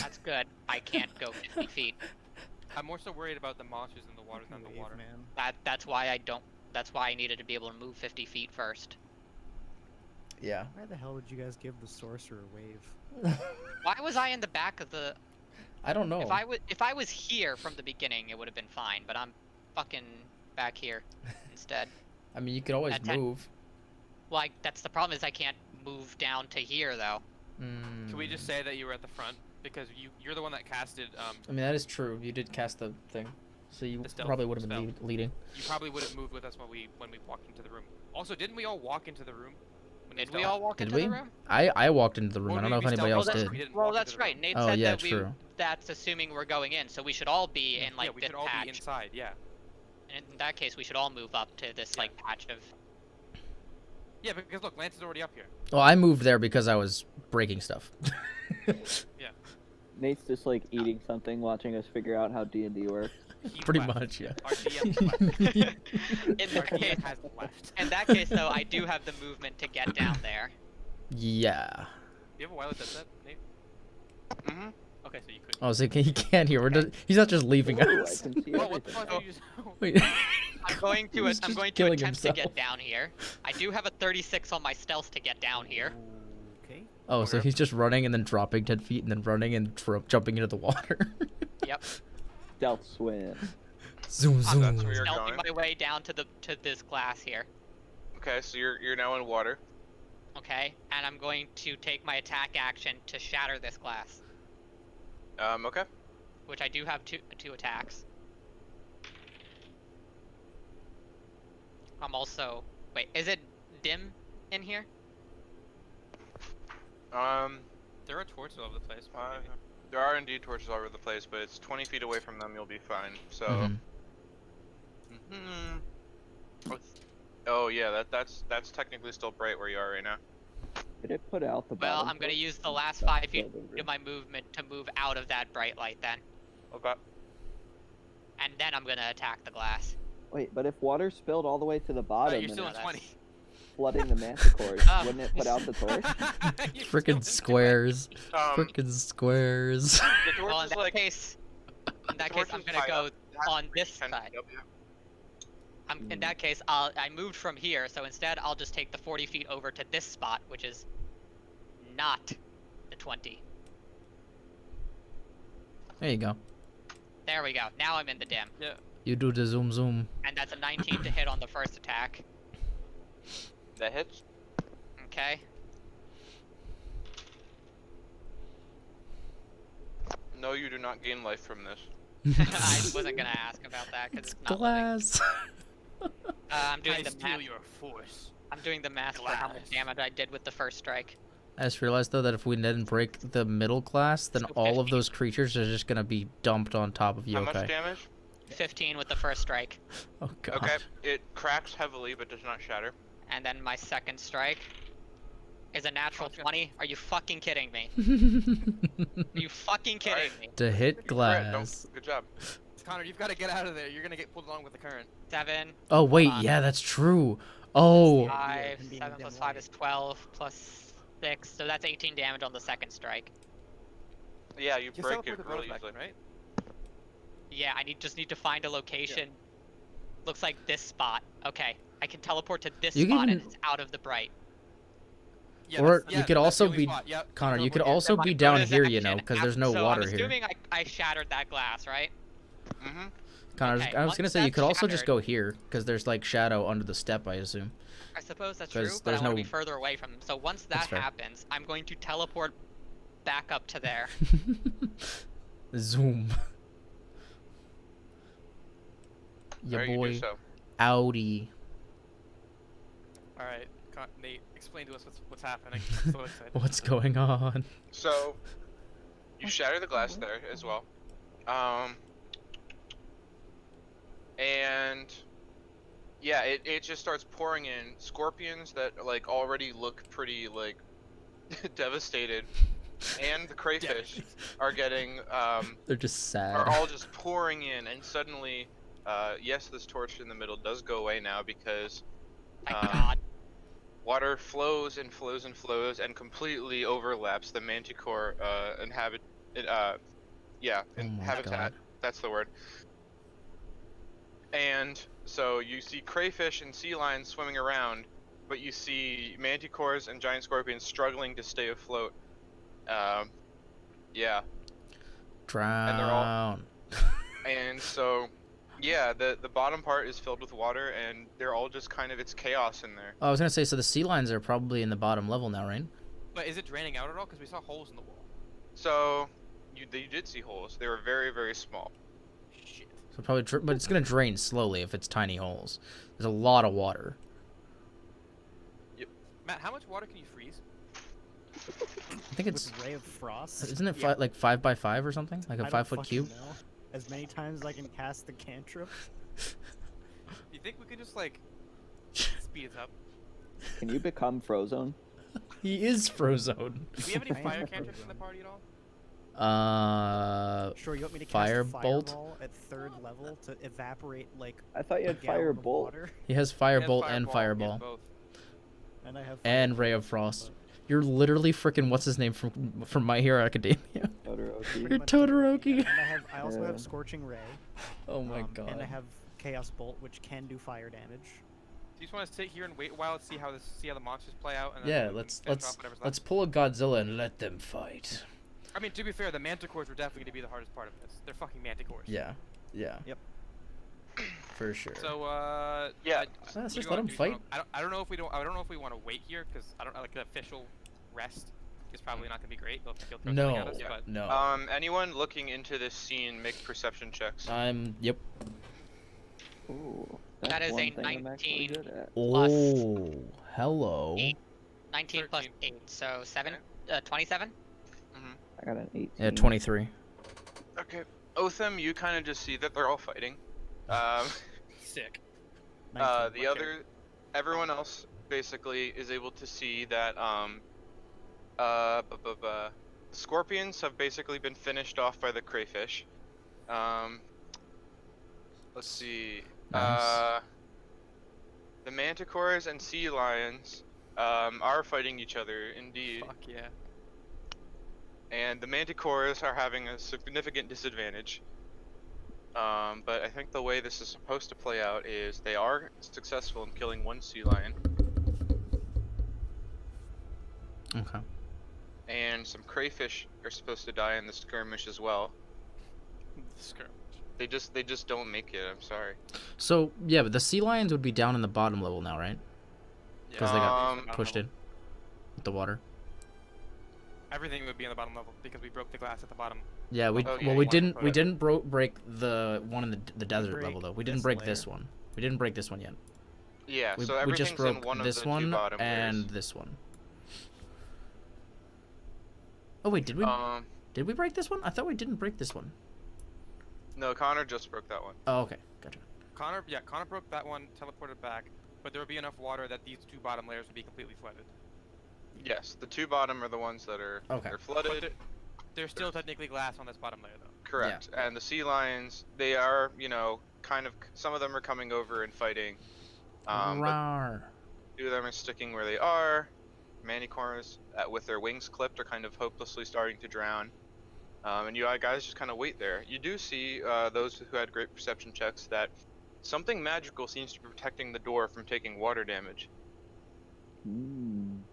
That's good. I can't go 50 feet.
I'm more so worried about the monsters in the water than the
Wave,
water.
man.
That's why I don't. That's why I needed to be able to move 50 feet first.
Yeah.
Why the hell did you guys give the sorcerer wave?
Why was I in the back of the?
I don't know.
If I was here from the beginning, it would have been fine. But I'm fucking back here instead.
I mean, you could always
At 10
move.
Well, that's the problem is I can't move down to here though.
Can we just say that you were at the front because you're the one that casted?
I mean, that is true. You did cast the thing, so you
The stealth
probably would have
spell.
been leading.
You probably would have moved with us when we walked into the room. Also, didn't we all walk into the room? When you
Did we
stealth?
all walk
Did
into
we?
the room?
I walked into the room.
Or
I don't
did
know
we
if anybody
stealth
else
in?
did.
We didn't
Well,
walk
that's
into the
right.
room.
Nate
Oh,
said
yeah,
that
true.
that's assuming we're going in, so we should all be in like
yeah, we
this
should all
patch.
be inside. Yeah.
And in that case, we should all move up to this like patch of.
Yeah, because look, Lance is already up here.
Well, I moved there because I was breaking stuff.
Nate's just like eating something, watching us figure out how D&D works.
He
Pretty
left.
much, yeah.
Our DM left.
In
Our
that case,
DM has left.
in that case, though, I do have the movement to get down there.
Yeah.
Do you have a wireless headset, Nate?
Mm-hmm.
Okay, so you could.
Oh, so he can't hear. He's not just leaving
Ooh, I
us.
can see
Oh, what the
everything.
fuck did you just?
Wait.
I'm going to
He's
I'm
just
going to
killing
attempt to
himself.
get down here. I do have a 36 on my stealth to get down here.
Okay.
Oh, so
Okay.
he's just running and then dropping 10 feet and then running and jumping into the water.
Yep.
Stealth swim.
Zoom,
That's
zoom.
where you're
Stealthing
going.
my way down to this glass here.
Okay, so you're now in water.
Okay, and I'm going to take my attack action to shatter this glass,
Okay.
which I do have two attacks. I'm also wait, is it dim in here?
There are torches all over the place. but maybe.
There are indeed torches all over the place, but it's 20 feet away from them. You'll be fine. So.
Mhm.
Oh yeah, that's technically still bright where you are right now.
Did it put out the
Well,
bottom
I'm gonna
torch?
use the last
That's
5 feet
over.
of my movement to move out of that bright light then,
Okay.
and then I'm gonna attack the glass.
Wait, but if water spilled all the way to the bottom
you're
and
still
it's
in 20.
flooding the manticores,
Oh.
wouldn't it put out the torch?
You're still in
Frickin' squares.
Um,
Frickin' squares.
the torch
Well, in
is
that
like.
case, I'm
torch
gonna
is high
go
up. It has
on
to be
this
10
side.
feet up, yeah.
In that case, I moved from here, so instead I'll just take the 40 feet over to this spot, which is not the 20.
There you go.
There we go. Now I'm in the dim,
Yeah.
You do the zoom zoom.
and that's a 19 to hit on the first attack.
That hits.
Okay.
No, you do not gain life from this.
I wasn't gonna ask about that because it's not living.
Glass.
I'm doing
I
the
steal
math.
your force.
I'm doing the math for how much
Glass.
damage I did with the first strike.
I just realized though that if we didn't break the middle glass, then
So
all of
15.
those creatures are just gonna be dumped on top of you.
How much
Okay.
damage?
15 with the first strike,
Oh god.
Okay, it cracks heavily but does not shatter.
and then my second strike is a natural 20. Are you fucking kidding me? Are you fucking kidding
Alright.
me?
To hit
Alright,
glass.
Good job.
Connor, you've got to get out of there. You're gonna get pulled along with the current.
7,
Oh wait,
on.
yeah, that's true. Oh.
5,
and being
7
dim
plus 5
light.
is 12, plus 6, so that's 18 damage on the second strike.
Yeah, you
Just
break
teleport
it
the
really
back,
easily.
right?
Yeah, I just need to find a location. Looks like this spot. Okay, I can teleport to this
You
spot
can-
and it's out of the bright.
Yeah,
Or
that's-
you
yeah,
could
that's
also
the only
be-
spot. Yep,
Connor, you could
teleport here.
also
My
be down
bonus
here, you
action
know, because there's no
so
water
I'm
here.
assuming I shattered that glass, right?
Mm-hmm.
Connor,
Okay,
I was gonna
once
say you
that's
could also just
shattered-
go here, because there's like shadow under the step, I assume.
I suppose that's
'Cause
true, but I
there's
want to
no-
be further away from them. So once
That's
that
fair.
happens, I'm going to teleport back up to there.
Zoom.
There
Your
you
boy,
do so.
Audi.
All right, Nate, explain to us what's happening. I'm so excited.
What's going on?
So, you shatter the glass there as well. And yeah, it just starts pouring in scorpions that like already look pretty like devastated, and the crayfish are getting
They're just sad.
are all just pouring in, and suddenly, yes, this torch in the middle does go away now because
Thank
Um,
God.
water flows and flows and flows and completely overlaps the manticore Yeah,
Oh my
habitat.
God.
That's the word. And so you see crayfish and sea lions swimming around, but you see manticores and giant scorpions struggling to stay afloat. Yeah, and they're all
Drown.
and so yeah, the bottom part is filled with water, and they're all just kind of it's chaos in there.
Oh, I was gonna say, so the sea lions are probably in the bottom level now, right?
But is it draining out at all? Because we saw holes in the wall.
So you did see holes. They were very very small.
Shit.
So probably, but it's gonna drain slowly if it's tiny holes. There's a lot of water.
Matt, how much water can you freeze?
I think it's,
With Ray of Frost.
isn't it
Yeah.
like 5x5 or something? Like a
I don't
5 foot
fucking
cube?
know. As many times as I can cast the cantrip.
You think we could just like speed it up?
Can you become Frozone?
He is Frozone.
Do we have any
I
fire
am
cantrips in the
Frozone.
party at all?
Sure, you want me to cast
Firebolt?
Fireball at 3rd level to evaporate like
I thought you
a
had
gallon of
Firebolt.
water?
He has
We have
Firebolt and
we have
Fireball.
both.
And I have
And
Firebolt,
Ray of Frost.
but
You're literally freaking what's his name from My Hero Academia.
Todoroki.
pretty
You're
much
Todoroki.
And I also
Yeah.
have Scorching Ray.
Oh my god.
And I have Chaos Bolt, which can do fire damage.
Do you just want to sit here and wait a while and see how the monsters play out? And then
Yeah,
we can
let's
finish off whatever's
let's
left?
pull a Godzilla and let them fight.
I mean, to be fair, the manticores were definitely going to be the hardest part of this. They're fucking manticores.
Yeah. Yeah.
Yep.
For sure.
Yeah.
So
Let's
what do
just
you
let
wanna
them
do?
fight.
I don't know if we don't. I don't know if we want to wait here because I don't like the official rest is probably not going to be great. They'll throw something at
No.
us, but
No.
Anyone looking into this scene, make perception checks.
Yep.
Ooh,
That
that's
is
one
a
thing I'm actually
19.
good at.
Oh, hello.
8. 19 plus
13.
8, so 7. 27?
I got an 18.
Yeah, 23.
Okay. Otham, you kind of just see that they're all fighting.
sick.
19.
The other, everyone else basically is able to see that scorpions have basically been finished off by the crayfish. Let's see.
Nice.
The manticores and sea lions are fighting each other indeed,
Fuck yeah.
and the manticores are having a significant disadvantage. But I think the way this is supposed to play out is they are successful in killing one sea lion,
Okay.
and some crayfish are supposed to die in the skirmish as well.
Skirmish.
They just don't make it. I'm sorry.
So yeah, but the sea lions would be down in the bottom level now, right? Because they got
Um,
pushed in with the water.
Everything would be in the bottom level because we broke the glass at the bottom.
Yeah, we
Oh, yeah,
well
you
we
wanna
didn't
put
we
it-
didn't break the one in the desert
break
level though. We didn't
this
break this
layer.
one. We didn't break this one yet.
Yeah,
We,
so
we
everything's
just broke
in one
this
of the
one
two bottom
and
layers.
this one. Oh wait, did we break this one? I thought we didn't break this one.
No, Connor just broke that one.
Oh okay, gotcha.
Connor broke that one, teleported back, but there would be enough water that these two bottom layers would be completely flooded.
Yes, the two bottom are the ones that are
Okay.
they're
But
flooded.
there's still technically glass on this bottom layer though.
Correct. And the sea lions, they are, kind of some of them are coming over and fighting. But
Rawr.
two of them are sticking where they are. Manticores, with their wings clipped, are kind of hopelessly starting to drown. And you guys just kind of wait there. You do see those who had great perception checks that something magical seems to be protecting the door from taking water damage.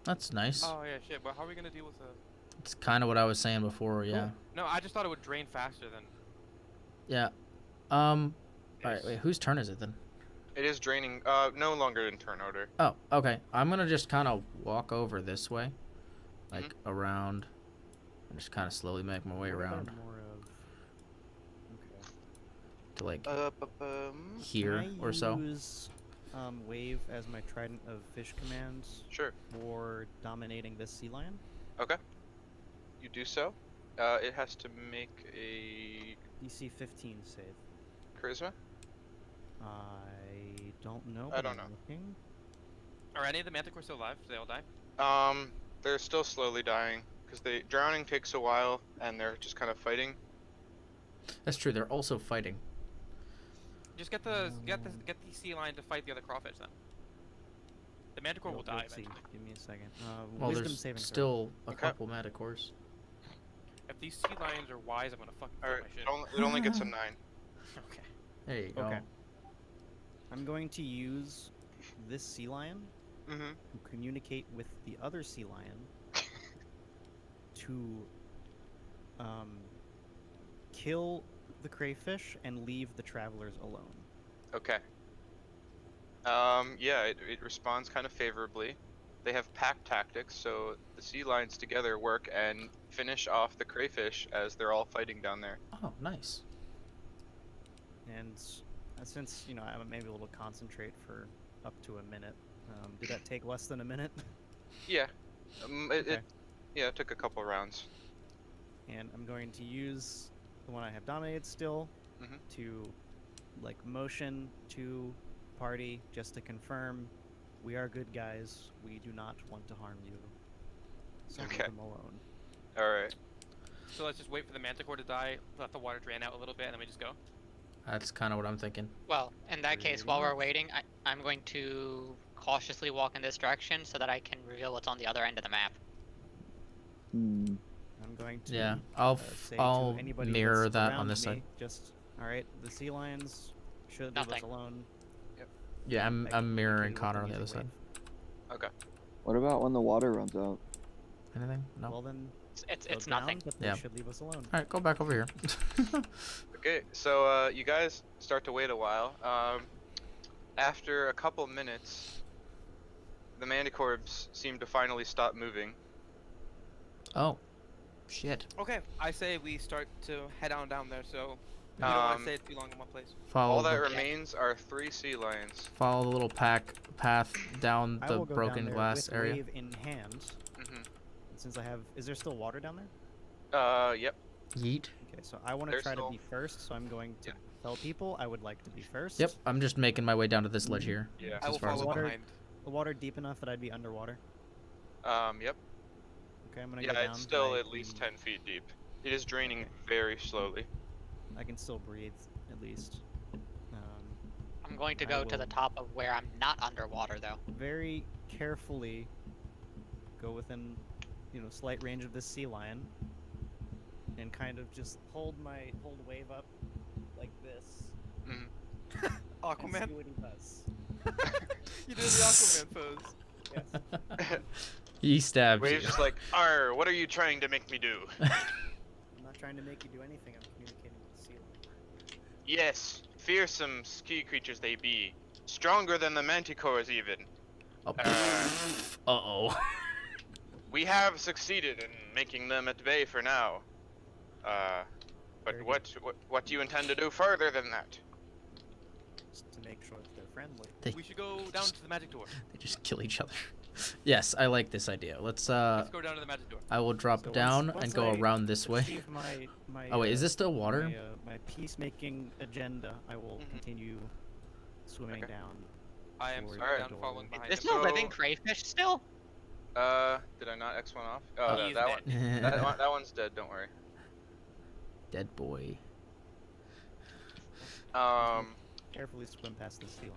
That's nice.
Oh yeah, shit. But how are we gonna deal with the?
It's kind of what I was saying before. Yeah.
No, I just thought it would drain faster than.
Yeah. All right. Wait. Whose turn is it then?
It is draining. No longer in turn order.
Oh, okay. I'm gonna just kind of walk over this way, like around, and just kind of slowly make my way
What about
around
more of... Okay.
to like
Ba-bum.
here
Can I
or so.
use Wave as my Trident of Fish commands
Sure.
for dominating this sea lion?
Okay. You do so. It has to make a
DC 15 save.
charisma.
I don't know.
I
but
don't
I'm
know.
Looking.
Are any of the manticores still alive? Do they all die?
They're still slowly dying because drowning takes a while, and they're just kind of fighting.
That's true. They're also fighting.
Just get the sea lion to fight the other crawfish then. The manticore will die
Let's see.
eventually.
Give me a second.
Well,
Wisdom
there's
saving throw.
still a
Okay.
couple manticores.
If these sea lions are wise, I'm gonna fucking
All
kill
right,
my shit.
it only gets a 9.
Okay.
There you go.
Okay. I'm going to use this sea lion
Mm-hmm.
to communicate with the other sea lion to kill the crayfish and leave the travelers alone.
Okay. Yeah, it responds kind of favorably. They have pack tactics, so the sea lions together work and finish off the crayfish as they're all fighting down there.
Oh, nice.
And since, you know, I'm able to concentrate for up to a minute, did that take less than a minute?
Yeah.
Okay.
It took a couple rounds.
And I'm going to use the one I have dominated still
Mhm.
to, like, motion to party just to confirm we are good guys. We do not want to harm you. So
Okay.
leave them alone.
Alright.
So let's just wait for the manticore to die, let the water drain out a little bit, and then we just go.
That's kind of what I'm thinking.
Well, in that case,
Pretty
while we're
much.
waiting, I'm going to cautiously walk in this direction so that I can reveal what's on the other end of the map.
Hmm.
I'm going to
Yeah, I'll
say
I'll
to anybody
mirror
that's
that on
around
this
me,
side.
just, alright, the sea lions should leave us
Nothing.
alone.
Yeah, I'm
I can
mirroring
communicate with
Connor
them
on the other
using
side.
wave.
Okay.
What about when the water runs out?
Anything? No.
Well then,
It's
go down,
nothing.
but they
Yeah.
should leave us alone.
All right, go back over here.
Okay, so you guys start to wait a while. After a couple minutes, the manticores seem to finally stop moving.
Oh, shit.
Okay, I say we start to head on down there, so we don't want to stay too long in one place.
Follow
All that
the,
remains are 3 sea lions.
follow the little path down
I
the
will go
broken
down there
glass
with
area.
wave in hand.
Mm-hmm.
And since I have, is there still water down there?
Yep.
Yeet.
Okay, so I want to
There's
try to
still-
be first, so I'm going to
Yeah.
tell people I would like to be first.
Yep, I'm just making my way down to this ledge here.
Yeah.
I will
far as
follow
water-
behind.
The water deep enough that I'd be underwater.
Yep.
Okay, I'm gonna
Yeah,
go down.
it's still
I
at least
can-
10 feet deep. It is draining very slowly.
I can still breathe, at least.
I'm going to
I
go to the
will-
top of where I'm not underwater, though.
Very carefully go within, you know, slight range of this sea lion, and kind of just hold wave up like this.
Mhm.
And see
Aquaman?
what he does.
You did the Aquaman pose.
Yes.
He stabbed
Wave's
you.
just like, "Arr, what are you trying to make me do?"
I'm not trying to make you do anything. I'm communicating with the sea lion.
Yes, fearsome ski creatures they be. Stronger than the manticores even.
Oh,
Uh,
uh-oh.
We have succeeded in making them at bay for now. But
Very
what do you intend to do further than that?
Just to make sure that they're friendly.
We should go down to the magic door.
They just kill each other. Yes, I like this idea. Let's
Let's go down to the magic door.
I will drop
So
down
once
and go
I
around this way.
achieve my,
Oh wait, is this still water?
my peacemaking agenda, I will
Mhm.
continue swimming
Okay.
down.
I am
Alright.
swimming down,
Door.
following behind
There's
him.
no living
So-
crayfish still?
Did I not X one off? Oh,
He is
that one.
dead.
That one's dead. Don't worry.
Dead boy.
Carefully swim past the sea lion.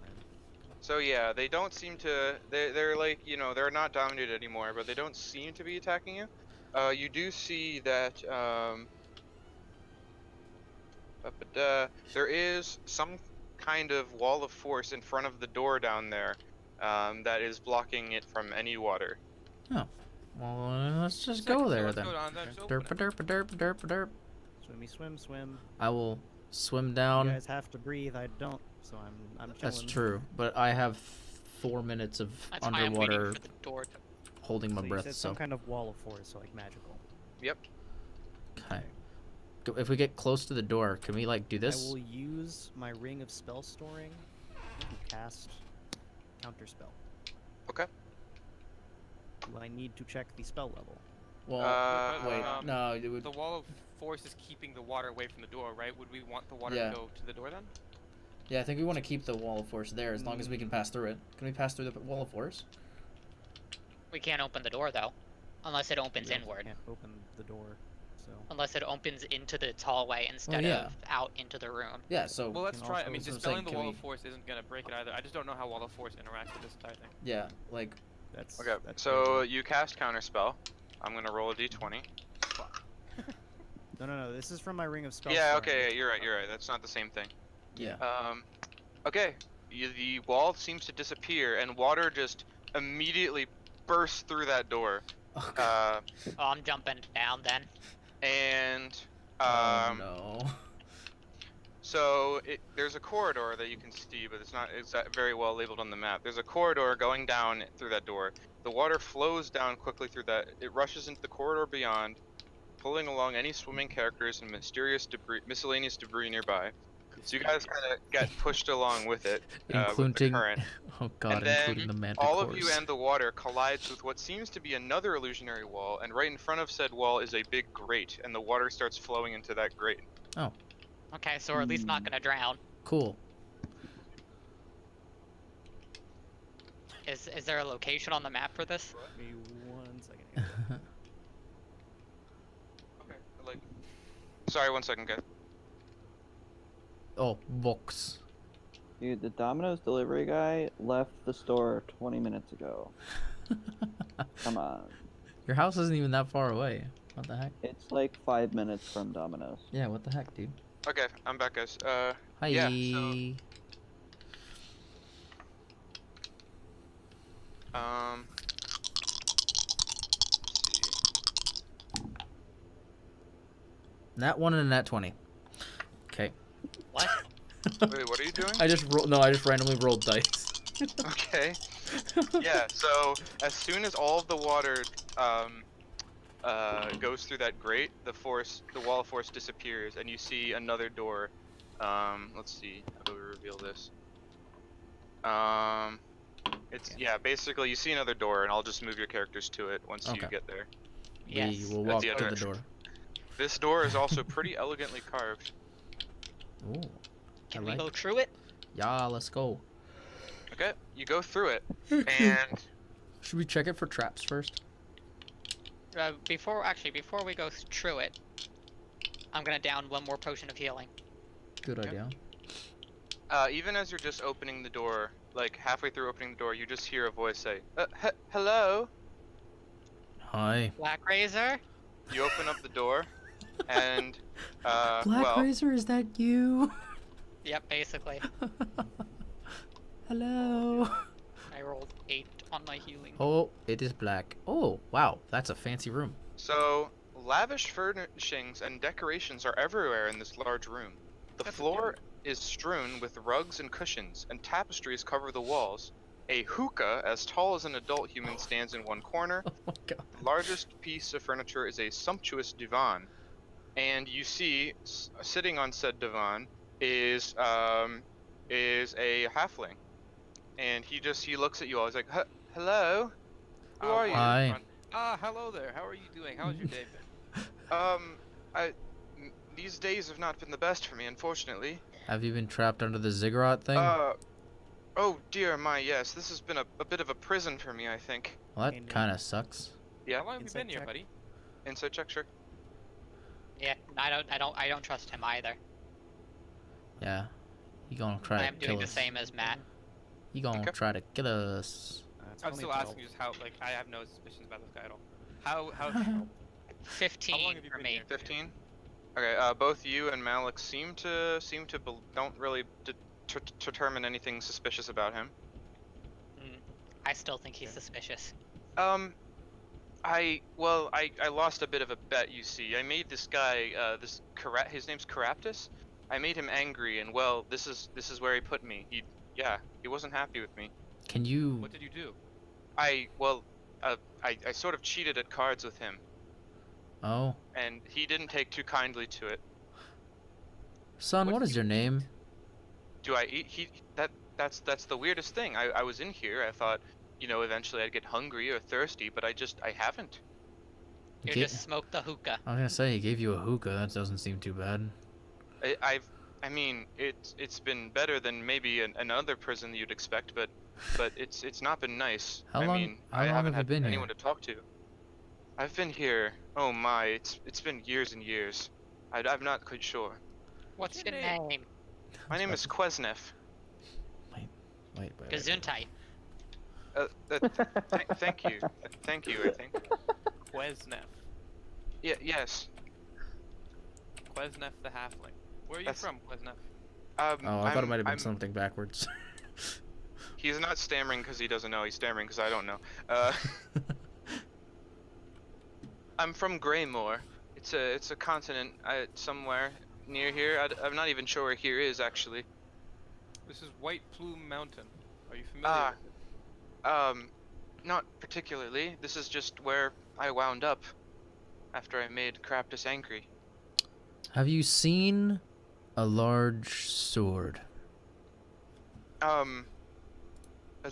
So yeah, they don't seem to. They're like, you know, they're not dominated anymore, but they don't seem to be attacking you. You do see that there is some kind of wall of force in front of the door down there that is blocking it from any water.
Oh. Well, let's just
Sick,
go
so
there
let's
then.
Go down there, just open
Derp
it.
derp derp derp derp.
Swim, swim.
I will swim
You
down.
guys have to breathe. I don't, so I'm chilling.
That's true, but I have 4 minutes of
That's why I'm waiting
underwater
for the door to...
holding my
So you
breath.
said
So
some kind of wall of force, so like magical.
Yep.
okay. If we get close to the door, can we like do
I
this?
will use my ring of spell storing to cast counterspell.
Okay.
Do I need to check the spell level?
Well, wait,
um,
no, it would.
The wall of force is keeping the water away from the door, right? Would we want the water
Yeah.
to go to the door then?
Yeah, I think we want to keep the wall of force there as long as we can pass through it. Can we pass through the wall of force?
We can't open the door, though. Unless it opens
You
inward.
Can't open the door, so.
Unless it opens into the hallway instead
yeah.
of out into the room.
Yeah. So
Well, let's
can
try. I
also-
mean,
That's what I'm
dispelling
saying,
the
can
wall
we-
of force isn't gonna break it either. I just don't know how wall of force interacts with this entire thing.
yeah, like
That's
Okay.
That's
So
crazy.
you cast counterspell. I'm gonna roll a d20.
No. This is from my Ring of Spell.
Yeah, okay, you're right. That's not the same thing.
Yeah.
Okay. The wall seems to disappear, and water just immediately bursts through that door.
Okay.
Oh, I'm jumping down then.
And
Oh no.
so there's a corridor that you can see, but it's not very well labeled on the map. There's a corridor going down through that door. The water flows down quickly through that. It rushes into the corridor beyond, pulling along any swimming characters and miscellaneous debris nearby. So you guys kind of get pushed along with it, with the
Including
current.
oh god,
And then
including the manticores.
all of you and the water collides with what seems to be another illusionary wall, and right in front of said wall is a big grate, and the water starts flowing into that grate.
Oh,
Okay, so we're at least not gonna drown.
cool.
Is there a location on the map for this?
Give me 1 second. Here.
Okay, like, sorry, 1 second, guys.
Oh, books.
Dude, the Domino's delivery guy left the store 20 minutes ago. Come on.
Your house isn't even that far away. What the heck?
It's like 5 minutes from Domino's.
Yeah, what the heck, dude?
Okay, I'm back, guys.
Hi.
Yeah, so-
Nat 1 and a nat 20. Okay.
What?
Wait, what are you doing?
I just randomly rolled dice.
Okay. Yeah, so as soon as all of the water goes through that grate, the wall of force disappears, and you see another door. Let's see, how do we reveal this? Yeah, basically you see another door, and I'll just move your characters to it once you
Okay.
get there.
Yes.
We will
That's
walk
the
to
other
the
entrance.
door.
This door is also pretty elegantly carved.
Ooh.
Can
I
we
like
go
it.
through it?
Yeah, let's go.
Okay, you go through it, and
Should we check it for traps first?
Before we go through it, I'm gonna down 1 more potion of healing.
Good
Yep.
idea.
even as you're just opening the door, like halfway through opening the door, you just hear a voice say, hello?
Hi.
Black Razor?
You open up the door, and,
Black
well,
Razor, is that you?
Yep, basically.
Hello.
I rolled 8 on my healing.
Oh, it is black. Oh, wow, that's a fancy room.
so lavish furnishings and decorations are everywhere in this large room. The floor is strewn with rugs and cushions, and tapestries cover the walls. A hookah as tall as an adult human stands in one corner.
Oh my god.
The largest piece of furniture is a sumptuous divan, and you see sitting on said divan is a halfling, and he looks at you all. He's like, "Hello, who are you?"
Hi.
Hello there. How are you doing? How's your day been?
These days have not been the best for me, unfortunately.
Have you been trapped under the ziggurat thing?
Oh dear, yes, this has been a bit of a prison for me, I think.
Well, that
Indeed.
kind of sucks.
Yeah.
How long have you
Insight
been here,
check.
buddy?
Inside check, sure.
Yeah, I don't trust him either.
Yeah. You gonna try
I
to
am
kill
doing the
us.
same as Matt.
You gonna
Okay.
try to kill us.
It's
I'm
only
still
12.
asking just how, like, I have no suspicions about this guy at all. How How long
15
have you
for
been
me.
here?
15. Okay. Both you and Malik seem to don't really determine anything suspicious about him.
I still think he's suspicious.
I lost a bit of a bet. You see, I made this guy, his name's Caraptus. I made him angry, and well, this is where he put me. He wasn't happy with me.
Can you?
What did you do?
I sort of cheated at cards with him,
Oh,
and he didn't take too kindly to it.
son,
What
what
did
is
you
your name?
Do I eat? That's the weirdest thing. I was in here. I thought, eventually I'd get hungry or thirsty, but I haven't.
You
Ga-
just smoked the hookah.
I was gonna say he gave you a hookah. That doesn't seem too bad.
I mean, it's been better than maybe another prison you'd expect, but it's not been nice.
How
I
long-
mean,
how
I
long
haven't
have you
had
been
anyone to talk to. I've been here. Oh my, it's been years and years. I'm not quite sure.
What's
your
your
name?
name?
My name is Quesnef.
Wait.
Gesundheit.
Thank you. Thank you. I think.
Quesnef.
Yes.
Quesnef the halfling. Where are you
That's-
from, Quesnef?
Oh, I thought it might have been
I'm-
something backwards.
He's not stammering because he doesn't know. He's stammering because I don't know. I'm from Greymore. It's a continent somewhere near here. I'm not even sure where here is actually.
This is Whiteplume Mountain. Are you familiar with it?
Not particularly. This is just where I wound up after I made Craptus angry.
Have you seen a large sword?
A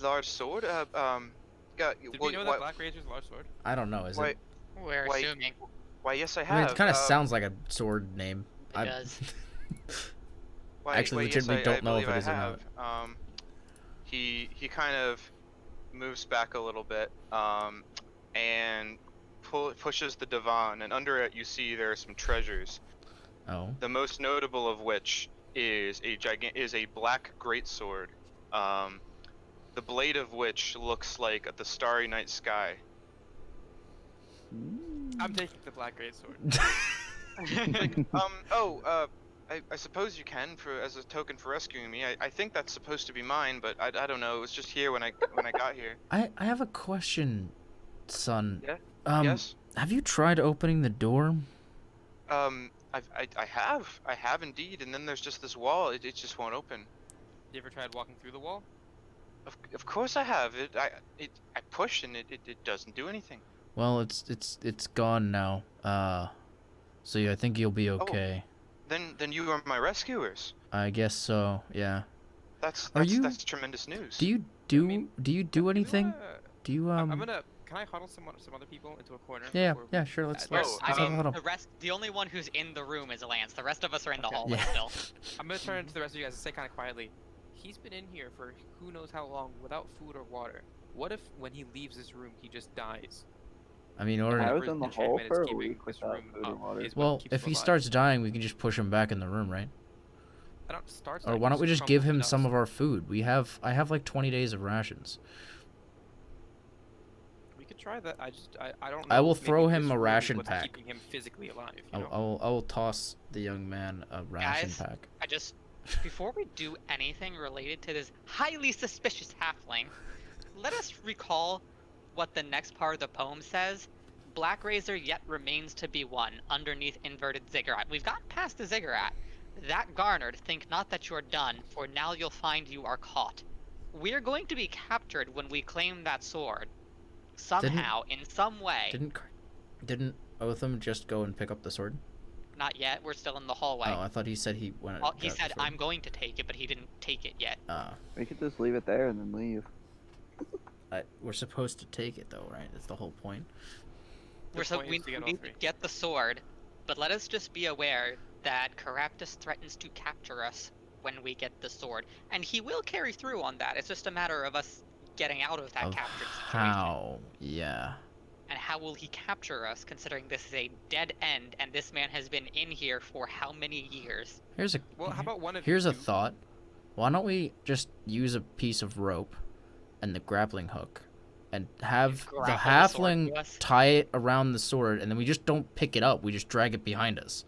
large sword.
Did we know that Black Razor's a large sword?
I don't know. Is
Why,
it?
We're
Why-
assuming
why? Yes, I
I
have.
mean, it kind of sounds like a sword name.
it does.
Actually,
yes,
legitimately don't know if
believe
it is
I
or
have.
not.
He kind of moves back a little bit, and pushes the divan, and under it you see there are some treasures.
Oh.
The most notable of which is a black greatsword, the blade of which looks like the starry night sky.
I'm taking the Black Greatsword.
I suppose you can as a token for rescuing me. I think that's supposed to be mine, but I don't know. It was just here when I got here.
I have a question, son.
Yeah?
Yes. Have you tried opening the door?
I have indeed. And then there's just this wall. It just won't open.
You ever tried walking through the wall?
Of course I have. I push and it doesn't do anything.
Well, it's gone now. So yeah, I think you'll be okay.
Then you are my rescuers.
I guess so. Yeah.
That's
you-
tremendous news.
Do you do anything? Do you
I'm gonna. Can I huddle some other people into a corner?
Yeah,
before we-
yeah, sure. Let's
Oh,
let's
I
have a
mean,
huddle.
the only one who's in the room is Lance. The rest of us are in the
Okay.
hallway
Yeah.
still.
I'm gonna turn to the rest of you guys and say kind of quietly. He's been in here for who knows how long without food or water. What if when he leaves this room he just dies?
I mean,
I
or
was in the hole
enchantment is
for a
keeping
week
this
without
room
food or
up,
water.
is what
well,
keeps
if
him
he
alive.
starts dying, we can just push him back in the room, right?
I don't start.
Or why don't we just give him some of our food? I have like 20 days of rations.
We could try that. I don't.
I
know,
will
maybe
throw
this
him a
room is
ration
what's
pack.
Keeping him physically alive. You know?
I will toss the young man a ration
Guys?
pack.
Before we do anything related to this highly suspicious halfling, let us recall what the next part of the poem says. Black Razor yet remains to be won underneath inverted ziggurat. We've gotten past the ziggurat. That garnered, think not that you're done, for now you'll find you are caught. We're going to be captured when we claim that sword. Somehow, in some way.
Didn't Otham just go and pick up the sword?
Not yet, we're still in the hallway.
Oh, I thought he said he went.
Well, he
got the
said,
sword.
I'm going to take it, but he didn't take it yet.
We could just leave it there and then leave.
We're supposed to take it though, right? That's the whole point.
The point
We
is to get all
need
three.
to get the sword, but let us just be aware that Caraptus threatens to capture us when we get the sword, and he will carry through on that. It's just a matter of us getting out of that
Of
captured situation.
how? Yeah.
And how will he capture us, considering this is a dead end, and this man has been in here for how many years?
Here's a
Well, how about one of
here's
you
a
two-
thought. Why don't we just use a piece of rope and the grappling hook and have the
grapple the sword
halfling
to us?
tie it around the sword, and then we just don't pick it up. We just drag it behind us.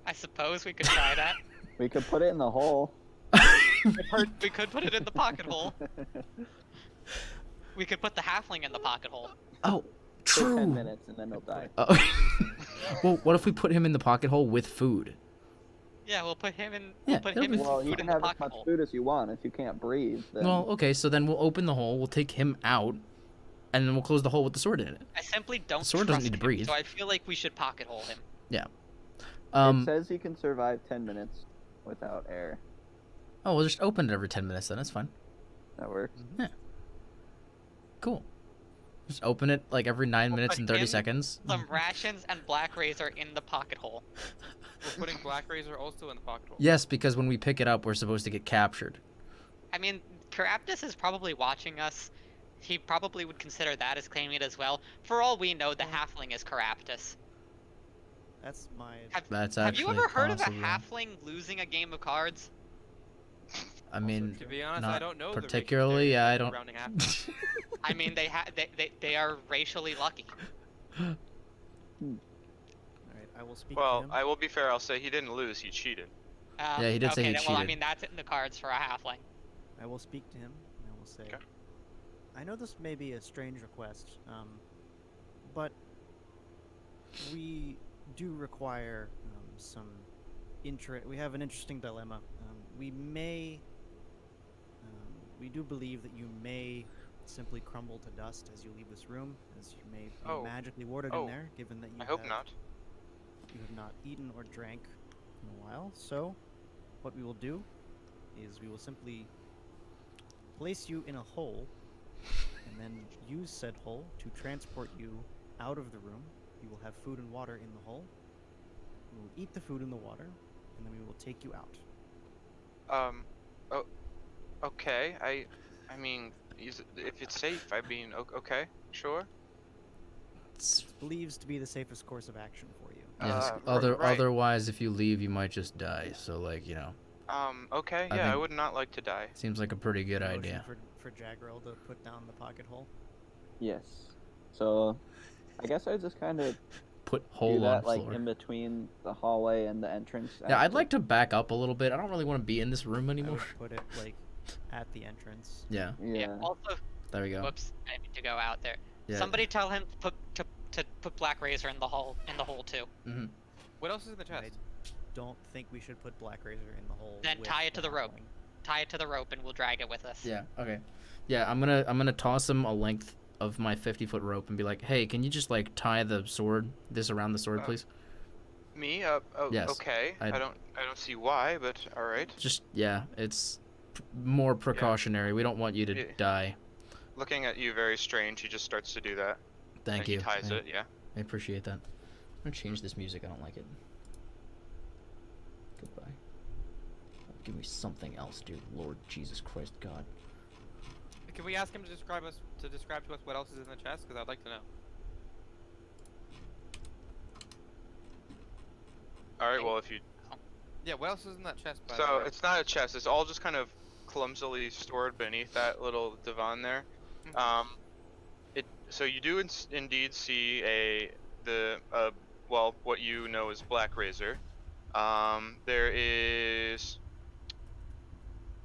I suppose we could try that.
We could put it in the hole.
We could put it in the pocket hole. We could put the halfling in the pocket hole.
Oh,
For 10
true.
minutes and then he'll die.
Well, what if we put him in the pocket hole with food?
Yeah, we'll put him in.
Yeah,
We'll put
it'll
him
be
in
Well,
food
you
in
can
the
have as
pocket
much
hole.
food as you want. If you can't breathe, then
Well, okay, so then we'll open the hole, we'll take him out, and then we'll close the hole with the sword in it.
I simply don't
sword doesn't
trust
need to
him,
breathe.
so I feel like we should pocket hole him.
it says he can survive 10 minutes without air.
Oh, we'll just open it every 10 minutes then. That's fine.
That works.
Cool. Just open it like every 9
We'll
minutes
put
and 30
him,
seconds.
Some rations and Black Razor in the pocket hole.
We're putting Black Razor also in the pocket hole.
Yes, because when we pick it up, we're supposed to get captured.
I mean, Caraptus is probably watching us. He probably would consider that as claiming it as well. For all we know, the halfling is Caraptus.
That's my.
That's
Have you
actually
ever heard of a
possible.
halfling losing a game of cards?
I mean,
To be honest,
not
I don't know. the racial
particularly, I
stereotype
don't.
surrounding half-
I mean, they are racially lucky.
Alright, I will speak to
Well,
him.
I will be fair. I'll say he didn't lose. He cheated.
Yeah, he did say
okay,
he
then, well, I
cheated.
mean, that's in the cards for a halfling.
I will speak to him, and I will say,
Okay.
I know this may be a strange request, but we do require some we have an interesting dilemma. We do believe that you may simply crumble to dust as you leave this room, as you may be
Oh.
magically warded
Oh.
in there, given that you
I hope not.
you have not eaten or drank in a while. So, what we will do is we will simply place you in a hole, and then use said hole to transport you out of the room. You will have food and water in the hole. We will eat the food and the water, and then we will take you out.
Oh. Okay. I mean, if it's safe, I mean, okay, sure.
It's,
Believes to be the safest course of action for you.
yes.
Right.
Otherwise, if you leave, you might just die. So, like, you know,
Okay.
I
Yeah, I
think-
would not like to die.
seems like a pretty good
Motion
idea.
for Jaggerl to put down the pocket hole.
Yes. So, I guess I just kind of
Put
do
hole on
that like
floor.
in between the hallway and the entrance.
Yeah, I'd like to back up a little bit. I don't really want to be in this room
I
anymore.
would put it like at the entrance.
Yeah,
Yeah.
Also,
there we go.
whoops, I need to go out there.
Yeah.
Somebody tell him to put Black Razor in the hole too.
Mm-hmm.
What else is in the chest?
I don't think we should put Black Razor in the hole.
Then
with
tie it to the rope.
halfling.
Tie it to the rope and we'll drag it with us.
Yeah. Okay. Yeah, I'm gonna toss him a length of my 50-foot rope and be like, "Hey, can you just like tie this around the sword, please?"
Me?
Yes,
Okay.
I'd-
I don't see why, but all right.
Just yeah, it's more precautionary. We don't want you to
Yeah.
die.
Looking at you very strange. He just starts to do that.
Thank
and
you.
He ties
I,
it. Yeah.
I appreciate that. I'm gonna change this music. I don't like it. Goodbye. Give me something else, dude. Lord Jesus Christ, God.
Can we ask him to describe to us what else is in the chest? Because I'd like to know.
All right. Well, if you.
Yeah, what else is in that chest? By the
So
way?
it's not a chest. It's all just kind of clumsily stored beneath that little divan there. So you do indeed see what you know is Black Razor. There is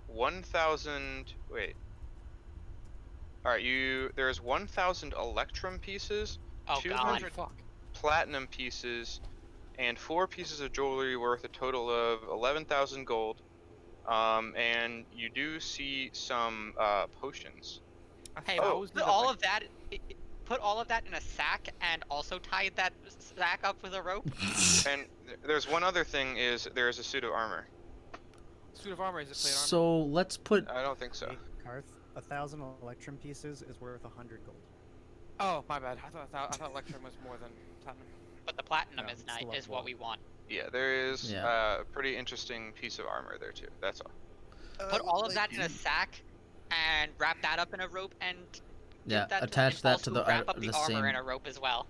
1,000. Wait. All right. There's 1,000 electrum pieces,
Oh god.
200 platinum pieces, and 4 pieces of jewelry worth a total of 11,000 gold. And you do see some potions.
Hey,
Oh.
put all of that. Put all of that in a sack and also tie that sack up with a rope.
And there's one other thing: is there's a suit of armor.
Suit of armor, is it plate armor?
So let's put.
I don't think so.
Hey, Karth, 1,000 electrum pieces is worth 100 gold.
Oh, my bad. I thought Electrum was more than platinum.
But the platinum
No,
is
it's
nice,
level
is what
one.
we want.
Yeah, there is
Yeah.
a pretty interesting piece of armor there too. That's all.
Put all of that in a sack and wrap that up in a rope and
Yeah,
that
attach
and
that to
also
the
wrap up the armor
same.
in a rope as well.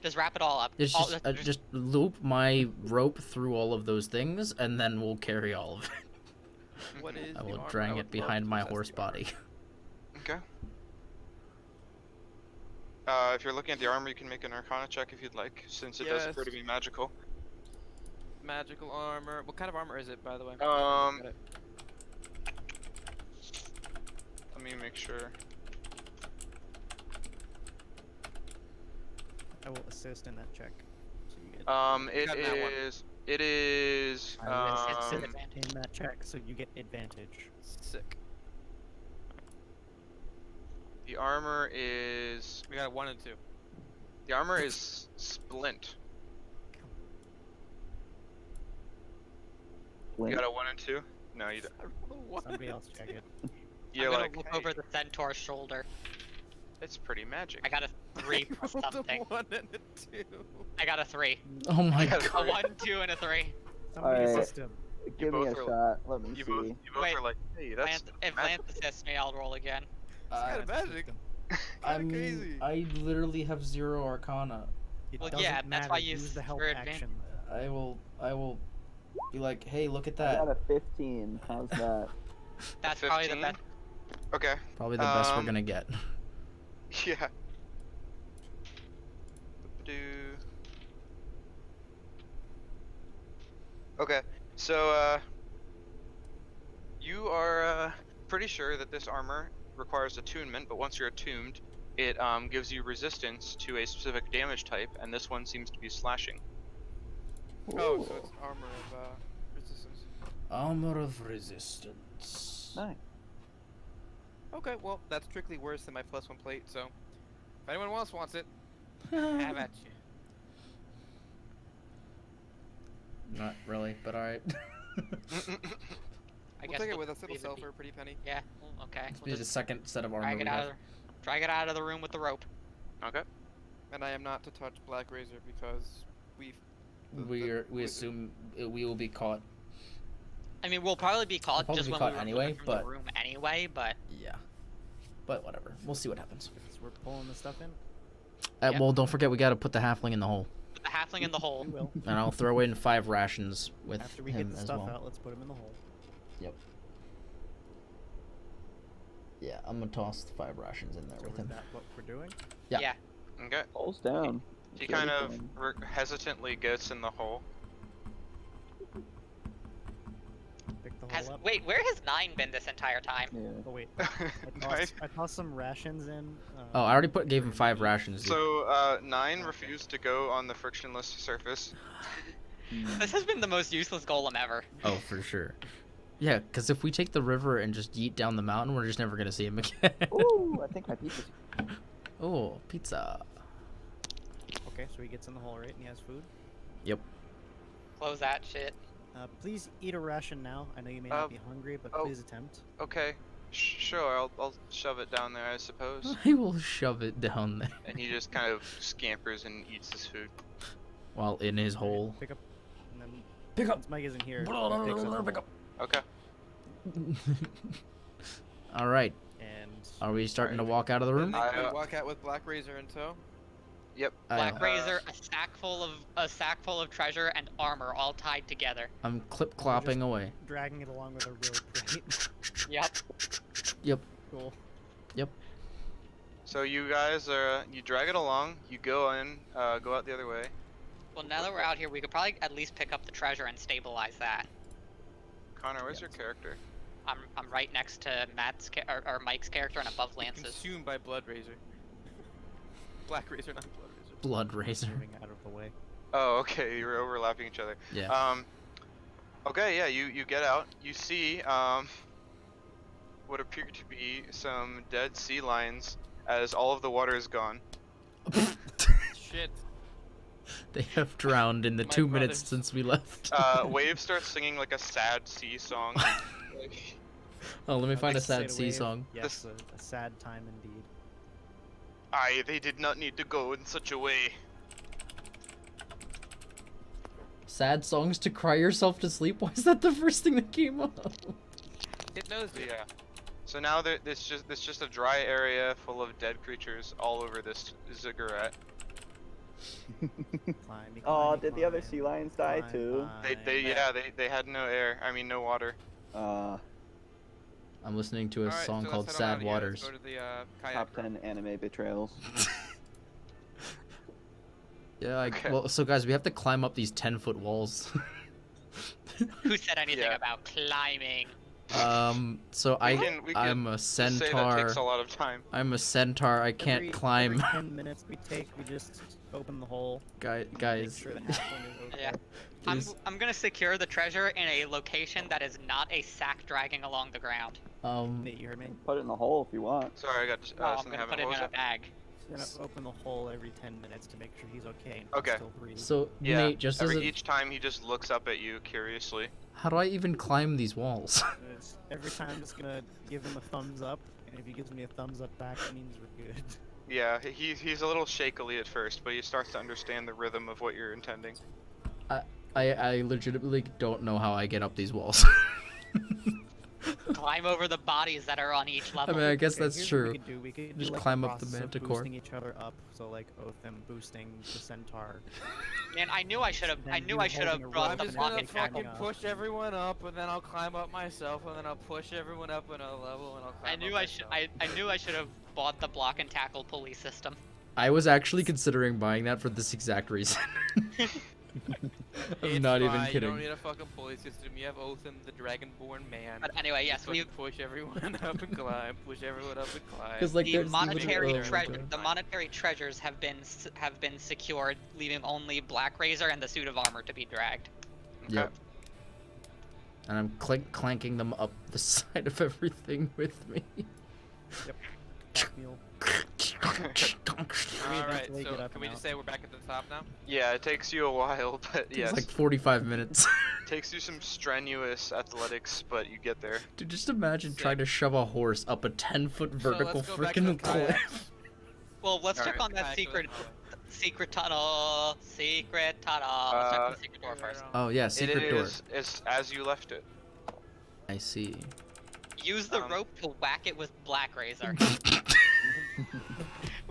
Just wrap it all up.
It's
All-
just loop my rope through all of those things, and then we'll carry all of it.
What is
I
the
will
armor?
drag
I
it
would love
behind
to
my
possess
horse
the armor.
body.
Okay. If you're looking at the armor, you can make an Arcana check if you'd like, since it does appear to
Yes.
be magical.
Magical armor. What kind of armor is it, by the way?
Let me make sure.
I will assist in that check. So you get
It
got that one.
is. It is.
I will
it's
assist
advantage.
in that check, so you get advantage.
Sick.
The armor is.
We got a 1 and 2.
The armor is splint. You got a 1 and 2? No, you don't.
Somebody else check it.
You're
I'm gonna
like,
look
hey,
over the centaur's shoulder.
it's pretty magic.
I got a 3 plus
Rolled a
something.
1 and a 2.
I got a 3.
Oh my
Yeah,
god.
A 1, 2, and a 3.
Somebody
Alright.
assist him.
Give me a
both are-
shot. Let me
You
see.
both
Wait,
are like, hey, that's
Lance, if
magic.
Lance assists me, I'll roll again.
It's kind of magic. Kind of crazy.
I literally have 0 Arcana.
It
Well,
doesn't
yeah, that's
matter.
why
Use
use
the help
for advan-
action.
I will be like, hey, look at
I got
that.
a 15. How's that?
That's probably the
15?
best.
Okay.
Probably the best we're
Um,
gonna get.
Yeah. Do. Okay, so you are pretty sure that this armor requires attunement, but once you're attuned, it gives you resistance to a specific damage type, and this one seems to be slashing.
Oh, so it's armor of resistance.
Armor of resistance.
Nice.
Okay, well that's strictly worse than my +1 plate. So if anyone else wants it, have at you.
Not really, but alright.
I
We'll
guess
take it
we'll
with us. It'll
leave it
sell
be-
for a pretty penny.
Yeah. Well, okay.
Be
We'll
the
just
second set of armor
drag
we
it out.
have.
Drag it out of the room with the rope.
Okay.
And I am not to touch Black Razor because we've.
We assume we will be caught.
I mean, we'll probably be caught
probably
just
be
when
caught
we
anyway,
remove it from
but-
the room anyway. But
Yeah. But whatever. We'll see what happens.
So we're pulling the stuff in.
Yeah.
Well, don't forget we gotta put the halfling in the hole.
put the halfling in the hole.
We will.
And I'll throw in 5 rations with
After we
him
get the
as
stuff
well.
out, let's put him in the hole.
Yeah, I'm gonna toss the 5 rations in there
So
with
is
him.
that what we're doing?
Yeah.
Okay.
Holes down.
He
Do
kind of
everything.
hesitantly gets in the hole.
Pick the hole up.
Wait, where has 9 been this entire time?
Yeah.
Oh wait,
Nice.
I tossed some rations in.
Oh, I already gave him 5 rations. Dude.
So 9 refused to go on the frictionless surface.
This has been the most useless golem ever.
Oh, for sure. Yeah, because if we take the river and just yeet down the mountain, we're just never gonna see him again.
Ooh, I think my pizza's.
Oh, pizza.
Okay, so he gets in the hole, right? And he has food.
Close that shit.
Please eat a ration now. I know you may
Uh,
not be hungry, but
oh.
please attempt.
Okay. Sure, I'll shove it down there, I suppose.
I will shove it down there
And he just kind of scampers and eats his food.
while in his hole.
Pick up, and then
Pick up.
since Mike isn't here, he picks up the hole.
Okay.
All right.
And
Are we starting to
Alright.
walk out of the room?
I think we
I,
walk out with Black Razor in tow.
Yep.
Black
Uh,
Razor, a sack full of treasure and armor all tied together.
I'm clip clopping away.
dragging it along with a rope, right?
Yep.
Yep.
Cool.
So you guys are, you drag it along, you go in, go out the other way.
Well, now that we're out here, we could probably at least pick up the treasure and stabilize that.
Connor, where's your character?
I'm right next to or Mike's character and above Lance's.
Consumed by Blood Razor. Black Razor, not Blood Razor.
Blood razor.
Moving out of the way.
Oh, okay, you're overlapping each other.
Yeah.
Okay, yeah, you get out, you see, what appear to be some dead sea lions as all of the water is gone.
Shit.
They have drowned in the
My
2 minutes
brothers.
since we left.
Wave starts singing like a sad sea song. Like,
Oh, let me
I'd
find a
like to say
sad
to
sea
Wave,
song.
Yes, a sad time indeed.
aye, they did not need to go in such a way.
Sad songs to cry yourself to sleep? Why is that the first thing that came up?
It knows
So,
it.
yeah. So now there's just a dry area full of dead creatures all over this ziggurat.
Climby,
Oh,
climby,
did the other
climb,
sea lions die
climb,
too?
They had no air. I mean no water.
I'm listening to a
Alright,
song
so
called
let's head on out
Sad
of here.
Waters.
Let's go to the kayak
Top
room.
10 anime betrayals.
Yeah,
Okay.
well, so guys, we have to climb up these 10-foot walls.
Who said anything
Yeah.
about climbing?
So
We can
I'm a
just say that
centaur.
takes a lot of time.
I'm a centaur. I can't
Every
climb.
10 minutes we just open the hole.
Guys,
Make sure the halfling is okay.
Yeah. I'm gonna secure the treasure in a location that is not a sack dragging along the ground.
Nate, you heard me?
Put it in the hole if you want.
Sorry, I got
No, I'm
something
gonna put
happened.
it
What
in
was
a
that?
bag.
Just gonna open the hole every 10 minutes to make sure he's okay. And
Okay.
Still breathing.
so
Yeah.
Nate, just as
Each time he just looks up at you curiously.
how do I even climb these walls?
Every time I'm just gonna give him a thumbs up, and if he gives me a thumbs up back, it means we're good.
Yeah, he's a little shakily at first, but he starts to understand the rhythm of what you're intending.
I legitimately don't know how I get up these walls.
Climb over the bodies that are on each
I
level.
mean, I guess
Okay,
that's
here's
true.
What we could do. We could
Just
do, like,
climb
the
up the
process of
manticore.
boosting each other up. So like Oatham boosting the centaur.
Man, I knew I should have. I
Then
knew
you
I should have
holding a
brought
I'm
the
rope
just
and
gonna
blocking
fucking
fucking
tackle.
push everyone up, and then I'll climb up myself, and then I'll push everyone up another level, and I'll climb
I
up
knew I should.
myself.
I knew I should have bought the block and tackle pulley system.
I was actually considering buying that for this exact reason. I'm
It's
not even
fine, You don't
kidding.
need a fucking pulley system. You have Othin, the Dragonborn man.
But anyway, yes,
Fucking
we
push everyone up and climb. Push everyone up and climb.
Because like
the
there's
monetary
oh my
treasure.
God.
The monetary treasures have been secured, leaving only Black Razor and the suit of armor to be dragged.
Yep. And I'm clanking them up the side of everything with me.
Pack mule.
Alright,
eventually
so
get up
can we
and
just
out.
say we're back at the top now?
Yeah, it takes you a while, but yes.
It's like 45 minutes.
Takes you some strenuous athletics, but you get there.
Dude, just imagine
Sick.
trying to shove a horse up a 10-foot vertical
so let's go back to the
freaking cliff.
kayaks.
Well, let's check
Alright.
on that
Kayak
secret
to the
secret tunnel. Secret tunnel. Let's check the secret door first.
Oh yeah, secret door.
It's as you left it.
I see.
Use the
Um,
rope to whack it with Black Razor.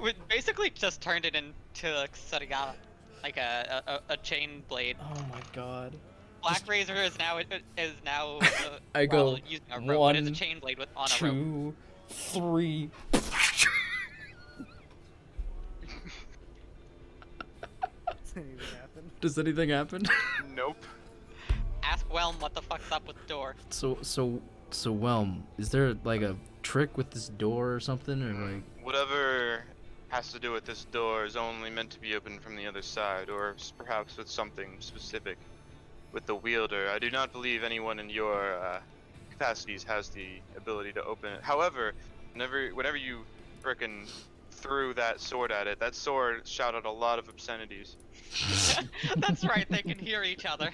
We basically just turned it into like Sarigama, like a chain blade.
Oh my god.
Black Razor is now
I go,
using a rope. It is a
1,
chain blade on a rope.
2, 3.
Anything happen?
Does anything happen?
Nope.
Ask Whelm what the fuck's up with the door.
So Whelm, is there like a trick with this door or something, or like?
Whatever has to do with this door is only meant to be opened from the other side, or perhaps with something specific. With the wielder, I do not believe anyone in your capacities has the ability to open it. However, whenever you frickin' threw that sword at it, that sword shouted a lot of obscenities.
That's right, they can hear each other.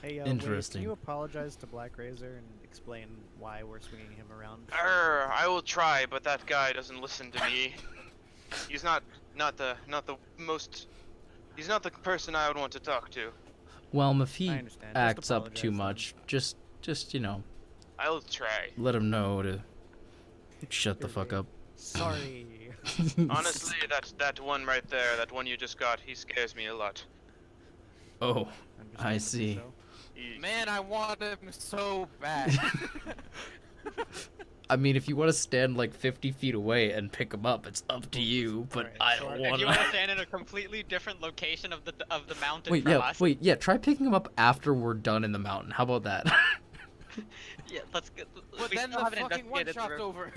Hey, Wade,
Interesting.
can you apologize to Black Razor and explain why we're swinging him around?
I will try, but that guy doesn't listen to me. He's not the person I would want to talk to.
Whelm, if he
I understand. Just
acts up
apologize
too
then.
much, just you know,
I'll try.
let him know to shut the
Here,
fuck
Wade.
up.
Sorry.
Honestly, that one right there, that one you just got, he scares me a lot.
Oh, I
Understandably
see.
so.
Man, I want him so bad.
I mean, if you want to stand like 50 feet away and pick him up, it's up to you. But
Alright,
I
so
don't
if
If
want
you want to
to.
stand in a completely different location of the mountain
Wait,
from
yeah,
us.
wait, yeah. Try picking him up after we're done in the mountain. How about that?
Yeah, let's get.
But
we
then
still
the
haven't
fucking one
investigated the
shot's
room.
over.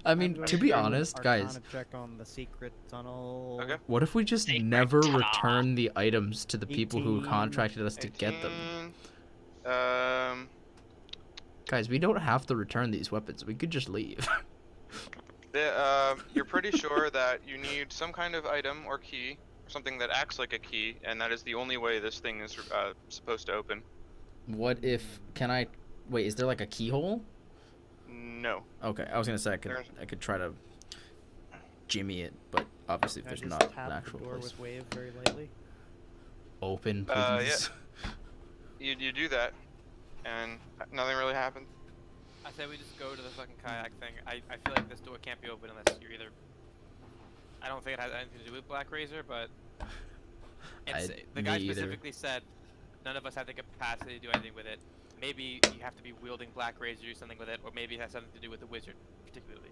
I
I'm
mean,
going
to be
do an
honest, guys,
Arcana check on the secret tunnel.
Okay.
what if we just
Secret
never
tunnel.
return the items to the people who
18.
contracted us to get them?
18,
Guys, we don't have to return these weapons. We could just leave.
you're pretty sure that you need some kind of item or key, or something that acts like a key, and that is the only way this thing is supposed to open.
What if? Can I? Wait, is there like a keyhole?
No.
Okay, I was gonna say
There's-
I could try to jimmy it, but obviously
I
there's
just
not
tap
an actual
the door
place.
with wave very lightly.
Open,
Yeah.
please.
You do that, and nothing really happened.
I say we just go to the fucking kayak thing. I feel like this door can't be open unless you're either. I don't think it has anything to do with Black Razor, but the guy
me either.
specifically said none of us have the capacity to do anything with it. Maybe you have to be wielding Black Razor or something with it, or maybe it has something to do with the wizard, particularly.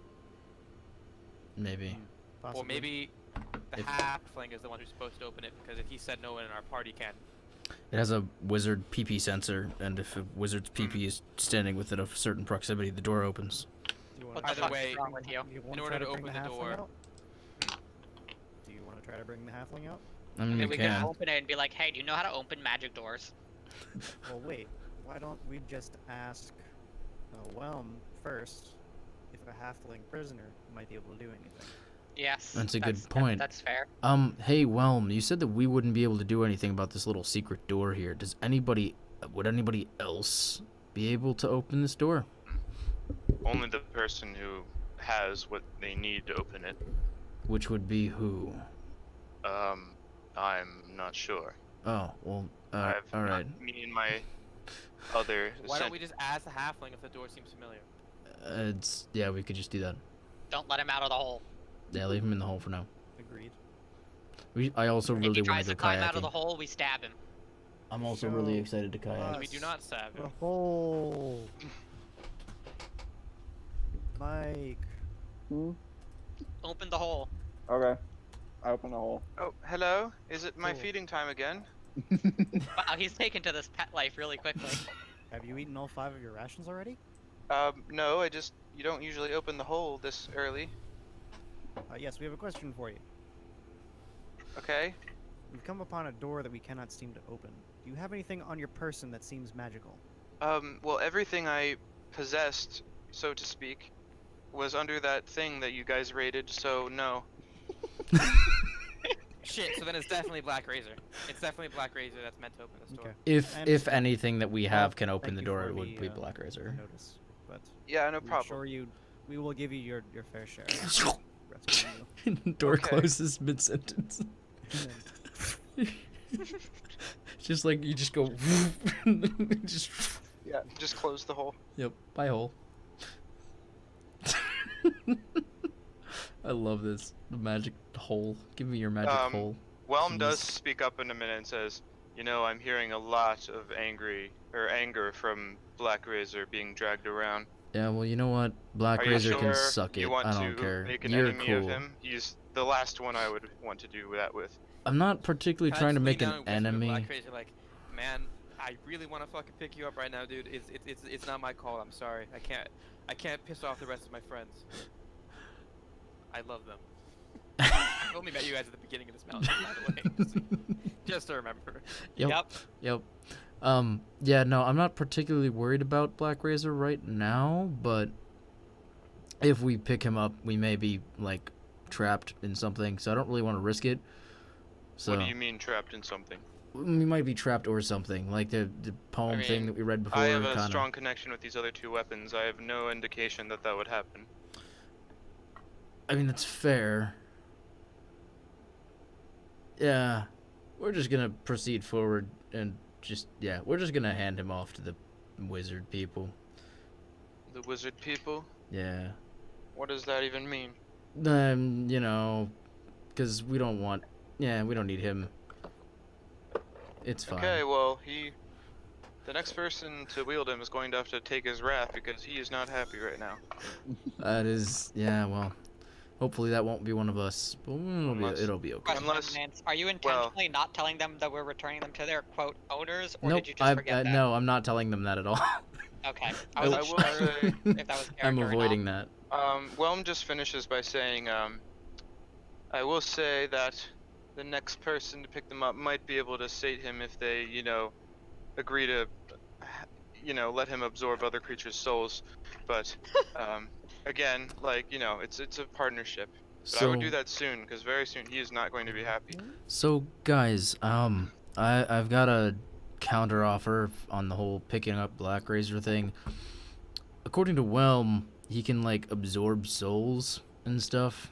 Maybe.
Or maybe the
If-
halfling is the one who's supposed to open it, because if he said no one in our party can.
It has a wizard PP sensor, and if a wizard's PP is standing within a certain proximity, the door opens.
Do you
What
want
the
Either
fuck's
way,
wrong with you?
wanna
order
try
to
bring
open
the
the
halfling
door-
out? Do you want to try to bring the halfling out?
I mean,
Maybe
we
we can
can.
open it and be like, hey, do you know how to open magic doors?
Well, wait. Why don't we just ask Whelm first if a halfling prisoner might be able to do anything?
Yes.
That's a good point.
That's fair.
Hey, Whelm, you said that we wouldn't be able to do anything about this little secret door here. Would anybody else be able to open this door?
Only the person who has what they need to open it.
Which would be who?
I'm not sure.
Oh, well,
I've
alright.
me and my other.
Why don't we just ask the halfling if the door seems familiar?
Yeah, we could just do that.
Don't let him out of the hole.
Yeah, leave him in the hole for now.
Agreed.
I also
If
really
he
want
tries
to
to
go
climb out of the
kayaking.
hole, we stab him.
I'm also
So,
really excited to kayak.
We do not stab
The
him.
hole. Mike.
Hmm?
Open the hole.
Okay. I open the hole.
Oh, hello. Is it my
Cool.
feeding time again?
Wow, he's taken to this pet life really quickly.
Have you eaten all 5 of your rations already?
No, you don't usually open the hole this early.
Yes, we have a question for you.
Okay.
We've come upon a door that we cannot seem to open. Do you have anything on your person that seems magical?
Well, everything I possessed, so to speak, was under that thing that you guys raided, so no.
Shit, so then it's definitely Black Razor. It's definitely Black Razor that's meant to open this door.
Okay.
If
And-
anything that we have can open
Thank
the
you
door,
for
it would
the,
be Black Razor.
Notice, but
Yeah, no
we
problem.
assure you, we will give you your fair share. of rescuing you.
Door
Okay.
closes mid sentence.
And
Just like you just go. Just.
Yeah, just close the hole.
Yep. Bye hole. I love this. The magic hole. Give me your magic hole.
Whelm does
Jeez.
speak up in a minute and says, "You know, I'm hearing a lot of anger from Black Razor being dragged around.
Yeah, well, you know what? Black
Are you
Razor
sure
can suck it.
you want
I don't
to
care.
make an
You're
enemy
cool.
of him? He's the last one I would want to do that with."
I'm not particularly
Can I
trying to
just lean
make
down
an
and whisper to
enemy.
Black Razor, like, man, I really want to fucking pick you up right now, dude. It's not my call. I'm sorry. I can't piss off the rest of my friends. I love them. I only met you guys at the beginning of this mountain, by the way. Just to remember.
Yep. Yep. Yeah, no, I'm not particularly worried about Black Razor right now, but if we pick him up, we may be, like, trapped in something, so I don't really want to risk it. So
What do you mean trapped in something?
we might be trapped or something, like the poem thing
mean,
that we read before.
I have a
kinda...
strong connection with these other two weapons. I have no indication that that would happen.
I mean, that's fair. Yeah, we're just gonna proceed forward and we're just gonna hand him off to the wizard people.
The wizard people?
Yeah.
What does that even mean?
You know, because we don't need him. It's fine.
Okay, well, the next person to wield him is going to have to take his wrath because he is not happy right now.
That is, yeah, well, hopefully that won't be one of us, but it'll be okay.
Question,
Unless-
Nance, are you intentionally not telling them that we're returning them to their quote owners, or
Nope,
did you just forget that?
no, I'm not telling them that at all.
Okay, I
I
wasn't
will
sure
say,
if that was
I'm
character or not.
avoiding that.
Whelm just finishes by saying, I will say that the next person to pick them up might be able to sate him if they, agree to, let him absorb other creatures' souls. But, again, it's a partnership. But I would do that soon, because very soon he is not going to be happy.
So, guys, I've got a counter offer on the whole picking up Black Razor thing. According to Whelm, he can, like, absorb souls and stuff.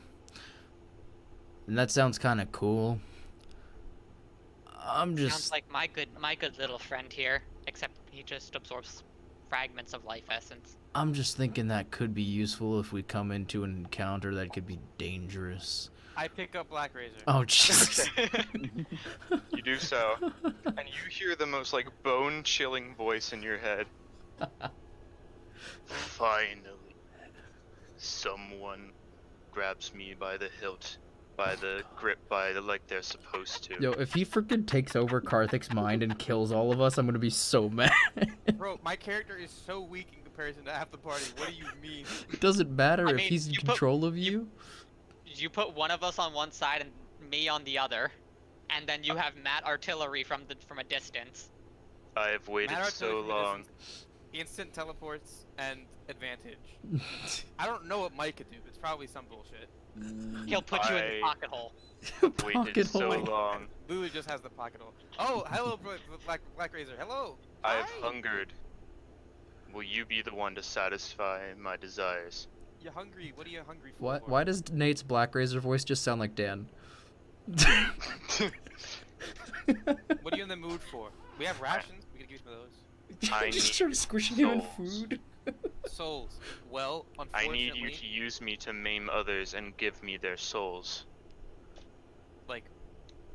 And that sounds kind of cool.
Sounds like my good little friend here, except he just absorbs fragments of life essence.
I'm just thinking that could be useful if we come into an encounter that could be dangerous.
I pick up Black Razor.
Oh, Jesus.
You do so, and you hear the most, bone-chilling voice in your head. Finally, someone grabs me by the hilt, by the grip, like they're supposed to.
Yo, if he freaking takes over Karthik's mind and kills all of us, I'm gonna be so mad.
Bro, my character is so weak in comparison to half the party. What do you mean?
It doesn't matter
I
if
mean,
he's in
you put-
control of you.
You put one of us on one side and me on the other, and then you have Matt artillery from a distance.
I have waited
Matter
so
artillery from a
long.
distance, instant teleports and advantage. I don't know what Mike could do. It's probably some bullshit.
He'll put you in the
I-
pocket hole.
Waited
Pocket
so
hole.
long.
Lulu just has the pocket hole. Oh, hello, Black Razor. Hello.
I have
Hi.
hungered. Will you be the one to satisfy my desires?
You hungry? What are you hungry for?
Why does Nate's Black Razor voice just sound like Dan?
What are you in the mood for? We have rations. We can give you some of those.
I
just
need
start squishing him in
souls.
food.
Souls. Well,
I
unfortunately,
need you to use me to maim others and give me their souls.
like,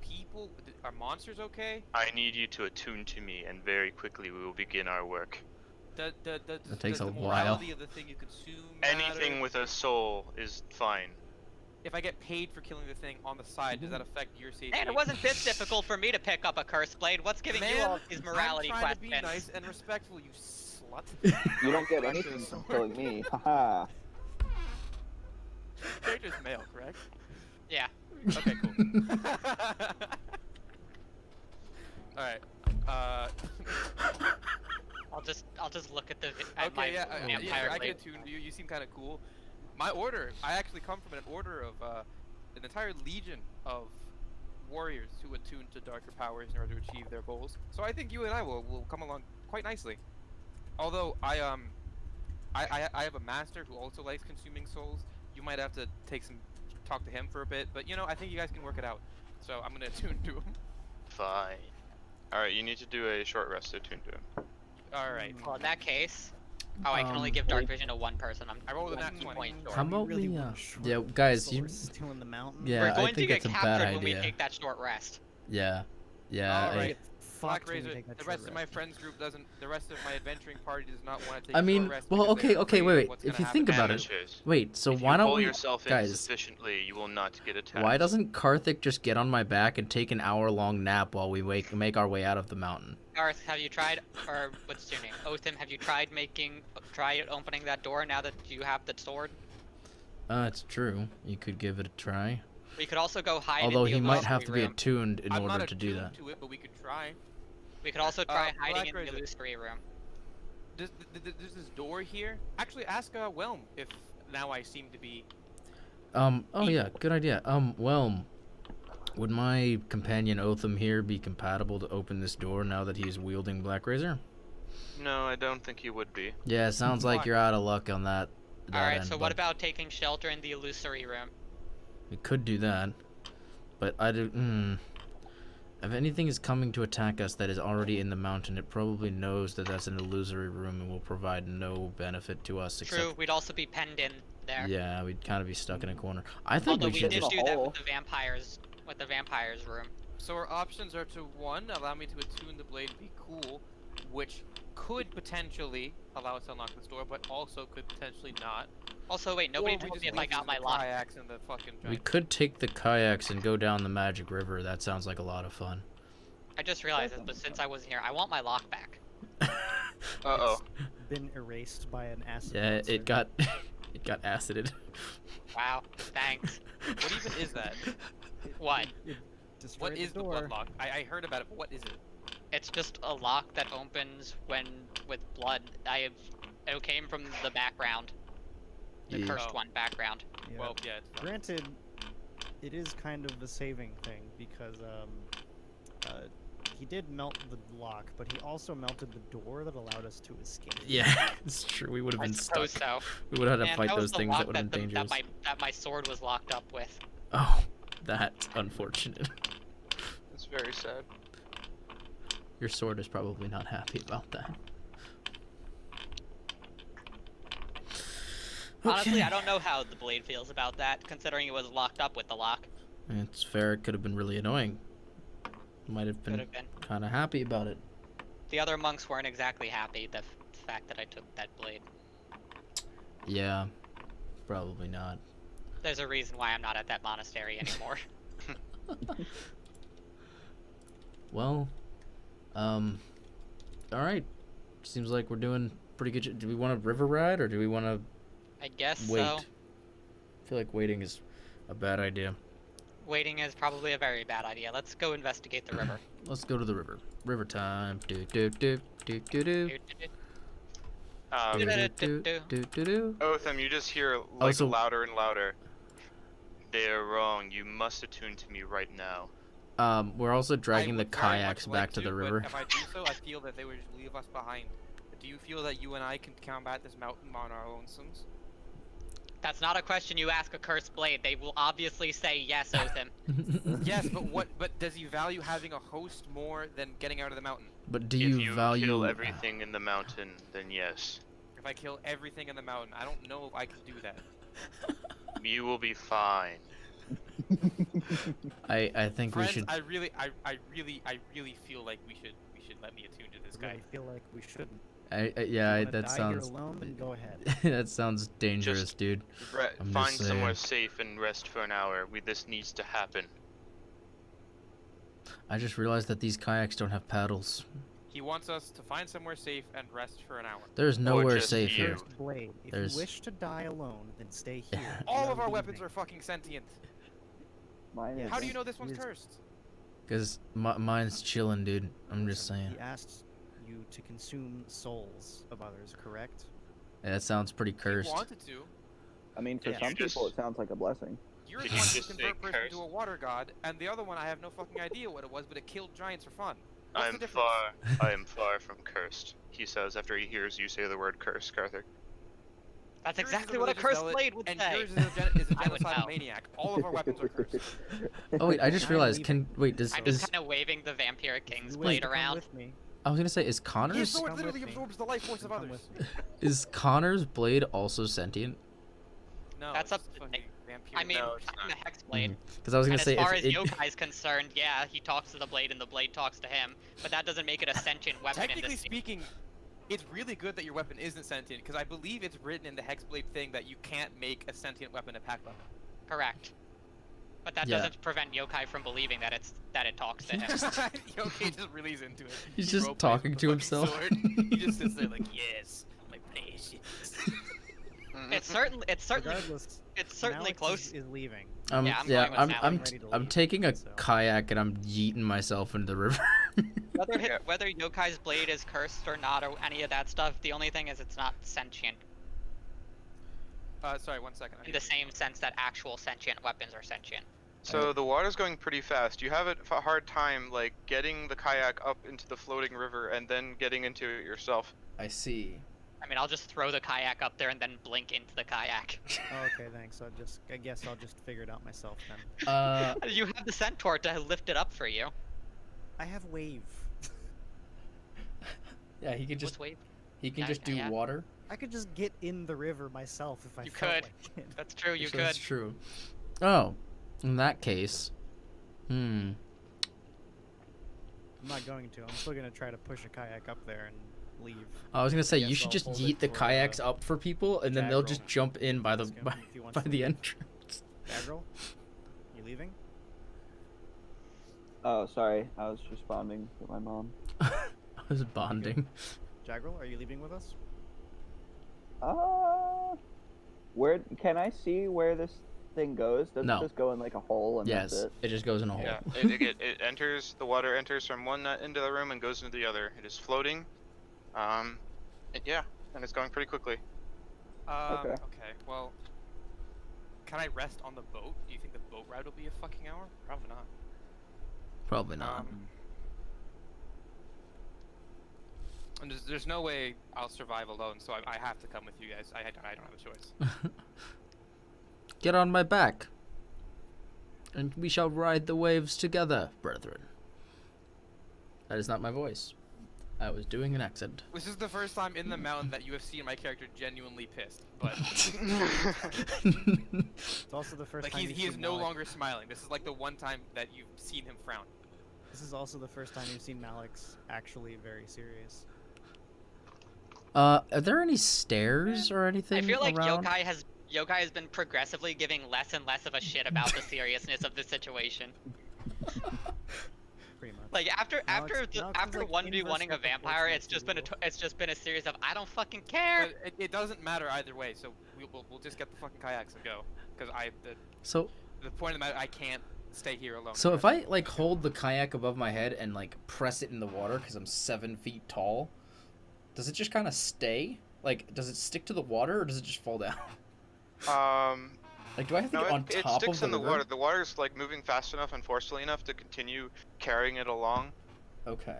people. Are monsters okay?
I need you to attune to me, and very quickly we will begin our work.
That takes
does
a
the
while.
morality of the thing you consume matter?
Anything with a soul is fine.
if I get paid for killing the thing on the side, does that affect your safety?
And it wasn't this difficult for me to pick up a curse blade. What's giving you all of these morality
I'm trying
questions?
to be nice and respectful, you slut.
You don't get
Back to
anything
the
from
sword.
killing me. Haha.
Character's male, correct?
Yeah.
Okay, cool. Alright.
I'll just look at the my
Okay, yeah,
vampire
yeah, I
blade.
can attune to you. You seem kind of cool. My order, I actually come from an order of an entire legion of warriors who attune to darker powers in order to achieve their goals. So I think you and I will come along quite nicely. Although I have a master who also likes consuming souls. You might have to talk to him for a bit, but you know, I think you guys can work it out. So I'm gonna attune to him.
Fine. Alright, you need to do a short rest to attune to him.
Alright.
Well, in that case, I can only give dark vision to one person.
I rolled a nat
1
20.
point short.
How about
really
we,
want short
yeah, guys, you,
swords to in the mountain?
yeah,
We're
I
going to
think
get
it's a bad
captured when we
idea.
take that short rest.
Yeah, yeah.
Alright.
Get
Black
fucked when we
Razor,
take that
the
short
rest of my
rest.
friends group doesn't. The rest of my adventuring party does not want to take.
I
a short
mean,
rest
well,
because they're
okay,
afraid
wait,
of
wait.
what's
If
gonna
you
happen
think about it,
Amateurs.
wait. So
If
why
you
don't
pull
we,
yourself in
guys?
sufficiently, you will not get attacked.
Why doesn't Karthik just get on my back and take an hour-long nap while we make our way out of the mountain?
Garth, have you tried, or what's your name? Othim, have you tried opening that door now that you have the sword?
It's true. You could give it a try.
We could also go hide
Although
in the
he might have to
illusory
be
room.
attuned in
I'm
order
not
to do
attuned
that.
to it, but we could try.
We could also try hiding
Black
in the
Razor.
illusory room.
There's this door here. Actually, ask Whelm if now I seem to be.
Oh yeah, good idea. Well, would my companion Otham here be compatible to open this door now that he's wielding Black Razor?
No, I don't think you would be.
Yeah, it sounds like
Why?
you're out of luck on that.
Alright,
end,
so
bud.
what about taking shelter in the illusory room?
We could do that, but I do. If anything is coming to attack us that is already in the mountain, it probably knows that that's an illusory room and will provide no benefit to us.
True,
Except,
we'd also be penned in there.
yeah, we'd kind of be stuck in a corner. I think
Although
we
we
should
did
just.
do that
hole.
with the vampires room.
So our options are to one, allow me to attune the blade, be cool, which could potentially allow us to unlock this door, but also could potentially not.
Also, wait, nobody
Or we
told
just
me if I
leave
got
the
my lock.
kayaks and the fucking
We
giant-
could take the kayaks and go down the magic river. That sounds like a lot of fun.
I just realized this, but since I wasn't here, I want my lock back.
Uh-oh.
Been erased by an acid
Yeah,
monster.
it got it got acided.
Wow, thanks.
What even is that?
What?
It destroyed
What is the
door.
blood lock? I heard about it, but what is it?
It's just a lock that opens with blood. It came from the background. The
Yeah.
cursed
Oh.
one background.
Yeah.
Well, yeah. It's fine.
Granted, it is kind of a saving thing because he did melt the lock, but he also melted the door that allowed us to escape.
Yeah, it's true. We would have
I
been stuck.
suppose so.
We would have had to
Man,
fight
that was
those
the
things
lock
that would have been dangerous.
that my sword was locked up with.
Oh, that's unfortunate.
That's very sad.
Your sword is probably not happy about that.
Honestly,
Okay.
I don't know how the blade feels about that, considering it was locked up with the lock.
It's fair. It could have been really annoying. Might have
Could
been
have been.
kind of happy about it.
The other monks weren't exactly happy the fact that I took that blade.
Yeah, probably not.
There's a reason why I'm not at that monastery anymore.
Well, all right. Seems like we're doing pretty good. Do we want a river ride or do we want to
I guess
wait?
so.
I feel like waiting is a bad idea.
Waiting is probably a very bad idea. Let's go investigate the river.
Let's go to the river. River time. Do do do do do do.
Um,
Do.
Otham, you just hear like
so-
louder and louder. They are wrong. You must attune to me right now.
We're also dragging
I
the
would very
kayaks
much
back
like
to the
but
river.
If I do so, I feel that they would just leave us behind. Do you feel that you and I can combat this mountain on our lonesomes?
That's not a question you ask a cursed blade. They will obviously say yes, Otham.
Yes, but what? But does he value having a host more than getting out of the mountain?
But do
If
you
you
value
kill everything in the mountain, then yes.
If I kill everything in the mountain, I don't know if I can do that.
You will be fine.
I think
Friends,
we should.
I really feel like we should let me attune to this
I
guy.
really feel like we shouldn't.
Yeah,
If you wanna
that
die
sounds.
here alone, then go ahead.
That sounds dangerous,
Just
dude. I'm
find
just
somewhere
saying.
safe and rest for an hour. This needs to happen.
I just realized that these kayaks don't have paddles.
He wants us to find somewhere safe and rest for an hour.
There's nowhere
just
safe
you.
here.
First blade. If
There's-
you wish to die alone, then stay here. We
All
are
of our weapons
leaving.
are fucking sentient.
Mine is.
How do you know this one's
Yes.
cursed?
Cause mine's chilling, dude. I'm just
Listen,
saying.
He asked you to consume souls of others, correct?
Yeah, that sounds pretty
He
cursed.
wanted to.
I mean, for
Did
some
you
people,
just-
it sounds like a blessing.
You're
Did
the
you
one to
just say
convert person
cursed?
to a water god, and the other one I have no fucking idea what it was, but it killed giants for fun. What's
I
the
am
difference?
I am far from cursed, he says after he hears you say the word curse, Carther.
That's
Yours is
exactly
a
what a
religious
cursed
zealot,
blade would
and
say.
yours is a
I would
genocidal
know.
maniac. All of our weapons are cursed.
Oh wait, I just
I'm
realized.
leaving.
Does
I'm just kind of waving the Vampiric King's
You wish
blade
to come
around.
with me.
I was gonna say, is
His
Connor's
sword
Come
literally
with me.
absorbs the life force of
Come
others.
with me.
is Connor's blade also sentient?
No,
That's
it's
up to
fucking
Nick.
vampire.
I mean,
No, it's
I'm
not.
a hex blade.
Because I was gonna
And
say
as far
if
as
it,
Yokai's concerned, yeah, he talks to the blade and the blade talks to him, but that doesn't make it a sentient weapon in
Technically
this game.
speaking, it's really good that your weapon isn't sentient, because I believe it's written in the Hexblade thing that you can't make a sentient weapon a pack weapon.
Correct. But that
Yeah.
doesn't prevent Yokai from believing that it talks to him.
Okay, just really into it.
He's
He
just
roleplays
talking
with
to
the fucking
himself.
sword. He just sits there like, yes, my precious.
It's certainly
Regardless,
certainly
Malik
close.
is leaving.
Yeah, I'm going with
I'm
Malik.
I'm
Ready to
I'm
leave,
taking a
so.
kayak and I'm yeeting myself into the river.
Whether Yokai's blade is cursed or not, or any of that stuff, the only thing is it's not sentient
Sorry, 1 second.
in the same sense that actual sentient weapons are sentient.
So the water's going pretty fast. You have a hard time, like, getting the kayak up into the floating river and then getting into it yourself.
I see.
I mean, I'll just throw the kayak up there and then blink into the kayak.
Oh, okay, thanks. I guess I'll just figure it out myself then.
You have the centaur to lift it up for you.
I have wave.
Yeah, he can just
What's wave?
do
yeah.
water.
I could just get in the river myself if I
You
felt
could.
like it.
That's true. You
Actually,
could.
That's true. Oh, in that case,
I'm not going to. I'm still gonna try to push a kayak up there and leave.
I was gonna say you
Guess
should
I'll
just
hold
yeet
it
the
for,
kayaks up for people, and then they'll
Jack
just
roll.
jump in by the
Ask him
by,
if he wants
by
to
the
leave.
entrance.
Jagril, you leaving?
Oh, sorry. I was responding to my mom.
I was bonding.
Jagril, are you leaving with us?
Where can I see where this thing goes? Does
No.
it just go in like a hole and
Yes,
that's it?
it just goes in a hole.
Yeah, it enters, the water enters from one end of the room and goes into the other. It is floating. Yeah, and it's going pretty quickly.
Okay.
Okay, well, can I rest on the boat? Do you think the boat ride will be a fucking hour? Probably not.
Probably not.
And there's no way I'll survive alone, so I have to come with you guys. I don't have a choice.
Get on my back, and we shall ride the waves together, brethren. That is not my voice. I was doing an accent.
This is the first time in the mountain that you have seen my character genuinely pissed, but
It's also the first
like
time
he
you've
is
seen
no
Malik.
longer smiling. This is like the one time that you've seen him frown.
This is also the first time you've seen Malik's actually very serious.
Are there any stairs or anything
I feel like
around?
Yokai has been progressively giving less and less of a shit about the seriousness of the situation.
Pretty much.
Like after
Alex is,
after
like,
1v1ing a
inverse
vampire, it's just been a series of I don't fucking care.
But it doesn't matter either way, so we'll just get the fucking kayaks and go. Because
So
the point of the matter, I can't stay here alone.
So
and
if
rest.
I like hold the kayak above my head and like press it in the water because I'm 7 feet tall, does it just kind of stay? Like, does it stick to the water or does it just fall down? Like, do I have to
No,
get on
it
top
sticks
of the
in the
river?
water. The water's like moving fast enough and forcefully enough to continue carrying it along.
Okay.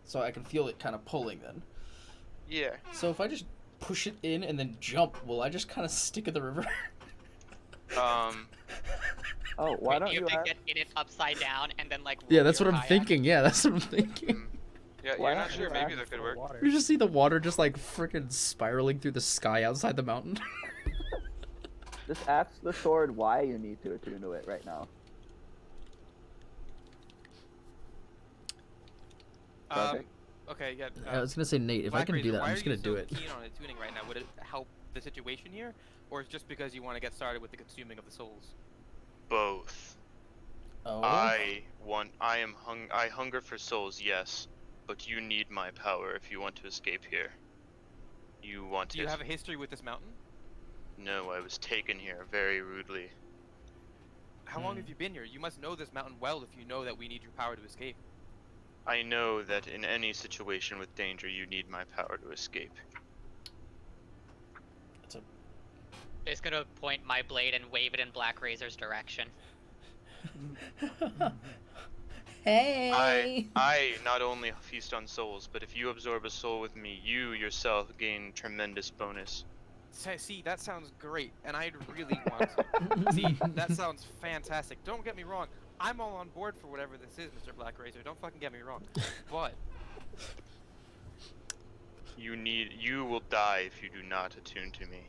So I can feel it kind of pulling then.
Yeah.
So if I just push it in and then jump, will I just kind of stick in the river?
Oh, why don't
you
you
have to
have?
get in it upside down and then like.
Yeah,
roll
that's
your
what I'm
kayak.
thinking. Yeah, that's what I'm thinking.
Yeah,
Why
you're
don't
not
you
sure. Maybe
ask
that could
for
work.
water.
You just see the water just like freaking spiraling through the sky outside the mountain.
Just ask the sword why you need to attune to it right now.
Um, Okay, yeah.
I was gonna say, Nate, if I
Black
can do
Razor,
that,
why
I'm
are
just
you
gonna do
so
it.
keen on attuning right now? Would it help the situation here, or is it just because you want to get started with the consuming of the souls?
Both.
Oh.
I hunger for souls, yes, but you need my power if you want to escape here. You want
Do you
it?
have a history with this mountain?
No, I was taken here very rudely.
How long have you been here? You must know this mountain well if you know that we need your power to escape.
I know that in any situation with danger, you need my power to escape.
Just gonna point my blade and wave it in Black Razor's direction.
Hey.
I not only feast on souls, but if you absorb a soul with me, you yourself gain tremendous bonus.
See, that sounds great, and I'd really want to. See, that sounds fantastic. Don't get me wrong. I'm all on board for whatever this is, Mr. Black Razor. Don't fucking get me wrong. But
You will die if you do not attune to me.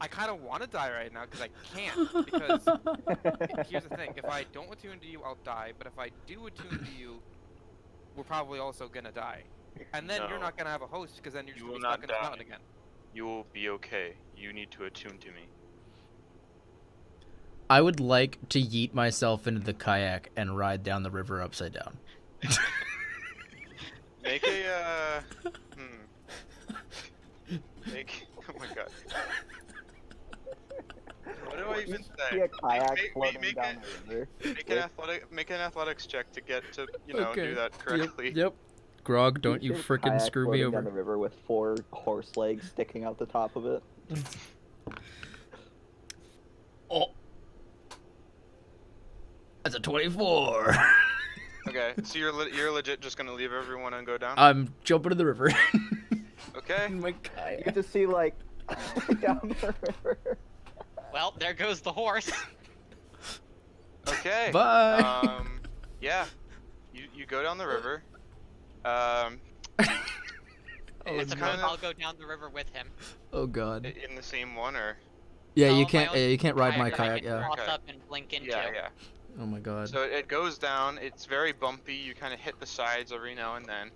I kind of want to die right now because I can't. Because here's the thing: if I don't attune to you, I'll die. But if I do attune to you, we're probably also gonna die. And then you're
No.
not gonna have a host because then you're just
You
gonna be
will
stuck
not
in this
die.
mountain again.
You will be okay. You need to attune to me.
I would like to yeet myself into the kayak and ride down the river upside down.
Make a Make. Oh my god. What do I even
See
say?
a kayak
Make-
floating
make
down
it-
the river.
Make an athletics check to get to do that
Yep.
correctly.
Yep. Grog, don't you
See a
frickin'
kayak
screw me
floating down
over.
the river with 4 horse legs sticking out the top of it.
Oh. That's a 24.
Okay, so you're legit just gonna leave everyone and go down?
I'm jumping in the river.
Okay.
In my
You
kayak.
get to see like down the river.
Well, there goes the horse.
Okay.
Bye.
Yeah. You go down the river.
Oh,
I suppose
kind
I'll
of
go down the river with him.
Oh god.
in the same one, or
Yeah,
No,
you
my
can't.
own
You can't ride my
kayak that I
kayak.
can
Yeah.
Cross
Okay.
up and blink into.
yeah.
Oh my god.
So it goes down. It's very bumpy. You kind of hit the sides every now and then.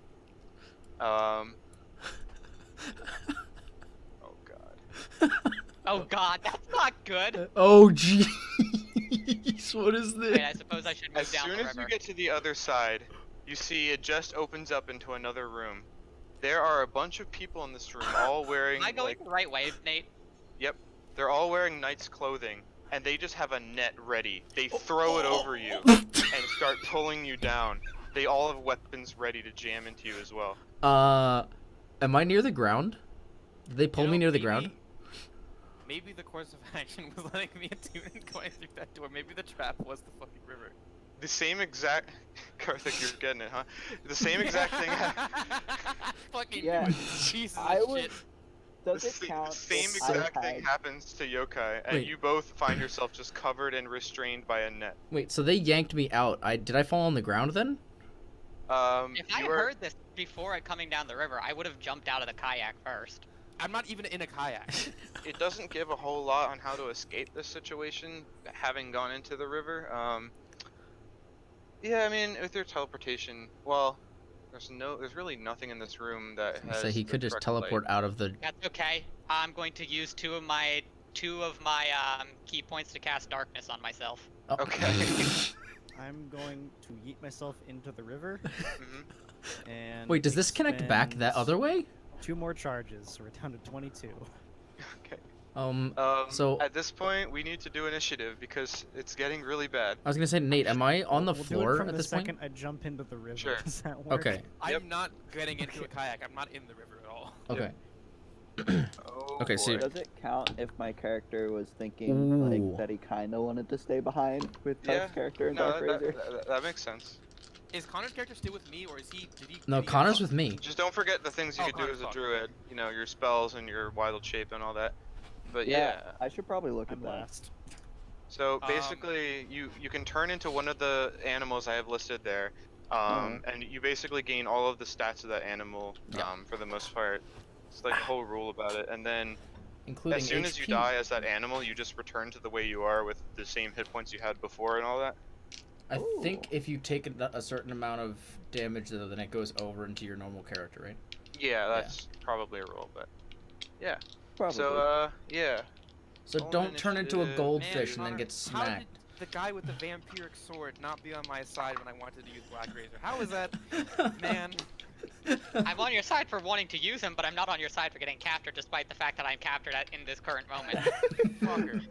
Oh god.
Oh god, that's not good.
Oh jeez. What is this?
Wait, I suppose I should move
As
down
soon
the
as
river.
you get to the other side, you see it just opens up into another room. There are a bunch of people in this room, all wearing
Am I going
like
the right way, Nate?
they're all wearing knight's clothing, and they just have a net ready. They throw it over you and start pulling you down. They all have weapons ready to jam into you as well.
Am I near the ground? Did they pull
You
me
know,
near the ground?
Maybe the course of action was letting me attune and going through that door. Maybe the trap was the fucking river.
The same exact Karthik, you're getting it, huh? The same exact thing.
Fucking
Yeah.
Jesus
I would.
shit.
Does
The
it count?
same
if I
exact thing
had-
happens to Yokai, and
Wait.
you both find yourself just covered and restrained by a net.
Wait, so they yanked me out. Did I fall on the ground then?
If I
You were-
heard this before it coming down the river, I would have jumped out of the kayak first.
I'm not even in a kayak.
It doesn't give a whole lot on how to escape this situation, having gone into the river. Yeah, I mean, with your teleportation, well, there's really nothing in this room that has.
So he
the
could just
correct light.
teleport out of the.
That's okay. I'm going to use two of my key points to cast darkness on myself.
Oh.
Okay.
I'm going to yeet myself into the river
Mhm.
and.
Wait, does this connect back that
expend
other way?
2 more charges, so we're down to 22.
Okay.
So-
at this point, we need to do initiative because it's getting really bad.
I was gonna say, Nate, am I on the
We'll
floor
do it from
at
the
this
second
point?
I jump into the river.
Sure.
Does that work?
Okay.
I'm not getting into a kayak. I'm not in the river at all.
Okay.
Oh,
Okay, so-
boy.
Does it count if my character was thinking
Ooh.
like that he kind of wanted to stay behind with Tuck's
Yeah,
character in
no,
Dark Razor?
that makes sense.
Is Connor's character still with me, or is he?
No,
did he
Connor's
get
with me.
Just don't forget the things you
Oh,
could do
Connor's
as a
fucked.
druid. You know, your spells and your wild shape and all that. But yeah.
I should probably look
I'm
at that.
last.
So basically, you can turn into one of the animals I have listed there, and you basically gain all of the stats of that animal
Yeah.
for the most part. It's like a whole rule about it. And then
Including
as soon as you
HP.
die as that animal, you just return to the way you are with the same hit points you had before and all that.
I think
Ooh.
if you take a certain amount of damage, though, then it goes over into your normal character, right?
Yeah, that's probably a rule, but yeah.
Probably.
So yeah.
So
Roll
don't turn into a
initiative.
goldfish
Man,
and then
Connor,
get
how
smacked.
did the guy with the vampiric sword not be on my side when I wanted to use Black Razor? How is that, man?
I'm on your side for wanting to use him, but I'm not on your side for getting captured, despite the fact that I'm captured in this current moment.
Fucker.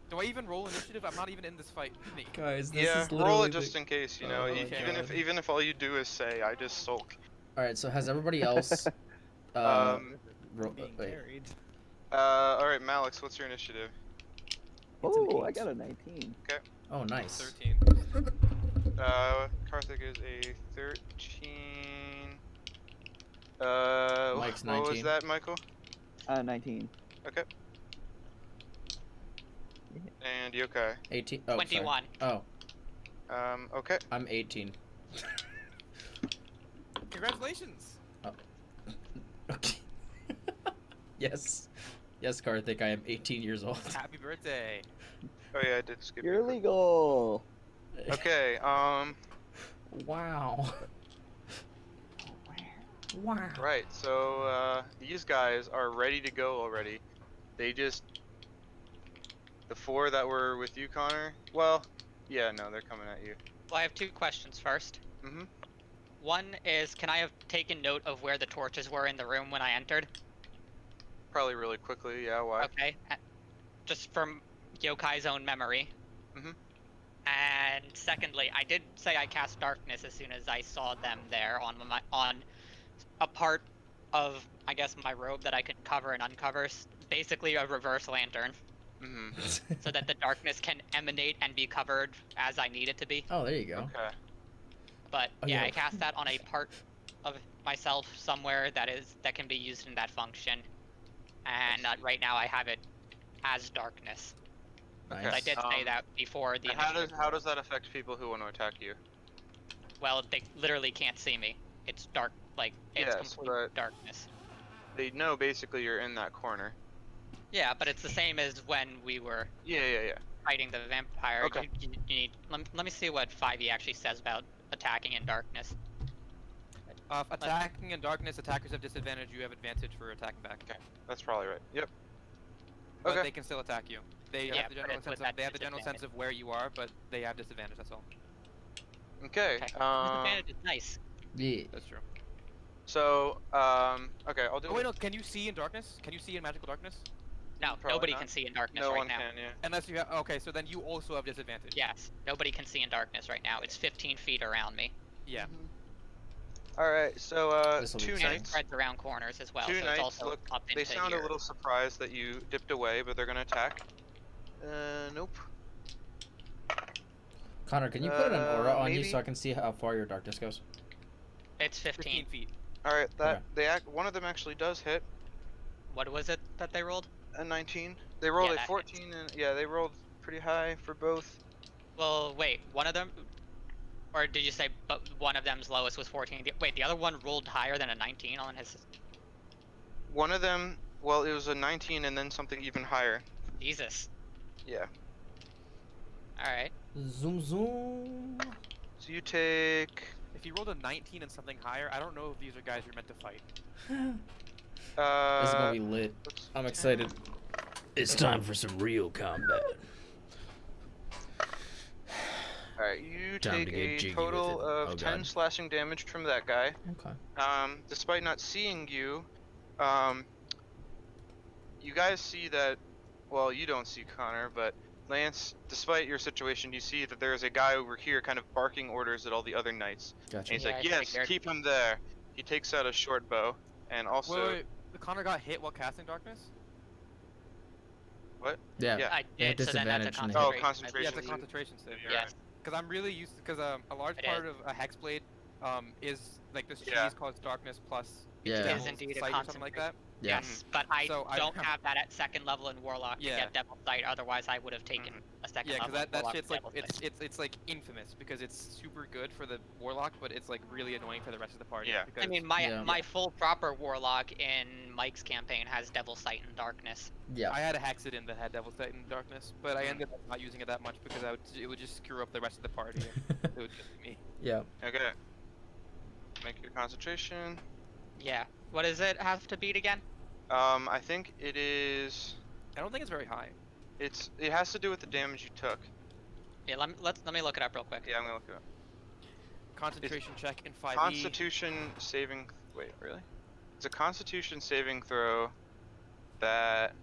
Do I even roll initiative? I'm not even in this fight. Me.
Guys, this
Yeah,
is
roll
literally
it just in case, you know.
Oh my
Even if all you do is say, "I just sulk."
All right, so has everybody else?
Um,
Being
wait.
carried.
All right, Malix, what's your initiative?
It's an
Oh, I
8.
got a 19.
Oh, nice.
13.
Karthik is a 13.
Mike's
what was
19.
that, Michael?
19.
Okay. And Yokai.
18. Oh,
21.
Sorry. Oh,
Okay.
I'm 18.
Congratulations.
Okay. Yes. Yes, Karthik, I am 18 years old.
Happy birthday.
Oh yeah, I did skip.
You're
you.
illegal.
Okay.
Wow.
Wow.
Right. So these guys are ready to go already. They just the 4 that were with you, Connor. Well, yeah, no, they're coming at you.
Well, I have 2 questions first.
Mhm.
One is, can I have taken note of where the torches were in the room when I entered?
Probably really quickly. Yeah. Why?
Okay. Just from Yokai's own memory.
Mhm.
And secondly, I did say I cast darkness as soon as I saw them there on a part of, I guess, my robe that I could cover and uncover. Basically a reverse lantern,
Mhm.
so that the darkness can emanate and be covered as I need it to be.
Oh, there you go.
Okay.
But
Oh,
yeah,
yeah.
I cast that on a part of myself somewhere that can be used in that function. And right now I have it as darkness.
Nice.
I did say that before the
And how
initiative.
does that affect people who want to attack you?
Well, they literally can't see me. It's dark, like it's
Yes,
complete
but-
darkness.
They know basically you're in that corner.
Yeah, but it's the same as when we were
Yeah.
fighting the vampire.
Okay.
You need, let me see what 5e actually says about attacking in darkness.
Attacking in darkness, attackers have disadvantage. You have advantage for attacking back.
Okay. That's probably right. Yep.
But
Okay.
they can still attack you. They
Yeah,
have the
but
general
it's
sense
with
of
that
they have the general sense
disadvantage.
of where you are, but they have disadvantage. That's all.
Okay.
Okay. Disadvantage is nice.
Yeah.
That's true.
So okay, I'll do.
Oh wait, no. Can you see in darkness? Can you see in magical darkness?
No,
Probably
nobody
not.
can see in darkness
No
right
one
now.
can. Yeah.
Unless you have. Okay, so then you also have disadvantage.
Yes, nobody can see in darkness right now. It's 15 feet around me.
Yeah.
All right. So
This'll be
2
fine.
And it
knights.
spreads around corners as well,
2
so it's
knights
also
look.
up into
They sound
here.
a little surprised that you dipped away, but they're gonna attack. Nope.
Connor, can you put an aura on you
maybe?
so I can see how far your darkness goes?
It's
15
15.
feet.
All right. That
Okay.
one of them actually does hit.
What was it that they rolled?
A 19. They rolled
Yeah,
a
that
14, and yeah, they rolled pretty high for both.
Well, wait, one of them, or did you say but one of them's lowest was 14? Wait, the other one rolled higher than a 19 on his.
One of them, well, it was a 19 and then something even higher.
Jesus.
Yeah.
All right.
Zoom zoom.
So you take.
If you rolled a 19 and something higher, I don't know if these are guys you're meant to fight.
This is gonna be lit.
Let's-
I'm excited. It's time for some real combat.
Alright, you
Time to
take
get
a
jiggy
total
with it.
of
Oh,
10
God.
slashing damage from that guy.
Okay.
Despite not seeing you, you guys see that. Well, you don't see Connor, but Lance, despite your situation, you see that there's a guy over here kind of barking orders at all the other knights.
Gotcha.
And he's
Yeah,
like,
I
yes,
figured.
keep him there. He takes out a short bow, and also.
Wait. Connor got hit while casting darkness?
Yeah.
Yeah.
I
They have
did, so then that's a
disadvantage and they
Oh,
concentration.
concentration.
Yeah, it's a
Save.
concentration save.
Yeah.
Yes.
Because I'm really used because a large
It
part of a hexblade is like this cheese
Yeah.
called darkness plus
Yeah.
It
devil's
is indeed a
sight or something like that.
Yeah.
Yes, but I
So I
don't
have-
have that at second level in Warlock to
Yeah.
get Devil Sight. Otherwise, I would have taken a second
Yeah, because
level.
that
Warlock
shit's
with
like
Devil Sight.
it's like infamous because it's super good for the warlock, but it's like really annoying for the rest of the party.
Yeah.
Because,
I mean, my full proper Warlock in Mike's campaign has Devil Sight and Darkness.
Yeah.
I had a Hexadin that had Devil Sight in Darkness, but I ended up not using it that much because it would just screw up the rest of the party. And it would just be me.
Yeah.
Okay. Make your concentration.
Yeah. What does it have to beat again?
I think it is.
I don't think it's very high.
It has to do with the damage you took.
Yeah, let me look it up real quick.
Yeah, I'm gonna look it up.
Concentration check in 5e.
Constitution saving. Wait, really? It's a Constitution saving throw that.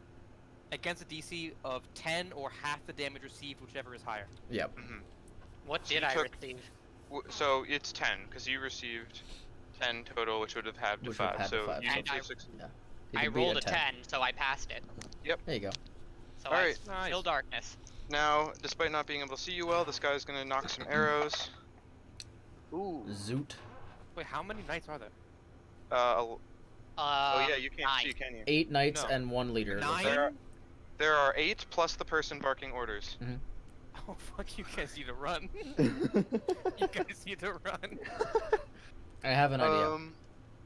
Against a DC of 10 or half the damage received, whichever is higher.
Yep.
What
So
did
you
I
took-
receive?
So it's 10 because you received 10 total, which would have had to
Which would have
5.
had to
So
5.
you
And
took
I-
6.
He
I
can beat
rolled a 10, so I passed it.
There you go.
So
Alright.
I still Darkness.
Now, despite not being able to see you well, this guy's gonna knock some arrows. Ooh.
Zoot.
Wait, how many knights are there?
Oh yeah, you can't
9.
see, can you?
8 knights
No.
and 1 leader.
9?
There are 8 plus the person barking orders.
Oh fuck, you guys need to run. You guys need to run.
I have an idea.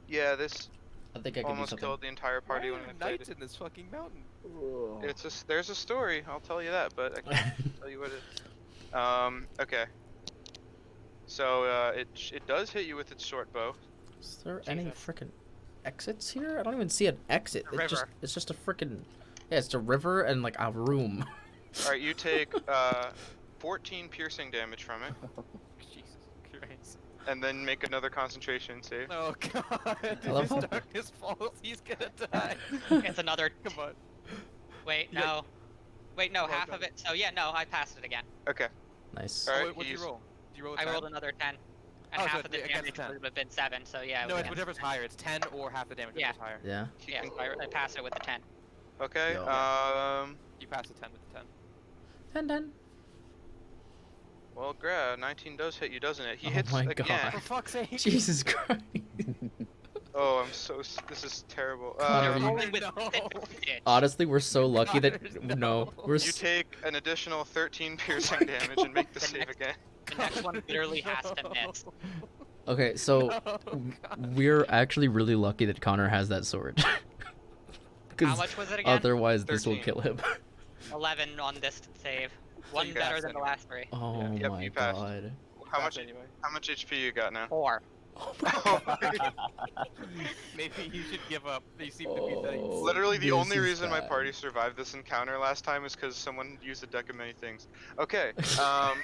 Yeah, this
I think I can do
almost
something.
killed the entire party
Why
when
are
I played
knights
it.
in this fucking mountain?
There's a story, I'll tell you that, but I can't tell you what it is. Okay. So, it does hit you with its short bow.
Is there any
Jesus.
freaking exits here? I don't even see an exit.
A river.
It's just a freaking. Yeah, it's a river and like a room.
Alright, you take 14 piercing damage from it,
Jesus Christ.
and then make another concentration save.
Oh god. If
love
his
how-
darkness falls, he's gonna die.
It's another.
Come on.
Wait,
Yeah.
no. Wait, no,
Oh,
half
God.
of it. So yeah, no, I passed it again.
Okay.
Nice.
Alright,
Oh, what'd you
he's-
roll? Did you roll a
I
10?
rolled another 10. And
Oh, so
half of the
against
damage
10.
would have been 7, so yeah. it
No,
was
it's
against
whichever's
10.
higher. It's 10 or half the damage,
Yeah.
whichever's higher.
Yeah.
He
Yeah,
can-
I passed it with the 10.
Okay,
Yo.
You passed the 10 with the 10.
10.
Well, Gra, 19 does hit you, doesn't it? He
Oh
hits
my
again.
God.
For fuck's sake.
Jesus Christ.
Oh, this is terrible.
Connor,
They're
you-
rolling with
No.
advantage.
Honestly, we're so lucky that
Connors,
no,
no.
we're
You take an additional 13 piercing
my
damage and make the
The
save
next-
again.
The next one literally has to miss.
okay. So
Oh, God.
we're actually really lucky that Connor has that sword.
How
Because
much was it again?
otherwise this will
13.
kill him.
11 on this save. One
you
better
passed
than the
anyway.
last 3.
Oh
Yep,
my
you passed.
god.
How much?
Anyway.
How much HP you got now?
4.
Oh my
Maybe you should give up. They seem to be knights.
Oh.
Literally, the
This
only
is
reason my
bad.
party survived this encounter last time is because someone used a deck of many things. Okay.
Oh,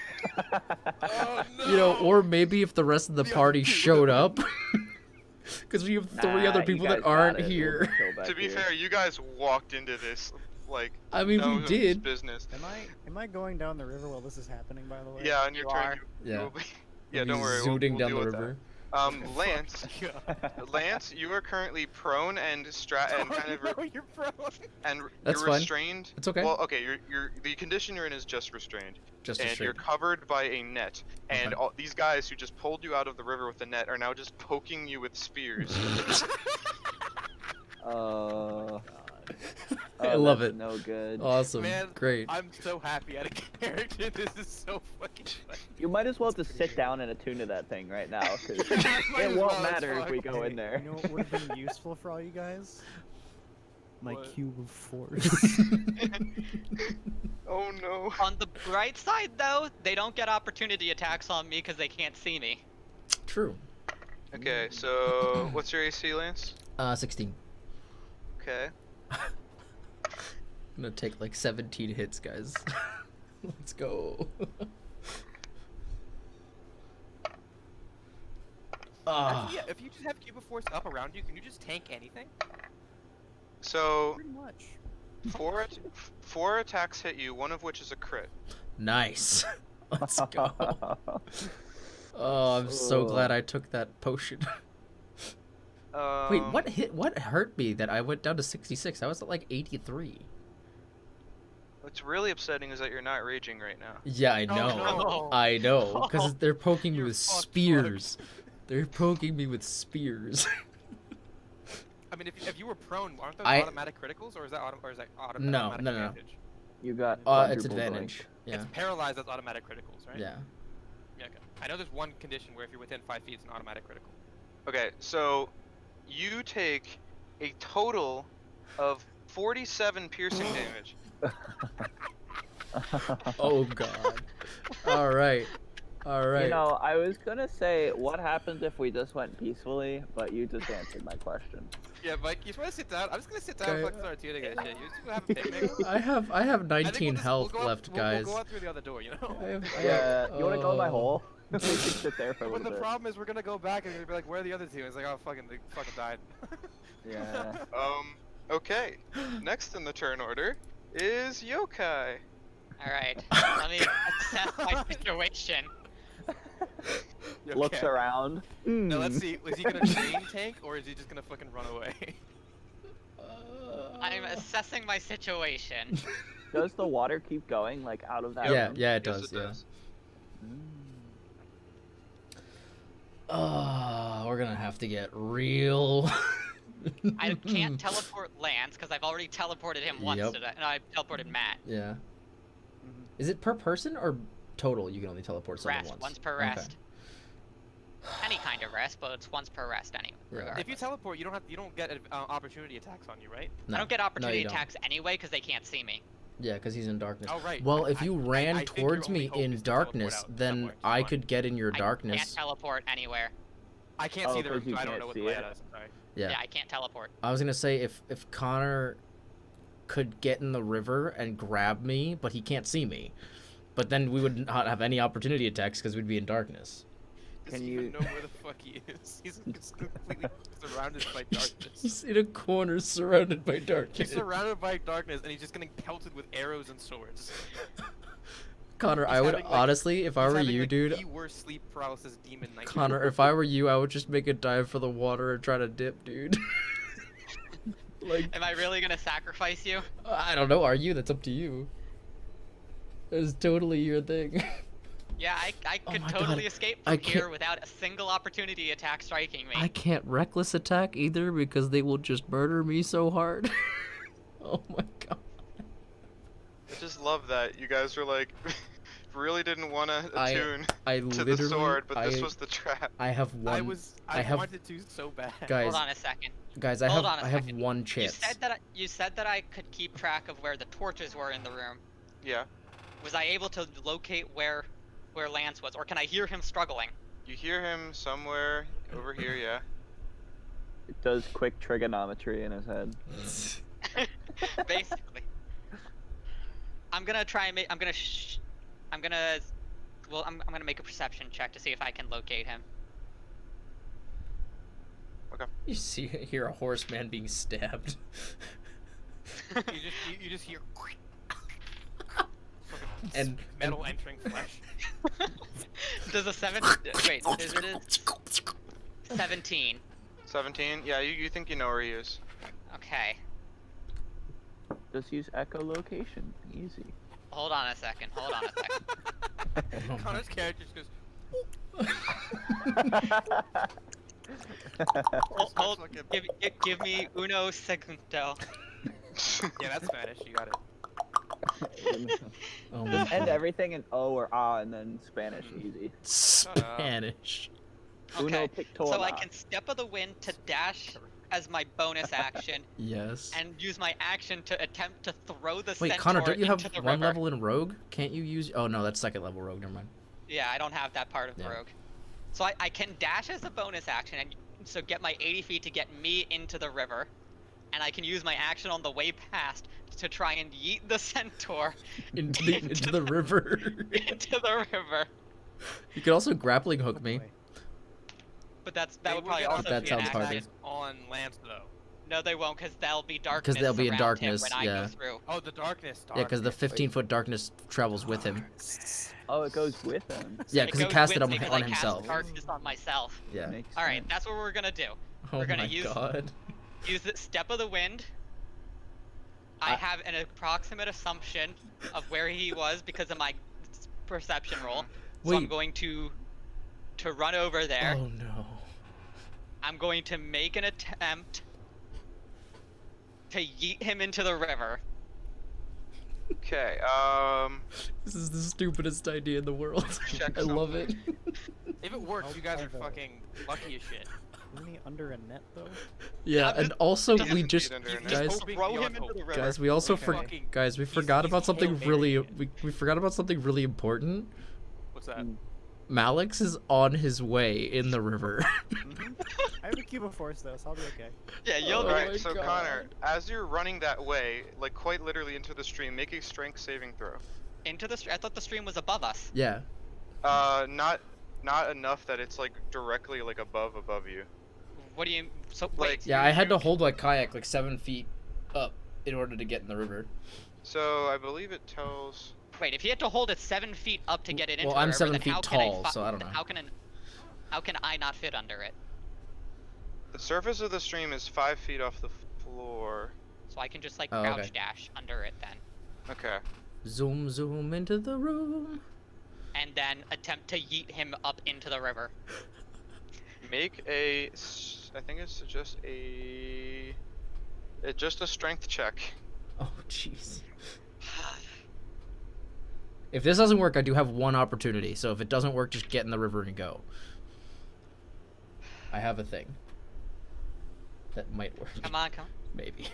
no.
You know, or maybe if the rest of the
The other
party
two
showed
would've
up. Because we have 3 other people that aren't here.
To be fair, you guys walked into this like
I mean,
no
we did.
business.
Am I going down the river while this is happening? By the way.
Yeah, on your
You
turn.
are.
You
Yeah.
will be. Yeah,
We'll
don't
be
worry.
Zooting
We'll
down
deal
the
with that.
river.
Lance,
God.
you are currently prone and kind of
No, you're prone.
and
That's
you're
fine.
restrained.
It's okay.
Well, okay, the condition you're in is just restrained,
Just a
and you're
straight.
covered by a net. And
Okay.
all these guys who just pulled you out of the river with the net are now just poking you with spears.
I love
that's
it.
No good.
Awesome.
Man,
Great.
I'm so happy out of character. This is so fucking funny.
You might as well just sit down and attune to that thing right now, because
Might
it
as
won't
well, it's
matter if we
fine.
go in there.
You know what would have been useful for all you guys? My
What?
cube of force.
Oh no.
On the bright side, though, they don't get opportunity attacks on me because they can't see me.
True.
Okay, so what's your AC, Lance?
16.
Okay.
I'm gonna take like 17 hits, guys. Let's go. Ah.
Yeah, if you just have Cube of Force up around you, can you just tank anything?
So
Pretty much.
four attacks hit you, one of which is a crit.
Nice. Let's go. Oh, I'm so glad I took that potion. Wait, what hit? What hurt me that I went down to 66? I was at like 83.
What's really upsetting is that you're not raging right now.
Yeah, I know.
no.
I know, because they're poking me
You're
with
fucked,
spears. They're poking me with spears.
I mean, if you were prone, aren't those
I-
automatic criticals, or is that automatic
No,
automatic
no, no.
advantage?
You got
It's
quadruple
advantage. Yeah.
It's paralyzed as automatic criticals, right?
Yeah.
Yeah. Okay. I know there's one condition where if you're within 5 feet, it's an automatic critical.
Okay, so you take a total of 47 piercing damage.
doink.
Oh god. All right. All right.
You know, I was gonna say, what happens if we just went peacefully, but you just answered my question.
Yeah, Mike, you just want to sit down? I'm just gonna sit down
Okay.
and fucking start tuning this shit. You just gonna have a picnic.
I have
I think
19 health
go out,
left,
we'll
guys.
go out through the other door, you know?
Yeah, you wanna go in my
oh.
hole? We can sit there for a
But
little
the
bit.
problem is we're gonna go back and we're gonna be like, where are the other two? It's like, oh, they fucking died.
Yeah.
Okay. Next in the turn order is Yokai.
Alright, let me assess my situation.
You
Looks
okay?
around.
Now let's see, is he gonna chain tank or is he just gonna fucking run away?
I'm assessing my situation.
Does the water keep going, like, out of that
Yeah,
room?
yeah, it
Yes,
does.
it
Yeah.
does.
We're gonna have to get real.
I can't teleport Lance because I've already teleported him once
Yep.
today, and I teleported Matt.
Yeah.
Mhm.
Is it per person or total? You can only teleport someone
Rest,
once.
once per
Okay.
rest. Any kind of rest, but it's once per rest anyway.
Yeah.
If you
regardless.
teleport, you don't get opportunity attacks on you, right?
No.
I don't get
No,
opportunity
you don't.
attacks anyway because they can't see me.
Yeah, because he's in darkness.
Oh right.
Well, if you ran
I think your
towards
only
me
hope
in
is to teleport
darkness,
out
then
somewhere.
I
Fine.
could get in your
I can't
darkness.
teleport anywhere.
I can't
Oh,
see the
'cause
room,
you
so I don't
can't
know what
see
the layout
it.
is. I'm sorry.
Yeah.
Yeah, I can't teleport.
I was gonna say if Connor could get in the river and grab me, but he can't see me, but then we would not have any opportunity attacks because we'd be in darkness.
Does
Can
he
you-
even know where the fuck he is? He's completely surrounded by darkness.
He's in a corner surrounded by darkness.
He's surrounded by darkness, and he's just getting pelted with arrows and swords.
Connor,
He's
I would
having, like-
honestly, if I
He's
were
having,
you,
like,
dude,
the worst sleep paralysis demon nightmare.
Connor, if I were you, I would just make a dive for the water and try to dip, dude. Like,
Am I really gonna sacrifice you?
I don't know. Are you? That's up to you. It's totally your thing.
Yeah, I
Oh
could
my
totally
God.
escape
I
from here
can't-
without a single opportunity attack striking me.
I can't reckless attack either because they will just murder me so hard. Oh my god.
I just love that you guys were like, really didn't want to
I
attune
I
to
literally.
the sword, but this
I,
was the trap.
I have one.
I
have-
wanted to so bad.
Guys,
Hold on a second.
guys, I
hold
have
on a
I have
second.
one
You
chance.
said that I could keep track of where the torches were in the room.
Yeah,
Was I able to locate where Lance was, or can I hear him struggling?
you hear him somewhere over here. Yeah.
It does quick trigonometry in his head.
Basically. I'm gonna try and make. I'm gonna make a perception check to see if I can locate him.
You hear a horseman being stabbed.
You just hear
And-
metal entering flesh.
Does a 7? Wait, is it 17?
17. Yeah, you think you know where he is.
Okay.
Just use echolocation. Easy.
Hold on a second. Hold on a second.
Oh my
Connor's character just goes.
Hold,
fucking-
give me uno segundo.
Yeah, that's Spanish. You got it.
Oh my
Just end
god.
everything in O or A and then Spanish. Easy.
up.
Spanish.
Uno
Okay.
pictor.
So I can step of the wind to dash as my bonus action,
Yes.
and use my action to attempt to throw the
Wait,
centaur
Connor, don't you have
into the
one
river.
level in Rogue? Can't you use? Oh no, that's second level Rogue. Never mind.
Yeah, I don't have that part of
Yeah.
Rogue. So I can dash as a bonus action, and so get my 80 feet to get me into the river, and I can use my action on the way past to try and yeet the centaur
Into the river.
into the river.
You could also grappling hook me.
But that
They
would
will
probably
get
also
That
be an
sounds harder.
action.
attacks on Lance though.
No, they won't, because they'll be darkness.
they'll be in
around
darkness,
him when I
yeah.
go through.
Oh, the darkness.
Yeah, because the 15-foot darkness travels with him.
Oh, it goes with him.
Yeah,
It
because he
goes
cast it
with
on,
me 'cause
on
I
himself.
Cast darkness on myself.
Yeah.
Makes
All right,
sense.
that's what we're gonna do.
Oh
We're gonna
my
use-
god.
Use the step of the wind. I have an approximate assumption of where he was because of my perception roll. So I'm
Wait.
going to run over there.
Oh no.
I'm going to make an attempt to yeet him into the river.
Okay.
This is the stupidest idea in the world.
Check
I love it.
If it works,
I'll
you guys are
try the-
fucking lucky as shit.
Isn't he under a net though?
Yeah,
I'm
and
just-
also
Doesn't
we
need
just
under a net.
guys,
hoping
Throw
beyond
him into
hope.
the river.
guys, we also
Okay.
Fucking-
guys, we
he's-
forgot
he's
about something
Hail
really
Marrying
we forgot about something really important.
What's that?
Mm.
Malix is on his way in the river.
I have a cube of force though, so I'll be okay.
Yeah, you'll
Oh
go.
my
Alright, so
God.
Connor, as you're running that way, like quite literally into the stream, make a strength saving throw.
Into the stream. I thought the stream was above us.
Yeah.
Not enough that it's like directly like above you.
What do you? So
Like-
wait.
Yeah, I had to hold my kayak like 7 feet up in order to get in the river.
So I believe it tells.
Wait, if he had to hold it 7 feet up to get it into
Well,
the
I'm
river,
7
then
feet
how can I
tall, so I don't know.
How can I not fit under it?
The surface of the stream is 5 feet off the floor.
So I can just like
Oh,
crouch
okay.
dash under it then,
Okay.
Zoom, zoom into the room.
and then attempt to yeet him up into the river.
Make a. I think it's just a strength check.
Oh, jeez. If this doesn't work, I do have one opportunity. So if it doesn't work, just get in the river and go. I have a thing that might work.
Come on, come.
Maybe.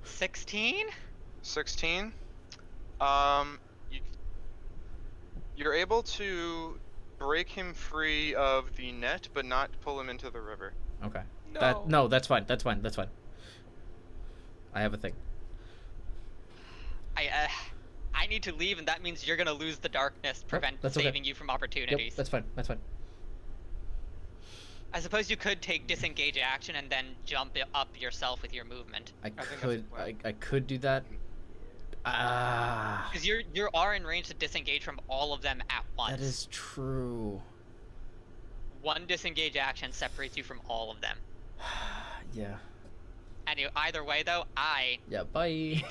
16?
16. You're able to break him free of the net, but not pull him into the river.
Okay.
No.
No, that's fine. That's fine. That's fine. I have a thing.
I need to leave, and that means you're gonna lose the darkness, prevent
that's okay.
saving you from
Yep,
opportunities.
that's fine. That's fine.
I suppose you could take disengage action and then jump it up yourself with your movement.
I
think that's the
could.
plan.
I could do that. Ah.
Because you are in range to disengage from all of them at once.
That is true.
One disengage action separates you from all of them.
Yeah.
And either way, though,
Yeah. Bye.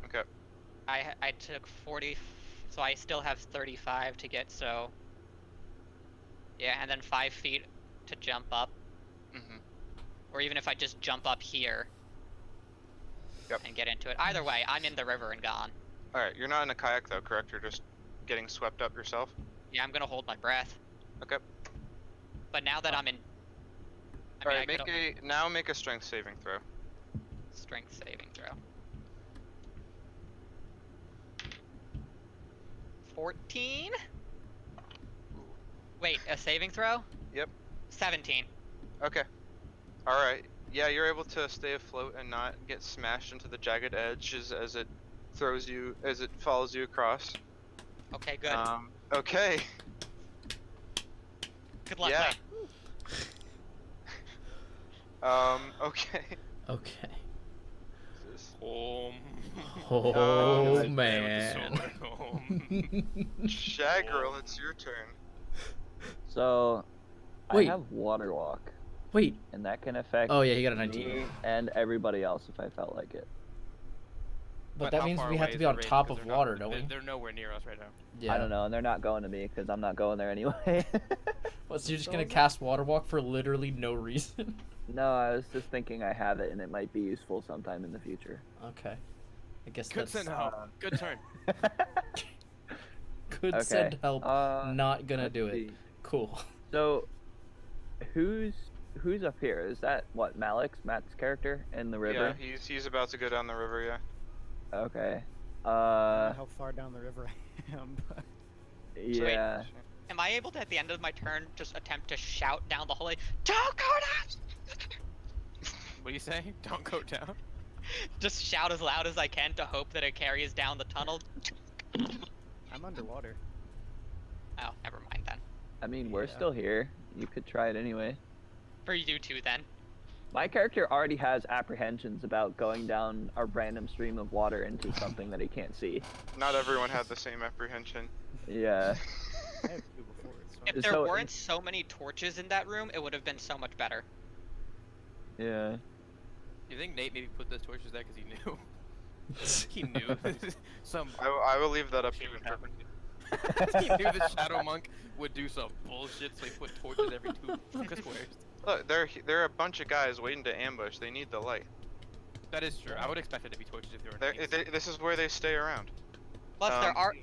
Okay.
I took 40, so I still have 35 to get. So yeah, and then 5 feet to jump up,
Mm-hmm.
or even if I just jump up here.
Yep.
And get into it. Either way, I'm in the river and gone.
All right. You're not in a kayak though, correct? You're just getting swept up yourself.
Yeah, I'm gonna hold my breath.
Okay.
But now that I'm in,
All right. Make a strength saving throw.
strength saving throw. 14? Wait, a saving throw?
Yep.
17.
Okay. All right. Yeah, you're able to stay afloat and not get smashed into the jagged edge as it follows you across.
Okay, good.
Okay.
Good luck,
yeah.
mate.
Okay.
Okay.
This-
Home.
Oh
Oh,
man.
Shagirl, it's your turn.
So,
Wait.
I have water walk,
Wait.
and that can affect
Oh yeah, he got a 19.
me and everybody else if I felt like it.
But that
how
means
far
we have
away
to
is
be
the
on
range?
top
'Cause
of
they're
water,
not,
don't we?
They're nowhere near us right now.
Yeah.
I don't know, and they're not going to me because I'm not going there anyway.
What, so you're just gonna cast water walk for literally no reason?
No, I was just thinking I have it and it might be useful sometime in the future.
Okay. I guess
Good
that's
send help. Good turn.
good
Okay,
send help. Not gonna
let's
do it.
see.
Cool.
So, who's up here? Is that what Matt's character in the river?
Yeah, he's about to go down the river. Yeah.
Okay.
I don't know how far down the river I am, but
Yeah.
Am I able to, at the end of my turn, just attempt to shout down the hallway, "Don't go down!"
What do you say? Don't go down.
Just shout as loud as I can to hope that it carries down the tunnel.
I'm underwater.
Oh, never mind then.
I mean, we're
Yeah.
still here. You could try it anyway.
For you two then.
My character already has apprehensions about going down a random stream of water into something that he can't see.
Not everyone had the same apprehension.
Yeah.
I have two before, so
If
So-
there weren't so many torches in that room, it would have been so much better.
Yeah.
You think Nate maybe put those torches there because he knew? He knew some.
I will leave that up to
shit
you.
would happen. He knew the Shadow Monk would do some bullshit, so he put torches every two squares.
Look, there are a bunch of guys waiting to ambush. They need the light.
That is true. I would expect it to be torches if they were tanks.
This is where they stay around.
Plus,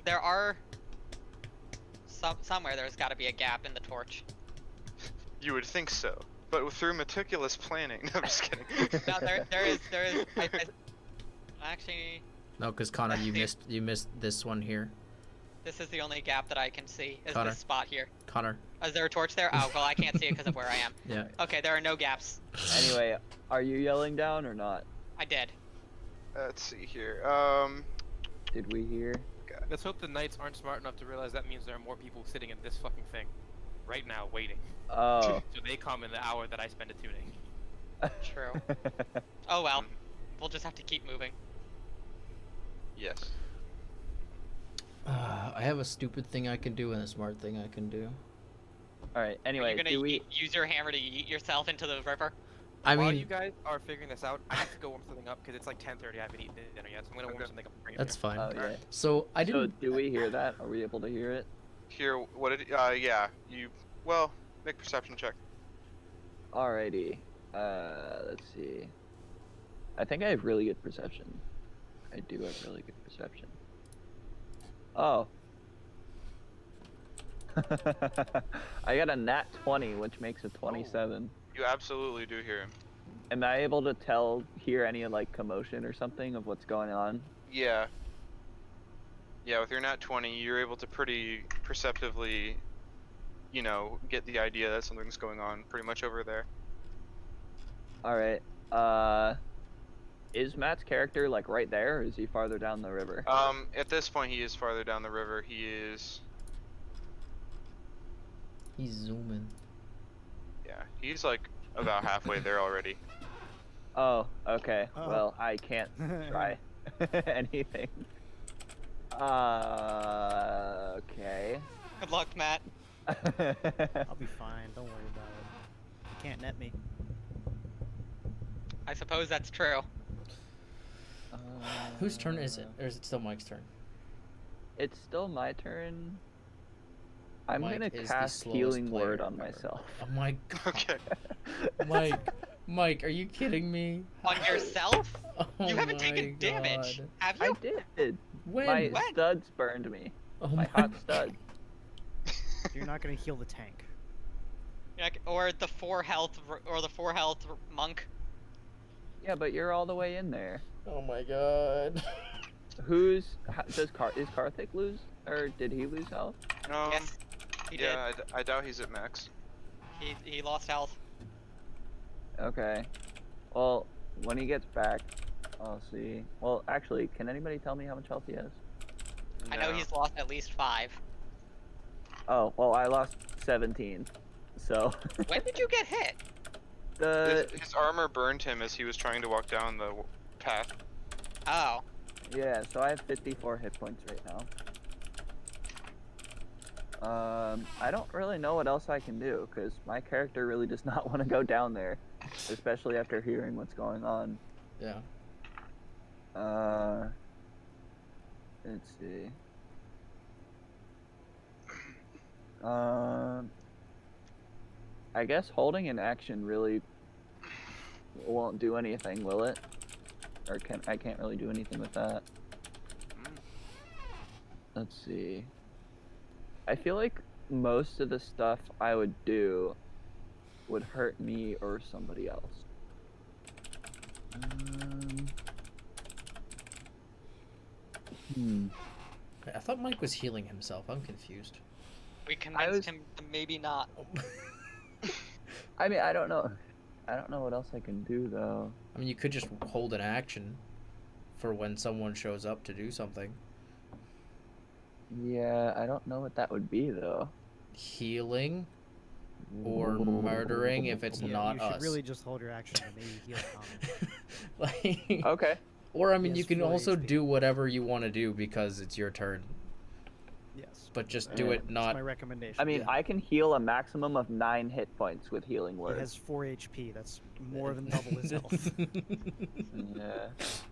there are somewhere there's got to be a gap in the torch.
You would think so, but through meticulous planning. No, I'm just kidding.
No, there is. Actually,
No, because Connor, you missed this one here.
this is the only gap that I can see. Is
Connor.
this spot here?
Connor.
Is there a torch there? Oh, well, I can't see it because of where I am.
Yeah.
Okay, there are no gaps.
Anyway, are you yelling down or not?
I did.
Let's see here.
Did we hear?
Let's hope the knights aren't smart enough to realize that means there are more people sitting in this fucking thing right now waiting.
Oh.
So they come in the hour that I spend attuning.
True. Oh well. We'll just have to keep moving.
Yes.
I have a stupid thing I can do and a smart thing I can do.
All right.
Are
Anyway,
you gonna
do we?
use your hammer to yeet yourself into the river?
I
While
mean,
you guys are figuring this out, I have to go warm something up because it's like 10:30. I haven't eaten dinner yet, so I'm gonna warm
Okay.
something up and bring it
that's
here.
fine.
Oh yeah.
So I
So
didn't.
do we hear that? Are we able to hear it?
Here, what did? Yeah. Well, make perception check.
Alrighty. Let's see. I think I have really good perception. I do have really good perception. Oh. I got a nat 20, which makes a 27.
You absolutely do hear him.
Am I able to hear any like commotion or something of what's going on?
Yeah. Yeah, with your nat 20, you're able to pretty perceptively, get the idea that something's going on pretty much over there.
Alright. Is Matt's character like right there, or is he farther down the river?
At this point, he is farther down the river. He is,
He's zooming.
yeah, he's like about halfway there already.
Oh, okay.
Oh.
Well, I can't try anything. Okay.
Good luck, Matt.
I'll be fine. Don't worry about it. You can't net me.
I suppose that's true.
Whose turn is it? Or is it still Mike's turn?
It's still my turn. I'm
Mike
gonna
is the
cast
slowest
Healing
player
Word on
ever.
myself.
Oh my god.
Okay.
Mike, are you kidding me?
On yourself?
Oh
You haven't
my
taken damage,
God.
have
I
you?
did.
When?
My
When?
studs burned me.
Oh
My hot studs.
You're not gonna heal the tank.
Or the 4 health monk.
Yeah, but you're all the way in there.
Oh my god.
Is Karthik lose, or did he lose health?
Yes, he did.
Yeah, I doubt he's at max.
He lost health.
Okay. Well, when he gets back, I'll see. Well, actually, can anybody tell me how much health he has?
I know
No.
he's lost at least 5.
Oh, well, I lost 17. So
When did you get hit?
His armor burned him as he was trying to walk down the path.
Oh.
yeah, so I have 54 hit points right now. I don't really know what else I can do because my character really does not want to go down there, especially after hearing what's going on.
Yeah.
Let's see. I guess holding an action really won't do anything, will it? Or I can't really do anything with that. Let's see. I feel like most of the stuff I would do would hurt me or somebody else.
I thought Mike was healing himself. I'm confused.
We convinced him to maybe not.
I mean, I don't know. I don't know what else I can do though.
I mean, you could just hold an action for when someone shows up to do something.
Yeah, I don't know what that would be though.
Healing or murdering if it's
Yeah,
not
you should
us.
really just hold your action and maybe heal Tom.
Like,
Okay.
or I mean,
He
you
has
can
4
also
HP.
do whatever you want to do because it's your turn,
Yes.
but just do
Yeah.
it
That's
not.
my recommendation.
I mean,
Yeah.
I can heal a maximum of 9 hit points with Healing
He
Word.
has 4 HP. That's more than double his health.
Yeah.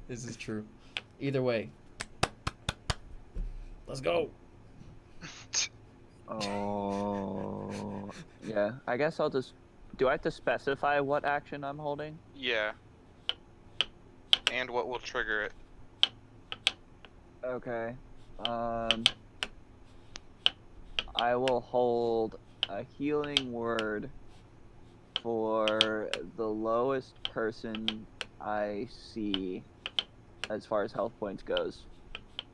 This is true. Either way, let's go.
Oh. Yeah, I guess I'll just Do I have to specify what action I'm holding?
Yeah. And what will trigger it.
Okay. I will hold a healing word for the lowest person I see as far as health points goes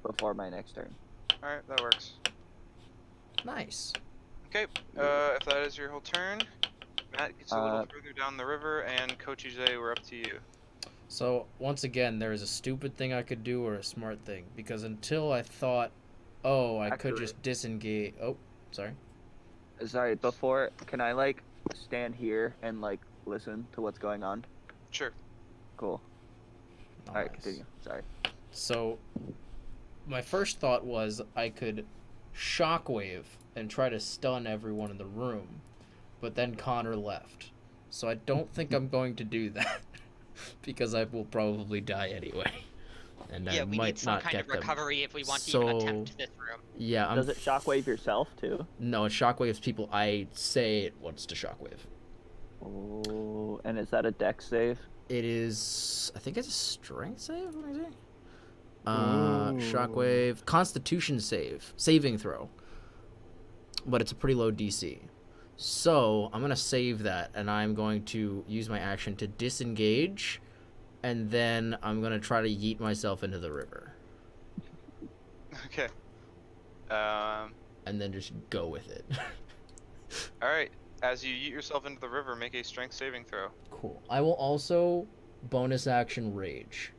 before my next turn.
Alright, that works.
Nice.
Okay, if that is your whole turn, Matt gets a little further down the river, and Coach EJ, we're up to you.
So, once again, there is a stupid thing I could do or a smart thing. Because until I thought, oh, I could
Actually-
just disengage. Oh, sorry.
Sorry, before, can I, like, stand here and, like, listen to what's going on?
Sure.
Cool. Alright,
Nice.
continue. Sorry.
So, my first thought was I could shockwave and try to stun everyone in the room. But then Connor left. So I don't think I'm going to do that. Because I will probably die anyway. And
Yeah,
I
we
might
need some
not
kind
get
of recovery if we want to
So-
even attempt this room.
Yeah,
Does it shockwave yourself, too?
No, it shockwaves people I say it wants to shockwave.
Oh, and is that a dex save?
It is, I think it's a strength save. What is it?
Ooh.
Shockwave, Constitution saving throw. But it's a pretty low DC. So I'm gonna save that, and I'm going to use my action to disengage, and then I'm gonna try to yeet myself into the river,
Okay.
and then just go with it.
Alright, as you yeet yourself into the river, make a strength saving throw.
Cool. I will also bonus action rage.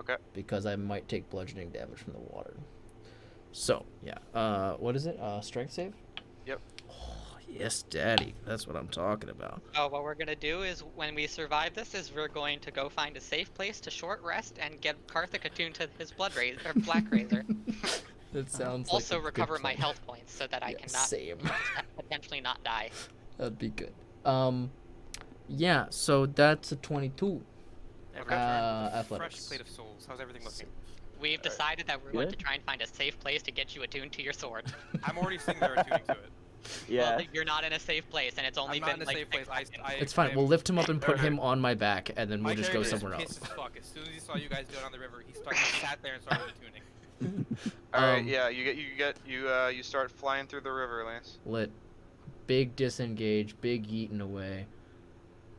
Okay.
Because I might take bludgeoning damage from the water. So, yeah. What is it? Strength save?
Yep.
Oh, yes, daddy. That's what I'm talking about.
Oh, what we're gonna do is when we survive this is we're going to go find a safe place to short rest and get Karthik attuned to his blood razor or black razor.
That sounds
Also
like a good
recover my
plan.
health points so that I
Yeah,
cannot
same.
potentially not die.
That'd be good. Yeah, so that's a 22.
Every turn, a fresh
athletics.
plate of souls. How's everything looking?
We've decided that we're going to
Good.
try and find a safe place to get you attuned to your sword.
I'm already sitting there attuning to it.
Yeah.
Well, you're not in a safe place, and it's only
I'm not
been
in a
like
safe place.
6 seconds.
It's fine. We'll lift him up and put
Alright.
him on my back, and then
My
we'll just go
character is
somewhere
pissed
else.
as fuck. As soon as he saw you guys going on the river, he sat there and started attuning.
Alright,
Um,
yeah, you start flying through the river, Lance.
Lit. Big disengage, big yeeting away.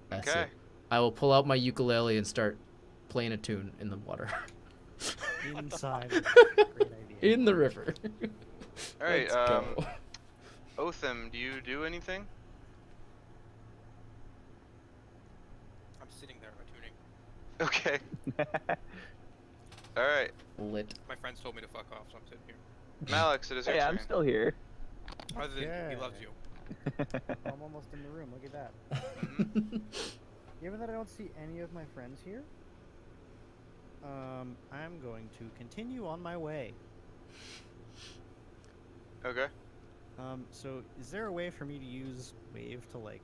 That's
Okay.
it. I will pull out my ukulele and start playing a tune in the water.
Inside. Great idea.
In the river.
Alright,
Let's go.
Otham, do you do anything?
I'm sitting there attuning.
Okay. Alright,
Lit.
My friends told me to fuck off, so I'm sitting here.
Malix, it is your
Hey,
turn.
I'm still here.
Other than he
Okay.
loves you.
I'm almost in the room. Look at that. Given that I don't see any of my friends here, I'm going to continue on my way.
Okay.
So is there a way for me to use wave to like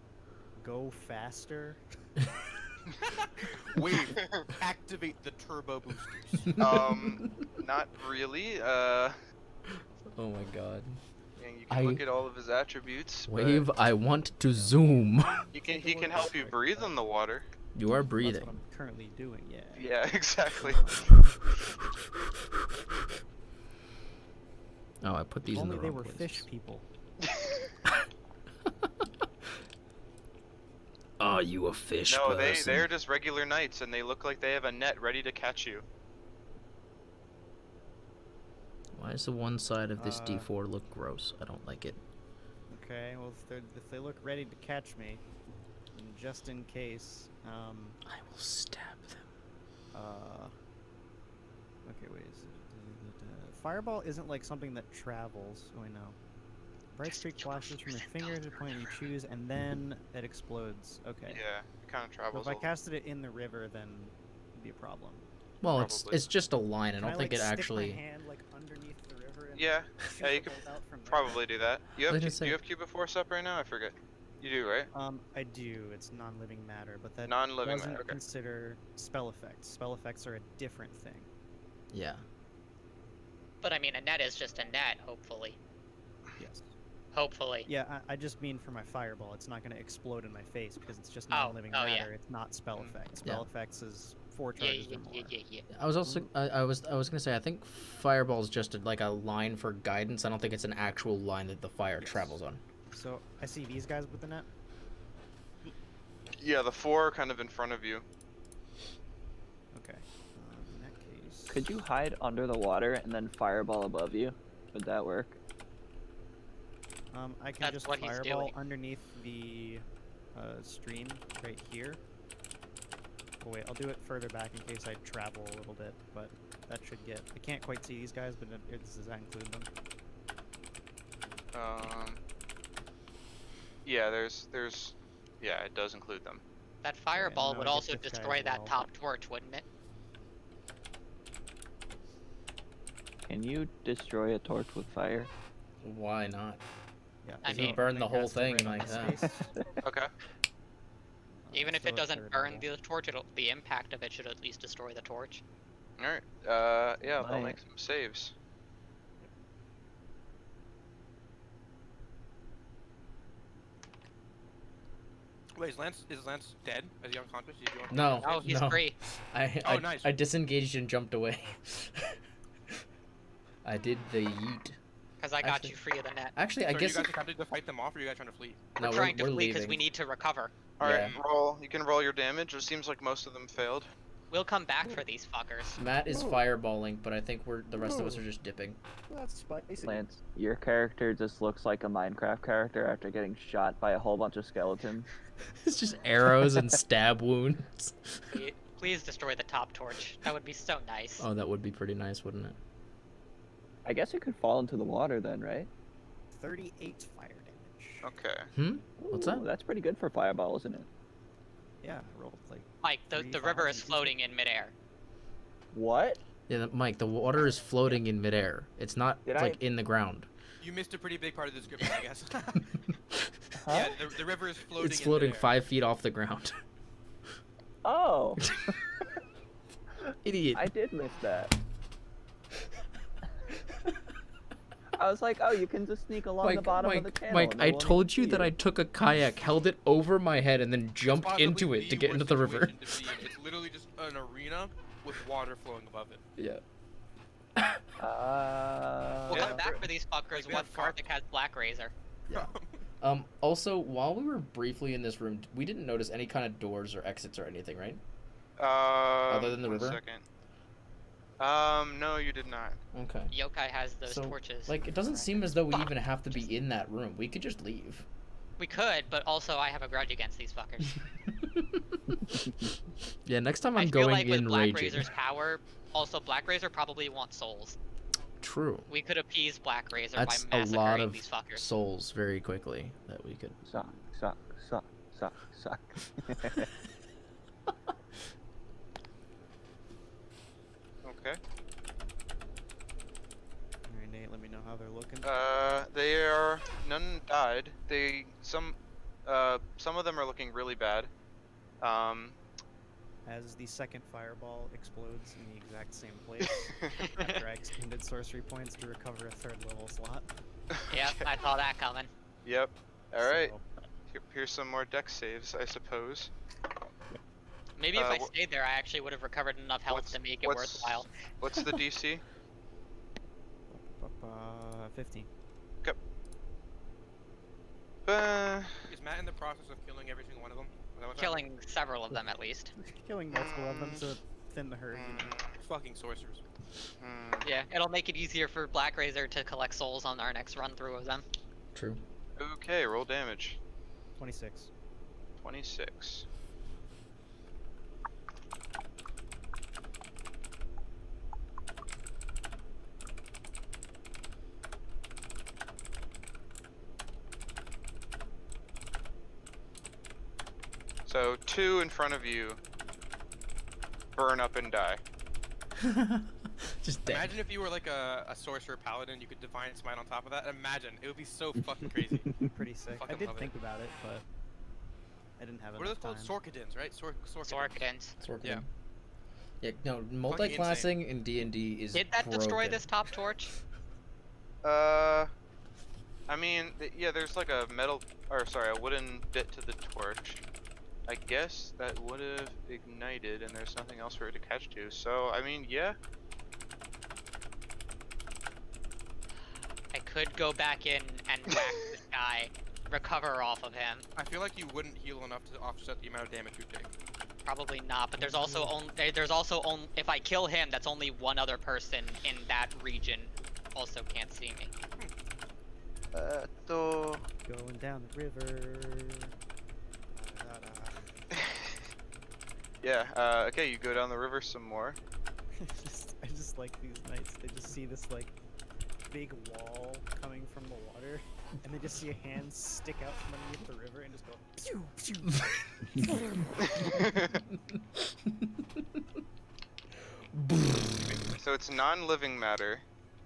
go faster?
Wave, activate the turbo boosters.
Not really.
Oh my god.
And you can look at all of his attributes. but
Wave, I want to zoom.
He can help you breathe in the water.
You are
That's
breathing.
what I'm currently doing. Yeah.
Yeah, exactly.
Oh, I put these
If
in the
only they
wrong
were
places.
fish people.
Are you a fish
No,
person?
they're just regular knights, and they look like they have a net ready to catch you.
Why does the one side of this
Uh,
D4 look gross? I don't like it.
Okay. Well, if they look ready to catch me, then just in case,
I will stab them.
Okay, wait. Fireball isn't like something that travels. Oh, I know. Bright streak flashes from your finger to the point you choose, and then it explodes. Okay.
Yeah, it kind of
So
travels.
if I
a-
casted it in the river, then it'd be a problem.
Well,
Probably.
it's just a line. I
Can
don't think
like,
it
stick
actually.
my hand like underneath the river and
Yeah,
shoot
yeah, you
the
could
bolt out from there?
probably do that. You have
Like I said-
do you have Cube of Force up right now? I forget. You do, right?
I do. It's non-living matter, but that
Non-living
doesn't
matter. Okay.
consider spell effects. Spell effects are a different thing.
Yeah.
But I mean, a net is just a net, hopefully.
Yes.
Hopefully.
Yeah, I just mean for my fireball, it's not going to explode in my face because it's just
Oh,
non-living
oh,
matter.
yeah.
It's not spell
Mm.
effects.
Yeah.
Spell effects is 4
Yeah,
charges
yeah,
or more.
yeah.
I was also I was gonna say I think fireball is just like a line for guidance. I don't think it's an actual line that the fire
Yes.
travels on.
So I see these guys with the net.
Yeah, the 4 are kind of in front of you.
Okay. In that case,
Could you hide under the water and then fireball above you? Would that work?
I can
That's
just
what he's
fireball
doing.
underneath the stream right here. Oh wait, I'll do it further back in case I travel a little bit, but that should get. I can't quite see these guys, but does that include them?
Yeah, there's, yeah, it does include them.
That fireball
now
would
I get
also
this guy as
destroy that
well.
top torch, wouldn't it?
Can you destroy a torch with fire?
Why not?
Yeah.
I
If you
mean-
burn the
I'm
whole
gonna cast it
thing
right
like
on his
that.
face.
Okay.
Even if
Still
it
at
doesn't
third
burn
level.
the torch, the impact of it should at least destroy the torch.
Alright. Yeah, they'll
Right.
make some saves.
Wait, is Lance dead? Is he unconscious? Is he doing
No.
Oh, he's
no.
free.
Oh, nice.
I disengaged and jumped away. I did the yeet.
Because I got
Actually-
you free of the net.
Actually,
So
I
are
guess
you guys attempting to fight them off, or are you guys trying to flee?
no,
We're trying
we're
to flee because
leaving.
we need to recover.
Alright,
Yeah.
roll. You can roll your damage. It seems like most of them failed.
We'll come back for these fuckers.
Matt is
Ooh.
fireballing, but I think the rest of us
Ooh.
are just dipping.
That's spicy.
Lance, your character just looks like a Minecraft character after getting shot by a whole bunch of skeletons.
It's just arrows and stab wounds.
Please destroy the top torch. That would be so nice.
Oh, that would be pretty nice, wouldn't it?
I guess it could fall into the water then, right?
38 fire damage.
Okay.
What's
Ooh,
that?
That's pretty good for fireball, isn't it?
Yeah, I rolled like.
Mike, the
3,
river is
5,
floating in midair.
What?
Yeah, Mike, the water is floating in midair. It's not
Did
like
I-
in the ground.
You missed a pretty big part of the description, I guess.
Huh?
Yeah, the river is floating.
It's
in
floating
midair.
5 feet off the ground.
Oh,
Idiot.
I did miss that. I was like, oh, you can just sneak along the bottom of the channel.
Mike,
and they
I
won't
told
even
you
see
that I took a kayak, held it over my head, and then
It's
jumped
possibly
into it to get into
worst
the river.
situation to be in. It's literally just an arena with water flowing above it.
Yeah.
We'll
Yeah.
come back for these fuckers
Like, we
once
have fuck.
Karthik has Black Razor.
Also, while we were briefly in this room, we didn't notice any kind of doors or exits or anything, right? Other than the
One
river?
second. No, you did not.
Okay.
Yokai has those
So,
torches.
like, it doesn't seem as though we even have to be in that room. We could just leave.
We could, but also I have a grudge against these fuckers.
Yeah, next time
I
I'm
feel
going
like with
in
Black
raging.
Razor's power, also Black Razor probably wants souls.
True.
We could appease Black Razor
That's
by
a
massacring
lot of
these fuckers.
souls very quickly that we could.
Suck, suck, suck, suck, suck.
Okay.
Alright, Nate, let me know how they're looking.
They are. None died. Some of them are looking really bad.
As the second fireball explodes in the exact same place, after I expended sorcery points to recover a 3rd level slot.
Yep, I saw that coming.
Yep. All right.
So,
Here's some more deck saves, I suppose.
Maybe if I
wh-
stayed there, I actually would have recovered enough health to make it worthwhile.
What's the DC?
15.
Is Matt in the process of killing every single one of them? Is that what's
Killing several of them at least.
Killing multiple of them to thin the herd. You know.
happening? Fucking sorcerers.
Yeah, it'll make it easier for Black Razor to collect souls on our next run through of them.
True.
Okay, roll damage.
26.
26. So 2 in front of you burn up and die.
Just dead.
Imagine if you were like a sorcerer paladin, you could divine smite on top of that. Imagine, it would be so fucking crazy.
Pretty sick. I
Fucking
did
love it.
think about it, but I didn't have
What are those
enough
called?
time.
Sorkadins, right? Sorkadins.
Sorkadins.
Sorkin.
Yeah.
Yeah. No, multi-classing in D&D is
Did that destroy
broken.
this top torch?
I mean, yeah, there's like a a wooden bit to the torch. I guess that would have ignited, and there's nothing else for it to catch to. So, I mean, yeah.
I could go back in and whack this guy, recover off of him.
I feel like you wouldn't heal enough to offset the amount of damage you take.
Probably not, but there's also only if I kill him, that's only one other person in that region also can't see me.
Going down the river.
Yeah, okay, you go down the river some more.
I just like these knights. They just see this like big wall coming from the water, and they just see a hand stick out from underneath the river and just go pew pew.
So it's non-living matter.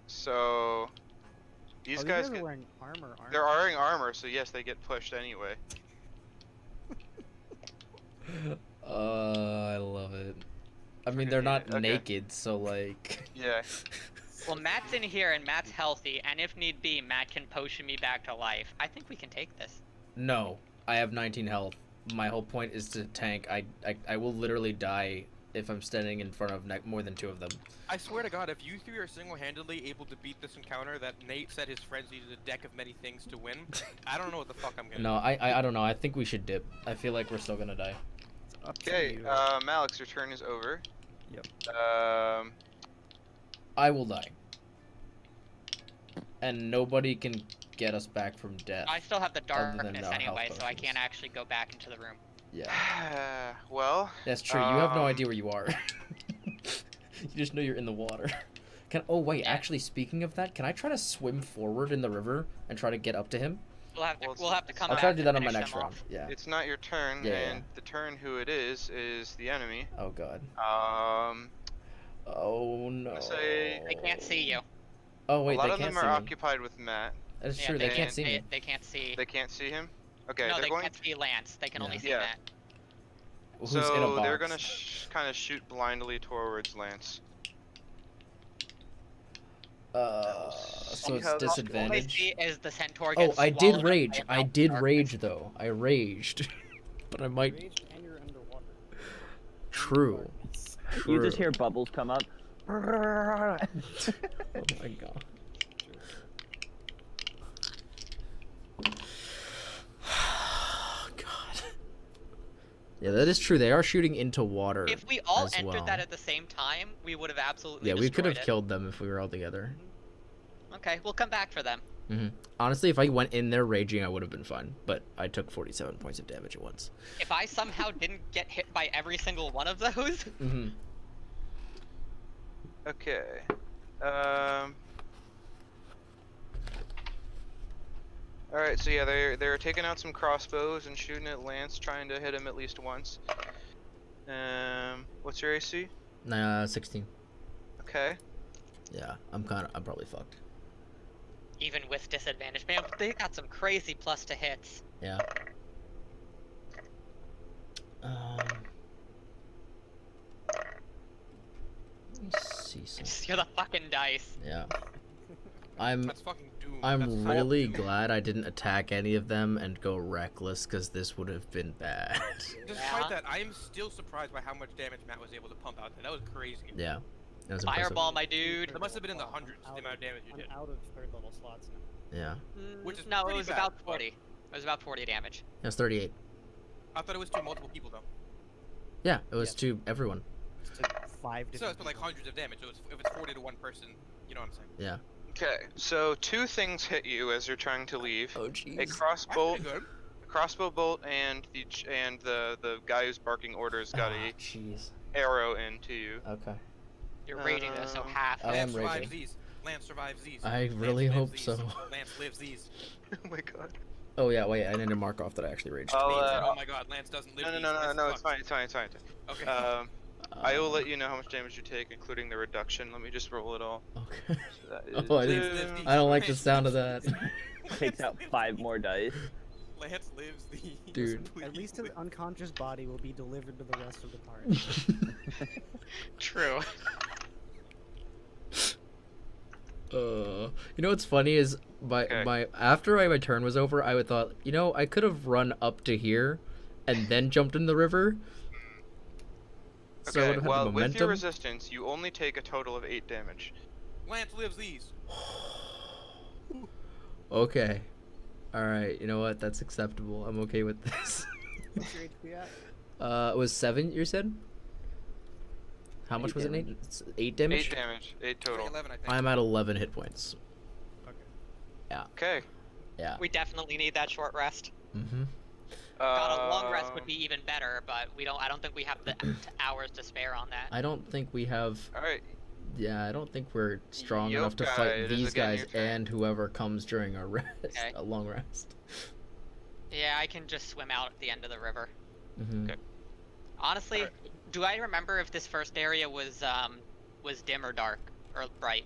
So these guys
are
get,
wearing armor, aren't
they're wearing armor, so yes, they get pushed anyway.
I love it. I mean, they're not
Okay.
naked, so like.
Yeah.
Well, Matt's in here and Matt's healthy, and if need be, Matt can potion me back to life. I think we can take this.
No, I have 19 health. My whole point is to tank. I will literally die if I'm standing in front of more than 2 of them.
I swear to God, if you three are single-handedly able to beat this encounter that Nate said his friends needed a deck of many things to win, I don't know what the fuck I'm gonna
No, I don't know. I think we should dip. I feel like we're still gonna die.
Up to
Okay,
you.
Malix, your turn is over.
Yep.
I will die. And nobody can get us back from death.
I still have the
Other than
darkness
our health
anyway, so I
potions.
can't actually go back into the room.
Yeah.
Well,
That's true. You have no idea where you are. You just know you're in the water. Oh wait, actually speaking of that, can I try to swim forward in the river and try to get up to him?
We'll have to
Well,
we'll have to come
I'll
back
try to do that on my
finish
next
them
round.
off.
Yeah.
it's not your turn,
Yeah,
and
yeah.
the turn who it is the enemy.
Oh god.
Um,
Oh no.
Say-
They can't see you.
Oh
a
wait,
lot
they
of
can't
them
see
are
me.
occupied with Matt.
That's
Yeah,
true. They can't see me.
They can't see.
They can't see him. Okay,
No,
they're
they
going.
can't see Lance. They can
Yeah.
only see
Yeah.
Matt.
Who's in a
So
box?
they're gonna kind of shoot blindly towards Lance.
So it's
how-
All they
disadvantage.
see is the centaur
Oh,
gets
I did
swallowed up
rage.
by a
I
mountain
did
darkness.
rage though. I raged, but I might.
Raged and you're underwater.
True.
You just
True.
hear bubbles come up.
Oh my god. God. Yeah, that is true. They are shooting into water.
If we all
as
entered
well.
that at the same time, we would have absolutely
Yeah, we could have
destroyed it.
killed them if we were all together.
Okay, we'll come back for them.
Honestly, if I went in there raging, I would have been fine. But I took 47 points of damage at once.
If I somehow didn't get hit by every single one of those,
Okay. Alright, so yeah, they're taking out some crossbows and shooting at Lance, trying to hit him at least once. What's your AC?
16.
Okay.
Yeah, I'm probably fucked.
even with disadvantage, man, they got some crazy plus to hits.
Yeah. Let me see something.
Just hear the fucking dice.
Yeah. I'm
That's fucking doom. That's fucking
really
doom.
glad I didn't attack any of them and go reckless, because this would have been bad.
Despite
Yeah.
that, I am still surprised by how much damage Matt was able to pump out there. That was crazy.
Yeah. That was impressive.
Fireball, my dude.
That must have been in the hundreds, the amount of damage you
I'm
did.
out of third level slots now.
Yeah.
Which is
no, it
pretty
was
bad,
about
but-
40. It was about 40 damage.
It was 38.
I thought it was to multiple people though.
Yeah, it was
Yeah.
to everyone.
It's to 5
So
different
it's been like
people.
hundreds of damage. So if it's 40 to one person, you know what I'm saying?
Yeah.
Okay, so two things hit you as you're trying to leave.
Oh,
A
jeez.
crossbow,
That's pretty good.
crossbow bolt, and the guy who's barking orders got a
Jeez.
arrow into you.
Okay.
You're raging this, so half.
I am
Lance survives
raging.
these. Lance survives these.
I
Lance
really
lives
hope
these.
so.
Lance lives these.
Oh my god.
Oh yeah, wait, I need to mark off that I actually raged.
I'll,
oh my god, Lance doesn't live
No,
these.
no,
Lance
no,
is
it's
fucked.
fine, it's fine, it's fine.
Okay.
I will let you know how much damage you take, including the reduction. Let me just roll it all.
Okay.
So that is
Oh, I,
Lance
didn't-
lives these.
I don't like the
Lance
sound of
lives
that.
these.
Takes out 5 more dice.
Lance lives these.
Dude.
At least his unconscious body will be delivered to the rest of the party.
True.
You know what's funny is
Okay.
my after my turn was over, I would thought, you know, I could have run up to here, and then jumped in the river. So I would
Okay,
have had the
well, with your
momentum.
resistance, you only take a total of 8 damage.
Lance lives these.
Okay. All right. You know what? That's acceptable. I'm okay with this.
What's your HP at?
It was 7. You said. How much
8
was it, Nate?
damage.
It's 8 damage.
8 damage. 8
Like
total.
11, I think.
I'm at 11 hit points.
Okay.
Okay.
Yeah.
We definitely need that short rest.
Mm-hmm.
God, a long rest would be even better, but we don't. I don't think we have the hours to spare on that.
I don't think we have.
Alright.
Yeah, I don't think we're strong
Yokai,
enough to
it
fight
is
these
again
guys
your turn.
and whoever comes during a rest,
Okay.
a long rest.
Yeah, I can just swim out at the end of the river.
Mm-hmm.
Okay.
Honestly,
Alright.
do I remember if this first area was dim or dark or bright?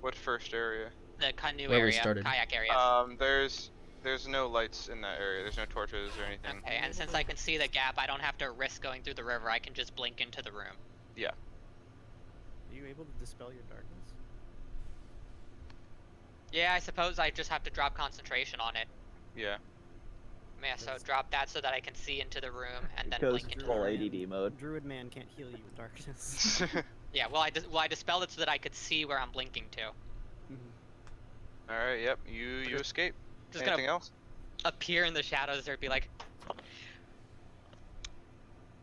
What first area?
The canoe
Where we
area,
started.
kayak area.
There's no lights in that area. There's no torches or anything.
Okay, and since I can see the gap, I don't have to risk going through the river. I can just blink into the room.
Yeah.
Are you able to dispel your darkness?
Yeah, I suppose I just have to drop concentration on it.
Yeah.
Yeah, so
That's-
drop that so that I can see into the room and then
Goes
blink into
full
the room.
ADD mode.
Druid man can't heal you with darkness.
Yeah, well, I dispelled it so that I could see where I'm blinking to.
Alright, yep. You
Just-
escape.
Just
Anything
gonna
else?
appear in the shadows there, be like.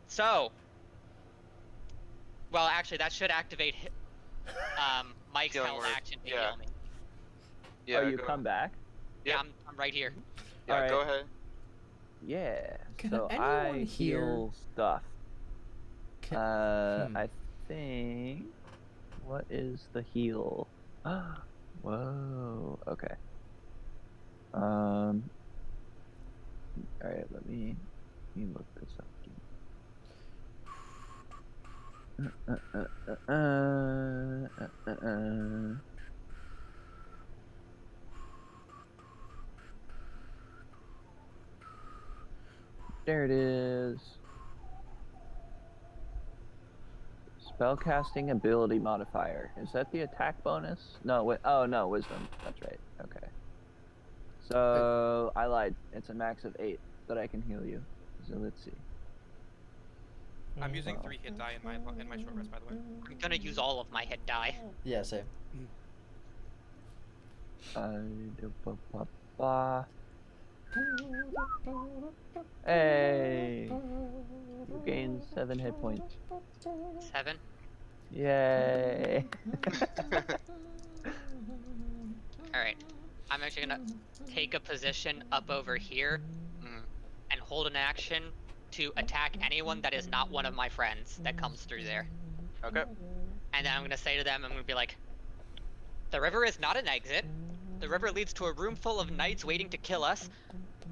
So. Well, actually, that should activate Mike's
Healing
held
word,
action to
yeah.
heal me.
Yeah,
oh, you
go,
come back?
Yeah,
Yep.
I'm right here.
Yeah,
Alright.
go ahead.
Yeah.
Can
so
anyone
I
here-
heal stuff.
Hmm.
I think. What is the heal? Whoa. Okay. All right. Let me look this up. There it is. Spellcasting ability modifier. Is that the attack bonus? No, wait. Oh, no, wisdom. That's right. Okay. So, I lied. It's a max of 8 that I can heal you. So, let's see.
I'm using 3 hit die in my short rest, by the way.
I'm gonna use all of my hit die.
Yeah, same.
Hey! You gain 7 hit points.
7.
Yay!
Alright. I'm actually gonna take a position up over here
Mhm.
and hold an action to attack anyone that is not one of my friends that comes through there.
Okay.
And then I'm gonna say to them, I'm gonna be like, the river is not an exit. The river leads to a room full of knights waiting to kill us.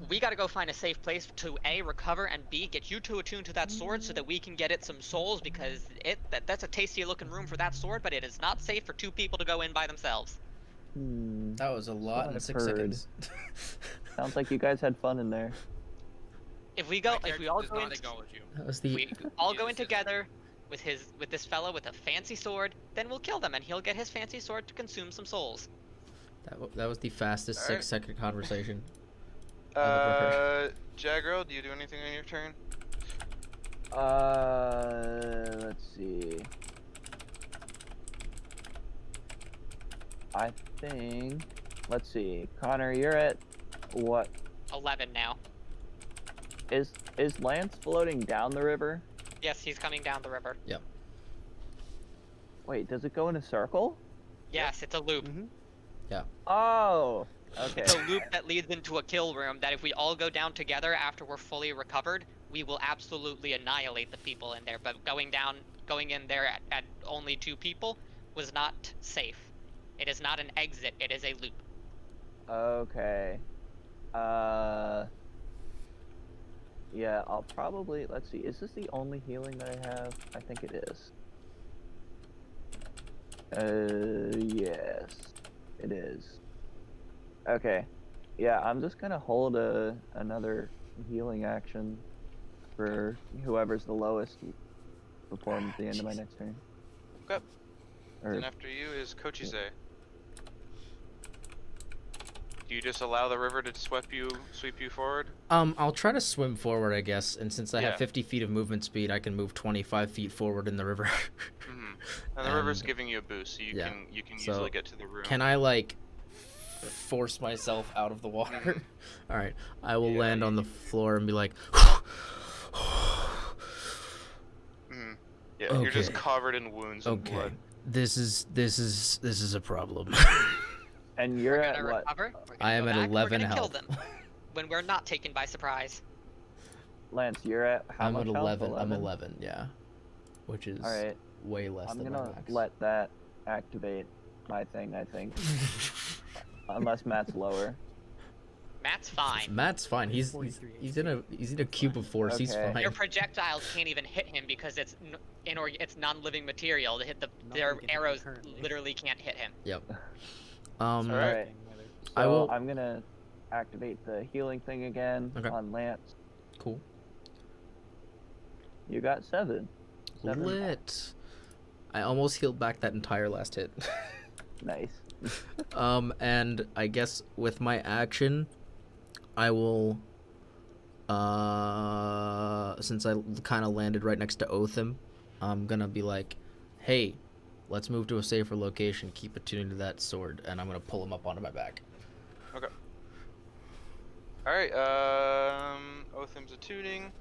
We gotta go find a safe place to A, recover, and B, get you two attuned to that sword so that we can get it some souls, because that's a tasty looking room for that sword, but it is not safe for 2 people to go in by themselves.
That was a lot in
I've
6
heard.
seconds.
Sounds like you guys had fun in there.
If we
My
go, if
character
we all
does
go
not
in,
acknowledge you.
That was the.
we all go in
Uses it.
together with this fella with a fancy sword, then we'll kill them and he'll get his fancy sword to consume some souls.
That was the fastest
Alright.
6-second conversation. I've ever heard.
Jaggro, do you do anything on your turn?
Let's see. I think. Let's see. Connor, you're at what?
11 now.
Is Lance floating down the river?
Yes, he's coming down the river.
Wait, does it go in a circle?
Yes, it's a loop.
Oh, okay.
It's a loop that leads into a kill room that if we all go down together after we're fully recovered, we will absolutely annihilate the people in there. But going in there at only 2 people was not safe. It is not an exit, it is a loop.
Okay. Yeah, I'll probably, let's see, is this the only healing that I have? I think it is. Yes, it is. Okay. Yeah, I'm just gonna hold another healing action for whoever's the lowest before the end of my next turn.
Okay.
Or,
Then after you is Kochize. Do you just allow the river to sweep you forward?
I'll try to swim forward, I guess, and since I
Yeah.
have 50 feet of movement speed, I can move 25 feet forward in the river.
Hmm. And the river's
And-
giving you a boost, so you
yeah.
can
So,
easily get to the room.
Can I, like, force myself out of the water? All right, I will
Yeah,
land on the floor and be like,
Mhm. Yeah, you're just
Okay.
covered in wounds and
okay,
blood.
this is a problem.
And you're
We're
at
gonna
what?
recover. We're gonna
I am
go
at
back,
11
we're gonna
health.
kill them when we're not taken by surprise.
Lance, you're at how
I'm
much
at
health?
11. I'm 11, yeah, which is
All right.
way less
I'm
than my
gonna
max.
let that activate my thing, I think. Unless Matt's lower.
Matt's fine.
Matt's fine. He's
43
in a cube of force. He's
Okay.
fine.
Your projectiles can't even hit him because it's it's non-living material. To hit their
Nothing can hit him
arrows
currently.
literally can't hit him.
Yep.
All right. So
I will-
I'm gonna activate the healing thing again
Okay.
on Lance.
Cool.
You got 7. 7.
Lit. I almost healed back that entire last hit.
Nice.
And I guess with my action, I will, since I kind of landed right next to Otham, I'm gonna be like, hey, let's move to a safer location, keep attuned to that sword, and I'm gonna pull him up onto my back.
Okay. Alright, Otham's attuning.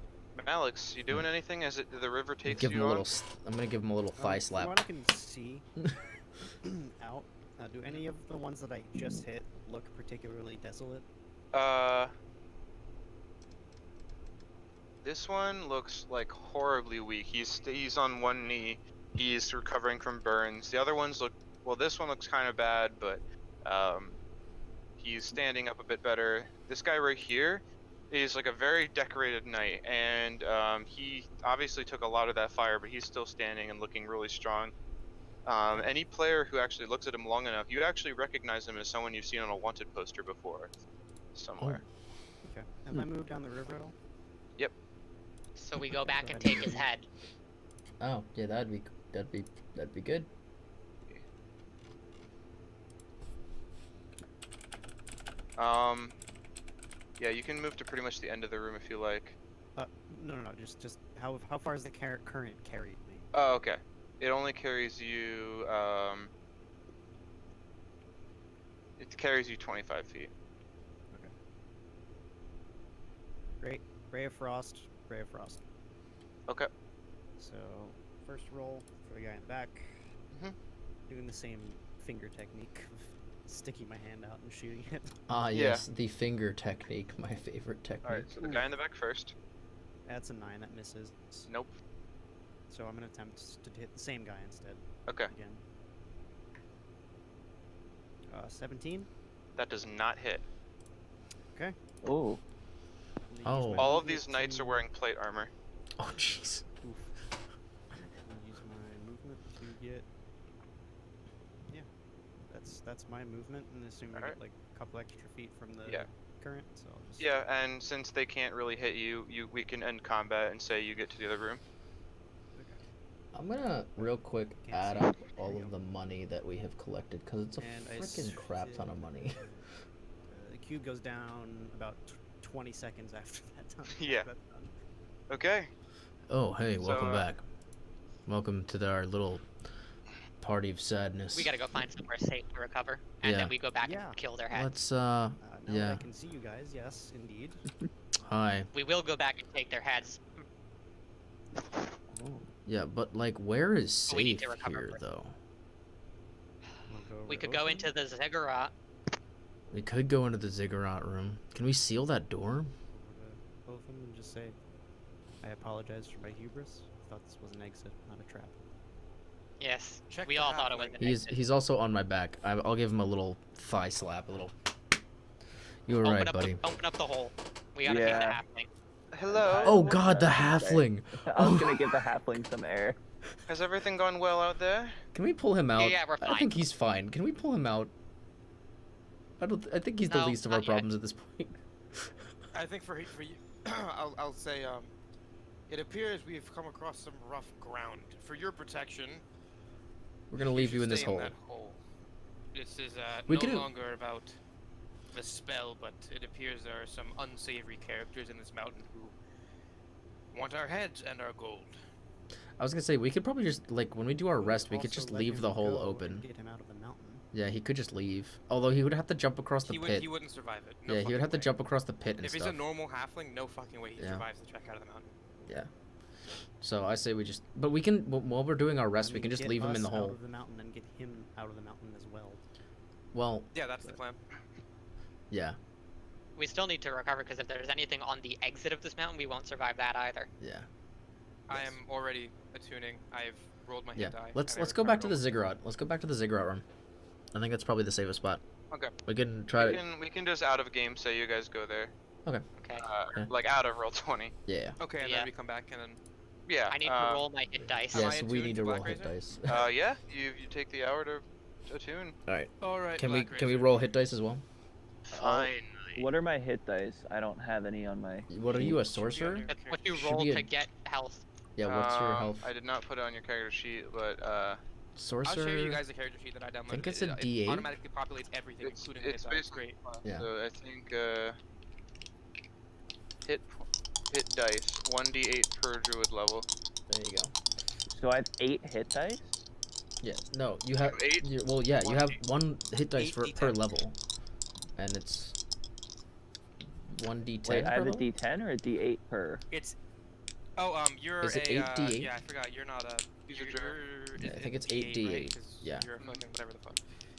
Alex, you doing anything as the river takes
Give him
you
a
on?
little, I'm gonna give him a little thigh slap.
From what I can see out, do any of the ones that I just hit look particularly desolate?
This one looks like horribly weak. He's on one knee. He's recovering from burns. The other ones look, well, this one looks kind of bad, but he's standing up a bit better. This guy right here is like a very decorated knight, and he obviously took a lot of that fire, but he's still standing and looking really strong. Any player who actually looks at him long enough, you'd actually recognize him as someone you've seen on a wanted poster before, somewhere.
Okay. Have I moved down the river at all?
So we go back and take his head.
Oh, yeah, that'd be good.
Yeah, you can move to pretty much the end of the room if you like.
No, just how far is the current carried me?
Oh, okay. It only carries you, it carries you 25 feet.
Great. Ray of Frost.
Okay.
So, first roll for the guy in the back.
Mhm.
Doing the same finger technique of sticking my hand out and shooting it.
Ah,
Yeah.
yes, the finger technique, my favorite technique.
Alright, so the guy in the back first.
That's a 9, that misses.
Nope.
So I'm gonna attempt to hit the same guy instead.
Okay.
Again. 17.
That does not hit.
Ooh.
I'm gonna use
Oh.
my
All of
movement
these knights are
to-
wearing plate armor.
Oh, jeez.
Oof. I'm gonna use my movement to get. Yeah, that's my movement, and assume I
Alright.
get like a couple extra feet from the
Yeah.
current. So I'll just.
Yeah, and since they can't really hit you, we can end combat and say you get to the other room.
I'm gonna real quick
Can't
add
see.
up
There
all
you
of
go.
the money that we have collected because it's a
And I
freaking crap ton of money.
The cube goes down about 20 seconds after that time.
Yeah.
That's done.
Okay.
Oh, hey, welcome
So,
back. Welcome to our little party of sadness.
We gotta go find somewhere safe to recover, and
Yeah.
then we go back
Yeah.
and kill their head.
Let's
Now that
Yeah.
I can see you guys, yes, indeed.
hi.
We will go back and take their heads.
Oh,
Yeah, but like, where is
But we need
safe
to recover
here
first.
though?
wanna go
We
over
could go
Otham?
into the ziggurat.
We could go into the ziggurat room. Can we seal that door?
Over to Otham and just say, I apologize for my hubris. Thought this was an exit, not a trap.
Yes,
Check
we
the
all thought it was
halfling.
an exit.
He's also on my back. I'll give him a little thigh slap, a little. You were right, buddy.
Open up the hole. We gotta take the
Yeah.
halfling.
Hello.
Oh God, the
Okay.
halfling!
I was gonna give the halfling some air.
Has everything gone well out there?
Can we pull him out?
Yeah, we're
I
fine.
think he's fine. Can we pull him out? I think he's the
No,
least of
not
our
yet.
problems at this point.
I think for you, I'll say it appears we've come across some rough ground. For your protection,
We're gonna leave
should
you in this
stay
hole.
that hole. This is
We
no
could-
longer about the spell, but it appears there are some unsavory characters in this mountain who want our heads and our gold.
I was gonna say we could probably just like when we do our rest, we could
Also
just
let
leave
him
the hole
go and
open.
Get him out of the mountain.
Yeah, he could just leave. Although he would have to jump across the pit.
He wouldn't survive it. No
Yeah, he would have to
way.
jump across the pit and
If
stuff.
he's a normal halfling, no fucking way he
Yeah.
survives the trek out of the mountain.
Yeah. So I say we just, but we can while we're doing our rest,
I
we
mean,
can just
get
leave him in the
us out
hole.
of the mountain and get him out of the mountain as well.
Well,
Yeah, that's the plan.
yeah,
We still need to recover because if there's anything on the exit of this mountain, we won't survive that either.
yeah,
I am already attuning. I've rolled my
yeah.
hit die.
Let's
and I
go back to the
recovered
ziggurat. Let's go back to the ziggurat run. I think that's probably the safest spot.
Okay.
We can try
We
to.
can just out of game say you guys go there.
Okay.
Yeah.
Like out of roll 20.
Yeah.
all. Okay, and
Yeah.
then we come back and then.
Yeah.
I need to roll my hit dice.
Am I
Yes, we
attuned
need
to
to roll
Black
hit
Razor?
dice.
Yeah. You take the hour to attune.
All right.
All right.
Can we
Black
can we
Razor.
roll hit dice as well?
Finally.
What are my hit dice? I don't have any on my.
What are you, a
Should be
sorcerer?
on your
That's what you
Should
roll
be a-
to get health.
Yeah. What's your health?
I did not put it on your character sheet, but
Sorcerer.
I'll share you guys the character sheet that I downloaded.
think it's a
It
D8.
automatically populates everything,
it's
including the hit die. It's
basically
great.
Yeah.
So I think hit dice 1d8 per druid level.
There you go.
So I have 8 hit dice.
Yeah. No, you have.
Eight?
Well, yeah, you have
1d8.
one hit dice
Eight
per
D10.
level, and it's 1d10.
Wait, I have
per
a
level?
D10 or a D8 per.
It's. You're
Is it
a.
8d8?
Yeah, I forgot. You're not a.
These are
Yeah, I
isn't
think
it
it's
D8,
8d8,
right? 'Cause
yeah.
You're a fucking whatever the fuck.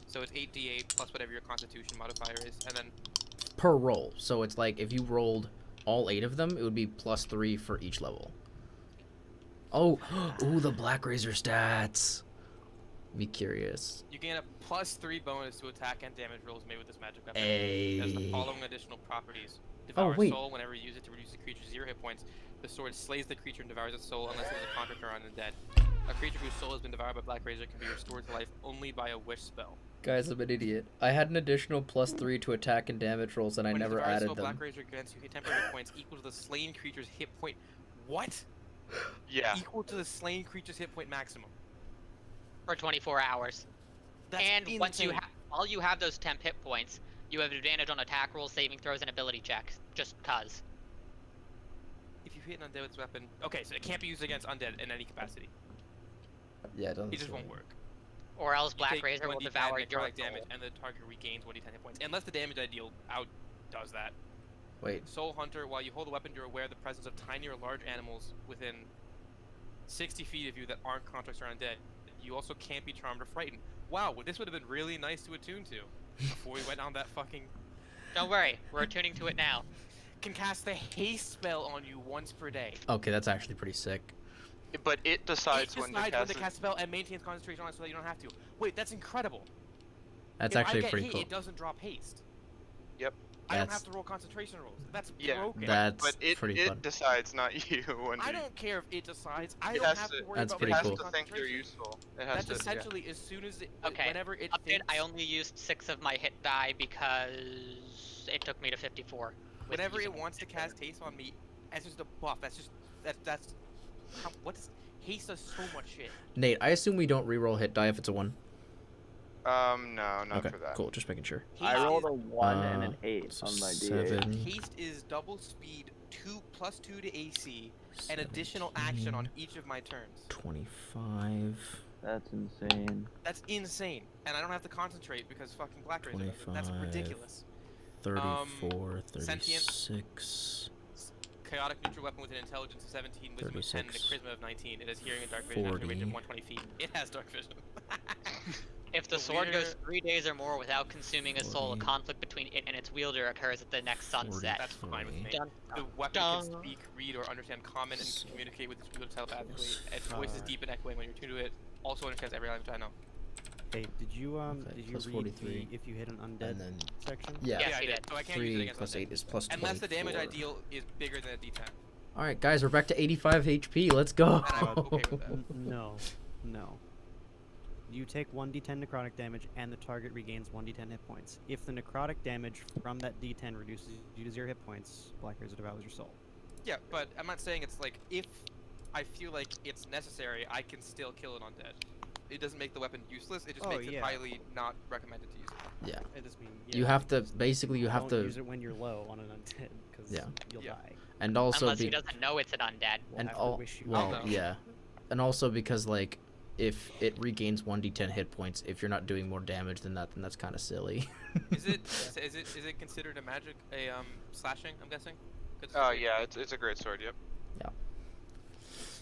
So it's 8d8 plus whatever your Constitution modifier is, and then
Per roll. So it's like if you rolled all 8 of them, it would be +3 for each level. Oh, ooh, the Black Razor stats. Be curious.
you gain a +3 bonus to attack and damage rolls made with this magic weapon.
Hey.
It has the following additional properties.
Oh,
Devour
wait.
soul whenever you use it to reduce the creature's 0 hit points. The sword slays the creature and devours its soul unless it is a contract or undead. A creature whose soul has been devoured by Black Razor can be restored to life only by a wish spell.
Guys, I'm an idiot. I had an additional +3 to attack and damage rolls, and I
When it
never
devours
added
soul,
them.
Black Razor grants you hit temporary hit points equal to the slain creature's hit point. What?
Yeah.
Equal to the slain creature's hit point maximum.
For 24 hours.
That's
And once you
insane.
while you have those temp hit points, you have advantage on attack rolls, saving throws, and ability checks. Just cuz.
If you hit an undead with this weapon, okay, so it can't be used against undead in any capacity.
Yeah, it doesn't.
It just
say.
won't work.
Or else
You
Black
take
Razor will
1d10
devour your
necrotic
soul.
damage, and the target regains 1d10 hit points, unless the damage I deal outdoes that.
Wait.
Soul Hunter, while you hold a weapon, you're aware of the presence of tiny or large animals within 60 feet of you that aren't constructs or undead. You also can't be charmed or frightened. Wow, this would have been really nice to attune to before we went on that fucking.
Don't worry, we're attuning to it now.
Can cast the haste spell on you once per day.
Okay, that's actually pretty sick.
But it decides
It
when to
decides
cast
when to cast a spell and maintains concentration on it so that you don't have to. Wait, that's incredible.
That's
If I
actually
get
pretty
hit,
cool.
It doesn't drop haste.
Yep.
I don't
That's-
have to roll concentration rolls. That's
Yeah,
broken.
That's
But it
pretty fun.
decides, not you. When
I
to-
don't care if it decides. I
It
don't
has
have to
to-
worry
That's
about
pretty
It has
cool.
to think they're
concentration.
useful. It has
That's
to.
essentially as soon as it,
Okay,
whenever it
Update,
thinks,
I only used 6 of my hit die because it took me to 54. with
whenever it
using
wants to cast haste on me, that's just a buff. That's what does haste does so much shit.
Nate, I assume we don't reroll hit die if it's a 1.
No, not
Okay,
for that.
cool. Just making sure.
I
Haste
rolled
is-
a 1 and an
Uh,
8
so
on my D8.
7.
Haste is double speed, 2+2 to AC, and additional action on each of my turns.
25.
That's insane.
That's insane, and I don't have to concentrate because fucking Black Razor does it. That's
25.
ridiculous.
34,
sentient.
36.
Chaotic neutral weapon with an intelligence of 17, wisdom of 10, and a
36.
charisma of 19. It has hearing and dark vision after a range
40.
of 120 feet. It has dark vision.
If the
The
sword goes
wielder-
3 days or more without consuming a soul, a
40.
conflict between it and its wielder occurs at the next sunset.
That's fine with me.
Dun,
The weapon
dun.
can speak, read, or understand common and can communicate with its wielder telepathically. Its
Uh,
voice is deep and echoing when you're tuned to it. Also understands every language I know.
Hey, did you
Okay,
did you
plus
read
43.
the if you hit an undead
And then,
section?
yeah,
Yes,
I
he
did.
did.
So I can't use it
3
against
plus
undead.
8 is plus 24.
Unless the damage I deal is bigger than a D10.
Alright, guys, we're back to 85 HP. Let's go.
And I'm okay with that.
No, no. You take 1d10 necrotic damage, and the target regains 1d10 hit points. If the necrotic damage from that d10 reduces you to 0 hit points, Black Razor devours your soul.
Yeah, but I'm not saying it's like if I feel like it's necessary, I can still kill it undead. it doesn't make the weapon useless. It just
Oh,
makes it
yeah.
highly not recommended to use it.
Yeah.
It just means
You have to
don't
to,
use it when you're low on an undead because
Yeah.
you'll
Yeah.
die.
and also
Unless
be
he doesn't know it's an undead.
We'll
and
have to
all
wish you
well,
no.
yeah, and also because like if it regains 1d10 hit points, if you're not doing more damage than that, then that's kind of silly.
Is it considered a magic slashing? I'm guessing. 'Cause
Oh yeah, it's a great sword. Yep.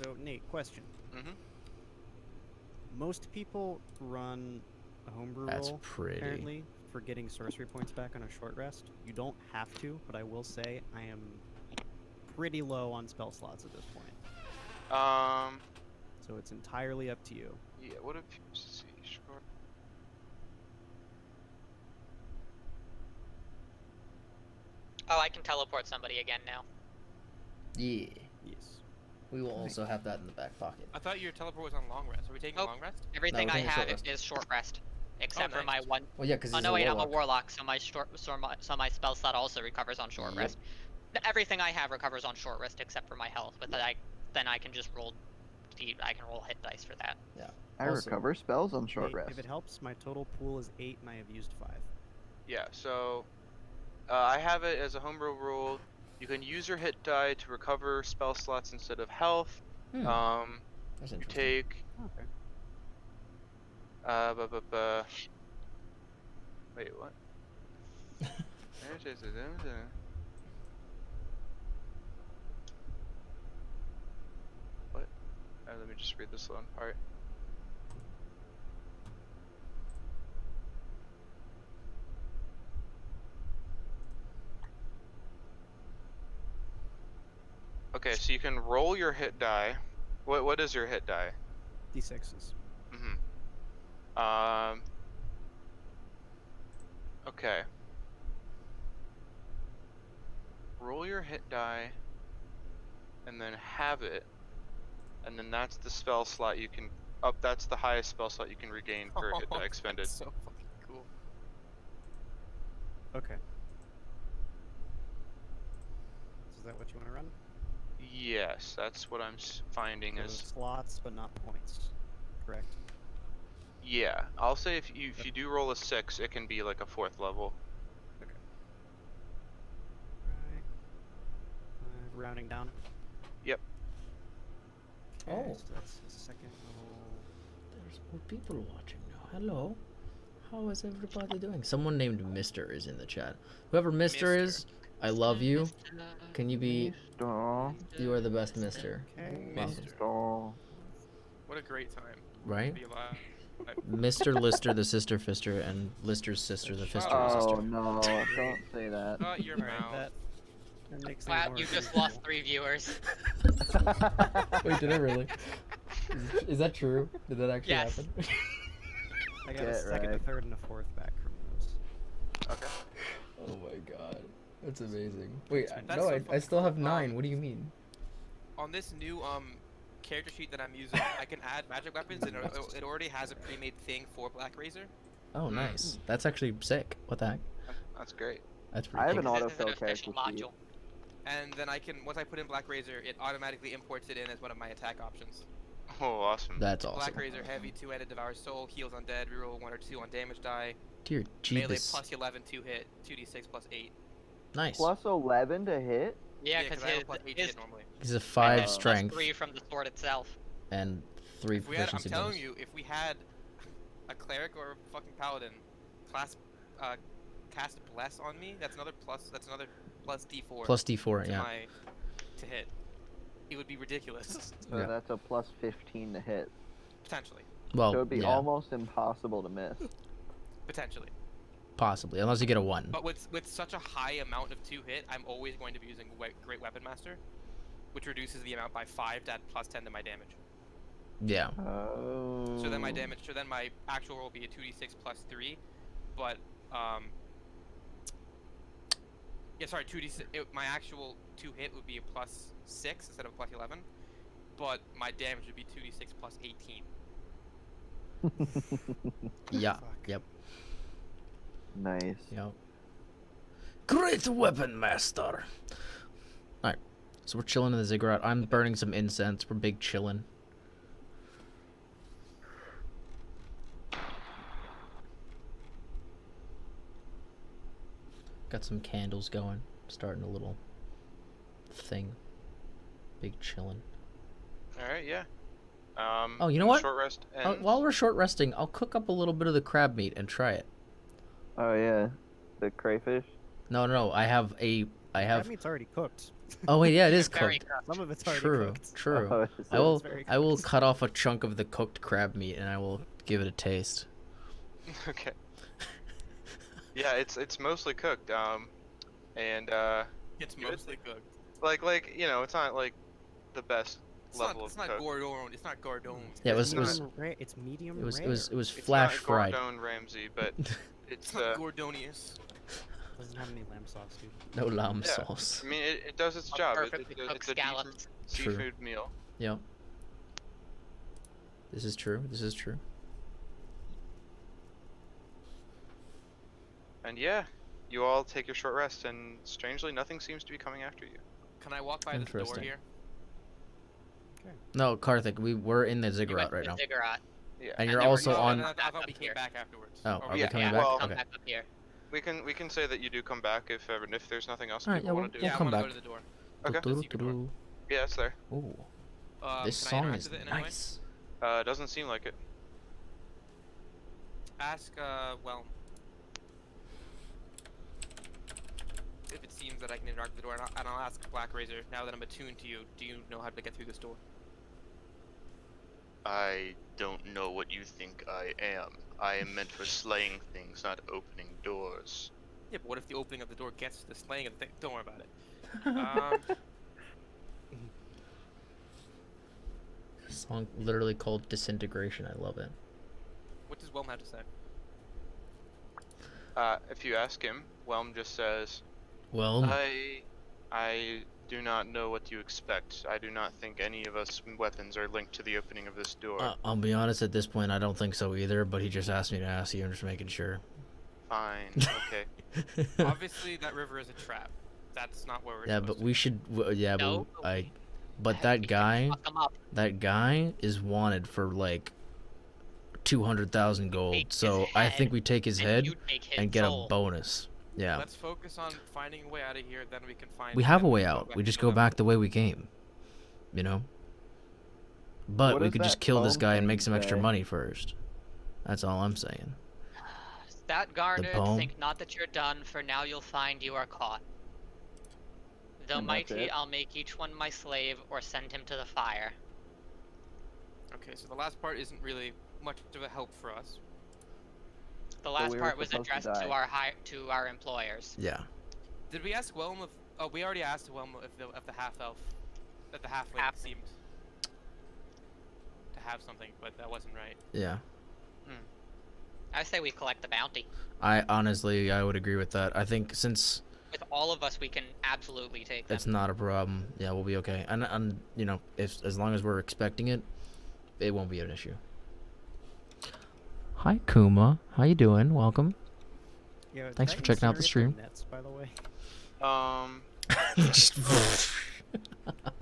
So Nate, question:
Mhm.
most people run a homebrew
That's
roll
pretty.
apparently for getting sorcery points back on a short rest. You don't have to, but I will say I am pretty low on spell slots at this point. So it's entirely up to you.
Yeah. What if you see short?
Oh, I can teleport somebody again now.
Yeah,
Yes.
we will also have that in the back pocket.
I thought your teleport was on long rest. Are we taking
Nope.
long rest?
Everything
we're
I
taking a short
have
rest.
is short rest, except for my
nice.
one.
Well, yeah, because
Oh
he's
no,
a
wait, I'm a
warlock.
warlock, so my spell slot also recovers on short
Yep.
rest. Everything I have recovers on short rest except for my health, but then I can just roll. I can roll hit dice for that.
I
Also-
recover spells on short
Nate,
rest.
if it helps, my total pool is 8 and I have used 5.
Yeah. So, I have it as a homebrew rule. You can use your hit die to recover spell slots instead of health.
That's
You
interesting.
take.
Okay.
Wait, what? What? Let me just read this one part. Okay, so you can roll your hit die. What is your hit die?
D6s.
Mm-hmm. Okay. Roll your hit die, and then have it, and then that's the spell slot you can. That's the highest spell slot you can regain for hit die expended.
That's so fucking cool.
Okay. So is that what you want to run?
Yes, that's what I'm finding
So
is.
slots, but not points. Correct.
Yeah, I'll say if you do roll a 6, it can be like a 4th level.
Right. Rounding down.
Yep.
Okay,
Oh.
so that's the second level.
There's more people watching now. Hello. How is everybody doing? Someone named Mister is in the chat. Whoever Mister is, I love you. Can you be?
Stall.
You are the best, Mister.
Okay.
Welcome.
Stall.
What a great time
Right?
to be alive.
Mr. Lister, the sister fister, and Lister's sister, the fister
Oh
sister.
no! Don't say that.
Shut your
Alright,
mouth.
that makes things
Wow,
more
you just
reasonable.
lost 3 viewers.
Wait, did I really? Is that true? Did that actually
Yes.
happen?
I got a
Get
second,
right.
a third, and a fourth back from those.
Okay.
Oh my god. That's amazing. Wait,
That's
no,
so
I
fucking
still have
cool.
9. What do you mean?
On this new character sheet that I'm using, I can add magic weapons, and it already has a pre-made thing for Black Razor.
Oh, nice. That's actually sick. What the heck?
That's great.
That's pretty
I have
cool.
an
This is an
autofill
official
character sheet.
module.
And then I can, once I put in Black Razor, it automatically imports it in as one of my attack options.
Oh, awesome.
That's awesome.
Black Razor, heavy, 2-handed, devours soul, heals undead, reroll 1 or 2 on damage die,
Dear
melee
Jeebus.
plus 11 to hit, 2d6 plus 8.
Nice.
Plus 11 to hit.
Yeah, because
I have a plus 8 to
his
hit normally.
He's a
and
5
his
strength
+3 from the sword itself.
and 3
If we had, I'm
proficiency
telling
bonus.
you, if we had a cleric or a fucking paladin cast bless on me, that's another plus d4
Plus D4,
to
yeah.
to hit. It would be ridiculous.
So
Yeah.
that's a plus 15 to hit.
Potentially.
Well,
So it'd be
yeah,
almost impossible to miss.
Potentially.
possibly, unless you get a 1.
But with such a high amount of 2 hit, I'm always going to be using Great Weapon Master, which reduces the amount by 5 to add plus 10 to my damage.
Yeah.
Oh.
So then my damage, so then my actual roll will be a 2d6 plus 3, but yeah, sorry, 2d6. My actual 2 hit would be a plus 6 instead of a plus 11, but my damage would be 2d6 plus 18.
Yeah.
Fuck.
Yep.
Nice.
Yep. Great weapon master. Alright. So we're chilling in the ziggurat. I'm burning some incense. We're big chilling. Got some candles going. Starting a little thing. Big chillin'.
All right, yeah.
Oh, you know
the
what?
Short rest ends.
While we're short resting, I'll cook up a little bit of the crab meat and try it.
Oh yeah, the crayfish.
No, I have.
That meat's already cooked.
Oh wait, yeah, it is
Very
cooked.
cooked.
Some of it's already
True,
cooked.
true.
Oh, is
I
it?
will.
It's very
I will
cooked.
cut off a chunk of the cooked crab meat and I will give it a taste.
Okay. Yeah, it's mostly cooked. And
It's
Good.
mostly cooked.
like you know, it's not like the best level
It's
of
not
cook.
Gordon. It's not Gordon.
Yeah,
It's
it was.
It's medium
It was.
rare.
It was. It was
It's
flash
not
fried.
Gordon Ramsay, but
It's
it's
not Gordonius.
Doesn't have any lamb sauce, dude.
No lamb
Yeah.
sauce.
I mean, it does its
A
job.
perfectly cooked
It's a
scallops.
decent
True.
seafood meal.
Yep. This is true. This is true.
And yeah, you all take your short rest, and strangely, nothing seems to be coming after you.
Can I walk by this door
Interesting.
here?
No, Karthik, we're in the
You
ziggurat
went to
right
the
now,
ziggurat.
Yeah.
and
And
you're
then we're
also
going
on.
I
back
thought
up
we came
here.
back afterwards.
Oh,
Are
are we
Yeah.
coming
Yeah,
back?
well,
come
Okay.
back up here.
We can say that you do come back if there's nothing else
Alright,
people
yeah,
want to do.
we'll
Yeah,
come
I wanna
back.
go to the door.
Okay.
The secret door.
Yeah, it's there.
Ooh, this
Can I
song
interact
is
with it in any way?
nice.
Doesn't seem like it.
Ask, well, if it seems that I can interact with the door, and I'll ask Black Razor, now that I'm attuned to you, do you know how to get through this door?
I don't know what you think I am. I am meant for slaying things, not opening doors.
Yeah, but what if the opening of the door gets to the slaying of the thing? Don't worry about it.
Song literally called Disintegration. I love it.
What does Whelm have to say?
If you ask him, Whelm just says,
Well,
I do not know what you expect. I do not think any of us weapons are linked to the opening of this door.
I'll be honest. At this point, I don't think so either. But he just asked me to ask you. I'm just making sure.
Fine, okay.
Obviously, that river is a trap. That's not where we're
Yeah,
supposed
but
to
we should. Yeah,
No,
but
we-
But that guy.
Fuck 'em up.
That guy is wanted for like 200,000 gold.
Take his
So I
head,
think we take his
and
head
you take his
and get
soul.
a bonus. Yeah.
Let's focus on finding a way out of here, then we can find...
We have a
then
way
can
out. We
to
just
the
go
left.
back the way we came. You know? But
What
we
does
could just
that
kill this
phone
guy and
thing
make some extra
say?
money first. That's all I'm saying.
That guarded,
poem?
think not that you're done, for now you'll find you are caught. Though
And that's
mighty,
it?
I'll make each one my slave, or send him to the fire.
Okay, so the last part isn't really much of a help for us.
The last
we were
part was
supposed to
addressed to
die.
our employers.
Yeah.
Did we ask Whelm if... Oh, we already asked Whelm if the half-elf... That the halfling
Half-
seemed... to have something, but that wasn't right.
Yeah.
I say we collect the bounty.
I would agree with that. I think since
With all of us, we can absolutely take them.
it's not a problem, yeah, we'll be okay. And you know, if as long as we're expecting it, it won't be an issue. Hi Kuma, how you doing? Welcome.
Yeah,
Thanks
did
for
I
checking out the
incinerate
stream.
their Nets, by the way.
Just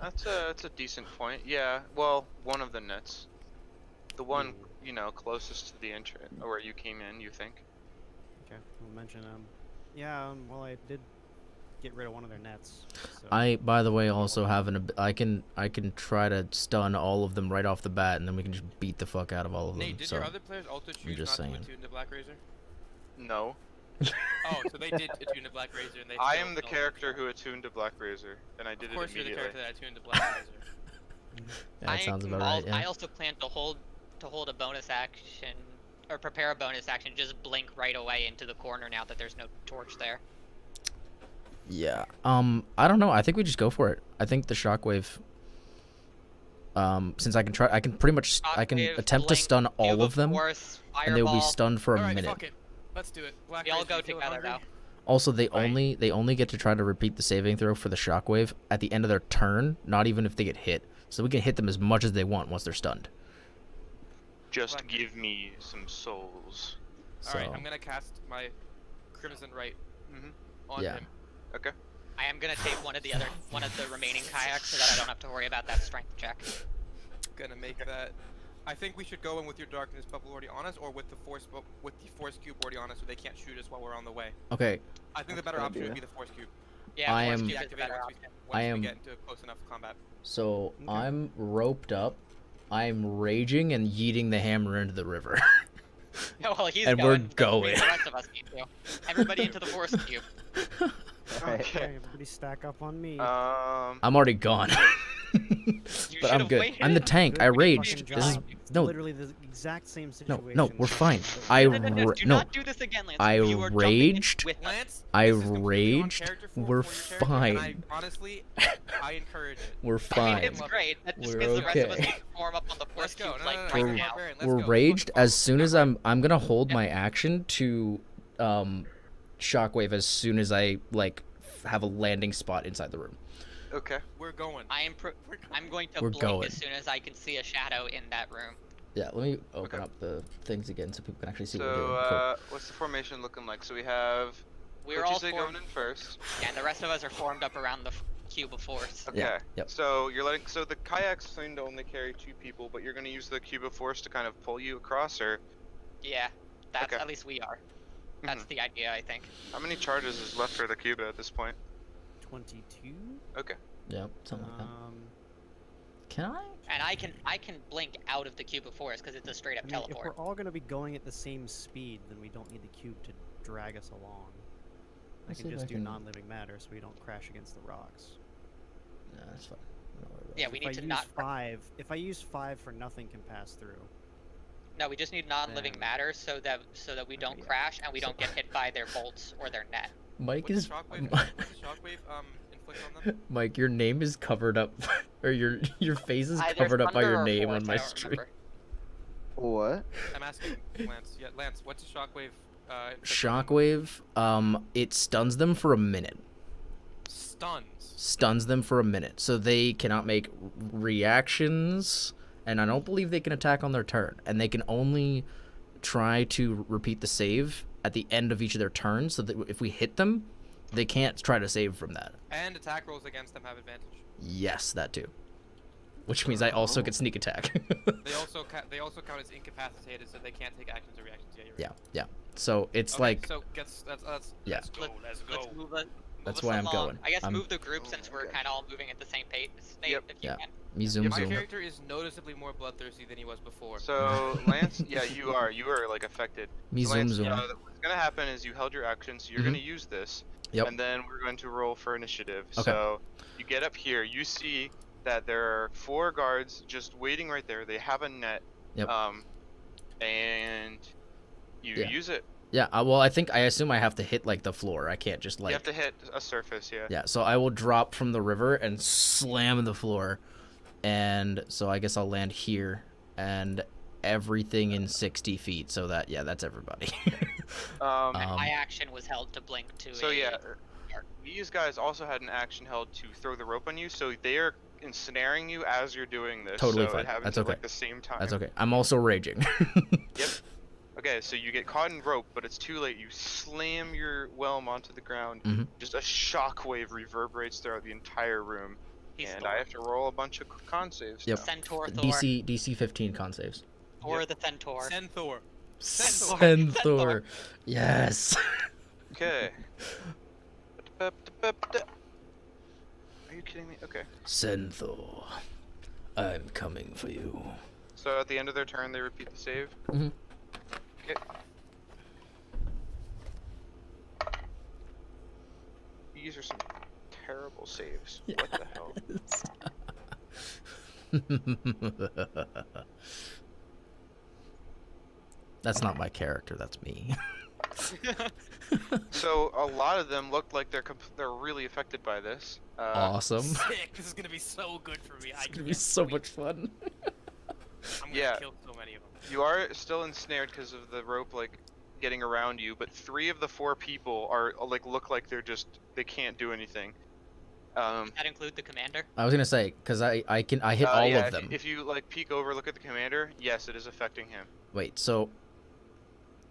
That's a decent point. Yeah, well, one of the nets. The one, you know, closest to the entrance, or where you came in, you think?
Okay, we'll mention yeah, well, I did get rid of one of their nets. So.
I, by the way, also have I can try to stun all of them right off the bat, and then we can just beat the fuck out of all of them.
Nate, did
So
your other players also choose
just
not
saying.
to attune to Black Razor?
No.
Oh, so they did attune to Black Razor, and they
I
still
am the
fell
character
for the
who attuned to Black Razor, and I
trap.
did
Of course,
it
you're the
immediately.
character that attuned to Black Razor.
yeah, that sounds about right.
I
Yeah.
also plan to hold a bonus action, or prepare a bonus action. Just blink right away into the corner now that there's no torch there.
Yeah. I don't know. I think we just go for it. I think the shockwave. Since I can pretty much I can
Shockwave,
attempt to
blink,
stun all
cube
of them,
force,
and they will be
fireball.
stunned for a
Alright,
minute.
fuck it. Let's do it. Black
We all
Razor,
go
you feeling
together
hungry?
now.
Also, they
Fine.
only get to try to repeat the saving throw for the shockwave at the end of their turn, not even if they get hit. So we can hit them as much as they want once they're stunned.
Just
Black-
give me some souls.
Alright,
So-
I'm gonna cast my Crimson Right
Mhm.
on
Yeah.
him.
Okay.
I am gonna take one of the remaining kayaks so that I don't have to worry about that strength check.
Gonna make that. I think we should go in with your darkness bubble already on us, or with the force cube already on us, so they can't shoot us while we're on the way.
Okay.
I think the
That's
better
gonna
option
be
would
a-
be the force cube.
Yeah,
I
force
am-
cube is the better
Deactivate
option.
once
I
we
am-
get into close enough combat.
So
Okay.
I'm roped up. I'm raging and yeeting the hammer into the river.
Well, he's
And we're
going. The
going.
rest of us need to. Everybody into the force cube.
Alright.
Okay.
Okay, everybody stack up on me.
I'm already gone. But I'm
should've
good. I'm the
waited.
tank.
Good
I
fucking
raged.
job.
This is
It's
no,
literally the exact same
no,
situation.
no. We're fine.
that
I
we-
No, do
no.
not do this again, Lance.
I
You are jumping in
raged.
with us.
Lance,
I
this is completely on
raged.
character
We're
for your character, and I
fine.
honestly, I encourage it.
We're
I
fine.
mean, it's great. That just
We're
means the rest of us
okay.
need to form up on the
Let's
force
go.
cube
No,
like
no, no,
right
no.
now.
Barbarian, let's
We're
go.
raged.
Let's
As soon as
follow.
I'm gonna hold
Yep.
my action to shockwave as soon as I like have a landing spot inside the room.
Okay.
We're going.
I'm going to
We're
blink
going.
as soon as I can see a shadow in that room.
Yeah, let me open
Okay.
up the things again so people can actually see what we're doing.
So,
Cool.
what's the formation looking like? So we have.
We're
What'd you
all
say
formed,
going in first?
yeah, and the rest of us are formed up around the cube of force.
Okay.
Yeah, yep.
So you're letting. So the kayaks seem to only carry 2 people, but you're going to use the cube of force to kind of pull you across, or
Yeah, that's
Okay.
at least we are. That's
Mhm.
the idea, I think.
how many charges is left for the cube at this point?
22.
Okay.
Yep, something like that. Can I?
And I can blink out of the cube of force because it's a straight up
I mean, if
teleport.
we're all gonna be going at the same speed, then we don't need the cube to drag us along. I
Let's
can
see if
just
I
do
can-
non-living matter so we don't crash against the rocks.
No, that's fine. Don't worry about
Yeah,
it.
we
If
need
I
to
use
not.
5, if I use 5 for nothing can pass through.
No, we just need non-living
Then-
matter so that we don't
yeah.
crash and we
So-
don't get hit by their bolts or their net.
Mike
What's
is
the shockwave? What's the shockwave inflict on them?
Mike. Your name is covered up, or your face is
Either
covered up by
thunder
your
or
name
force,
on
I
my
don't
stream.
remember.
What?
I'm asking Lance. Yeah, Lance, what's the shockwave? Inflict on them?
Shockwave. It stuns them for a minute.
Stuns.
Stuns them for a minute, so they cannot make reactions, and I don't believe they can attack on their turn, and they can only try to repeat the save at the end of each of their turns, so that if we hit them, they can't try to save from that.
And attack rolls against them have advantage.
Yes, that too. Which means I also get sneak attack.
They also count as incapacitated, so they can't take actions or reactions. Yeah, you're right.
yeah. So it's
Okay,
like
so let's
Yeah.
Let's go. Let's go.
Let's move it.
That's
move
why
us
I'm
along.
going.
I guess
I'm-
move the group
Oh
since
my
we're
God.
kind of all moving at the same pace.
Yep.
If you
Yeah.
can.
me zoom
My
zoom.
character is noticeably more bloodthirsty than he was before.
So Lance, yeah, you are like affected.
Me
So,
zoom
Lance,
zoom.
what's gonna happen is you held your action, so you're gonna use this.
Yep.
And then we're going to roll for initiative.
Okay.
So you get up here, you see that there are 4 guards just waiting right there. They have a net.
Yep.
And you
Yeah.
use it.
Yeah, I assume I have to hit like the floor. I can't just
You have
like
to hit a surface, yeah.
Yeah, so I will drop from the river and slam the floor. And so I guess I'll land here and everything in 60 feet, so that's everybody.
Um,
And my action was held to blink to
so
a
yeah, these guys also had an action held to throw the rope on you, so they are ensnaring you as you're doing this.
Totally
so
fine.
It happens
That's
at
okay.
like the same time.
That's okay. I'm also raging.
Yep. Okay, so you get caught in rope, but it's too late. You slam your whelm onto the ground.
Mhm.
Just a shockwave reverberates throughout the entire room,
He's
and
Thor.
I have to roll a bunch of con saves.
Yep.
now.
Centaur Thor.
DC 15 con saves.
Or the Centaur.
Send Thor.
Centaur.
Centaur. Yes.
Okay. Are you kidding me? Okay.
Centaur. I'm coming for you.
So at the end of their turn, they repeat the save.
Mhm.
Okay. These are some terrible saves. What the hell?
That's not my character, that's me.
So a lot of them look like they're really affected by this.
Awesome.
Sick. This is gonna be so good for me.
It's gonna be so much fun.
I'm gonna
Yeah.
kill so many of them.
You are still ensnared because of the rope like getting around you, but 3 of the 4 people are like look like they can't do anything.
That include the commander?
I was gonna say, cause I hit all
yeah,
of them.
If you like peek over, look at the commander. Yes, it is affecting him.
Wait, so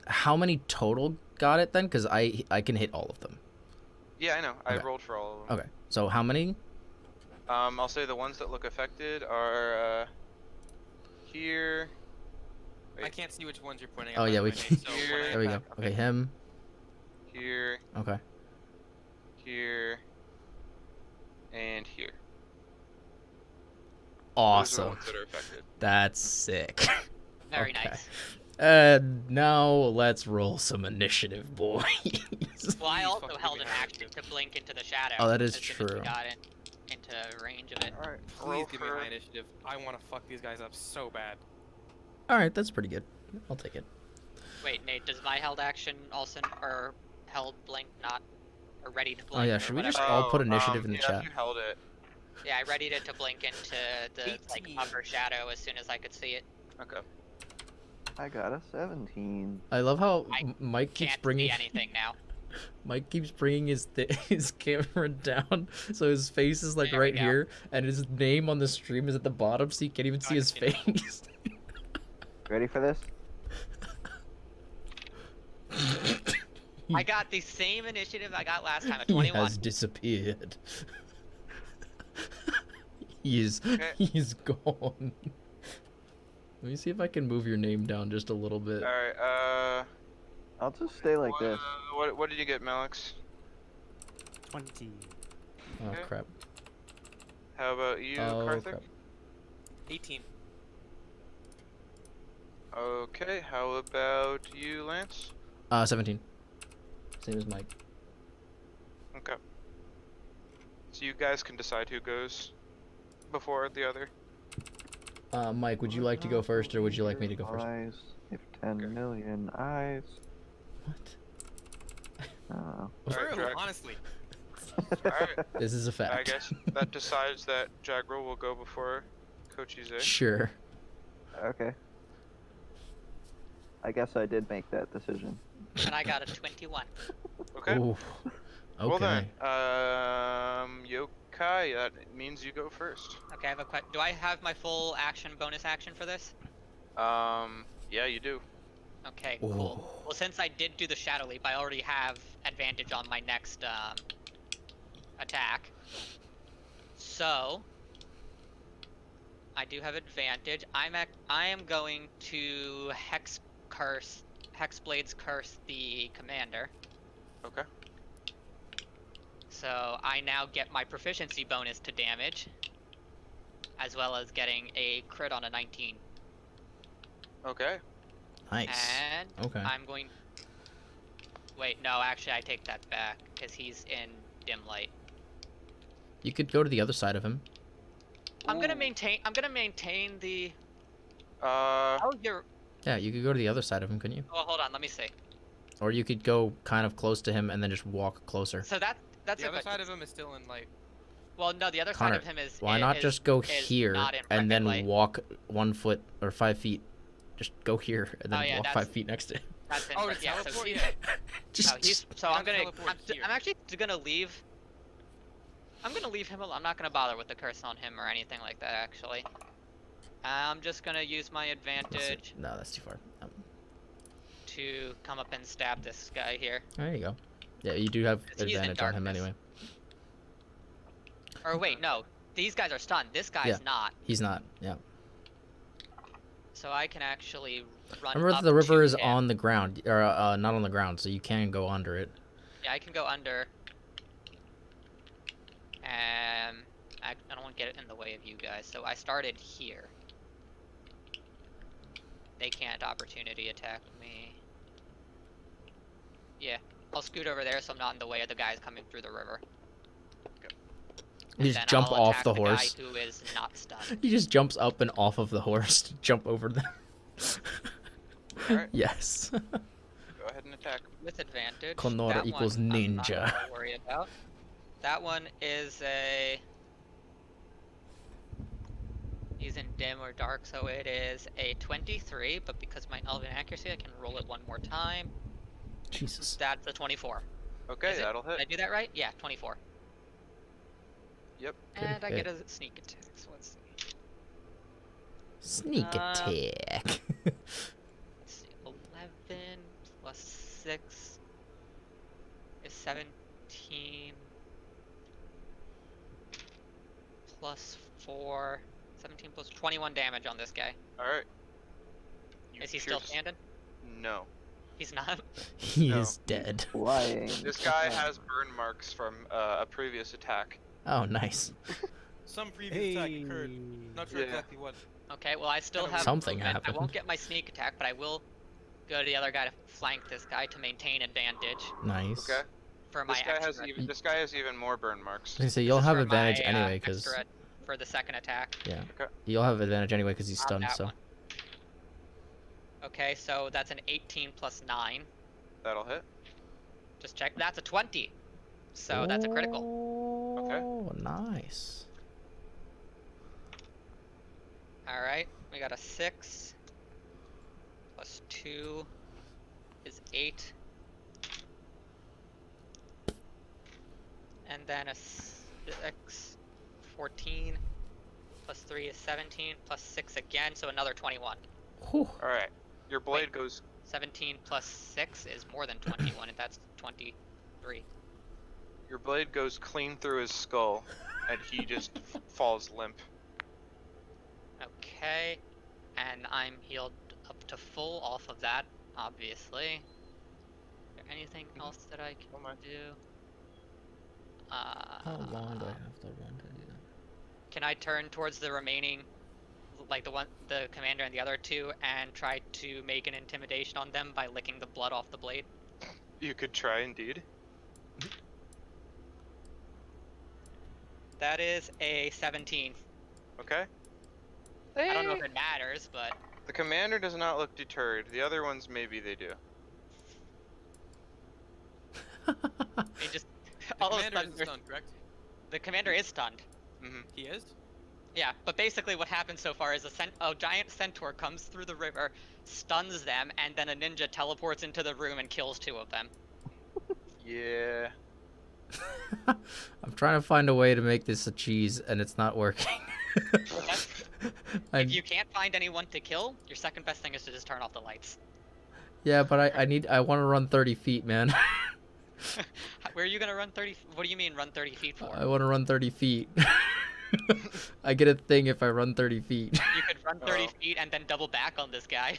how many total got it then? Cause I can hit all of them.
Yeah, I know. I
Okay.
rolled for all of them.
Okay, so how many?
I'll say the ones that look affected are here.
I
Wait.
can't see which ones you're pointing at.
Oh
by
yeah,
the
we
way,
can.
Nate, so when I
There we go.
attack-
Okay, him.
Here
Okay.
here, and here. Those are the
Awesome.
ones that are affected.
That's sick.
Very
Okay.
nice.
Now let's roll some initiative, boys.
Well, I
Please
also
fucking
held
give
an
me
action
initiative.
to blink into the shadow.
Oh, that is
as soon as
true.
we got into range of it.
All right.
Please give me high initiative. I want to fuck these guys up so bad.
All right, that's pretty good. I'll take it.
Wait, Nate, does my held action also or held blink not or ready to
Oh
blink?
yeah,
or
should we just
whatever?
all put initiative in the
yeah,
chat?
you held it.
Yeah, I readied it to blink into the like
18.
upper shadow as soon as I could see it.
Okay.
I got a 17.
I love how
I
Mike keeps
Can't
bringing
see anything now.
Mike keeps bringing his camera down, so his face is like
There we
right
go.
here, and his name on the stream is at the bottom, so you can't even see his
Gotcha.
face.
Ready for this?
I got the same initiative I got last time at
He
21.
has disappeared. He's gone. Let me see if I can move your name down just a little bit.
All right.
I'll just stay like this.
What did you get, Malix?
20.
Oh
Okay.
crap.
How about you,
Oh
Karthik?
crap.
18.
Okay. How about you, Lance?
17. Same as Mike.
Okay. So you guys can decide who goes before the other.
Mike, would you like to go first, or would you like me to go first?
Eyes, if 10 million eyes.
What?
Oh.
Alright,
True,
Drag.
honestly.
Alright.
This is a fact.
I guess that decides that Jagro will go before Coach Ize.
Sure.
Okay. I guess I did make that decision.
And I got a 21.
Okay.
Ooh. Okay.
Well then, Yokai, that means you go first.
Okay, I have a question. Do I have my full action bonus action for this?
Yeah, you do.
Okay, cool.
Ooh.
Well, since I did do the Shadow Leap, I already have advantage on my next attack. So I do have advantage. I am going to Hexblade's curse the commander.
Okay.
So I now get my proficiency bonus to damage, as well as getting a crit on a 19.
Okay.
Nice.
And
Okay.
I'm going. Wait, no, actually, I take that back because he's in dim light.
You could go to the other side of him.
I'm gonna
Ooh.
maintain the.
Uh,
Oh, you're.
Yeah, you could go to the other side of him, couldn't you?
Oh, hold on. Let me see.
Or you could go kind of close to him and then just walk closer.
So that's
The
a
other
good.
side of him is still in light.
Well, no, the other
Connor,
side of him is.
Why not
is-
just go
is
here
not in
and then
perfect light.
walk 1 foot or 5 feet? Just go here and then
Oh, yeah,
walk
that's-
5 feet next to him.
That's in
Oh,
perfect-
to
yeah. So
teleport?
he's,
Yeah.
Just,
no, he's. So
Yeah,
I'm gonna.
teleport here.
I'm actually gonna leave. I'm gonna leave him alone. I'm not gonna bother with the curse on him or anything like that. Actually, I'm just gonna use my advantage
No, that's too far.
to come up and stab this guy here.
There you go. Yeah, you do have
'Cause he's in
advantage on him
darkness.
anyway.
Or wait, no. These guys are stunned. This guy's
Yeah.
not.
He's not. Yeah.
So I can actually run.
Remember
up
the river
to
is
him.
on the ground, or not on the ground, so you can go under it.
Yeah, I can go under. I don't want to get it in the way of you guys. So I started here. They can't opportunity attack me. Yeah, I'll scoot over there so I'm not in the way of the guys coming through the river.
You
And
just
then
jump
I'll
off
attack
the
guy
horse.
who is not stunned.
He just jumps up and off of the horse to jump over them.
Alright.
Yes.
go ahead and attack.
With advantage.
Connor
That
equals
one I'm not
ninja.
gonna worry about. That one is a. He's in dim or dark, so it is a 23. But because my elven accuracy, I can roll it one more time.
Jesus.
That's a 24.
Okay,
Is it?
that'll
Did I
hit.
do that right? Yeah, 24.
Yep.
And I
hit.
get a sneak attack. So let's see.
Sneak attack.
Let's see. 11 plus 6 is 17 plus 4. 17 plus 21 damage on this guy.
Alright.
Is he still standing?
No.
He's not.
He
No.
is dead.
Flying.
This guy has burn marks from a previous attack.
Oh, nice.
Some previous attack
Hey.
occurred. Not sure
Yeah.
exactly what.
Okay, well I still have
Something
movement. I
happened.
won't get my sneak attack, but I will go to the other guy to flank this guy to maintain advantage
Nice.
Okay.
for my
This guy has even more burn marks.
I was gonna say,
This
you'll
is
have
for
advantage
my,
anyway, because
extra for the second attack.
yeah,
Okay.
you'll have advantage anyway because he's
On
stunned.
that
So
one. Okay, so that's an 18 plus 9.
That'll hit.
Just check. That's a 20. So that's a critical.
Oh, nice.
Alright, we got a 6. Plus 2 is 8. And then a 6, 14. Plus 3 is 17. Plus 6 again, so another 21.
Whew.
All right. Your blade
Wait.
goes.
17 plus 6 is more than 21, and that's 23.
Your blade goes clean through his skull, and he just falls limp.
Okay, and I'm healed up to full off of that, obviously. Is there anything else that I can
Oh my.
do?
How long do I have to run to do that?
Can I turn towards the remaining, like the commander and the other two, and try to make an intimidation on them by licking the blood off the blade?
You could try, indeed.
That is a 17.
Okay.
I don't know if it matters, but
The commander does not look deterred. The other ones, maybe they do.
they just
The
all of a
commander
sudden
is
they're-
stunned, correct?
the commander is stunned.
Mm-hmm.
He is?
Yeah, but basically what happened so far is a giant centaur comes through the river, stuns them, and then a ninja teleports into the room and kills 2 of them.
Yeah.
I'm trying to find a way to make this a cheese, and it's not working.
If you can't find anyone to kill, your second best thing is to just turn off the lights.
Yeah, but I want to run 30 feet, man.
Where are you gonna run 30? What do you mean run 30 feet for?
I want to run 30 feet. I get a thing if I run 30 feet.
You could run 30
Oh.
feet and then double back on this guy.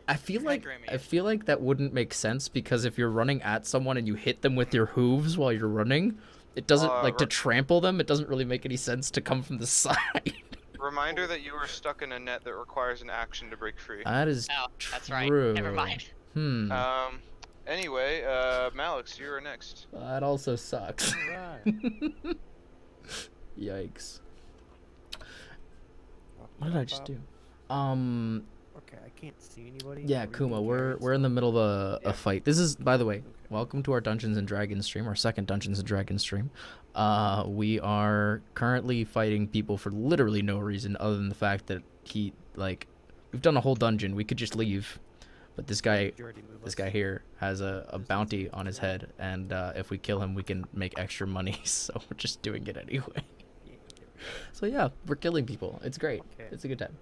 I feel like
Pentagram
that wouldn't make sense because if you're running at someone and you hit them with your hooves while you're running, it doesn't like to
Ru-
trample them. It doesn't really make any sense to come from the side.
Reminder that you are stuck in a net that requires an action to break free.
That is
Oh, that's
true.
right. Never mind.
Anyway, Malix, you're next.
That also sucks.
Alright.
Yikes. What did I just do?
Okay, I can't see anybody.
Yeah,
Are we
Kuma,
being
we're
carried
in the middle of
Yeah.
a fight. This is, by the way,
Okay.
welcome to our Dungeons and Dragons stream, our second Dungeons and Dragons stream. We are currently fighting people for literally no reason other than the fact that we've done a whole dungeon. We could just leave, but this guy
Majority move
This
us.
guy here has a bounty on his head, and if we kill him, we can make extra money. So we're just doing it anyway.
Yeah,
So yeah, we're killing people. It's great.
Okay.
It's a good time.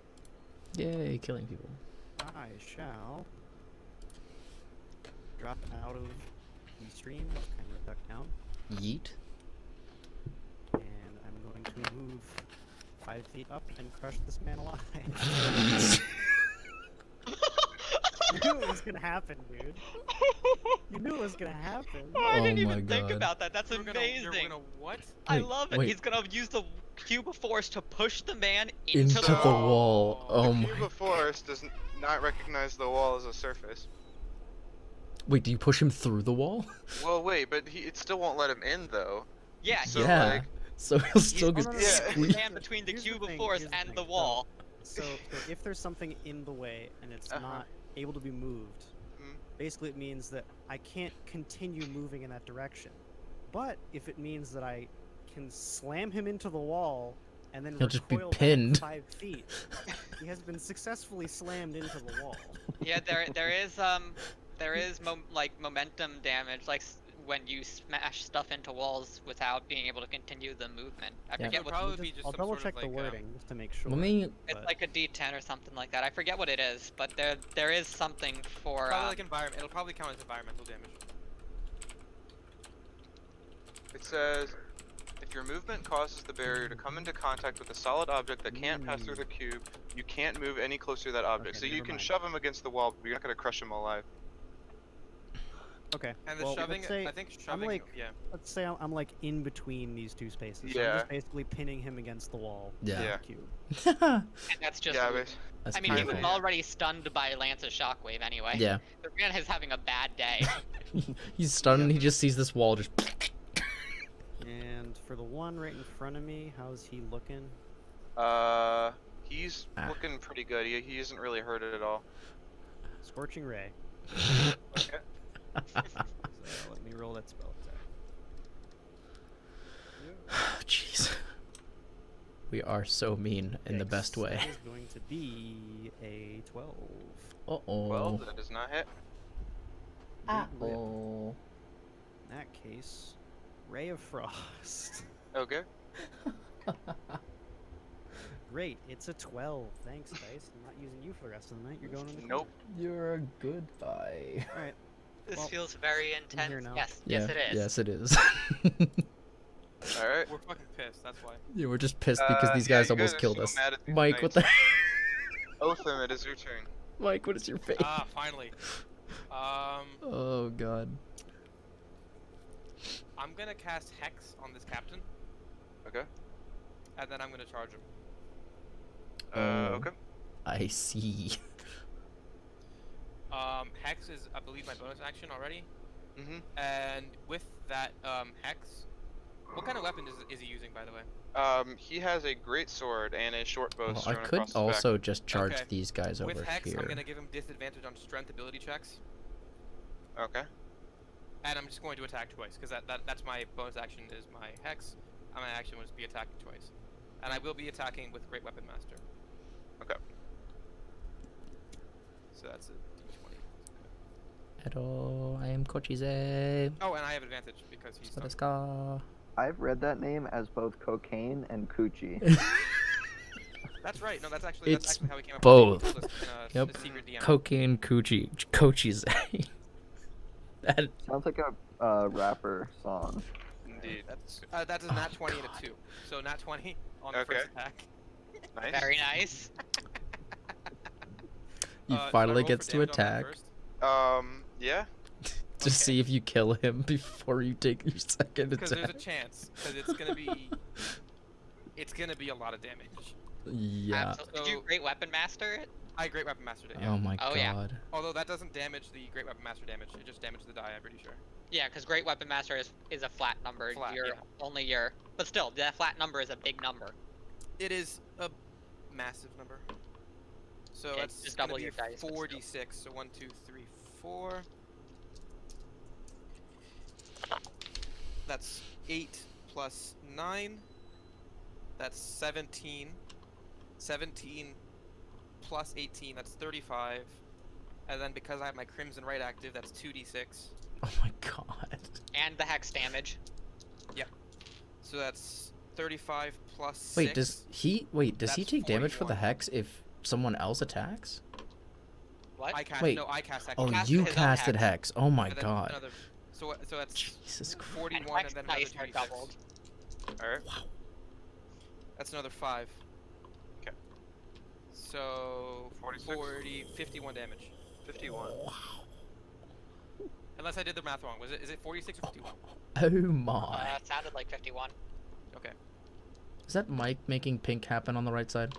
Yay, killing people.
I shall drop out of the stream, kind of duck down,
Yeet.
and I'm going to move 5 feet up and crush this man alive. You knew it was gonna happen, dude. You knew it was gonna happen.
I didn't
Oh my
even think
God.
about that. That's
We're gonna-
amazing.
We're gonna what?
I
Wait,
love it.
wait.
He's gonna use the cube of force to push the man
Into
into
the
the wall.
wall. Oh
the
my.
cube of force does not recognize the wall as a surface.
Wait, do you push him through the wall?
Well, wait, but it still won't let him in, though.
Yeah,
So,
yeah.
like-
So he'll still
Oh,
get
no, no, no,
Yeah.
he's
squeezed.
stand between the
Here's the
cube of
thing,
force
here's the
and
thing.
the wall.
So if there's something in the way and it's
Uh-huh.
not able to be moved,
Mhm.
basically it means that I can't continue moving in that direction. But if it means that I can slam him into the wall and then
He'll just be
recoil back
pinned.
5 feet, he has been successfully slammed into the wall.
Yeah, there is momentum damage, like when you smash stuff into walls without being able to continue the movement. I
Yeah.
forget
It'll
what
probably
Just-
be just
I'll
some
double
sort
check
of
the
like,
wording just to make sure.
Let me.
it's
but-
like a D10 or something like that. I forget what it is, but there is something for
Probably like environment. It'll probably count as environmental damage.
It says, if your movement causes the barrier to come into contact with a solid object that can't pass through the cube, you can't move any closer to that object.
Okay,
So you
never
can
mind.
shove him against the wall, but you're not going to crush him alive.
Okay.
And the
well,
shoving,
let's say,
I think shoving,
like-
yeah.
let's say I'm like in between these two spaces. So I'm
Yeah.
just basically pinning him against the wall.
Yeah.
Yeah.
Cube.
And that's just.
Yeah,
rude.
That's
I mean, he was
beautiful.
already stunned by Lance's shockwave anyway.
Yeah.
The man is having a bad day.
He's stunned and he just sees this wall just.
And for the one right in front of me, how's he looking?
He's
Ah.
looking pretty good. He isn't really hurt at all.
Scorching Ray.
Okay.
So let me roll that spell attack.
Jeez. We are so mean in the best
Yikes.
way.
That is going to be a 12.
Uh-oh.
Well, that does not hit.
Uh-oh.
In that case, Ray of Frost.
Okay.
Great, it's a 12. Thanks, Dice. I'm not using you for the rest of the night. You're going in the
Nope.
You're a good guy.
Alright.
This
Well,
feels very
here
intense.
now.
Yes,
Yeah,
yes it is.
Yes, it is.
All right.
We're fucking pissed, that's why.
Yeah, we're just pissed because these
yeah,
guys
you
almost
are
killed
so
us.
mad at these
Mike, what the?
knights. Oatham, it is your turn.
Mike, what is your face?
Ah, finally.
Oh god.
I'm gonna cast Hex on this captain,
Okay.
and then I'm gonna charge him.
Okay.
I see.
Hex is, I believe, my bonus action already.
Mhm.
And with that, Hex, what kind of weapon is he using, by the way?
He has a great sword and a short bow
Well, I
strewn
could
across his
also just charge
Okay.
these guys
With
over
Hex,
here.
I'm gonna give him disadvantage on strength ability checks,
back. Okay.
and I'm just going to attack twice, because that's my bonus action is my Hex, and my action was be attacking twice. And I will be attacking with Great Weapon Master.
Okay.
So that's a d20.
Hello, I am Kochize.
Oh, and I have advantage, because he's stunned.
Desu.
I've read that name as both cocaine and coochie.
That's right. No, that's
It's
actually how he came up
both.
with it. He told us in,
Yep.
the secret DM.
Cocaine Coochie Kochize. That
Sounds like a rapper song.
Indeed.
That's a nat
Oh,
20 and
God.
a 2. So nat 20 on the
Okay.
first attack.
Nice.
Very nice.
he
Should I
finally
roll
gets
for
to
damage on that
attack.
first?
Yeah.
To see if you kill him before you take your second
Because there's a
attack.
chance. Because it's gonna be a lot of damage.
Yeah.
Absolutely. Did you
So-
Great Weapon Master it?
I Great Weapon Mastered it. Yeah.
Oh my
Oh, yeah.
god.
Although that doesn't damage the Great Weapon Master damage. It just damages the die. I'm pretty sure.
Yeah, because Great Weapon Master is a flat number.
Flat,
You're
yeah.
only your, but still, that flat number is a big number.
It is a massive number. So
Yeah,
that's
just
gonna
double
be
your dice, but still.
4d6. So 1, 2, 3, 4. That's 8 plus 9. That's 17. 17 plus 18. That's 35. And then because I have my Crimson Right active, that's 2d6.
Oh my god.
And the hex damage.
So that's 35 plus 6.
Wait, does he
That's
take damage for the
41.
hex if someone else attacks?
What?
I cast,
Wait.
no, I cast hex.
Oh,
cast
you
his own
casted
hex.
hex. Oh my
And then
god.
another- so that's
Jesus Christ.
41
And
and then another
dice are
2d6.
doubled.
All right.
That's another 5.
Okay.
So
46.
51 damage.
51.
Unless I did the math wrong. Is it 46 or 51?
Oh my.
It sounded like 51.
Okay.
Is that Mike making pink happen on the right side?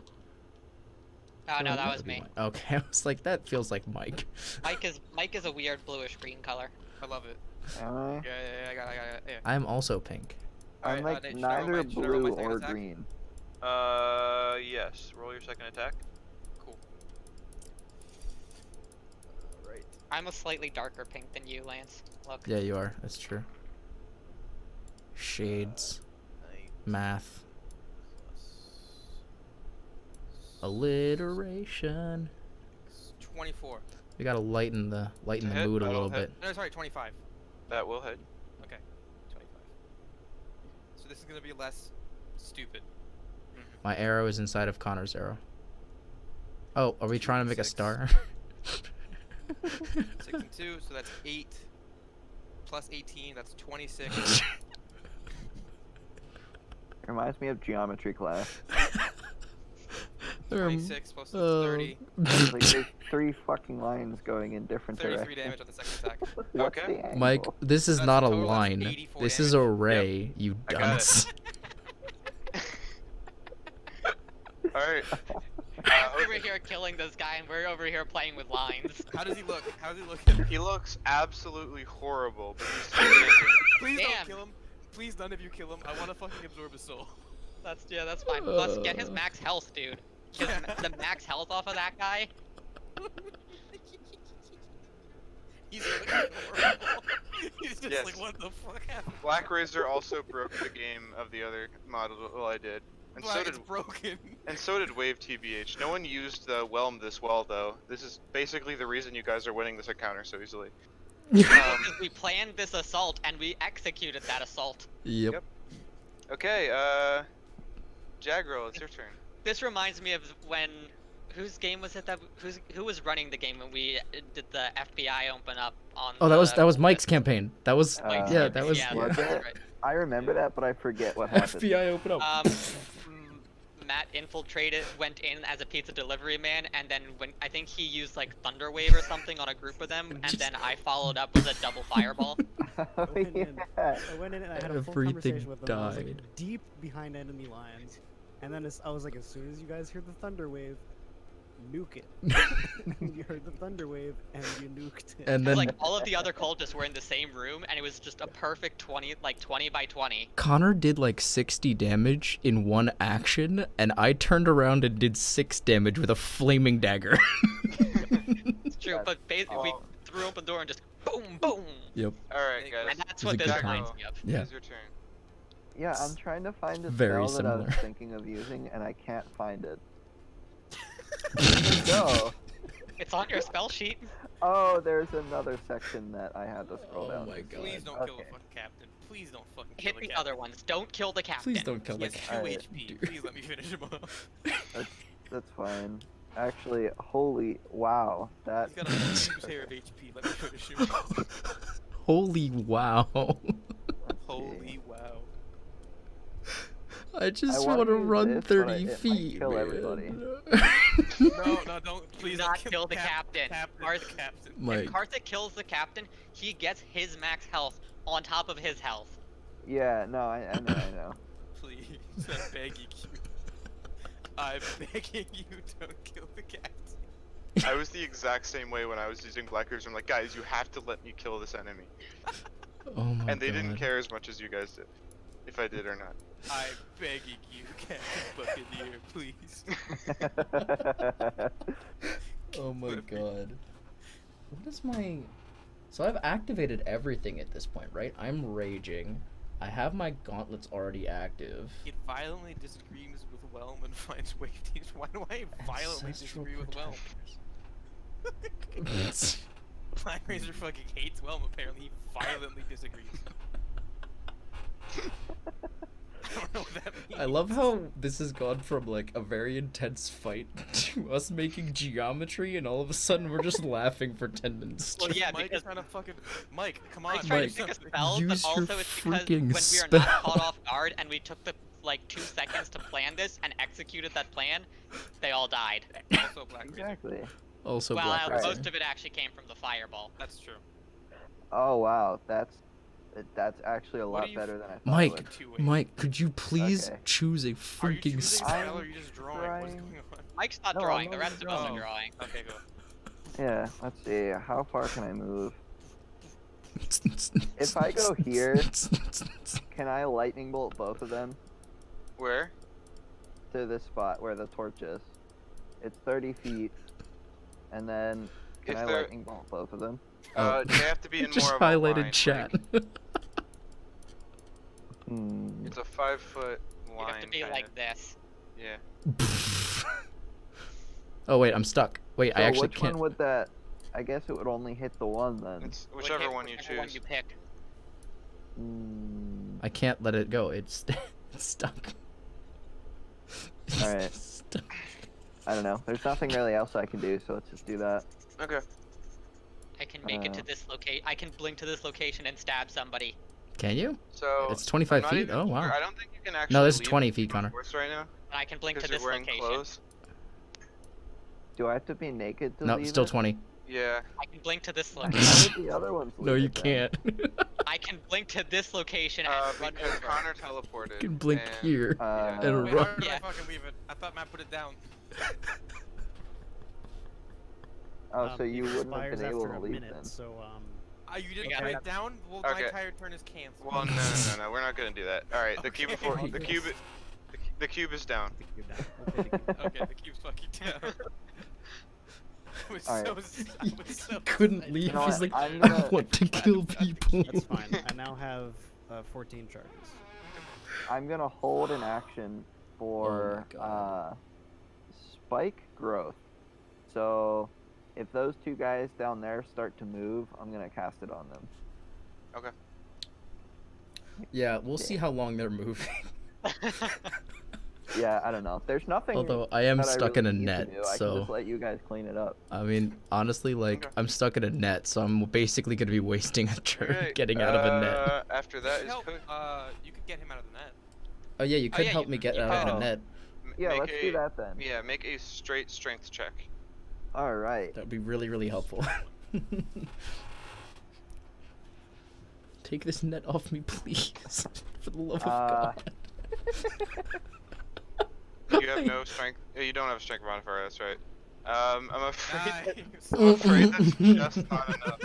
Oh no, that
That
was
would be
me.
Mike. Okay, I was like, that feels like Mike.
Mike is a weird bluish green color.
I love it.
Am I?
Yeah, I got it. Yeah.
I'm also pink.
I'm
Alright,
like
Nate, should I roll
neither
my- should I roll my
blue
second
or
attack?
green.
Yes. Roll your second attack.
Cool. Alright.
I'm a slightly darker pink than you, Lance. Look.
Yeah, you are. That's true. Shades. Math. Alliteration.
24.
We gotta lighten the
Hit,
mood a
that'll
little
hit.
bit.
No, sorry, 25.
That will hit.
Okay. 25. So this is gonna be less stupid.
My arrow is inside of Connor's arrow. Oh, are we trying to make a
6.
star?
6 and 2, so that's 8. Plus 18, that's 26.
Reminds me of geometry class.
26 plus 30.
It's like there's 3 fucking lines going in different
33
directions.
damage on the second attack.
What's
Okay.
the angle?
Mike, this is
That's
not
a
a
total, that's
line.
84
This is a
damage.
ray, you
I got it.
dunce.
Alright.
Over here killing this guy, and we're over here playing with lines.
How does he look? How does he look?
He looks absolutely horrible, but he's still standing.
Please
Damn.
don't kill him. Please, none of you kill him. I want to fucking absorb his soul.
That's fine. Let's get his max health, dude. Get the max health off of that guy.
He's looking horrible. He's just
Yes.
like, what the fuck happened?
Black Razor also broke the game of the other model I did. And so
Black,
did
it's broken.
And so did Wave TBH. No one used the Whelm this well, though. This is basically the reason you guys are winning this encounter so easily.
Because we planned this assault and we executed that assault.
Yep.
Okay, Jagro, it's your turn.
This reminds me of when, whose game was it that who was running the game when we did the FBI open up on?
Oh, that was Mike's campaign. That was
Mike's
yeah,
campaign,
that was
yeah,
Was
that's
it?
right.
I remember that, but I forget what happened.
FBI open up.
Matt went in as a pizza delivery man, and then I think he used like Thunderwave or something on a group of them, and then I followed up with a double fireball.
Oh,
Yeah.
yeah.
I went in and I had a full
Everything
conversation with them. I was
died.
like deep behind enemy lines, and then I was like, as soon as you guys hear the thunder wave, nuke it. You heard the thunder wave and you nuked it.
And then
Like all of the other cultists were in the same room, and it was just a perfect 20 by 20.
Connor did like 60 damage in one action, and I turned around and did 6 damage with a flaming dagger.
It's true,
That's
but basically we threw open the door and just boom, boom,
Yep.
Alright, guys.
and that's
It was
what
a
this
good
reminds
time.
me of.
Yeah.
It's your turn.
Yeah, I'm trying to find a
Very
spell that I was
similar.
thinking of using, and I can't find it. No.
It's on your spell sheet.
Oh, there's another section that I had to scroll
Oh
down.
my
to.
God.
Please don't kill the
Okay.
fucking captain. Please don't fucking kill
Hit
the
the
captain.
other ones. Don't kill the captain.
Please don't kill
He
the
has
cat.
2
Alright.
HP. Please let me finish him off.
That's fine. Actually, holy wow, that
He's got a huge hair of HP. Let me finish him.
Holy wow.
let's
Holy
see.
wow.
I just
wanna
want to
use
run
this, but
30
it might
feet.
kill
man.
everybody.
No, don't. Please
Do
don't
not kill the captain.
Captain.
Arth-
The captain.
Mike.
If Karthik kills the captain, he gets his max health on top of his health.
Yeah, no, I know.
Please, I'm begging you. I'm begging you, don't kill the captain.
I was the exact same way when I was using Black Razor. I'm like, guys, you have to let me kill this enemy.
Oh my
And they didn't
God.
care as much as you guys did. If I did or not.
I'm begging you, Captain Buccaneer, please.
Oh my God. What is my... So I've activated everything at this point, right? I'm raging. I have my gauntlets already active.
It violently disagrees with Whelm and finds wave teams. Why do I violently
Ancestral
disagree with Whelm?
protectors.
Black Razor fucking hates Whelm, apparently. He violently disagrees. I don't know what that means.
I love how this has gone from like a very intense fight to us making geometry, and all of a sudden we're just laughing for 10 minutes.
Well, yeah,
Mike
because
is trying to fucking... Mike, come on.
Mike's trying
Mike,
to pick a
something.
spell, but
use your
also it's because
freaking
when we are not
spell.
caught off guard and we took the like 2 seconds to plan this and executed that plan, they all died.
Also Black Razor.
Exactly.
Also,
Well,
Black Razor.
most of it actually came from the fireball.
That's true.
Oh wow, that's actually a
What
lot
do you
better than I thought.
Mike,
It would.
Two ways.
Mike, could you please
Okay.
choose a
Are you
freaking
choosing
spell?
spell or are you just drawing? What's
trying-
going on?
Mike's not
No, I'm
drawing, the
not
rest of us
drawing.
are drawing.
Okay, go.
Yeah, let's see. How far can I move? If I go here, can I lightning bolt both of them
Where?
to this spot where the torch is? It's 30 feet, and then can
If
I
they're-
lightning bolt both of them?
They have to be in
just
more of a
highlighted
line,
chat.
like,
Hmm.
it's a 5-foot line.
You have to be
kinda.
like this.
Yeah.
Oh wait, I'm stuck. Wait, I
So
actually
which
can't.
one would that? I guess it would only hit the one then.
It's
Would
whichever
hit
one you
whichever one
choose.
you pick.
Hmm.
I can't let it go. It's, it's stuck. It's
Alright.
stuck.
I don't know. There's nothing really else I can do, so let's just do that.
Okay.
I can make it to this locate. I can blink to this location and stab somebody.
Can you?
So
It's 25
I'm not
feet?
even
Oh,
sure.
wow.
I don't think you can actually.
No, this is
leave
20
the
feet, Connor.
force right now
And I can blink to
because
this
you're wearing
location.
clothes.
Do I have to be naked to
No,
leave
still
it?
20.
Yeah.
I can blink to this
How
location.
would the other ones
No,
leave
you
it then?
can't.
I can blink to this location and run
Because
over.
Connor teleported.
You can blink
and,
here.
yeah.
And
Wait,
run.
how did I
Yeah.
fucking leave it? I thought Matt put it down.
Oh, so
It
you wouldn't have
expires
been able
after
to
a
leave
minute,
then.
so
You didn't
Okay.
put it down? Well, my
Okay.
entire turn is canceled.
Well, no, we're not gonna do that. All right, the cube
Okay.
before the cube, the cube is down.
the cube down. We'll pay the cube.
Okay, the cube's fucking down. I was
Alright.
I was so
Couldn't
excited.
leave.
You know
He's
what,
like,
I'm
I
gonna-
want to kill people.
That's fine. I now have 14 charges.
I'm gonna hold an action for
God.
spike growth. So if those two guys down there start to move, I'm gonna cast it on them.
Okay.
Yeah, we'll see how long they're moving.
Yeah, I don't know. There's nothing.
Although I am
that
stuck
really
in a
need to
net,
do. I can
so
just let you guys clean it up.
I mean, honestly, like
Okay.
I'm stuck in a net, so I'm basically gonna be wasting a turn
Okay,
getting out of a net.
After that is
Help,
Coach.
you could get him out of the net.
Oh yeah, you could
yeah,
help
you-
me get
you
out of
could.
a net.
Yeah,
make
let's
a,
do that then.
Yeah, make a straight strength check.
All right.
That'd be really, really helpful. Take this net off me, please. For the love of God.
You have no strength. You don't have a strength modifier. That's right. I'm afraid.
Nice.
I'm afraid that's just not enough.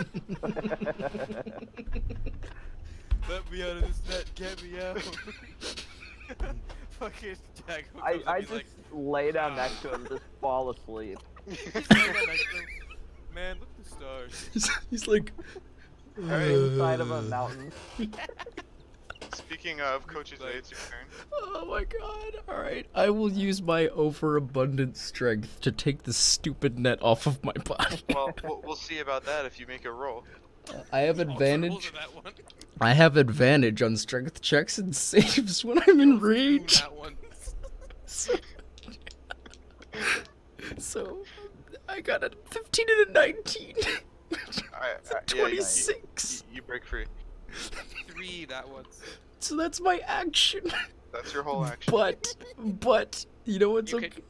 Let me out of this net. Get me out. Fucking Jack.
I just lay down next to him, just fall asleep.
Man, look at the stars.
He's like
Inside of a mountain.
Speaking of, Coach's it's your turn.
Oh my god. Alright. I will use my overabundant strength to take the stupid net off of my body.
Well, we'll see about that if you make a roll.
I have
Also,
advantage.
rules of that one.
I have advantage on strength checks and saves when I'm in rage.
That one.
So I got a 15 and a 19.
Alright,
26.
You break free.
3 that one's.
So that's my action.
That's your whole action.
But you know what's
You
okay?
could-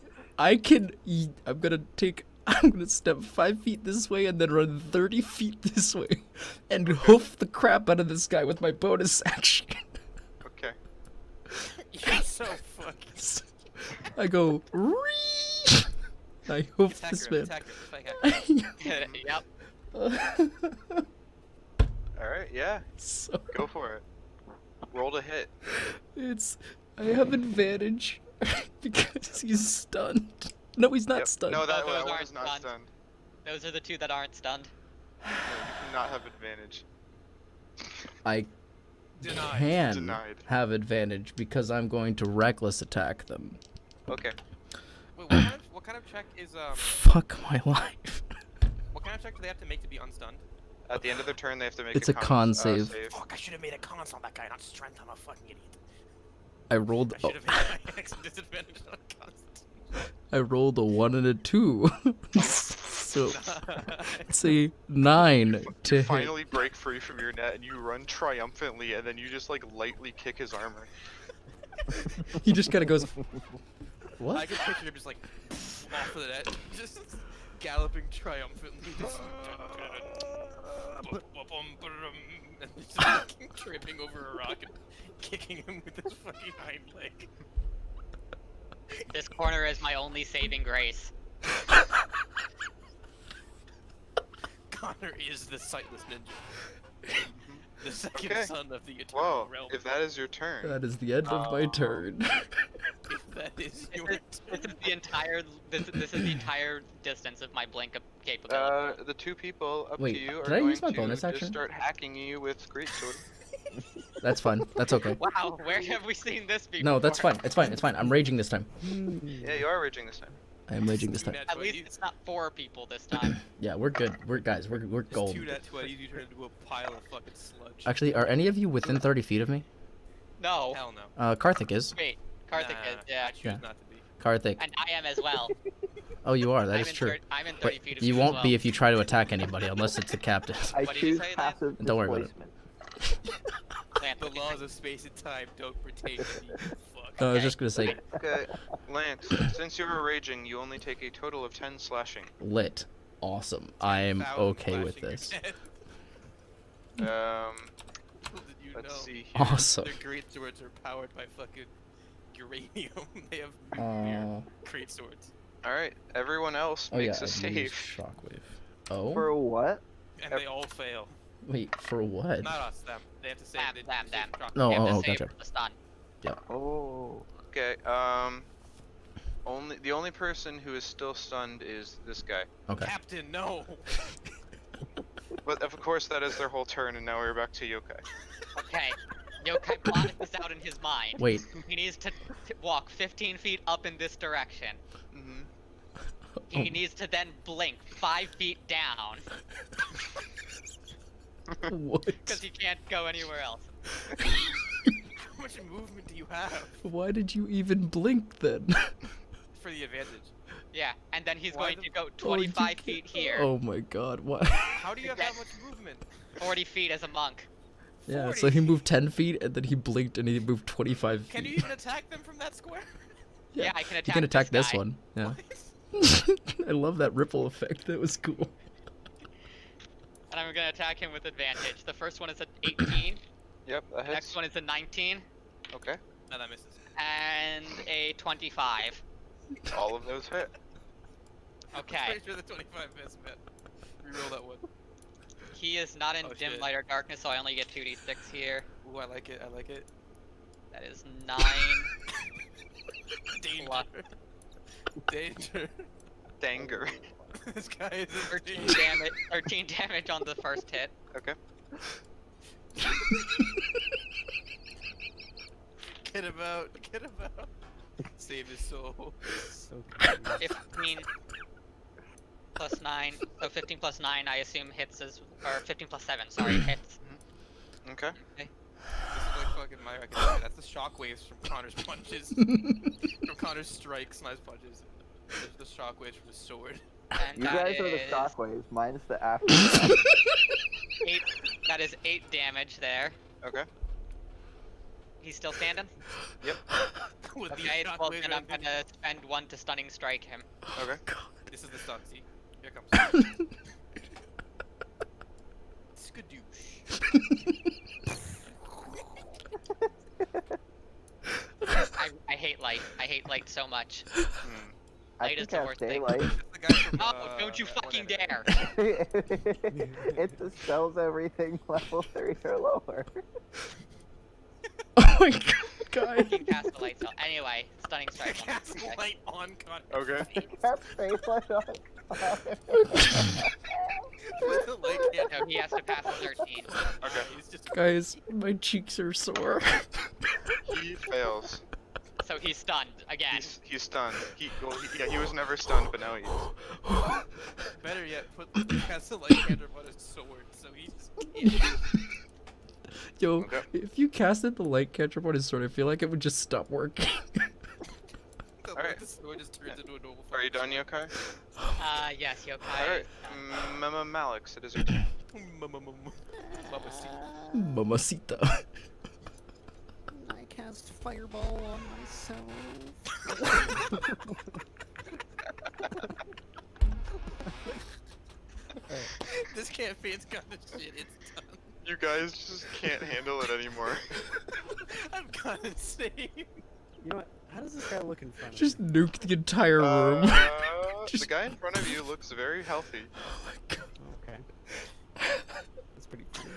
I'm gonna step 5 feet this way and then run 30 feet this way and hoof the crap out of this guy with my bonus action.
Okay.
You're so fucking.
I go, "Ree!" I hoof
Attack
this
her,
man.
attack her.
Yep.
Alright, yeah.
So
Go for it. Roll to hit.
I have advantage because he's stunned. No, he's not
Yep.
stunned.
No, that
those
one
aren't
was not
stunned.
stunned.
Those are the two that aren't stunned.
No, you do not have advantage.
I
Denied.
can
Denied.
have advantage because I'm going to reckless attack them.
Okay.
Wait, what kind of check is
Fuck my life.
what kind of check do they have to make to be unstunned?
At the end of their turn, they have to make
It's a con save.
Fuck, I should have made a cons on that guy, not strength. I'm a fucking idiot.
I rolled.
I should have made my X disadvantage on constitution.
I rolled a 1 and a 2. So it's a 9 to hit.
Finally break free from your net and you run triumphantly and then you just like lightly kick his armor.
He just kind of goes.
I
What?
can picture him just like off of the net, just galloping triumphantly, just and just fucking tripping over a rock and kicking him with his fucking hind leg.
This corner is my only saving grace.
Connor is the sightless ninja, the second
Okay.
son of the eternal
Whoa,
realm.
if that is your turn.
That is the end of my turn.
If that is
This
your
is, this is the entire this is the entire distance of my blink capability.
The two people up
Wait,
to you are
did I
going
use my
to
bonus
just
action?
start hacking you with greatsword.
That's fine. That's okay.
Wow, where have we seen this before?
No, that's fine. It's fine. It's fine. I'm raging this time.
Yeah, you are raging this time.
I am raging this time.
At least it's not 4 people this time.
Yeah, we're good. We're
Just
gold.
2 nat 20s, you turn into a pile of fucking sludge.
Actually, are any of you within 30 feet of me?
No.
Hell no.
Karthik is.
Wait, Karthik is,
Nah,
yeah.
I choose
Yeah.
not to be.
Karthik.
And I am as well.
Oh, you are. That
I'm
is
in
true.
I'm in 30
But
feet of
you
as
won't
well.
be if you try to attack anybody, unless it's the captain.
I
What did you
choose
say then?
passive
Don't worry about it.
displacement.
Lance,
The
what do you
laws
think?
of space and time don't pertain to me, you fuck.
No, I was
Okay.
just gonna say
Okay, Lance, since you were raging, you only take a total of 10 slashing.
lit. Awesome. I'm
10,000
okay with
flashing your
this.
head. Little did you
Let's
know.
see here.
Awesome.
Their great swords are powered by fucking uranium. They have nuclear great swords.
Alright, everyone else
Oh yeah,
makes a
I used
save.
shockwave. Oh?
For what?
And they all fail.
Wait, for what?
Not us, them. They have to say
Them,
they
them, them.
shock
No,
You have to
oh,
save
gotcha.
from the stun.
Oh.
Okay, the only person who is still stunned is this guy.
Okay.
Captain, no!
But of course that is their whole turn, and now we're back to Yokai.
Okay. Yokai plotted this out in his mind.
Wait.
He needs to walk 15 feet up in this direction.
Mm-hmm.
He needs to then blink 5 feet down
What?
because he can't go anywhere else.
How much movement do you have
Why did you even blink then?
for the advantage?
Yeah, and then he's
Why
going
the-
to go
Oh, you
25
can't-
feet here,
Oh my god, what?
How do you have that
Yes.
much movement?
40 feet as a monk.
Yeah,
40
so he
feet.
moved 10 feet and then he blinked and he moved 25 feet.
Can you even attack them from that square?
Yeah, I can attack
You can attack this
guy.
one. Yeah.
What?
I love that ripple effect. That was cool.
And I'm gonna attack him with advantage. The first one is an 18,
Yep, that
the
hits.
next one is a 19,
Okay,
No, that misses.
and a 25.
all of those hit.
I'm
Okay,
pretty sure the 25 missed, man. Reroll that one.
he is not in
Oh,
dim
shit.
light or darkness, so I only get 2d6 here.
Ooh, I like it, I like it.
That is 9.
Danger.
What?
Danger.
Danger.
This guy is
13
insane.
damage. 13 damage on the first hit.
Okay.
Get him out, get him out. Save his soul.
So confused.
15 plus 9. So 15 plus 9, I assume hits as. Or 15 plus 7, sorry, hits.
Okay.
This is like fucking my record. That's the shockwaves from Connor's punches. From Connor's strikes, not his punches. There's the shockwaves from his sword.
And
You
that
guys are the
is
shockwaves. Mine's the after.
8. That is 8 damage there.
Okay.
He's still standing?
With these
Okay, well
shockwaves,
then I'm
I think-
gonna spend 1 to stunning strike him.
Okay.
This is the stun, see? Here it comes. Skadoosh.
I hate light. I hate light so much.
Hmm.
I
Light is
can
the worst
cast
thing.
daylight.
That's the guy from,
Oh, don't you
One
fucking
Enemy.
dare!
It dispels everything level 3 or lower.
Oh my god, guy.
You can cast the light spell. Anyway, stunning strike. on
Cast
this guy.
light on Connor.
Okay.
Cast daylight on Connor.
With the light can't
No, he has to pass a 13.
Okay.
He's just
Guys, my cheeks are sore.
He fails.
So he's stunned again.
He's stunned. He was never stunned, but now he is.
better yet. Cast the light cantrip on his sword, so he's just.
Yo,
Okay.
if you casted the light cantrip on his sword, I feel like it would just stop working.
Alright.
The sword just turns into a normal.
Are you
fucking
done,
sword.
Yokai?
Yes, Yokai.
Alright. Malix, it is your turn.
Mamacita.
Mamacita.
I cast fireball on myself.
This campaign's kind of shit. It's done.
You guys just can't handle it anymore.
I'm kind of insane.
You know what? How does this guy look in front of
Just
me?
nuke the entire room.
The
Just-
guy in front of you looks very healthy.
Oh my god.
Okay. That's pretty funny.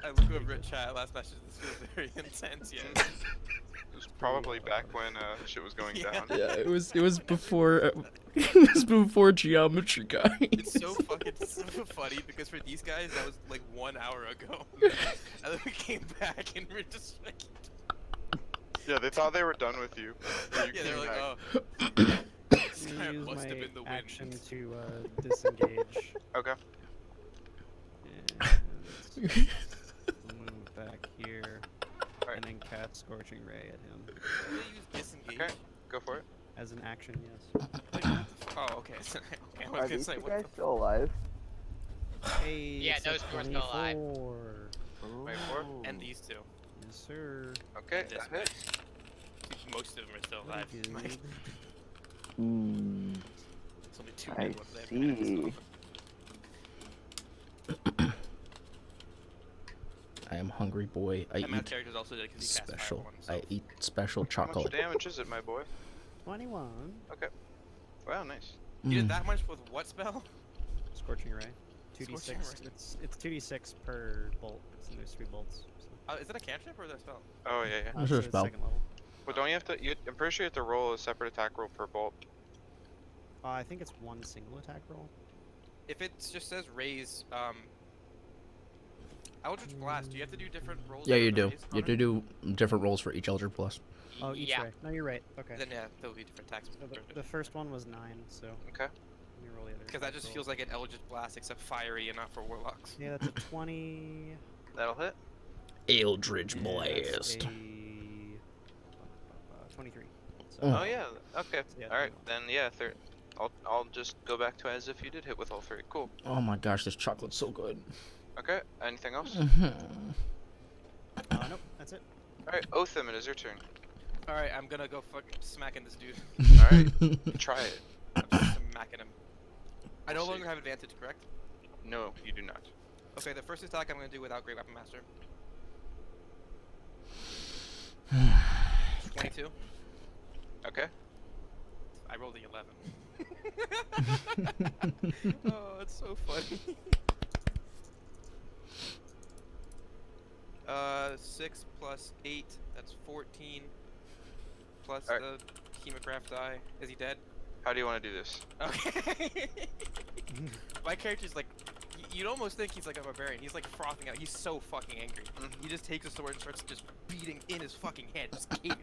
I look over at chat. Last message. This feels very intense. Yeah.
It was probably back when shit was going
Yeah.
down.
Yeah, it was before it was before geometry, guys.
It's so fucking so funny because for these guys that was like 1 hour ago, and then we came back and we're just like,
Yeah, they thought they were done with you. when you
yeah, they're
came
like,
back.
oh, this
I'm
guy
gonna use
must have
my
been the
action
wind.
to disengage.
Okay.
And move back here.
Alright.
And then cast Scorching Ray at him.
They use disengage.
Okay. Go for it.
As an action, yes.
Like, what the oh, okay. Okay, I was
Are
gonna
these
say
two
what
guys
the
still alive?
Hey,
Yeah,
it's a
those two are still alive.
24.
24?
And these two.
Yes, sir.
Okay,
This
that hits.
Most of them are still alive.
Very good.
There's only two
I
big ones there.
see.
I am hungry boy. I
And my
eat
character's also dead because he cast
special.
Fireball on
I
himself.
eat special
How much
chocolate.
damage is it, my boy?
21.
Wow, nice.
You did
Mm.
that much with what spell?
Scorching Ray.
Scorching
2d6.
Ray.
It's 2d6 per bolt. So there's 3 bolts. So.
Is it a cantrip or is it a spell?
Oh, yeah, yeah.
What's
so
your
it's
spell?
second level.
But don't you have to, I'm pretty sure you have to roll a separate attack roll per bolt.
I think it's one single attack roll.
If it just says raise, Eldritch Blast, do you have to do different rolls?
Yeah,
for
you
the
do.
raise,
You have to
Connor?
do different rolls for each Eldritch Blast.
Oh, each
Yeah.
ray. No, you're right. Okay.
Then yeah, there'll be different attacks.
So the first one was 9, so
Okay.
let me roll the other.
Because that
attack
just
roll.
feels like an Eldritch Blast, except fiery and not for warlocks.
Yeah, that's a 20.
That'll hit.
Eldritch
and that's
Blast.
a 23. So,
Oh.
Oh, yeah. Okay.
Yeah,
Alright, then yeah, I'll just go back to as if you did hit with all 3. Cool.
Oh my gosh, this chocolate's so good.
Okay, anything else?
Mhm.
nope, that's it.
Alright, Otham, it is your turn.
Alright, I'm gonna go fuck smacking this dude.
Alright, try it.
I'm just smacking him. I no
We'll see.
longer have advantage, correct?
No, you do not.
Okay, the first attack I'm gonna do without Great Weapon Master. 22.
Okay.
I rolled the 11. Oh, it's so funny. 6 plus 8, that's 14. Plus
Alright.
the Hemocraft die. Is he dead?
How do you want to do this?
Okay. My character's like, you'd almost think he's like a barbarian. He's like frothing out. He's so fucking angry. He just takes a sword and starts just beating in his fucking head. Just caving.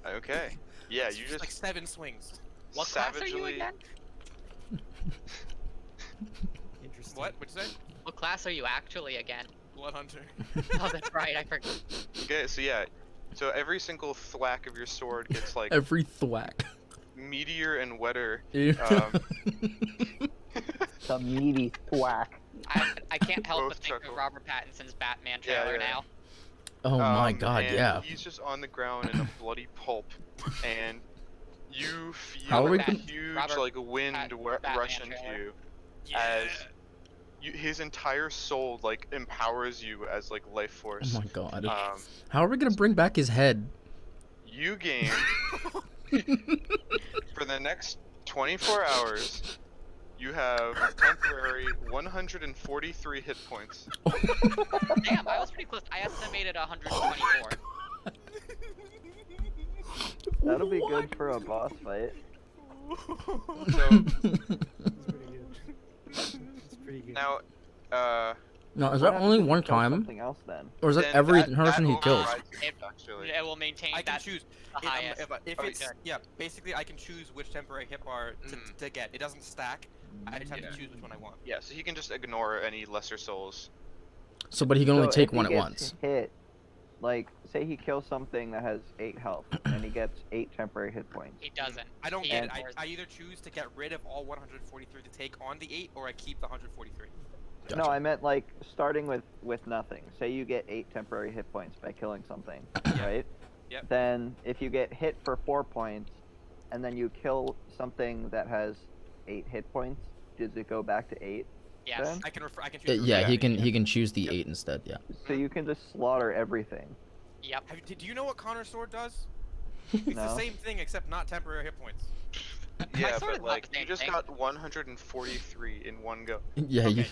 Okay. Yeah, you just
like 7 swings.
What class are you
savagely.
again?
Interesting.
What? What'd you say?
What class are you actually again?
Blood Hunter.
Oh, that's right. I forgot.
Okay, so yeah. So every single thwack of your sword gets like
Every thwack.
meatier and wetter.
The meaty thwack.
I can't help
Both
but think
chuckle.
of Robert Pattinson's Batman
Yeah,
trailer
yeah.
now.
Oh my god,
and
yeah.
He's just on the ground in a bloody pulp, and you
How are
feel
we
like a
gonna-
huge
Robert
like wind
Batman
rush into
trailer.
you
Yeah.
as his entire soul like empowers you as like life force.
Oh my god.
Um,
How are we gonna bring back his head?
you gain for the next 24 hours. You have temporary 143 hit points.
Damn, I was pretty close. I estimated 124.
That'll be good for a boss fight.
So
That's pretty good. That's pretty good.
now,
No, is
What
that
happens
only
if you
one
kill
time?
Something else then.
Or is that
then
every
that
person he kills?
overrides
It-
actually.
It will maintain
I can
that
choose.
the highest.
If
Oh,
it's
yeah.
yeah, basically I can choose which temporary hit bar
Mm.
to get. It doesn't stack. I just have
Yeah.
to choose which one I want.
Yeah, so he can just ignore any lesser souls.
So, but he can only
So
take
if he
one at
gets
once.
Hit, like, say he kills something that has 8 health, and he gets 8 temporary hit points.
He doesn't.
I don't
He
get it.
ignores
I either choose to get rid of all 143 to take on the 8, or I keep the 143.
No, I meant like starting with nothing. Say you get 8 temporary hit points by killing something, right?
Yep.
Then if you get hit for 4 points, and then you kill something that has 8 hit points, does it go back to 8?
Yes.
Then?
I can I can choose. to
Yeah,
remove
he can
anything.
he can choose the
Yep.
8 instead. Yeah.
So you can just slaughter everything.
Yep.
Do you know what Connor's sword does? It's the
No.
same thing except not temporary hit points.
Yeah,
sword
but
is not
like
the
you
same
just
thing.
got 143 in one go.
Yeah, you.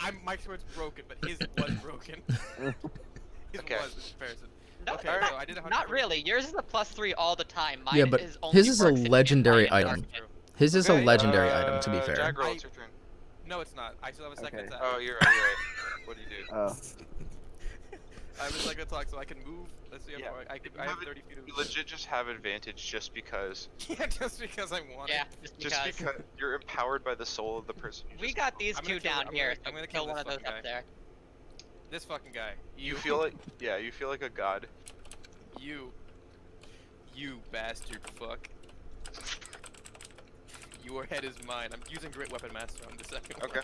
Okay, my sword's broken, but his was broken. His
Okay.
was in comparison.
No,
Okay,
not,
so I did
not
143.
really. Yours is a +3 all the time. Mine
Yeah, but
is only
his is a
works if you
legendary
apply it
item.
to our-
His is a
Okay,
legendary item, to be fair.
Jagroll,
I-
it's your turn.
No, it's not. I still have a second
Okay.
attack.
Oh, you're right. What do you do?
Oh.
I have a second attack, so I can move. Let's see how
Yeah.
far I
You
have
have it-
30 feet of
You legit just have advantage just because.
Yeah, just because I want
Yeah,
it.
just because.
you're empowered by the soul of the person. You
We
just
got these
I'm gonna
two
kill-
down
I'm
here.
gonna-
So
I'm gonna
kill
kill
one of
this
those
fucking
up
guy.
there.
This fucking guy.
You feel like, yeah, you feel like a god.
You bastard fuck. Your head is mine. I'm using Great Weapon Master on the second one.
Okay.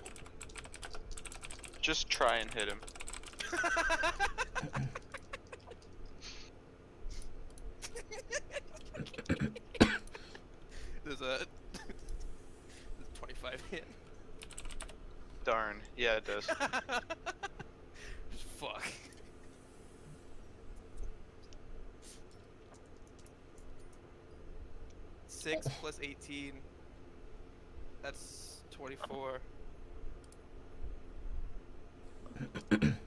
Just try and hit him.
There's a 25 hit.
Darn. Yeah, it does.
Fuck. Six plus 18. That's 24.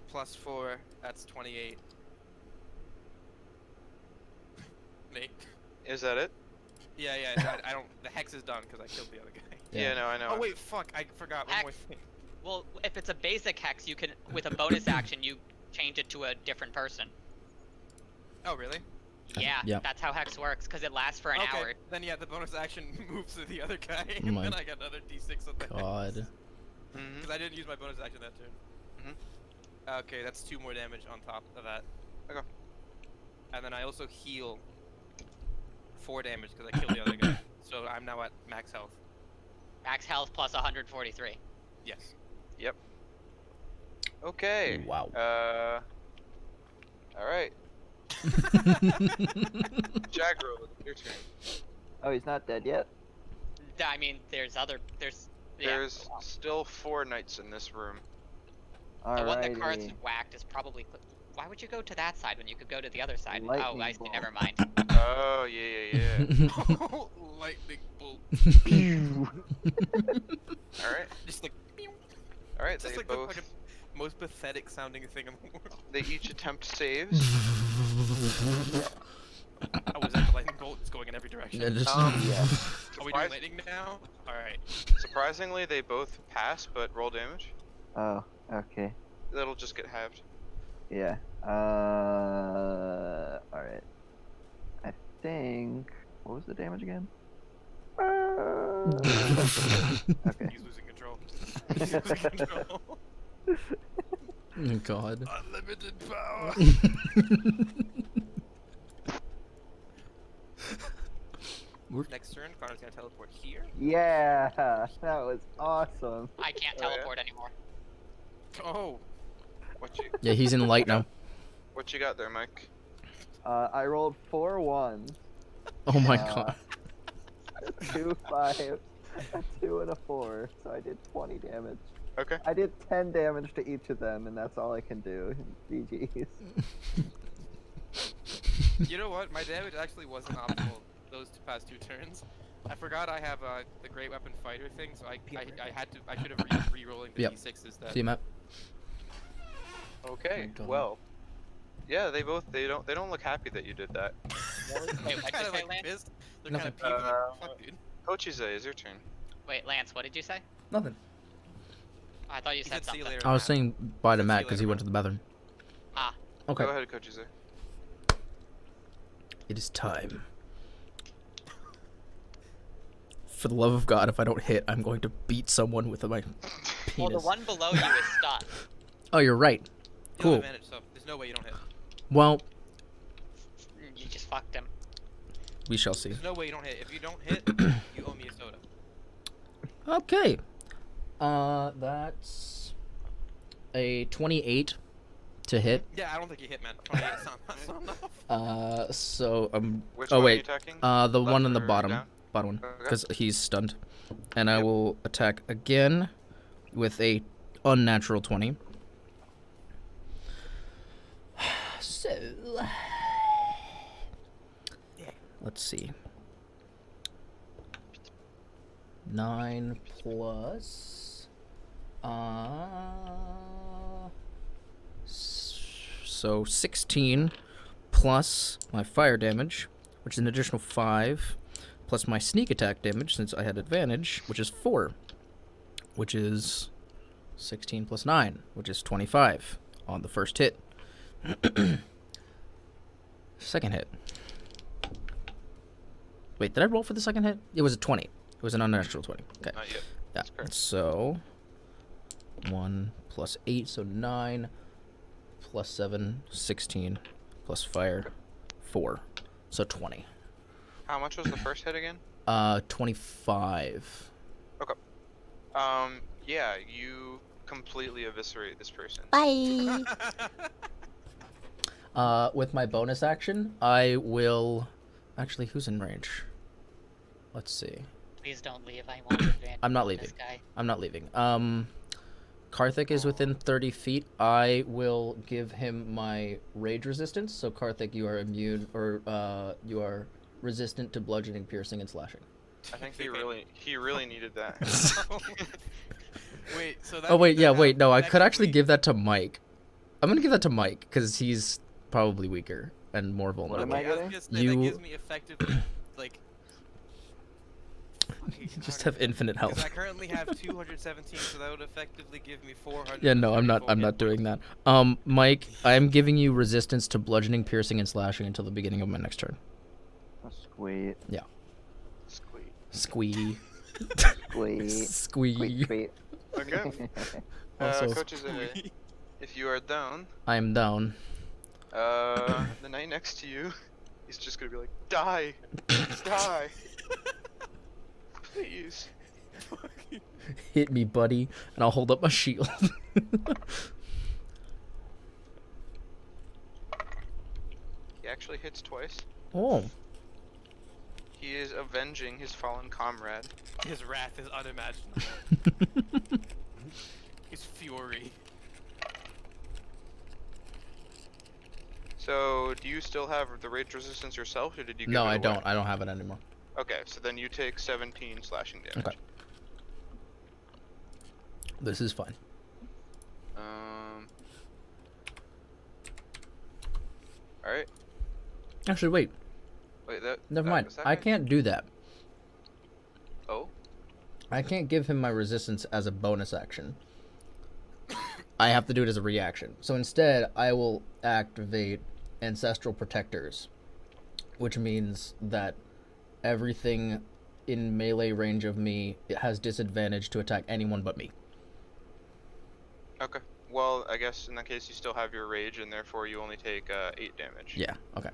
Plus 4. That's 28. Nate.
Is that it?
Yeah. I don't. The hex is done because I killed the other guy.
Yeah, no, I know.
Oh wait, fuck! I forgot one more thing.
Well, if it's a basic hex, you can, with a bonus action, you change it to a different person.
Oh really?
Yeah,
Yeah.
that's how hex works, because it lasts for an
Okay.
hour.
Then yeah, the bonus action moves to the other guy,
Oh
and
my
then I got another D6 on the
God.
Mhm.
Because I didn't use my bonus action that turn. Okay, that's 2 more damage on top of that.
Okay.
And then I also heal 4 damage because I killed the other guy. So I'm now at max health.
Max health plus 143.
Yes.
Okay.
Wow.
Alright. Jagro, your turn.
Oh, he's not dead yet?
I mean, there's yeah.
There's still 4 knights in this room.
The one that cards
Alrighty.
whacked is probably. Why would you go to that side when you could go to the other side? Oh,
Lightning
I see.
bolt.
Never mind.
Oh, yeah.
Lightning bolt.
Alright.
Just like.
Alright,
Just
they
like
both.
the fucking most pathetic sounding thing in the world.
They each attempt saves.
Oh, is that the lightning bolt? It's going in every direction.
Yeah, just
Um,
Yeah.
Are we doing
surprise-
lightning now? Alright.
Surprisingly, they both pass, but roll damage.
Oh, okay.
That'll just get halved.
Yeah. Alright. I think. What was the damage again? Okay.
He's losing control. He's losing control.
Oh God.
Unlimited power. Next turn, Connor's gonna teleport here.
Yeah, that was awesome.
I can't
Oh, yeah?
teleport anymore.
Oh.
What you
Yeah, he's in light now.
What you got there, Mike?
I rolled 4 1s,
Oh my
Uh,
God.
2 5s, a 2 and a 4, so I did 20 damage.
Okay.
I did 10 damage to each of them, and that's all I can do. GG's.
You know what? My damage actually wasn't optimal those past 2 turns. I forgot I have the great weapon fighter thing, so I should have re-rolling the
Yep.
D6s that.
See him up.
Okay.
God.
Well. Yeah, they don't look happy that you did that.
Wait, what did
Kinda
you say,
like
Lance?
pissed. They're
Nothing.
kind of peeved. Fuck, dude.
Kochize, is your turn.
Wait, Lance, what did you say?
Nothing.
I thought you
He
said
said see you
something.
later.
I was
Matt.
saying bye to
See
Matt
you
because
later,
he went
Matt.
to the bathroom.
Ah.
Okay.
Go ahead, Kochize.
It is time. For the love of God, if I don't hit, I'm going to beat someone with my penis.
Well, the one below you is stunned.
Oh, you're right.
You don't
Cool.
have advantage, so there's no way you don't hit.
Well,
You just fucked him.
we shall see.
There's no way you don't hit. If you don't hit, you owe me a soda.
Okay. That's a 28 to hit.
Yeah, I don't think you hit, man. 28 is not enough.
So
Which
oh
one are you
wait.
attacking?
The
Left
one in the
or
bottom,
down?
bottom one,
Okay.
because he's stunned, and I
Yep.
will attack again with a unnatural 20. So, let's see. 9 plus, so 16 plus my fire damage, which is an additional 5, plus my sneak attack damage since I had advantage, which is 4, which is 16 plus 9, which is 25 on the first hit. Second hit. Wait, did I roll for the second hit? It was a 20. It was an unnatural 20. Okay.
Not yet.
Yeah.
That's correct.
So 1 plus 8, so 9 plus 7, 16 plus fire, 4. So 20.
How much was the first hit again?
25.
Yeah, you completely eviscerate this person.
Bye. With my bonus action, I will. Actually, who's in range? Let's see.
Please don't leave. I want advantage.
I'm not
on
leaving.
This guy.
I'm not leaving. Karthik is within 30 feet. I will give him my rage resistance. So Karthik, you are immune, or you are resistant to bludgeoning, piercing, and slashing.
I think he really needed that.
Wait, so that
Oh wait,
means
yeah,
that
wait, no, I
that
could
gives
actually
me-
give that to Mike. I'm gonna give that to Mike because he's probably weaker and more
What am
vulnerable.
I
Okay, I was
getting?
gonna say,
You-
that gives me effectively, like...
You just have infinite
Because I
health.
currently have 217, so that would effectively give me 400.
Yeah, no, I'm not doing that. Mike, I'm giving you resistance to bludgeoning, piercing, and slashing until the beginning of my next turn.
Oh, sweet.
Squeak.
Squee.
Sweet.
Squee.
Sweet.
Okay.
Also,
Coach is if you are down,
I'm down.
the knight next to you, he's just gonna be like, die, die, please.
Hit me, buddy, and I'll hold up my shield.
He actually hits twice.
Oh.
He is avenging his fallen comrade.
His wrath is unimaginable. His fury.
So, do you still have the rage resistance yourself, or did you? Give
No,
it
I
away?
don't. I don't have it anymore.
Okay, so then you take 17 slashing damage.
Okay. This is fine.
All right.
Actually, wait.
Wait, that.
Never mind.
was that
I
guy-
can't do that.
Oh.
I can't give him my resistance as a bonus action. I have to do it as a reaction. So instead, I will activate Ancestral Protectors, which means that everything in melee range of me has disadvantage to attack anyone but me.
Okay. Well, I guess in that case you still have your rage, and therefore you only take 8 damage.
Yeah, okay.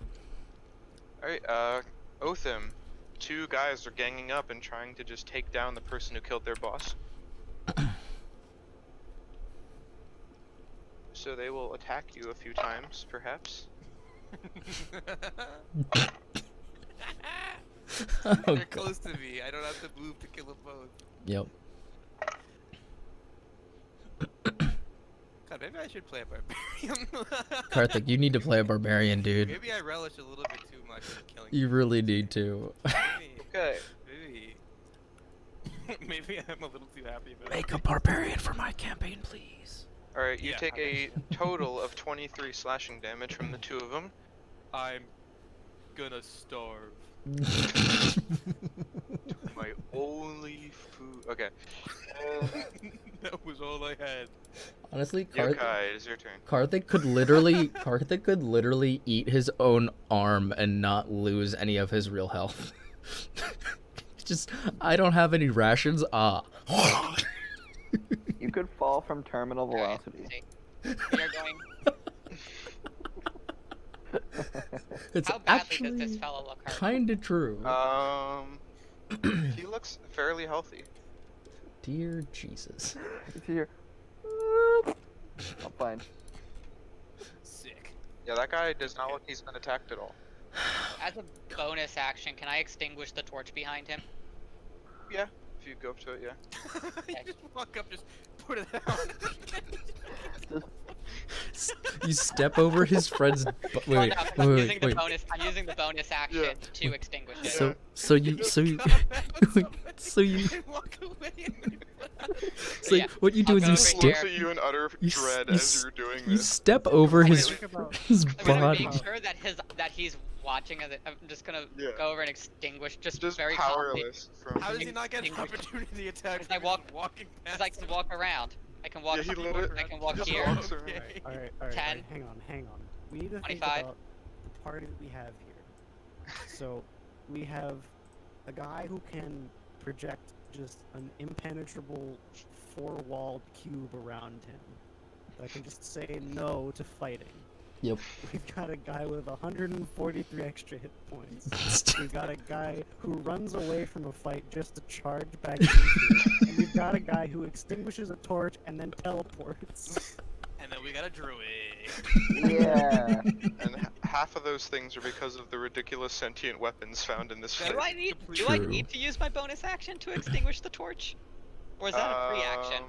All right. Othim, 2 guys are ganging up and trying to just take down the person who killed their boss. So they will attack you a few times, perhaps.
Oh,
They're
God.
close to me. I don't have to move to kill them both.
Yep.
God, maybe I should play a barbarian.
Karthik, you need to play a barbarian, dude.
Maybe I relish a little bit too much in killing.
You really need to.
Maybe,
Okay.
maybe I'm a little too happy about
Make
it.
a barbarian for my campaign, please.
All right. You
Yeah.
take a total of 23 slashing damage from the 2 of them.
I'm gonna starve.
My only food. Okay.
That was all I had.
Honestly,
Yokai, it is your turn.
Karthik could literally eat his own arm and not lose any of his real health. Just, I don't have any rations.
You could fall from terminal
Alright,
velocity.
see. We are going.
It's
How badly does
actually
this fellow look hurt?
kinda true.
He looks fairly healthy.
Dear Jesus.
It's here. I'm fine.
Sick.
Yeah, that guy does not look he's been attacked at all.
As a bonus action, can I extinguish the torch behind him?
Yeah, if you go up to it, yeah.
You just walk up, just put it out.
You step over his friend's. Wait,
Well,
wait,
no,
wait,
using the
wait.
bonus. I'm using the bonus action
Yeah.
to extinguish it.
So you
walk away.
so
Yeah,
what you do
I'll
is
go
you
over
step
Looks at you in utter
You s-
dread
you
as
s-
you're doing
you
this.
step over his
Think about-
his
I'm gonna
body.
make sure that he's watching. I'm just gonna
Yeah.
go over and extinguish, just
Just
very calmly.
powerless from.
How does he not get an
Extinguish.
opportunity attack?
Because I
when
walk-
he's walking past?
Because I can walk around. I can walk.
Yeah, he lit it.
I can walk
Just
here.
walks around.
Okay.
All right,
10.
hang on. We need to think
25.
about the party that we have here. So, we have a guy who can project just an impenetrable four-walled cube around him that can just say no to fighting.
Yep.
We've got a guy with 143 extra hit points. We've got a guy who runs away from a fight just to charge back into it. And we've got a guy who extinguishes a torch and then teleports.
And then we got a druid.
Yeah.
And half of those things are because of the ridiculous sentient weapons found in this
That's
Do
fight.
I
True.
need to use my bonus action to extinguish the torch? Or is that a free action?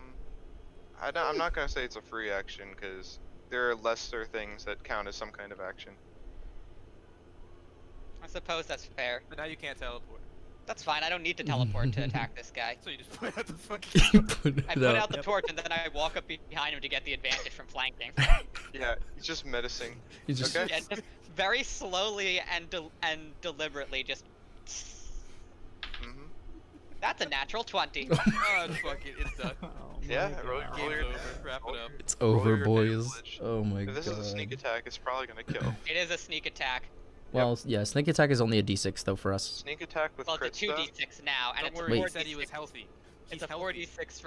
I'm not gonna say it's a free action because there are lesser things that count as some kind of action.
I suppose that's fair.
But now you can't teleport.
That's fine, I don't need to teleport to attack this guy.
So you just put out the fucking.
I put out the torch and then I walk up behind him to get the advantage from flanking.
Yeah, he's just menacing.
He's just
Okay.
Yeah, just very slowly and deliberately just...
hmm
That's a natural 20.
Oh, fuck it, it's done.
Oh
Yeah,
my
roll,
God.
roll
Game's
your
over. Wrap it up.
It's
roll
over,
your
boys.
damage.
Oh my
If
god.
this is a sneak attack, it's probably gonna kill.
It is a sneak attack.
Well, yeah, sneak attack is only a d6 though for us.
Sneak attack with
Well,
crit
it's a
stuff.
2d6 now, and
Don't
it's a
worry, he
4d6.
said he was healthy. He's
It's a
healthy.
4d6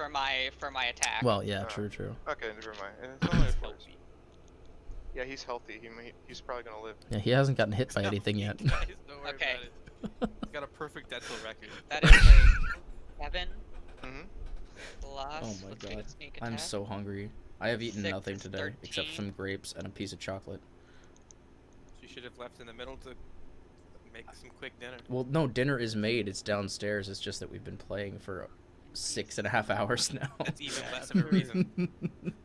for my attack.
Well, yeah,
Oh.
true, true.
Okay, never mind. It's only a
He's
force.
healthy.
Yeah, he's healthy. He's probably gonna live.
Yeah, he hasn't gotten hit by
He's
anything yet.
healthy, guys, don't worry
Okay.
about it. He's got a perfect dental record.
That is a 7
hmm
plus.
Oh my
let's make
god.
it sneak attack.
I'm so hungry. I have eaten
6
nothing
is
today except
13.
some grapes and a piece of chocolate.
You should have left in the middle to make some quick dinner.
Well, no, dinner is made. It's downstairs. It's just that we've been playing for 6.5 hours now.
That's even less of a reason.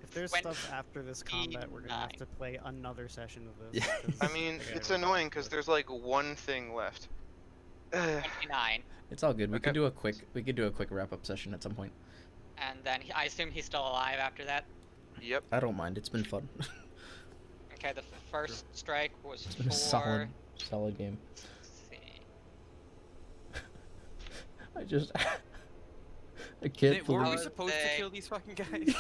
If there's
When-
stuff after this combat, we're gonna have to play another session of this.
Yeah.
'cause
I mean,
gotta
it's
go
annoying
back
because
to
there's like one thing left.
29.
It's all good. We
Okay.
could do a quick wrap up session at some point.
And then I assume he's still alive after that.
Yep.
I don't mind. It's been fun.
Okay, the first strike was
It's been a
4.
solid game.
Let's see.
I just I can't
Were we
believe.
supposed to
They-
kill these fucking guys?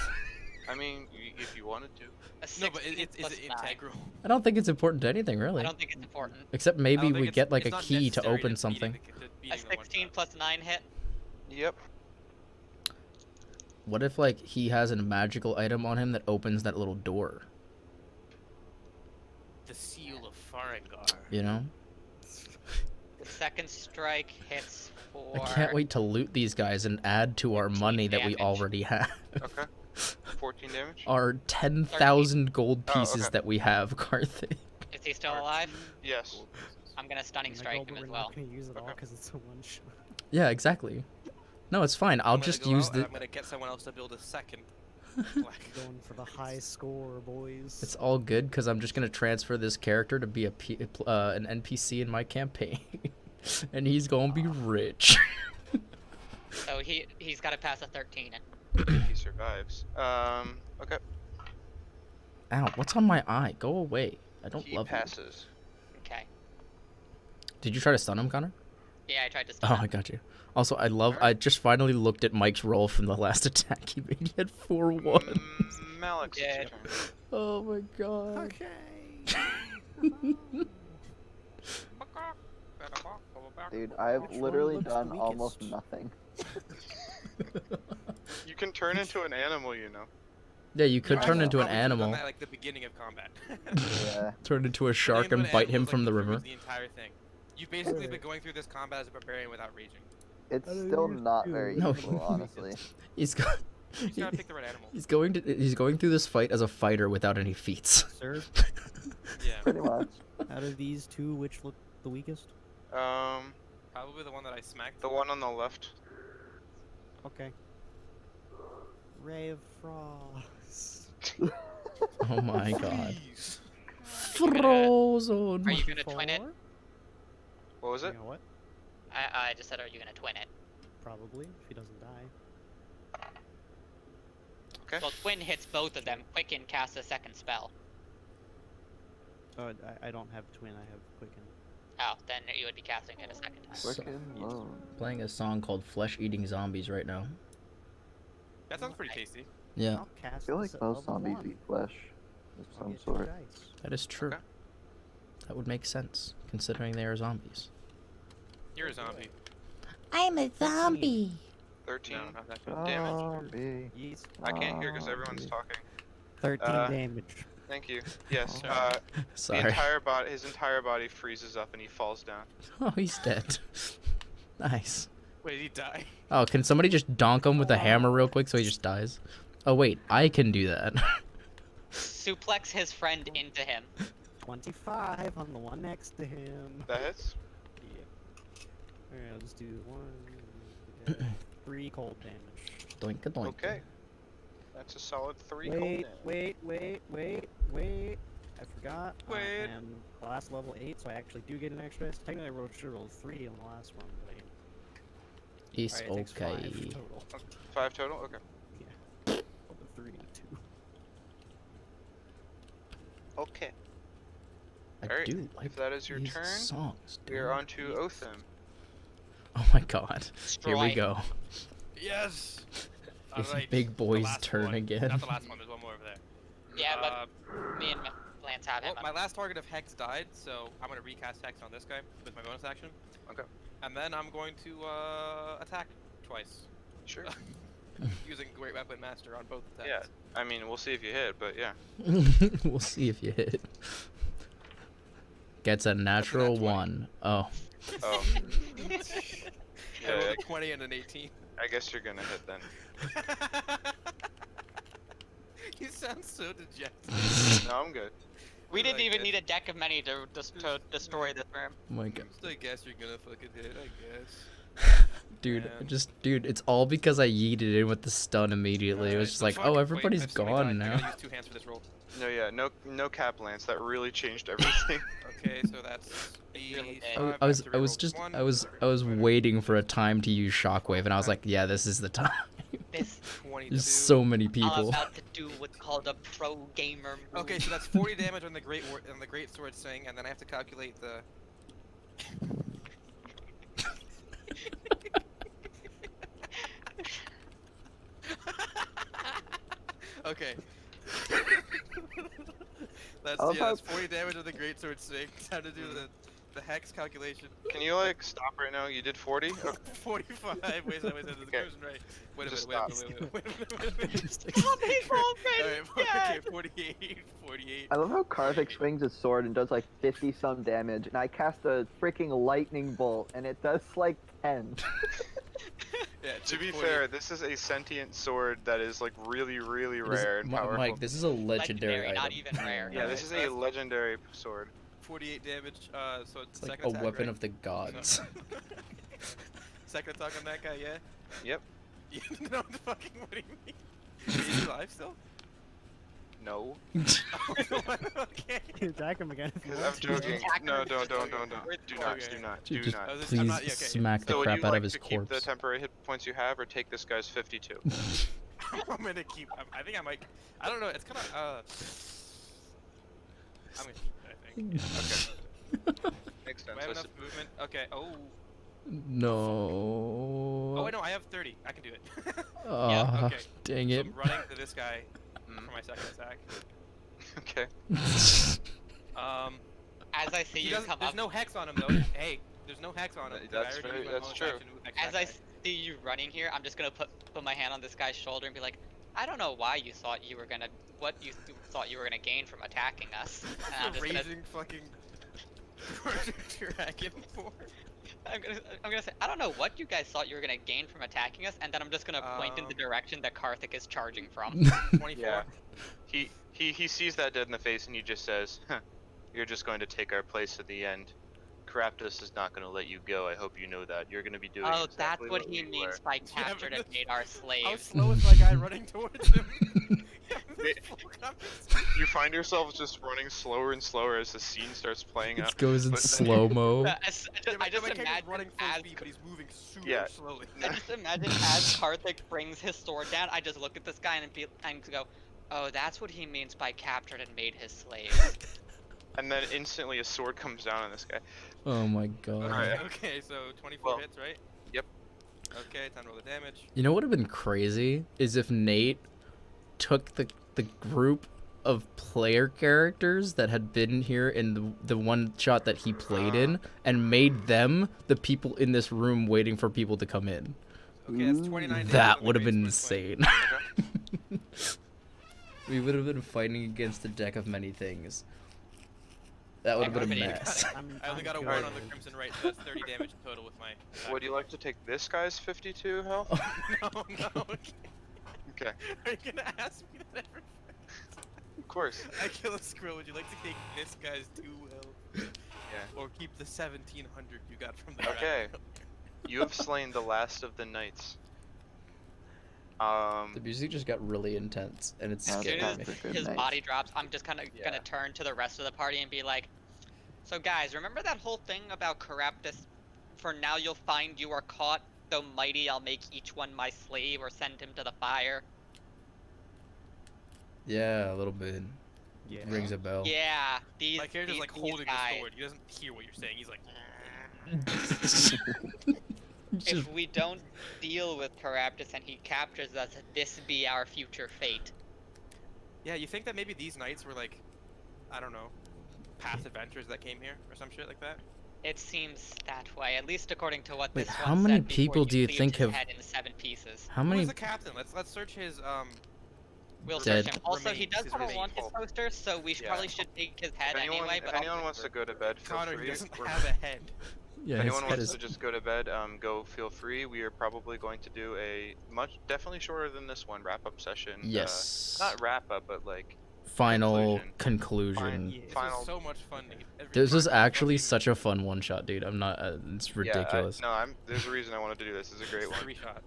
I mean, if you wanted to.
A
No, but
16
is
plus
it
9.
integral?
I don't think it's important to anything really.
I don't think it's important.
Except
I
maybe
don't think
we
it's-
get like
it's
a
not
key to
necessary
open
beating
something.
A 16 plus 9 hit.
Yep.
What if like he has a magical item on him that opens that little door?
The seal of Farengar.
You know?
The second strike hits for.
I can't wait to loot these guys and add to our
14
money that we
damage.
already have.
Okay. 14 damage.
Our 10,000 gold
Oh,
pieces
okay.
that we have, Karthik.
Is he still alive?
Yes.
I'm gonna stunning
Like,
strike
oh, but
him as
we're
well.
not gonna use it all
Okay.
because it's a one shot.
Yeah, exactly. No, it's fine. I'll just use the.
I'm gonna get someone else to build a second.
Going for the high score, boys.
It's all good because I'm just gonna transfer this character to be an NPC in my campaign, and he's gonna be rich.
So he's got to pass a 13.
He survives. Okay.
Ow! What's on my eye? Go away. I don't
He
love you.
passes.
Okay.
Did you try to stun him, Connor?
Yeah, I tried to stun
Oh,
him.
I got you. Also, I just finally looked at Mike's roll from the last attack he made. He had 4 ones.
Malix, it's
Yeah.
your turn.
Oh my god.
Okay.
Dude, I have
Which one
literally
looks the
done almost
weakest?
nothing.
You can turn into an animal, you know.
Yeah, you could
Yeah,
turn
I
into an
Probably should've done
animal.
that, like the beginning of combat.
Yeah.
Turn into a shark
Turning
and
into
bite
animal
him
is,
from
like,
the
truth
river.
of The entire thing. You've basically been going through this combat as a barbarian without raging.
It's
How do
still
you
not
do?
very
No.
useful, honestly.
He's go-
You just gotta pick the right animal.
he's going through this fight as a fighter without any feats.
Sir,
Yeah,
Pretty much.
out of these two, which look the weakest?
probably the one that I smacked.
The one on the left.
Okay. Ray of Frost.
Oh my god.
Please.
Frozen.
Are you gonna twin it?
Four?
What was
You
it?
know what?
I just said, are you gonna twin it?
Probably, if he doesn't die.
Okay.
Well, twin hits both of them. Quicken casts a second spell.
Oh, I don't have twin, I have quicken.
Oh, then you would be casting it a second time.
So-
Quicken loan.
Playing a song called Flesh Eating Zombies right now.
That sounds pretty tasty.
Yeah,
I'll
I
cast
feel
this
like
at
most
level
zombies
1.
eat flesh of
I'll
some
get 2
sort.
dice.
that is true.
Okay.
That would make sense, considering they are zombies.
You're a zombie.
I'm a zombie.
13
No, not that good.
damage.
Zombie.
Yeet.
I can't hear because everyone's talking.
13
Uh,
damage.
Thank you. Yes.
Oh.
Sorry.
His entire body freezes up and he falls down.
Oh, he's dead. Nice.
Wait, did he die?
Oh, can somebody just donk him with a hammer real quick so he just dies? Oh wait, I can do that.
Suplex his friend into him.
25 on the one next to him.
That hits.
Yeah. Alright, I'll just do 3 cold damage.
Doink a doink.
Okay. That's a solid 3 cold damage.
Wait. I forgot.
Wait.
I am class level 8, so I actually do get an extra. Technically, I should roll 3 on the last one, but
It's
Alright, it takes 5
okay.
total.
5 total? Okay.
Yeah. Well, the 3 and 2.
Okay.
I
Alright,
do like
if that is your
these
turn,
songs.
we are on to Otham.
Oh my god. Here we
Strike.
go.
Yes.
It's
Alright,
big
the
boy's
last
turn
one.
again.
Not the last one. There's one more over there.
Yeah, but me and Lance have him.
Well, my last target of Hex died, so I'm gonna recast Hex on this guy with my bonus action.
Okay.
And then I'm going to attack twice
Sure.
using Great Weapon Master on both attacks.
Yeah. I mean, we'll see if you hit, but yeah.
We'll see if you hit. Gets a natural
20.
1. Oh.
Oh.
I rolled
Yeah,
a 20 and an 18.
I guess you're gonna hit then.
You sound so dejected.
No, I'm good.
We didn't
I
even
guess.
need a deck of many to destroy this room.
Oh my god.
I guess you're gonna fucking hit, I guess.
Dude,
Man.
dude, it's all because I yeeted in with the stun immediately. It was
Alright,
just
so
like,
fuck
oh,
it. Wait,
everybody's
I've so many
gone
died. I
now.
gotta use 2 hands for this roll.
No, yeah, no cap lance. That really changed everything.
Okay, so that's
Really
the
dead.
I was waiting for a time to use shockwave, and I was like, yeah, this is the time.
This
22.
There's so many
I'm
people.
about to do what's called a pro gamer move.
Okay, so that's 40 damage on the great sword swing, and then I have to calculate the. Okay.
I love how-
that's 40 damage on the great sword swing. Time to do the hex calculation.
Can you like stop right now? You did 40? Okay.
45. Wait, the
Okay.
conversion rate. Wait a
Just
minute.
stop.
Wait a minute.
Stop his whole
Alright,
thing!
okay, 48. 48.
I love how Karthik swings his sword and does like 50 some damage, and I cast a freaking lightning bolt and it does like 10.
Yeah,
To be
40.
fair, this is a sentient sword that is like really, really
It is-
rare and powerful.
Mike, this is a legendary item.
not even rare.
Yeah, this is a
That's-
legendary sword.
48 damage. So it's
It's like
second
a
attack,
weapon
right?
of the gods.
Second attack on that guy, yeah?
Yep.
No, fucking, what do you mean? Is he alive still?
No.
Okay.
Attack him again if you
I'm
want to.
joking.
Attack
No,
him.
don't. Do not.
Okay.
Do not.
Dude,
Do
just
not.
I was-
please
I'm not- yeah, okay.
smack the
So would
crap
you
out
like
of his
to keep the
corpse.
temporary hit points you have, or take this guy's 52?
I'm gonna keep. I think I might. I don't know. It's kind of. I'm gonna keep it, I think.
Okay. Makes
Do
sense.
I have
That's
enough movement? Okay. Oh.
No.
Oh wait, no. I have 30. I can do it.
Ah,
okay.
dang
So
it.
I'm running to this guy
Mm.
for my second attack.
okay.
As I see
He
you
doesn't-
come
there's
up,
no hex on him though. Hey, there's no hex on him.
That's
I already
very-
used my
that's
bonus
true.
action to attack
as I
that guy.
see you running here, I'm just gonna put my hand on this guy's shoulder and be like, I don't know why you thought you were gonna, what you thought you were gonna gain from attacking us. And I'm just gonna,
raising fucking dragon for.
I'm gonna say, I don't know what you guys thought you were gonna gain from attacking us, and then I'm just gonna point in the direction that Karthik is charging from.
24.
Yeah. He sees that dead in the face and he just says, huh, you're just going to take our place at the end. Craptus is not going to let you go. I hope you know that. You're going to be doing
Oh,
exactly
that's what
we
he
were."
means by
Yeah,
captured
but
and made our
How
slaves.
slow is my guy running towards him?
You find yourself just running slower and slower as the scene starts playing
It
out.
goes in
But-
slow mo.
I just
my character's
imagine
running full
as
speed, but he's moving super
Yeah.
slowly.
I just imagine as Karthik brings his sword down, I just look at this guy and go, oh, that's what he means by captured and made his slaves.
And then instantly a sword comes down on this guy.
Oh my god.
Alright.
Okay, so 24
Well,
hits, right?
yep.
Okay, time to roll the damage.
You know what would have been crazy is if Nate took the group of player characters that had been here in the one shot that he played in and made them the people in this room waiting for people to come in.
Okay, that's 29 damage.
That
on the
would have
great
been
sword swing.
insane.
Okay.
We would have been fighting against a deck of many things. That would have been a
Everybody-
mess.
I only got a
I'm
1
good.
on the Crimson Right, so that's 30 damage total with my.
Would you like to take this guy's 52 health?
No, no.
Okay,
Are you gonna ask me that ever?
of course.
I kill a squirrel. Would you like to take this guy's 2 health?
Yeah.
Or keep the 1700 you got from the
Okay.
dragon?
You have slain the last of the knights.
The music just got really intense, and it's
Yeah,
As soon
scaring
as
me.
for good
his
night.
body drops, I'm just kind of
Yeah.
gonna turn to the rest of the party and be like, "So guys, remember that whole thing about Caraptus? For now, you'll find you are caught. Though mighty, I'll make each one my slave or send him to the fire."
Yeah, a little bit.
Yeah.
Rings a bell.
Yeah, these.
My character's
these,
like
these
holding
guys.
the sword. He doesn't hear what you're saying. He's like.
If we don't deal with Caraptus and he captures us, this be our future fate.
Yeah, you think that maybe these knights were like, I don't know, past adventurers that came here or some shit like that?
It seems that way, at least according to what
Wait,
this
how
one
many
said before
people do you
cleaved
think
his
have-
head into 7 pieces.
How
Who's
many?
the captain? Let's search his
We'll
Dead.
search him. Also, he
Remains,
does
his
have a
remains.
wanted poster, so we
Yeah.
probably should take his head
If anyone,
anyway.
if
But
anyone
I'll-
wants to go to bed, feel
Connor,
free.
he doesn't
We're-
have a head.
Yeah,
If
his
anyone
head
wants
is.
to just go to bed, go feel free. We are probably going to do a definitely shorter than this one wrap-up session.
Yes.
Not wrap-up, but like
Final
conclusion.
conclusion.
Yeah.
This
Final-
was so much fun. To get every
This is
fucking-
actually such a fun one shot, dude. I'm not. It's ridiculous.
Yeah, no, there's a reason I wanted to do this. This is a great one.
3-shot.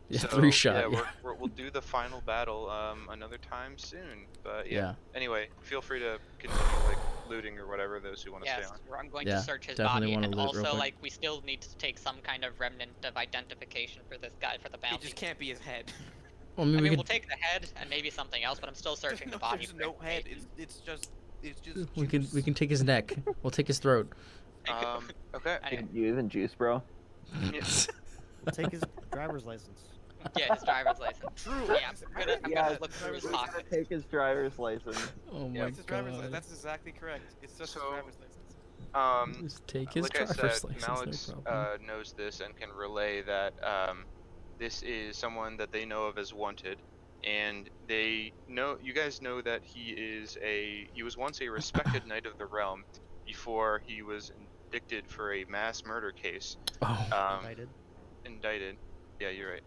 Yeah,
So,
3-shot.
Yeah,
Yeah.
we'll do the final battle another time soon. But yeah.
Yeah.
Anyway, feel free to continue like looting or whatever those who want to
yes,
stay on.
I'm going
Yeah,
to search his
definitely
body,
wanna
and
loot real
also
quick.
like we still need to take some kind of remnant of identification for this guy for the
It
bounty.
just can't be his head.
Well,
I mean,
we
we'll
could.
take the head and maybe something else, but I'm still searching the body.
There's
for
no head.
information.
It's just.
We can take his neck. We'll take his throat.
Okay.
Anyway,
You even juice, bro?
Take his driver's license.
yeah, his driver's license.
True.
Yeah, I'm gonna look through his pocket.
Take his driver's license.
Oh
Yeah,
my
it's his driver's license.
god.
That's exactly correct. It's just
So-
his driver's license.
Just take his
Like I
driver's
said,
license.
Malix
No problem.
knows this and can relay that this is someone that they know of as wanted, and they know you guys know that he was once a respected knight of the realm before he was indicted for a mass murder case.
Oh.
Invited.
Indicted. Yeah, you're right.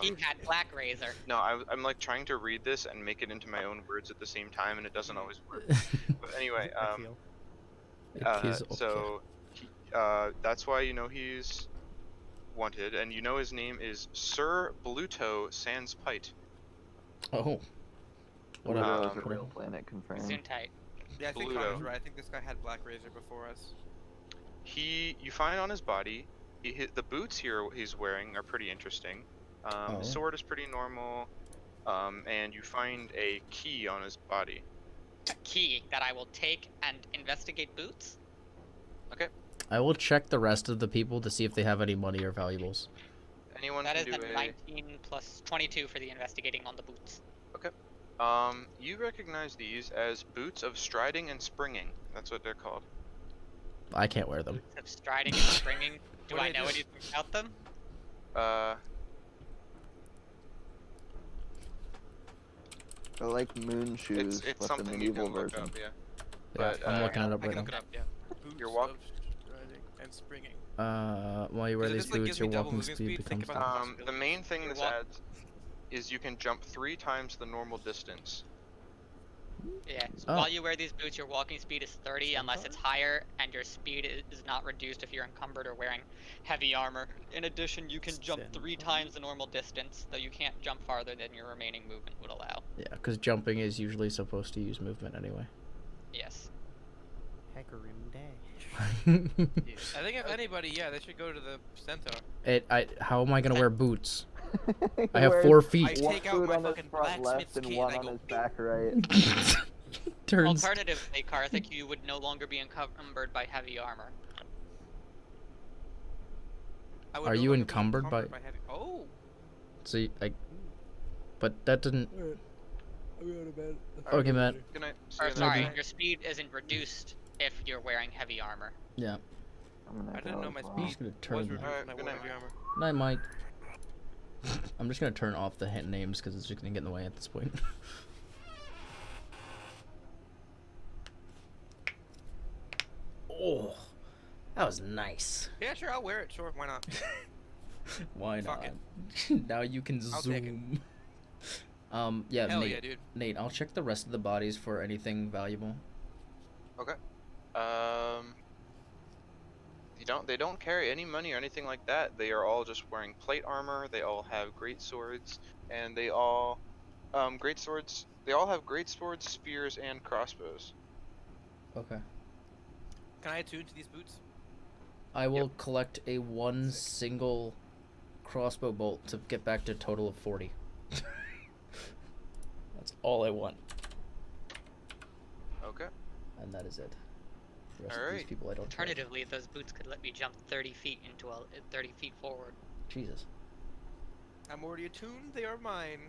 He had Black Razor.
No, I'm like trying to read this and make it into my own words at the same time, and it doesn't always work. But anyway,
I feel.
It is okay.
so he, that's why you know he's wanted, and you know his name is Sir Bluto Sans Pite.
Oh.
What
Whatever.
a
Um,
real planet confirmed.
Gesundheit.
Yeah, I think
Bluto.
Connor's right. I think this guy had Black Razor before us.
You find on his body, the boots here he's wearing are pretty interesting.
Oh.
His sword is pretty normal, and you find a key on his body.
A key that I will take and investigate boots.
I will check the rest of the people to see if they have any money or valuables.
Anyone
That is
can do
a 19 plus 22 for the investigating on the boots.
You recognize these as boots of striding and springing. That's what they're called.
I can't wear them.
Boots of striding and springing. Do
What
I
do they
know
do?
anything about them?
They're like moon shoes,
It's
but the
something you
medieval
can look
version.
up, yeah.
Yeah,
But,
I'm looking it up
I
right
can
now.
look it up. Yeah. Boots
You're walk-
of striding and springing.
While you wear
Does
these
this, like,
boots,
gives me
your
double
walking
movement
speed
speed? Think
becomes.
about
double.
The main thing
You're
this
walk-
adds is you can jump 3 times the normal distance.
Yeah. So
Oh.
while you wear these boots, your walking speed is 30 unless it's higher, and your speed is not reduced if you're encumbered or wearing heavy armor. In addition, you can jump 3 times the normal distance, though you can't jump farther than your remaining movement would allow.
Yeah, because jumping is usually supposed to use movement anyway.
Yes.
Hecarim Day.
I think if anybody, yeah, they should go to the centaur.
How am I gonna wear boots?
He
I have
wears
4
I
feet.
one
take out
foot
my
on his
fucking
front
blacksmith's
left and
kit
one
and I
on
go,
his back right.
Turns.
Alternatively, Karthik, you would no longer be encumbered by heavy armor.
I would
Are
no
you
longer be
encumbered by-
heavy... Oh!
So, but that didn't. Okay, Matt.
Good night. See
Or
you in the
sorry,
morning.
your speed isn't reduced if you're wearing heavy armor.
Yeah.
I'm gonna
I didn't
go
know my
as well.
I'm just
speed
gonna
was
turn.
reduced
Alright,
when I
good
wore
night,
heavy armor.
Night, Mike. I'm just gonna turn off the hint names because it's just gonna get in the way at this point. Oh, that was nice.
Yeah, sure, I'll wear it. Sure, why not?
Why
Fuck
not? Now you can
I'll take it.
zoom. Yeah,
Hell
Nate.
yeah, dude.
Nate, I'll check the rest of the bodies for anything valuable.
Okay. They don't carry any money or anything like that. They are all just wearing plate armor. They all have great swords, and they all great swords. They all have great swords, spears, and crossbows.
Okay.
Can I attune to these boots?
I will collect a one single crossbow bolt to get back to a total of 40. That's all I want,
Okay.
and that is it. The rest of these
Alright.
people I don't trust.
Alternatively, those boots could let me jump 30 feet into 30 feet forward.
Jesus.
I'm already attuned. They are mine.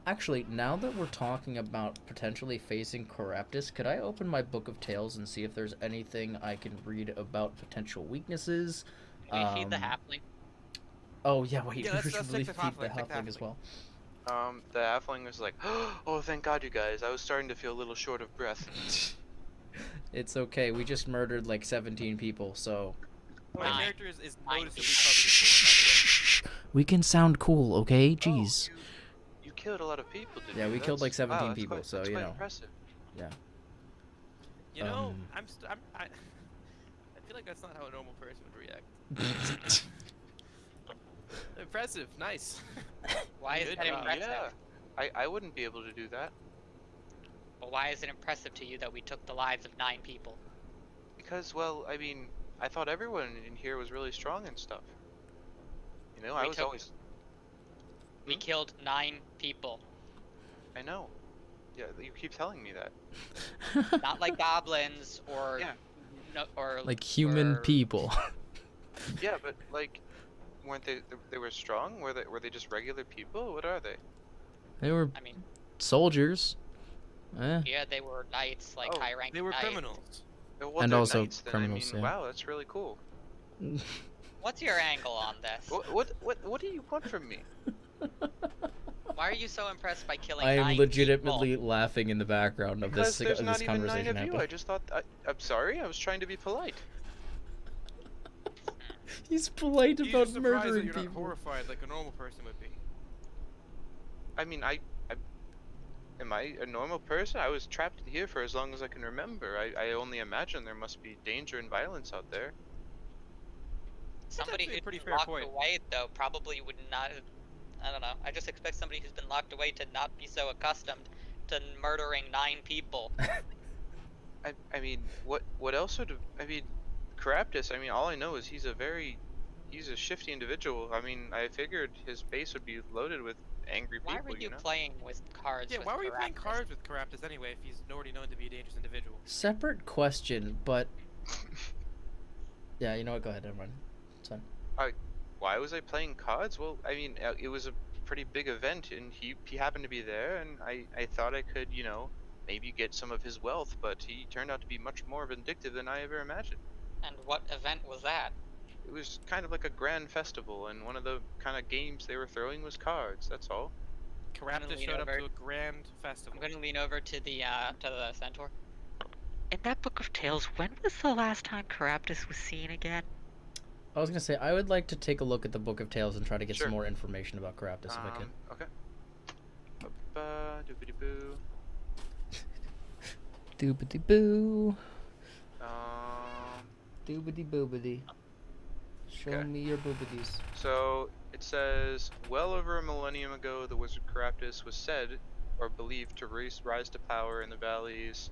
Actually, now that we're talking about potentially facing Caraptus, could I open my book of tales and see if there's anything I can read about potential weaknesses?
Can you feed the halfling?
Oh yeah, wait,
Yeah,
we
let's
should
take
really
the
feed the
halfling, take the
halfling as
halfling.
well.
The halfling was like, "Oh, thank God, you guys! I was starting to feel a little short of breath."
It's okay, we just murdered like 17 people, so...
My
Nine.
character is
Nine.
noticeably covered in
We can sound cool, okay?
Oh,
Jeez.
you killed a lot of people, didn't you?
Yeah, we killed like 17
that's
people,
quite,
so,
that's
you
quite
know.
impressive.
You know,
Um,
I feel like that's not how a normal person would react. Impressive, nice.
Why is
Good
that
job.
impressive?
Yeah, I wouldn't be able to do that
But why is it impressive to you that we took the lives of 9 people?
because, well, I mean, I thought everyone in here was really strong and stuff. You know, I
We
was
took-
always.
We killed 9 people.
I know. Yeah, you keep telling me that.
Not like goblins or
Yeah.
no, or
Like human
or-
people.
Yeah, but like, weren't they? They were strong. Were they just regular people? What are they?
They were
I mean,
soldiers. Eh.
yeah, they were knights, like
Oh,
high-ranking
They were
knights.
criminals.
Well,
And
they're
also
knights, then,
criminals,
I mean,
yeah.
wow, that's really cool.
What's your angle on this?
What do you want from me?
Why are you so impressed by killing
I
9
am
people?
legitimately laughing in the background of
Because
this
there's not
this
even 9
conversation
of you.
happening.
I just thought. I'm sorry. I was trying to be polite.
He's polite
You're
about
just surprised that
murdering
you're not
people.
horrified like a normal person would be.
I mean, am I a normal person? I was trapped here for as long as I can remember. I only imagine there must be danger and violence out there.
Somebody
actually a
who's
pretty
been
fair
locked
point.
away, though, probably would not. I don't know. I just expect somebody who's been locked away to not be so accustomed to murdering 9 people.
I mean, what else would I mean, Caraptus? I mean, all I know is he's a shifty individual. I mean, I figured his base would be loaded with angry
Why
people.
were you
know?
playing with cards?
Yeah,
with
why were you playing
Caractacus?
cards with Caraptus anyway if he's already known to be a dangerous individual?
Separate question, but yeah, you know what? Go ahead, never mind. It's fine.
Why was I playing cards? Well, I mean, it was a pretty big event, and he happened to be there, and I thought I could, maybe get some of his wealth, but he turned out to be much more vindictive than I ever imagined.
And what event was that?
It was kind of like a grand festival, and one of the kind of games they were throwing was cards. That's all.
Caraptus
lean
showed up
over.
to a grand festival.
I'm gonna lean over to the centaur. In that book of tales, when was the last time Caraptus was seen again?
I was gonna say I would like to take a look at the Book of Tales and try to get
Sure.
some more information about Caraptus if I could.
Okay. Doobity-boo.
Doobity boo,
Um,
doobity boobity. Show
Okay.
me your boobities.
So it says, well over a millennium ago, the wizard Caraptus was said or believed to rise to power in the valleys.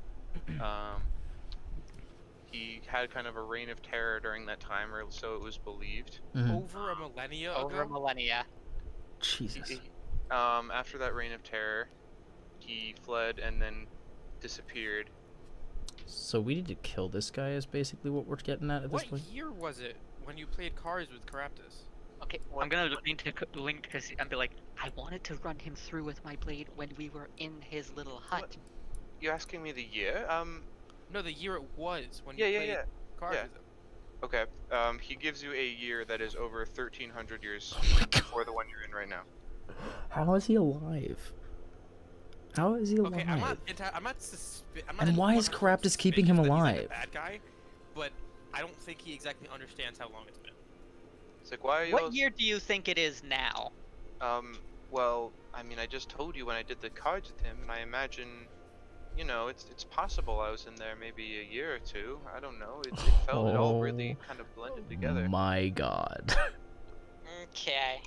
He had kind of a reign of terror during that time, or so it was believed.
Over a millennia
Over
ago?
millennia.
Jesus.
After that reign of terror, he fled and then disappeared.
So we need to kill this guy is basically what we're getting at this
What
point.
year was it when you played cards with Caraptus?
Okay, I'm gonna link because and be like, I wanted to run him through with my blade when we were in his little hut.
You asking me the year?
No, the year it was when
Yeah,
you
yeah,
played
yeah.
cards
yeah.
with him.
Okay. He gives you a year that is over 1,300 years
Oh my god.
before the one you're in right now.
How is he alive? How is he alive?
Okay, I'm not.
And why is Caraptus keeping him
suspicious that he's, like,
alive?
a bad guy, but I don't think he exactly understands how long it's been.
It's like, why are you?
What year do you think it is now?
Well, I mean, I just told you when I did the cards with him, and I imagine, you know, it's possible I was in there maybe a year or two. I don't know. It felt it all really kind of blended together.
My God.
Okay.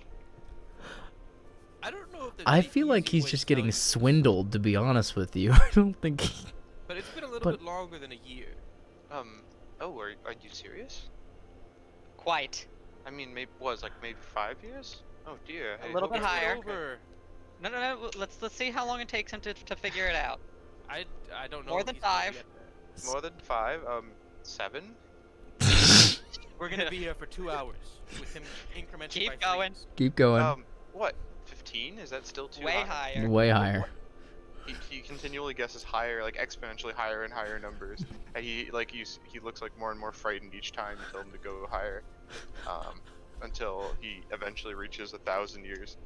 I don't know if there's
I
any
feel like
easy
he's
way
just
to tell
getting
you.
swindled, to be honest with you. I don't think he...
But it's been a little
but-
bit longer than a year.
Oh, are you serious?
Quite.
I mean, maybe 5 years? Oh dear.
A little bit
It's been
higher.
Over.
No. Let's see how long it takes him to figure it out.
I don't know.
More
if
than
he's gonna
5.
get there.
More than 5? 7?
We're gonna be here for 2 hours with him incrementing
Keep
by
going.
threes.
Keep going.
What? 15? Is that still too
Way
high?
higher.
Way higher.
He continually guesses higher, like exponentially higher and higher numbers, and he looks like more and more frightened each time you tell him to go higher, until he eventually reaches 1,000 years.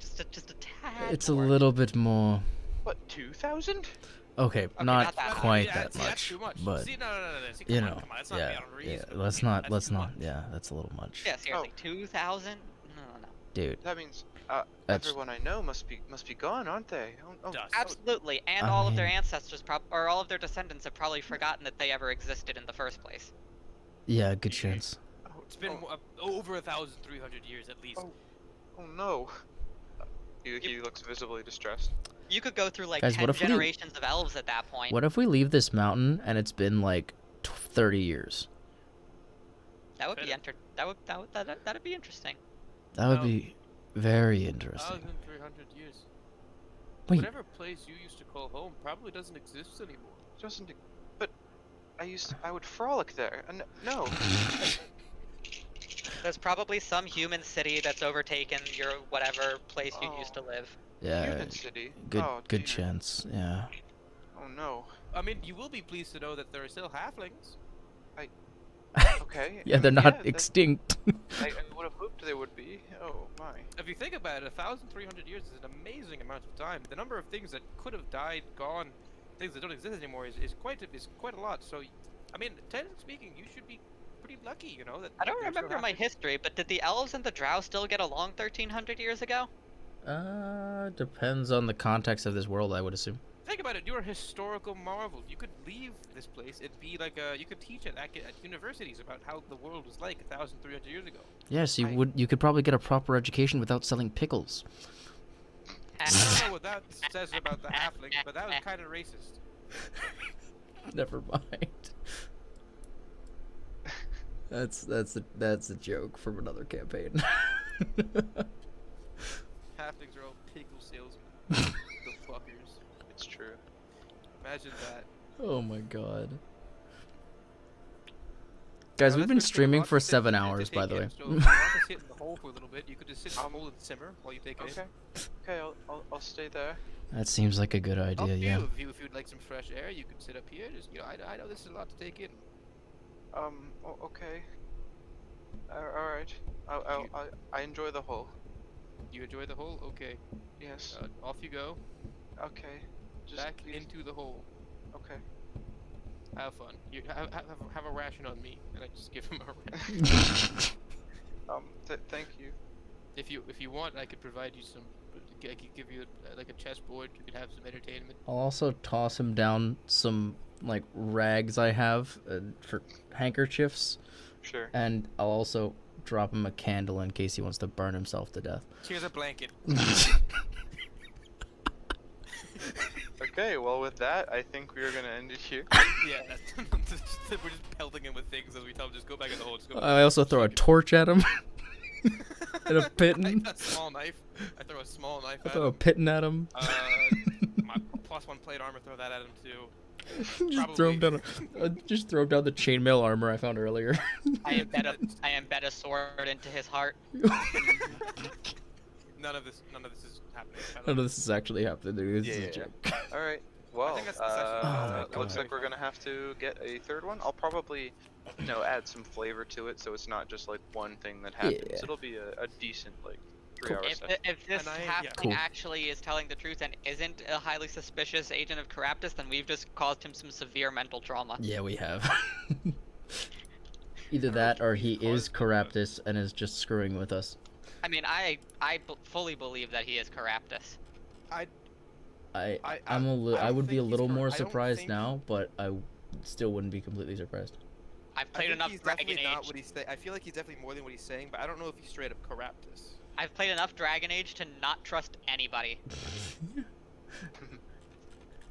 Just a tad.
It's a
more.
little bit more...
What? 2,000?
Okay,
not
not
that high.
quite
Yeah,
that
see, that's
much,
too much.
but...
See, no. See,
You
come
know,
on, that's not
yeah,
beyond
yeah,
reason.
let's
I mean,
not,
that's
let's
too
not,
much.
yeah, that's a little much.
Yeah, seriously, 2,000? No.
Dude,
That means
That's-
everyone I know must be gone, aren't they? Oh,
Dust.
Absolutely, and
I
all of their
mean-
ancestors, or all of their descendants, have probably forgotten that they ever existed in the first place.
yeah, good chance.
It's been over 1,300 years at least.
oh no. He looks visibly distressed.
You could go through like
Guys,
10
what if we-
generations of elves at that point.
What if we leave this mountain and it's been like 30 years?
That would be
Better.
that'd be interesting.
That would
No.
be very interesting.
1,300 years.
Wait,
Whatever place you used to call home probably doesn't exist anymore.
Doesn't it? But I would frolic there. No.
There's probably some human city that's overtaken your whatever place you used to live.
yeah,
Human City.
good,
Oh,
good
dear.
chance, yeah.
Oh no.
I mean, you will be pleased to know that there are still halflings.
Okay.
Yeah, they're not extinct.
I would have hoped they would be. Oh my.
If you think about it, 1,300 years is an amazing amount of time. The number of things that could have died, gone, things that don't exist anymore is quite a lot. So, I mean, technically speaking, you should be pretty lucky, you know. That
I don't
there's still
remember my
halflings.
history, but did the elves and the drow still get along 1,300 years ago?
Depends on the context of this world, I would assume.
Think about it. You're a historical marvel. You could leave this place. It'd be like you could teach at universities about how the world was like 1,300 years ago.
Yes,
I-
you could probably get a proper education without selling pickles.
I don't know what that says about the halfling, but that was kind of racist.
Never mind. That's a joke from another campaign.
Halflings are all pickle salesmen. The fuckers.
It's true.
Imagine that.
Oh my god. Guys,
Now,
we've
let's
been
go to
streaming
lots
for
of things
7
to
hours, by
take
the way.
in. So if you want to sit in the hole for a little bit, you could just sit in the hole and simmer while you take it
Okay.
in.
Okay, I'll stay there.
That seems like a good
Up
idea,
to
yeah.
you. If you'd like some fresh air, you could sit up here. Just I know this is a lot to take in.
Okay. All right. I enjoy the hole.
You enjoy the hole? Okay.
Yes.
Off you go.
Okay. Just
Back
please-
into the hole.
Okay.
Have fun. You have a ration on me, and I just give him a ration.
Thank you.
If you want, I could provide you some. I could give you like a chessboard. You could have some entertainment.
I'll also toss him down some, like, rags I have for handkerchiefs,
Sure.
and I'll also drop him a candle in case he wants to burn himself to death.
Here's a blanket.
Okay. Well, with that, I think we are gonna end it here.
Yeah, we're just pelting him with things as we tell him just go back in the hole. Just go back.
I also throw a torch at him. And a pitten.
A small knife. I throw a small knife
I
at
throw a
him.
pitten at him.
My +1 plate armor. Throw that at him too.
Just throw him down the chainmail armor I found earlier.
I embed a sword into his heart.
None of this is happening. by the
None
way.
of this is actually happening. This is a
Yeah.
joke.
All right. Well,
think that's the session.
Oh my
looks
God.
like we're gonna have to get a third one. I'll probably, add some flavor to it, so it's not just like one thing that happens.
Yeah.
It'll be a decent like 3 hour
If,
session.
if this
And
halfling
Cool.
actually is telling the truth and isn't a highly suspicious agent of Caraptus, then we've just caused him some severe mental trauma.
Yeah, we have. Either
Or
that or
we've
he is
caused him,
Caraptus and is just screwing with us.
I mean, fully believe that he is Caraptus.
I
I
would
don't
be a
think he's
little more
I don't
surprised
think-
now, but I still wouldn't be completely surprised.
I've
I
played
think
enough
he's
Dragon
definitely not
Age.
what he's saying. I feel like he's definitely more than what he's saying, but I don't know if he's straight up Caraptus.
I've played enough Dragon Age to not trust anybody.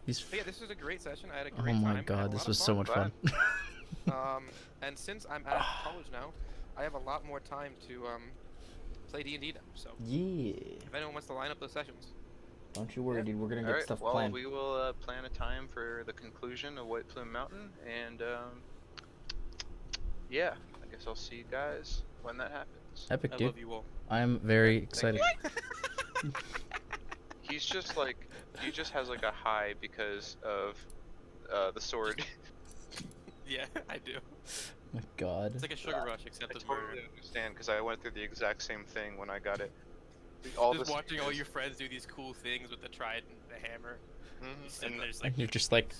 He's.
But yeah, this was a great session. I had a
Oh
great time.
my
I had
god,
a
this
lot
was
of
so much fun.
And since I'm at college now, I have a lot more time to play D&D now. So
Yeah.
if anyone wants to line up those sessions,
Don't you worry,
Yeah.
dude. We're gonna get
Alright,
stuff
well,
planned.
we will plan a time for the conclusion of Whiteplume Mountain, and yeah, I guess I'll see you guys when that happens.
Epic,
I
dude.
love you all.
I'm very
Thank
excited.
He's just like, he just has like a high because of the sword.
Yeah, I do.
My god.
It's like a sugar rush,
I
except it's
totally
murder.
understand because I went through the exact same thing when I got it. All
Just
this
watching all your friends do these cool things with the trident, the hammer. You sit
and
there just
And
like,
you're just like,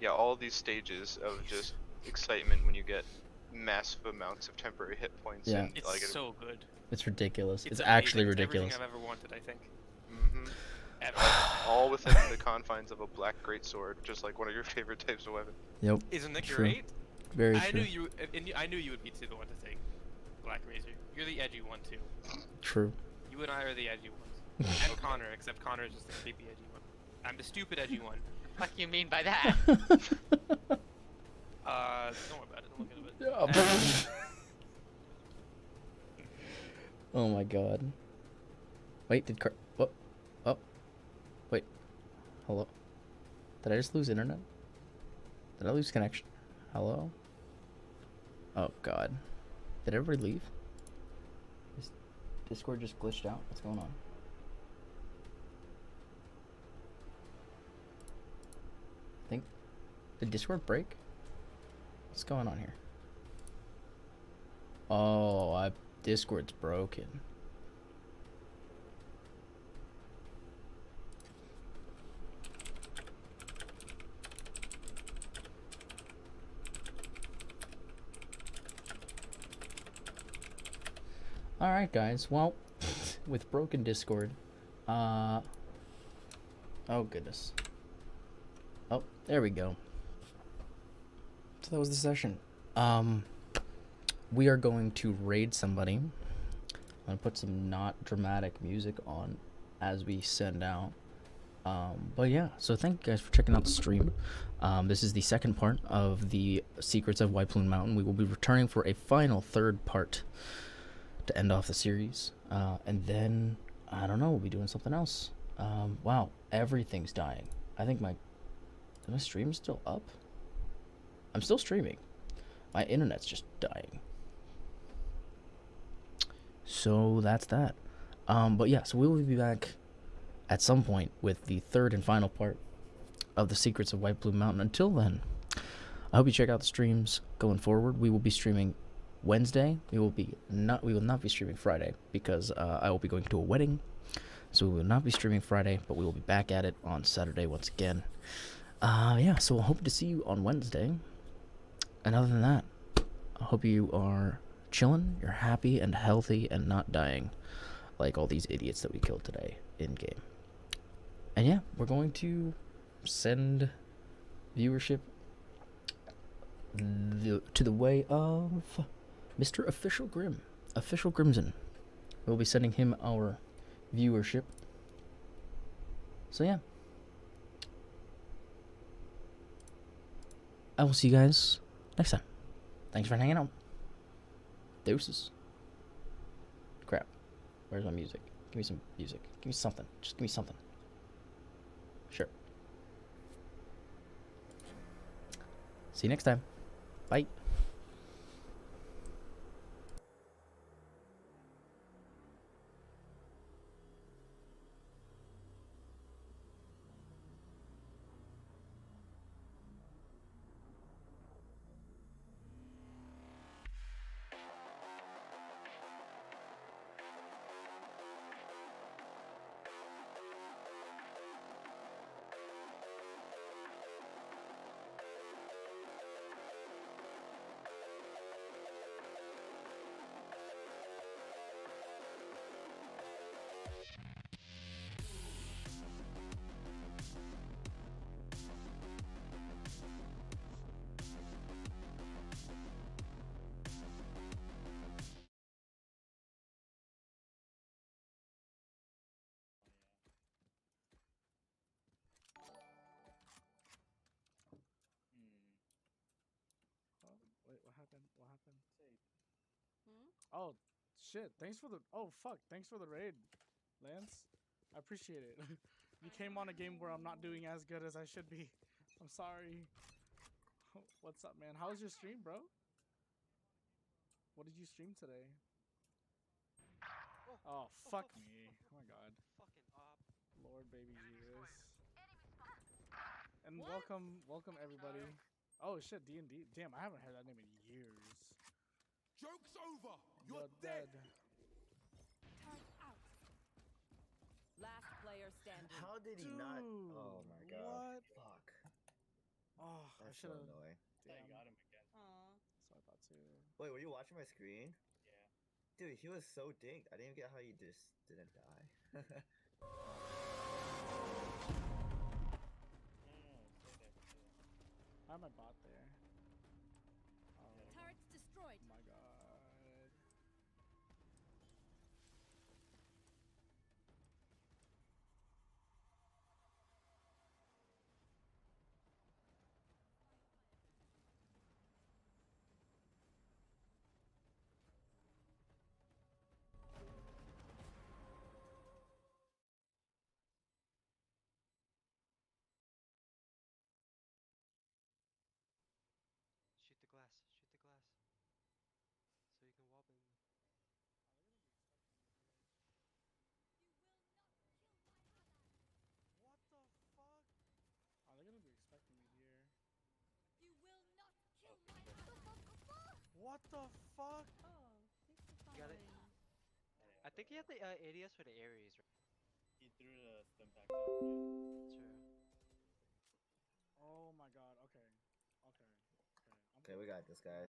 yeah, all these stages of just excitement when you get massive amounts of temporary hit points.
Yeah.
And,
it's
like,
so good.
it's ridiculous. It's
amazing.
actually
It's
ridiculous.
Everything I've ever wanted, I think.
Mhm.
Ever.
All within the confines of a black greatsword, just like one of your favorite types of weapon.
Yep.
Isn't that
True.
great?
Very
I
true.
knew you. I knew you would be the one to take Black Razor. You're the edgy one too.
True.
You and I are the edgy ones. And Connor, except Connor is just the creepy edgy one. I'm the stupid edgy one.
What do you mean by that?
Don't worry about it. Don't look at it.
Oh my god. Wait, did what? Oh. Wait. Hello? Did I just lose internet? Did I lose connection? Hello? Oh god. Did everybody leave? Is Discord just glitched out? What's going on? Did Discord break? What's going on here? Oh, Discord's broken. Alright guys, well, with broken Discord, oh goodness. Oh, there we go. So that was the session. We are going to raid somebody. I'm gonna put some not dramatic music on as we send out. But yeah, so thank you guys for checking out the stream. This is the second part of the Secrets of Whiteplume Mountain. We will be returning for a final third part to end off the series. And then, I don't know, we'll be doing something else. Wow, everything's dying. I think my stream still up? I'm still streaming. My internet's just dying. So that's that. But yeah, so we will be back at some point with the third and final part of the Secrets of Whiteplume Mountain. Until then, I hope you check out the streams going forward. We will be streaming Wednesday. We will not be streaming Friday because I will be going to a wedding. So we will not be streaming Friday, but we will be back at it on Saturday once again. Yeah, so I hope to see you on Wednesday. And other than that, I hope you are chilling, you're happy and healthy and not dying like all these idiots that we killed today in game. And yeah, we're going to send viewership to the way of Mr. Official Grimson. We'll be sending him our viewership. So yeah. I will see you guys next time. Thanks for hanging out. Deuces. Crap. Where's my music? Give me some music. Give me something. Just give me something. Sure. See you next time. Bye.
happened? What happened?
Hmm?
Oh, shit. Thanks for the. Oh, fuck. Thanks for the raid, Lance. I appreciate it. You came on a game where I'm not doing as good as I should be. I'm sorry. What's up, man? How was your stream, bro? What did you stream today? Oh, fuck me. Oh my god.
Fucking op.
Lord baby Jesus. And
What?
welcome everybody. Oh shit, D&D. Damn, I haven't heard that name in years.
Joke's over.
You're dead.
Last player standing.
How did he
Dude,
not? Oh my god.
what?
Fuck.
Oh, I
That's
should
so
have.
annoying.
Damn.
Got him again.
Aw.
So I thought too.
Wait, were you watching my screen?
Yeah.
Dude, he was so dinked. I didn't even get how you just didn't die.
I have my bot there. Oh
Turrets destroyed.
my god.
Shoot the glass. Shoot the glass. So you can walk in.
What the fuck? Are they gonna be expecting me here?
You will not kill my
What the fuck?
Oh, thanks for
You got it?
following.
I think you have the ADS for the Ares, right?
He threw the stim pack down.
True.
Oh my god. Okay. Okay. Okay.
Okay, we got this, guys.